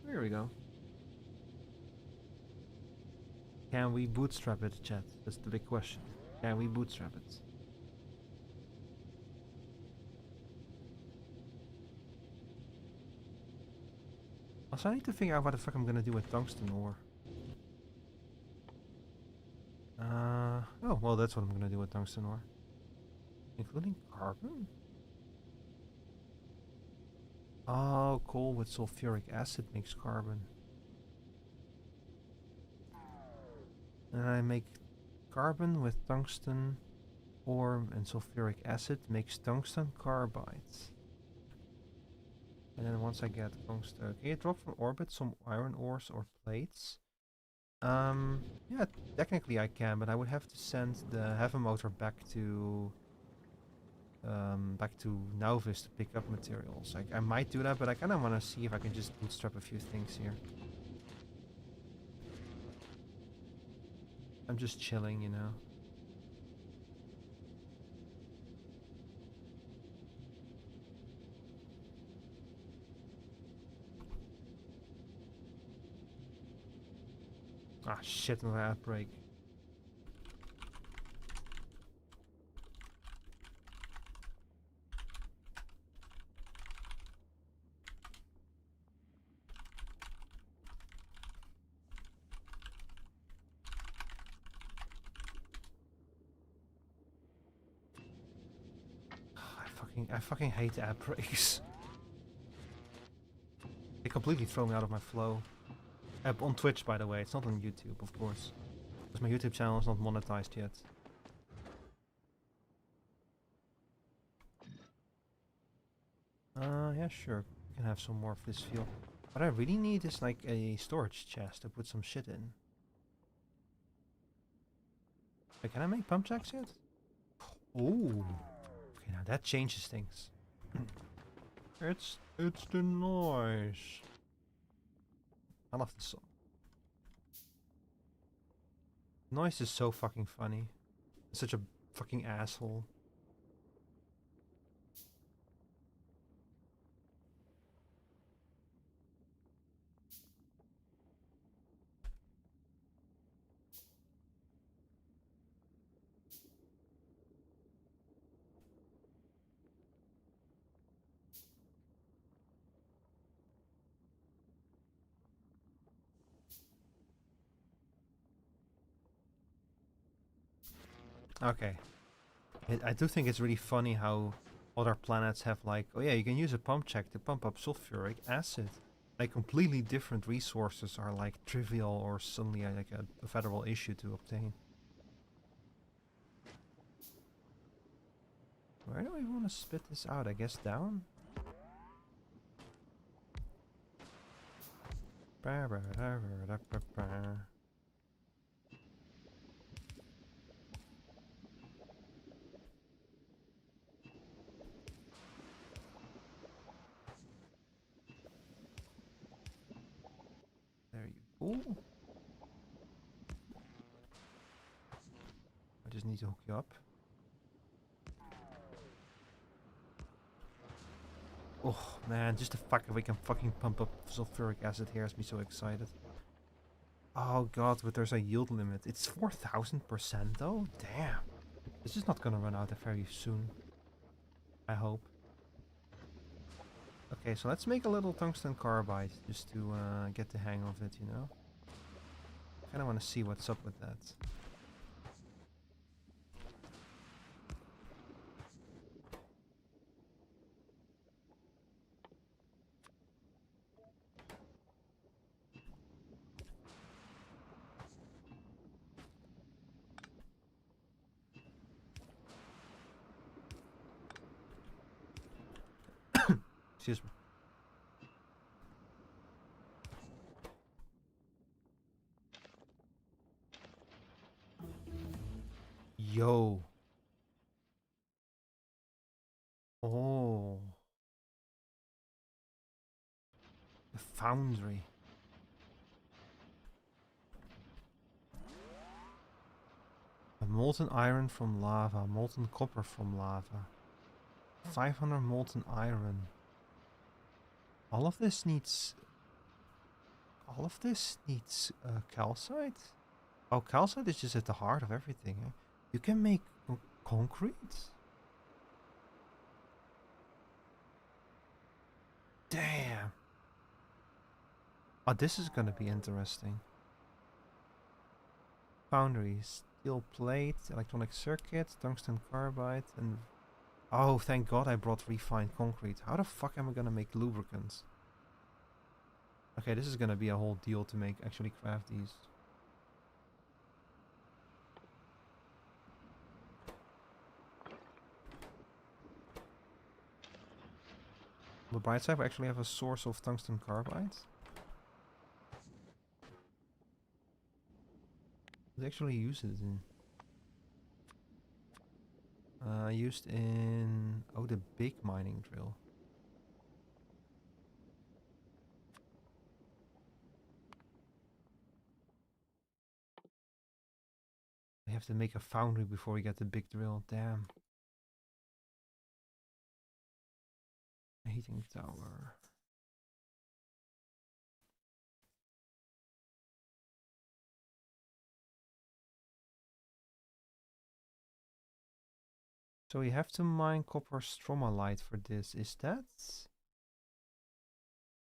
There we go. Can we bootstrap it, chat? That's the big question. Can we bootstrap it? Also, I need to figure out what the fuck I'm gonna do with tungsten ore. Oh, well, that's what I'm gonna do with tungsten ore. Including carbon? Oh, coal with sulfuric acid makes carbon. And I make carbon with tungsten ore and sulfuric acid makes tungsten carbide. And then once I get tungsten, can you drop from orbit some iron ores or plates? Yeah, technically I can, but I would have to send the heaven motor back to Nauvis to pick up materials. I might do that, but I kind of want to see if I can just bootstrap a few things here. I'm just chilling, you know. Ah, shit, another outbreak. I fucking hate outbreaks. They completely throw me out of my flow. On Twitch, by the way. It's not on YouTube, of course. Because my YouTube channel is not monetized yet. Yeah, sure. We can have some more of this fuel. What I really need is like a storage chest to put some shit in. Wait, can I make pump jacks yet? Ooh. Okay, now that changes things. It's the noise. I love this song. Noise is so fucking funny. Such a fucking asshole. Okay. I do think it's really funny how other planets have like, oh yeah, you can use a pump check to pump up sulfuric acid. Like completely different resources are like trivial or suddenly like a federal issue to obtain. Where do we want to spit this out? I guess down? There you go. I just need to hook you up. Oh man, just the fact that we can fucking pump up sulfuric acid here has me so excited. Oh god, but there's a yield limit. It's 4000% though? Damn. This is not gonna run out very soon. I hope. Okay, so let's make a little tungsten carbide just to get the hang of it, you know? Kinda wanna see what's up with that. Excuse me. Yo. Oh. The foundry. A molten iron from lava, molten copper from lava. 500 molten iron. All of this needs calcite? Oh, calcite is just at the heart of everything. Eh? You can make concrete? Damn. Oh, this is gonna be interesting. Foundry, steel plate, electronic circuit, tungsten carbide, and... Oh, thank god I brought refined concrete. How the fuck am I gonna make lubricants? Okay, this is gonna be a whole deal to actually craft these. On the bright side, we actually have a source of tungsten carbide. They actually use it in... used in... Oh, the big mining drill. We have to make a foundry before we get the big drill. Damn. A heating tower. So we have to mine copper stromatolite for this. Is that...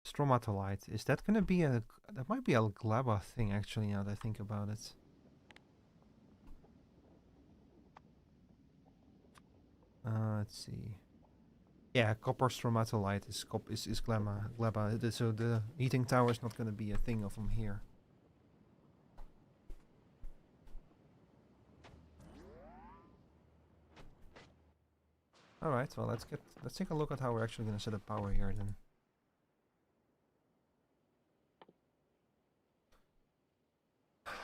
Stromatolite. Is that gonna be a... That might be a glabba thing actually now that I think about it. Let's see. Yeah, copper stromatolite is glabba. So the heating tower is not gonna be a thing from here. Alright, well let's take a look at how we're actually gonna set up power here then.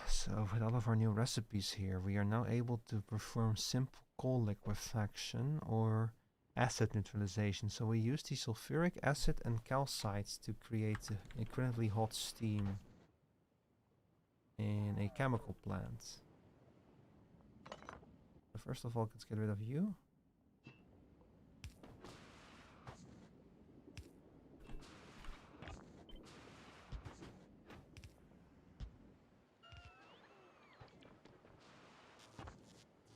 So with all of our new recipes here, we are now able to perform simple coal liquefaction or acid neutralization. So we use the sulfuric acid and calcites to create incredibly hot steam in a chemical plant. So first of all, let's get rid of you.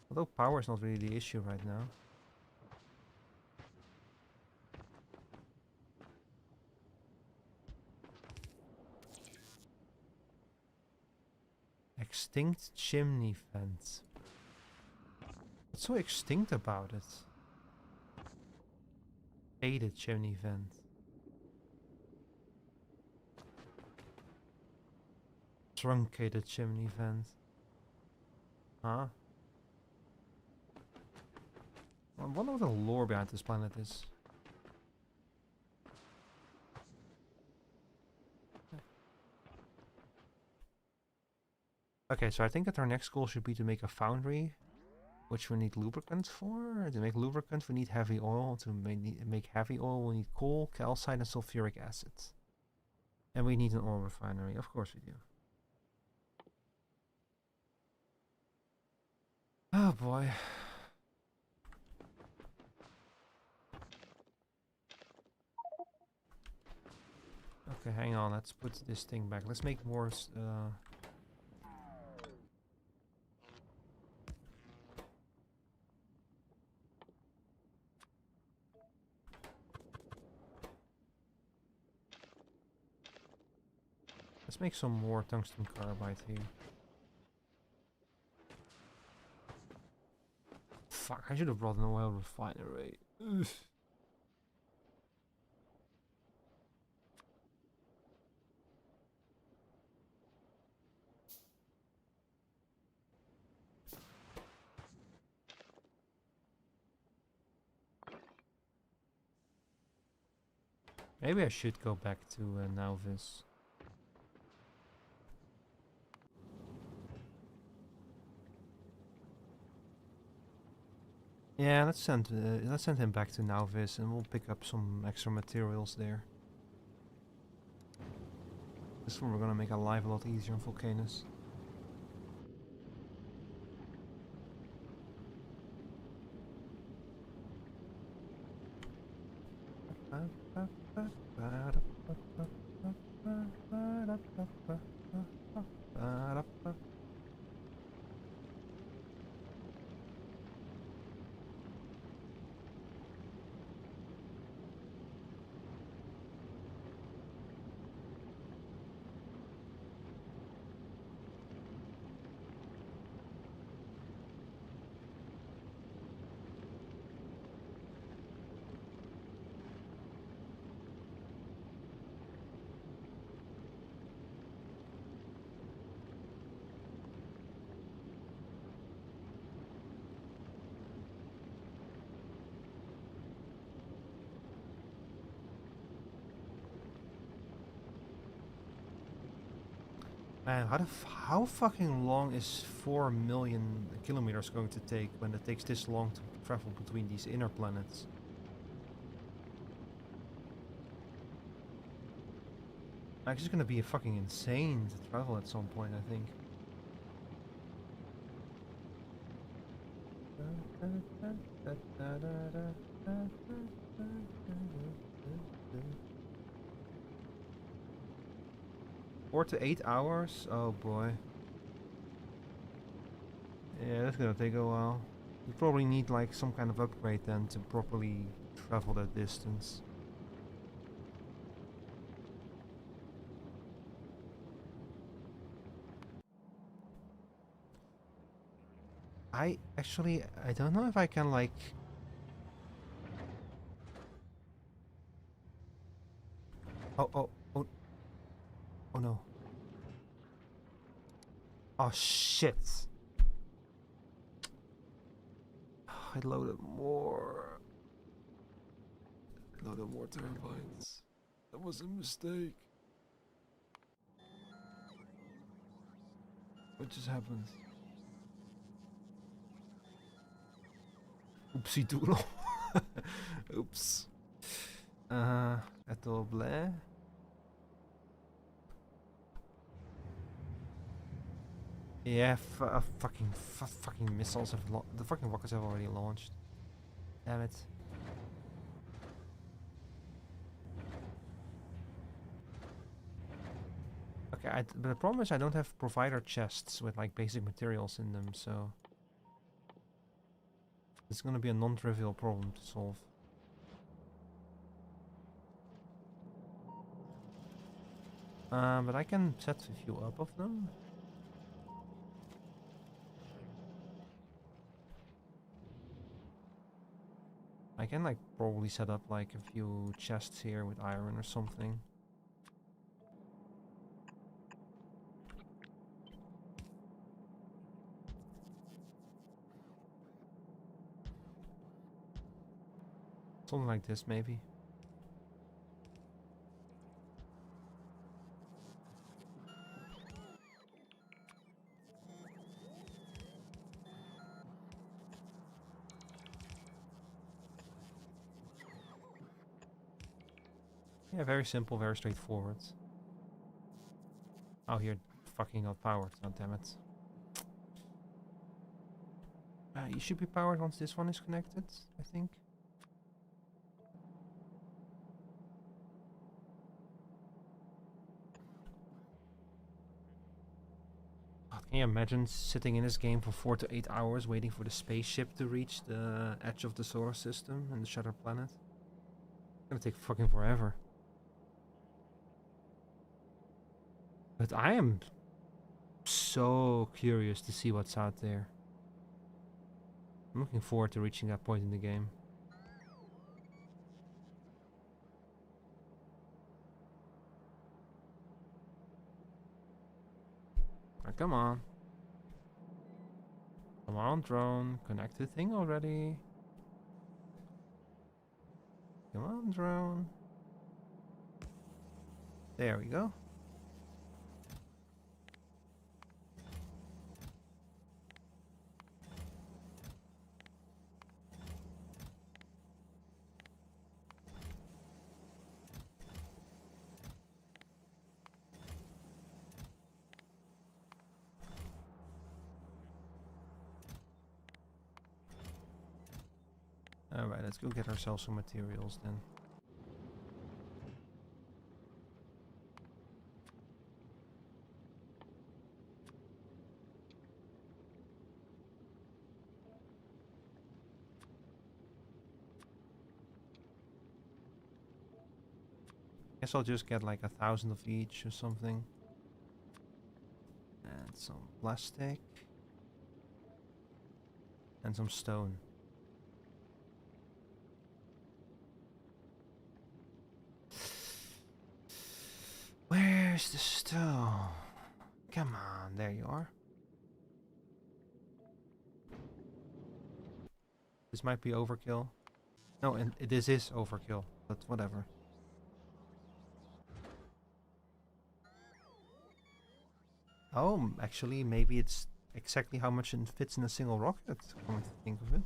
Although power is not really the issue right now. Extinct chimney vent. What's so extinct about it? Faded chimney vent. Truncated chimney vent. Huh? I wonder what the lore behind this planet is. Okay, so I think that our next goal should be to make a foundry, which we need lubricant for. To make lubricant, we need heavy oil. To make heavy oil, we need coal, calcite, and sulfuric acid. And we need an oil refinery. Of course we do. Oh boy. Okay, hang on. Let's put this thing back. Let's make more... let's make some more tungsten carbide here. Fuck, I should have brought an oil refinery. Ugh. Maybe I should go back to Nauvis. Yeah, let's send him back to Nauvis, and we'll pick up some extra materials there. This one we're gonna make our life a lot easier on Vulcanus. Man, how fucking long is 4 million kilometers going to take when it takes this long to travel between these inner planets? Like, it's gonna be fucking insane to travel at some point, I think. 4 to 8 hours? Oh boy. Yeah, that's gonna take a while. You probably need like some kind of upgrade then to properly travel that distance. I don't know if I can like... Oh no. Oh shit. I loaded more. I loaded more turbines. That was a mistake. What just happened? Oopsie doodle. Oops. Eto bleh. Yeah, fucking missiles have the fucking rockets have already launched. Damn it. Okay, but the problem is I don't have provider chests with like basic materials in them, so it's gonna be a non-trivial problem to solve. But I can set a few up of them. I can like probably set up like a few chests here with iron or something. Something like this, maybe. Yeah, very simple, very straightforward. Oh, here, fucking not powered. Oh, damn it. You should be powered once this one is connected, I think. God, can you imagine sitting in this game for 4 to 8 hours waiting for the spaceship to reach the edge of the solar system and the shattered planet? It's gonna take fucking forever. But I am so curious to see what's out there. I'm looking forward to reaching that point in the game. Oh, come on. Come on, drone. Connect the thing already. Come on, drone. There we go. Alright, let's go get ourselves some materials then. Guess I'll just get like 1,000 of each or something. And some plastic. And some stone. Where's the stone? Come on, there you are. This might be overkill. No, and this is overkill, but whatever. Oh, actually, maybe it's exactly how much it fits in a single rocket, come to think of it.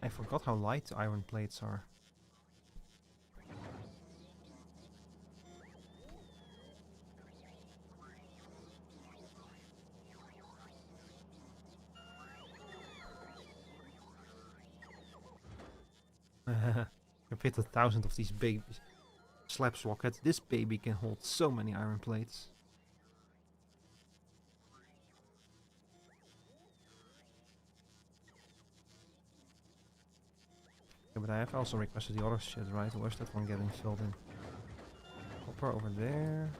I forgot how light iron plates are. I fit 1,000 of these big slabs rockets. This baby can hold so many iron plates. Yeah, but I have also requested the other shit, right? Where's that one getting filled in? Copper over there.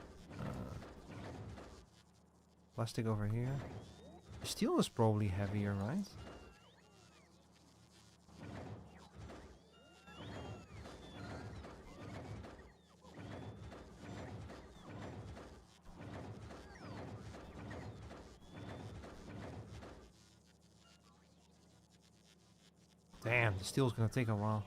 Plastic over here. Steel is probably heavier, right? Damn, the steel's gonna take a while.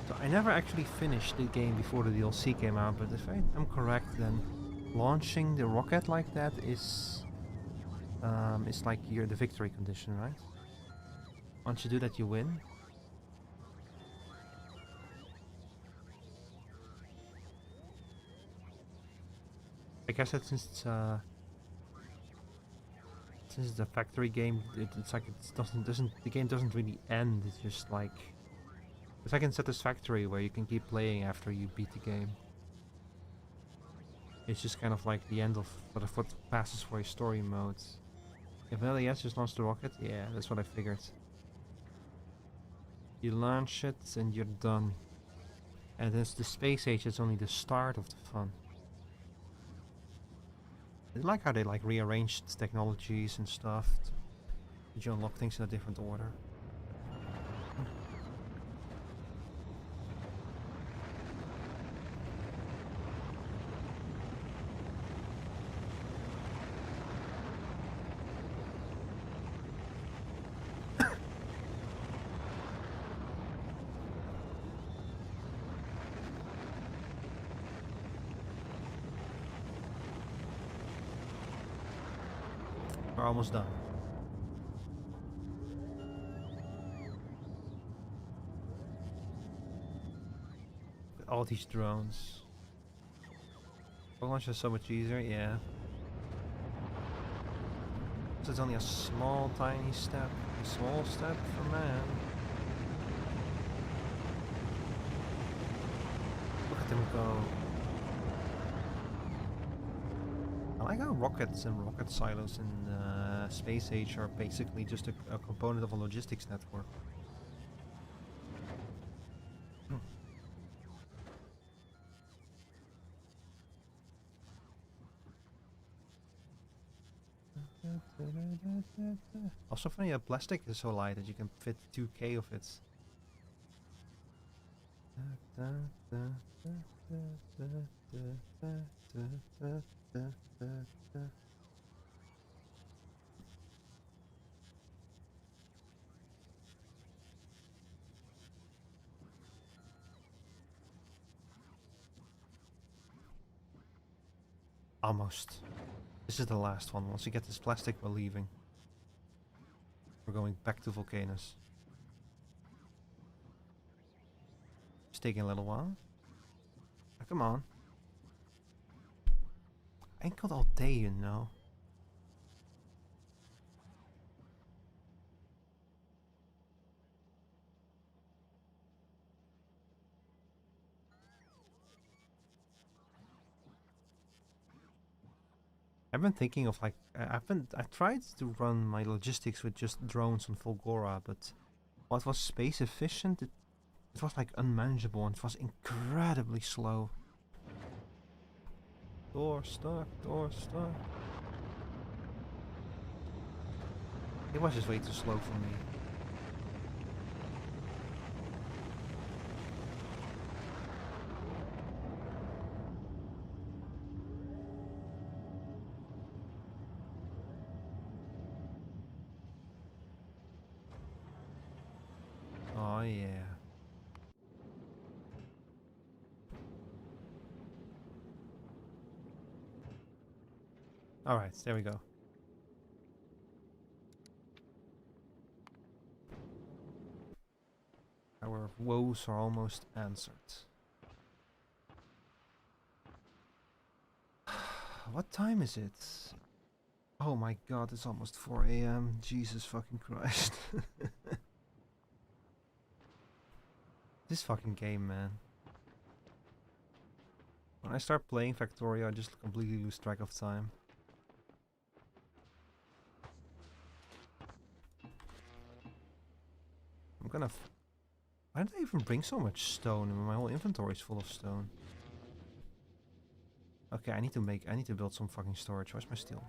So I never actually finished the game before the DLC came out, but if I'm correct, then launching the rocket like that is it's like you're the victory condition, right? Once you do that, you win. I guess that since it's a factory game, it's like the game doesn't really end. It's just like it's like in Satisfactory where you can keep playing after you beat the game. It's just kind of like the end of what passes for a story mode. If LAS just launched the rocket, yeah, that's what I figured. You launch it and you're done. And it's the Space Age, it's only the start of the fun. I like how they like rearranged technologies and stuff. You unlock things in a different order. We're almost done. All these drones. Launch is so much easier, yeah. This is only a small, tiny step. A small step for man. Look at them go. I like how rockets and rocket silos in Space Age are basically just a component of a logistics network. Also funny, plastic is so light that you can fit 2K of it. Almost. This is the last one. Once we get this plastic, we're leaving. We're going back to vulcanus. It's taking a little while. Oh, come on. I ain't got all day, you know. I've been thinking of like I tried to run my logistics with just drones on Fulgora, but while it was space efficient, it was like unmanageable and it was incredibly slow. Door stuck, door stuck. It was just way too slow for me. Oh yeah. Alright, there we go. Our woes are almost answered. What time is it? Oh my god, it's almost 4 AM. Jesus fucking Christ. This fucking game, man. When I start playing Factorio, I just completely lose track of time. I'm gonna... Why did I even bring so much stone? My whole inventory is full of stone. Okay, I need to build some fucking storage. Where's my steel?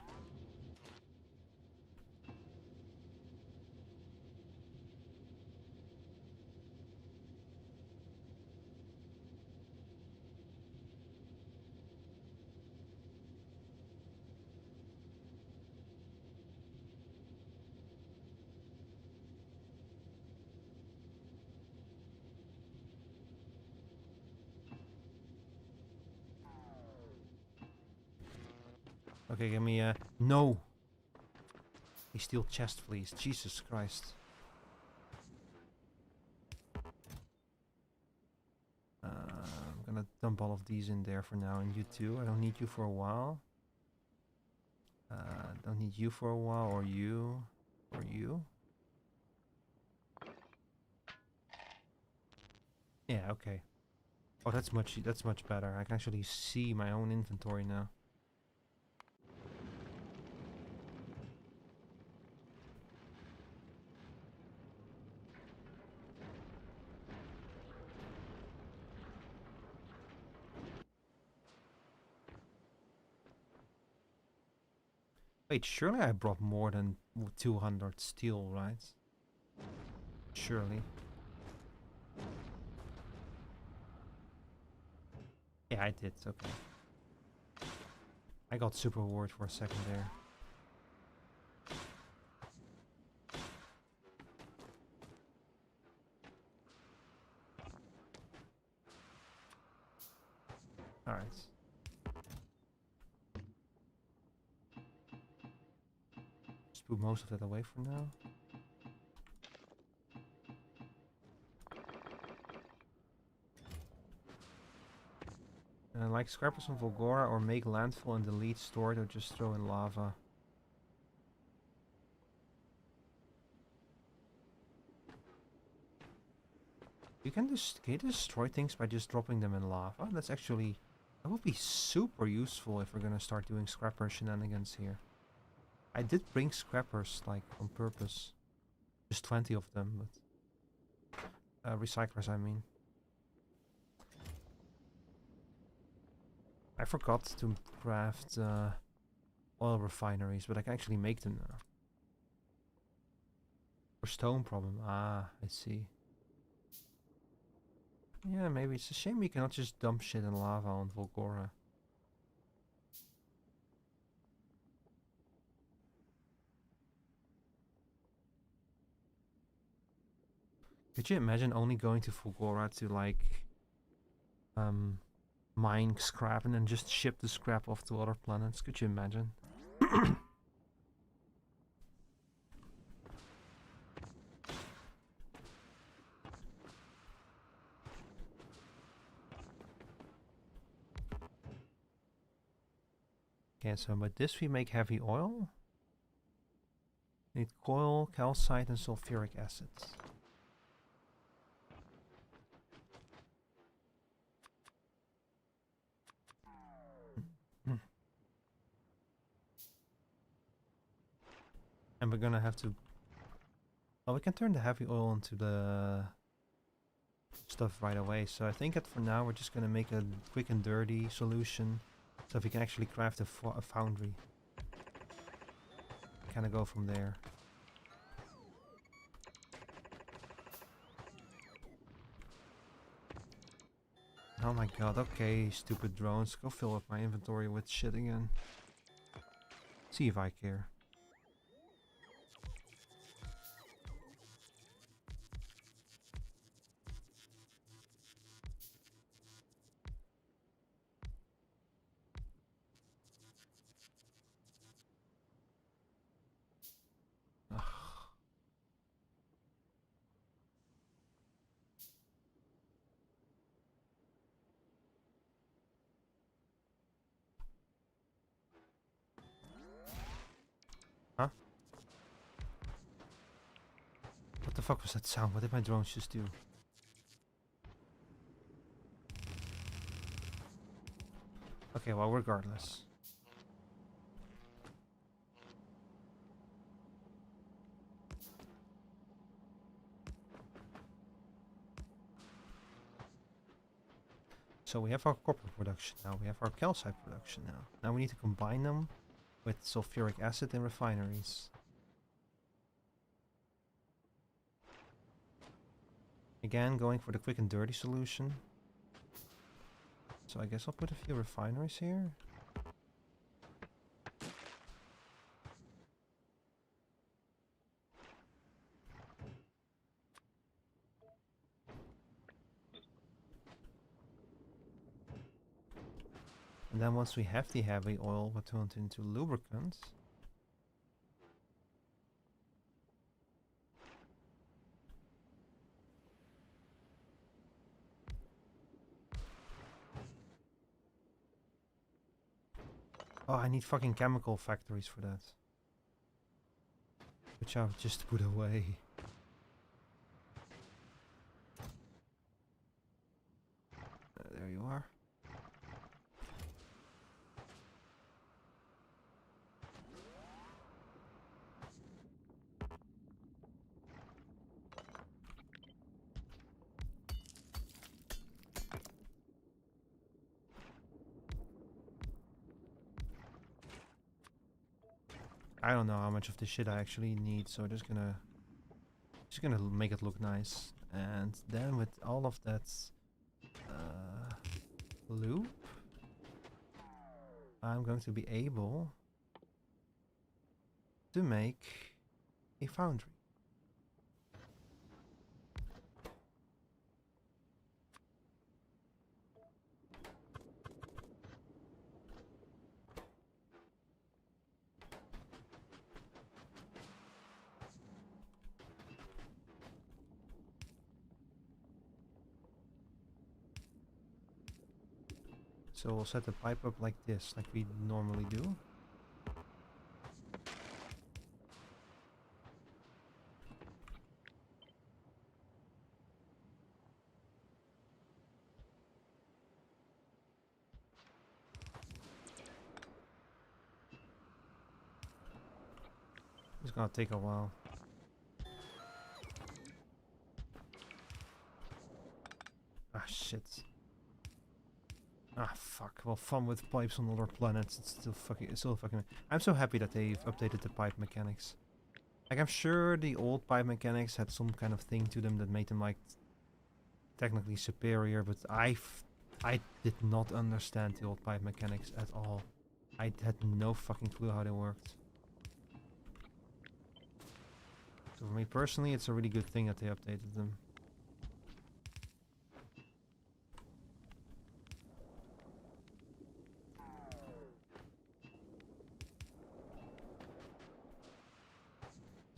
Okay, give me a... No! A steel chest, please. Jesus Christ. I'm gonna dump all of these in there for now, and you too. I don't need you for a while. Don't need you for a while, or you. Or you. Yeah, okay. Oh, that's much better. I can actually see my own inventory now. Wait, surely I brought more than 200 steel, right? Surely. Yeah, I did, okay. I got super worried for a second there. Alright. Just put most of that away for now. Like scrappers on Volgora, or make landfill and delete, store it, or just throw in lava. Can you destroy things by just dropping them in lava? That's actually... That would be super useful if we're gonna start doing scrapper shenanigans here. I did bring scrappers, like, on purpose. Just 20 of them, but... recyclers, I mean. I forgot to craft oil refineries, but I can actually make them now. For stone problem. Ah, I see. Yeah, maybe it's a shame we cannot just dump shit in lava on Volgora. Could you imagine only going to Volgora to, like, mine scrap and then just ship the scrap off to other planets? Could you imagine? Okay, so by this we make heavy oil. Need coil, calcite, and sulfuric acid. And we're gonna have to... Oh, we can turn the heavy oil into the stuff right away. So I think that for now we're just gonna make a quick and dirty solution, so if we can actually craft a foundry. Kind of go from there. Oh my god, okay, stupid drones. Go fill up my inventory with shit again. See if I care. Ugh. Huh? What the fuck was that sound? What did my drones just do? Okay, well, regardless. So we have our copper production now, we have our calcite production now. Now we need to combine them with sulfuric acid in refineries. Again, going for the quick and dirty solution. So I guess I'll put a few refineries here. And then once we have the heavy oil, we'll turn it into lubricant. Oh, I need fucking chemical factories for that. Which I've just put away. There you are. I don't know how much of this shit I actually need, so just gonna make it look nice. And then with all of that loop, I'm going to be able to make a foundry. So we'll set the pipe up like this, like we normally do. It's gonna take a while. Ah, shit. Ah, fuck. Well, fun with pipes on other planets. It's still fucking... I'm so happy that they've updated the pipe mechanics. Like, I'm sure the old pipe mechanics had some kind of thing to them that made them, like, technically superior, but I did not understand the old pipe mechanics at all. I had no fucking clue how they worked. So for me personally, it's a really good thing that they updated them.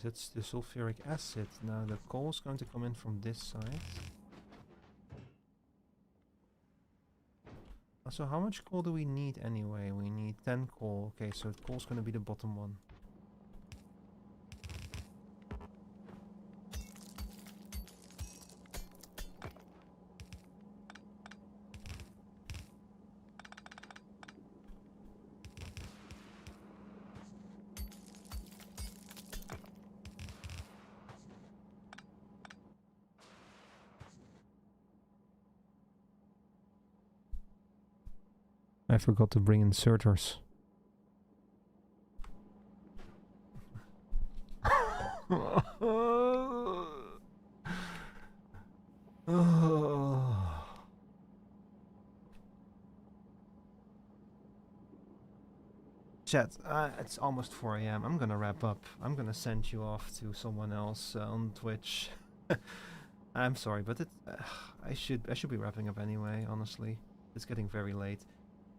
That's the sulfuric acid. Now the coal is going to come in from this side. So how much coal do we need anyway? We need 10 coal. Okay, so coal's going to be the bottom one. I forgot to bring inserters. Chat, it's almost 4 AM. I'm gonna wrap up. I'm gonna send you off to someone else on Twitch. I'm sorry, but I should be wrapping up anyway, honestly. It's getting very late.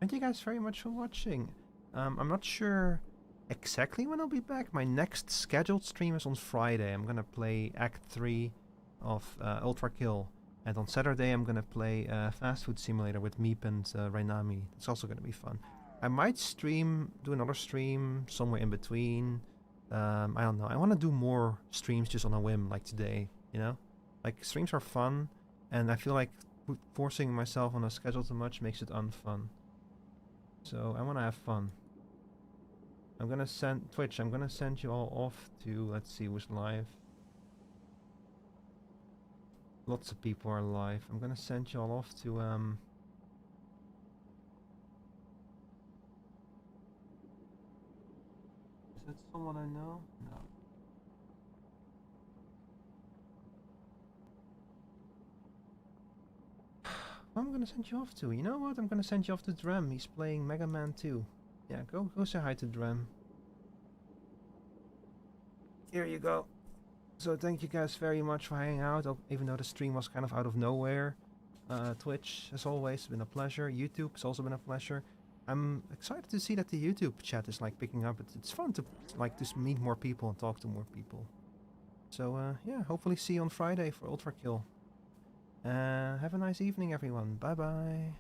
Thank you guys very much for watching. I'm not sure exactly when I'll be back. My next scheduled stream is on Friday. I'm gonna play Act 3 of Ultra Kill. And on Saturday I'm gonna play Fast Food Simulator with Meep and Rainami. It's also gonna be fun. I might do another stream somewhere in between. I don't know. I want to do more streams just on a whim like today, you know? Like, streams are fun, and I feel like forcing myself on a schedule too much makes it unfun. So I want to have fun. I'm gonna send I'm gonna send you all off to, let's see who's live. Lots of people are live. I'm gonna send you all off to is that someone I know? No. I'm gonna send you off to. You know what? I'm gonna send you off to Drem. He's playing Mega Man 2. Yeah, go say hi to Drem. Here you go. So thank you guys very much for hanging out, even though the stream was kind of out of nowhere. Twitch, as always, been a pleasure. YouTube has also been a pleasure. I'm excited to see that the YouTube chat is like picking up. It's fun to like just meet more people and talk to more people. So yeah, hopefully see you on Friday for Ultra Kill. Have a nice evening, everyone. Bye bye.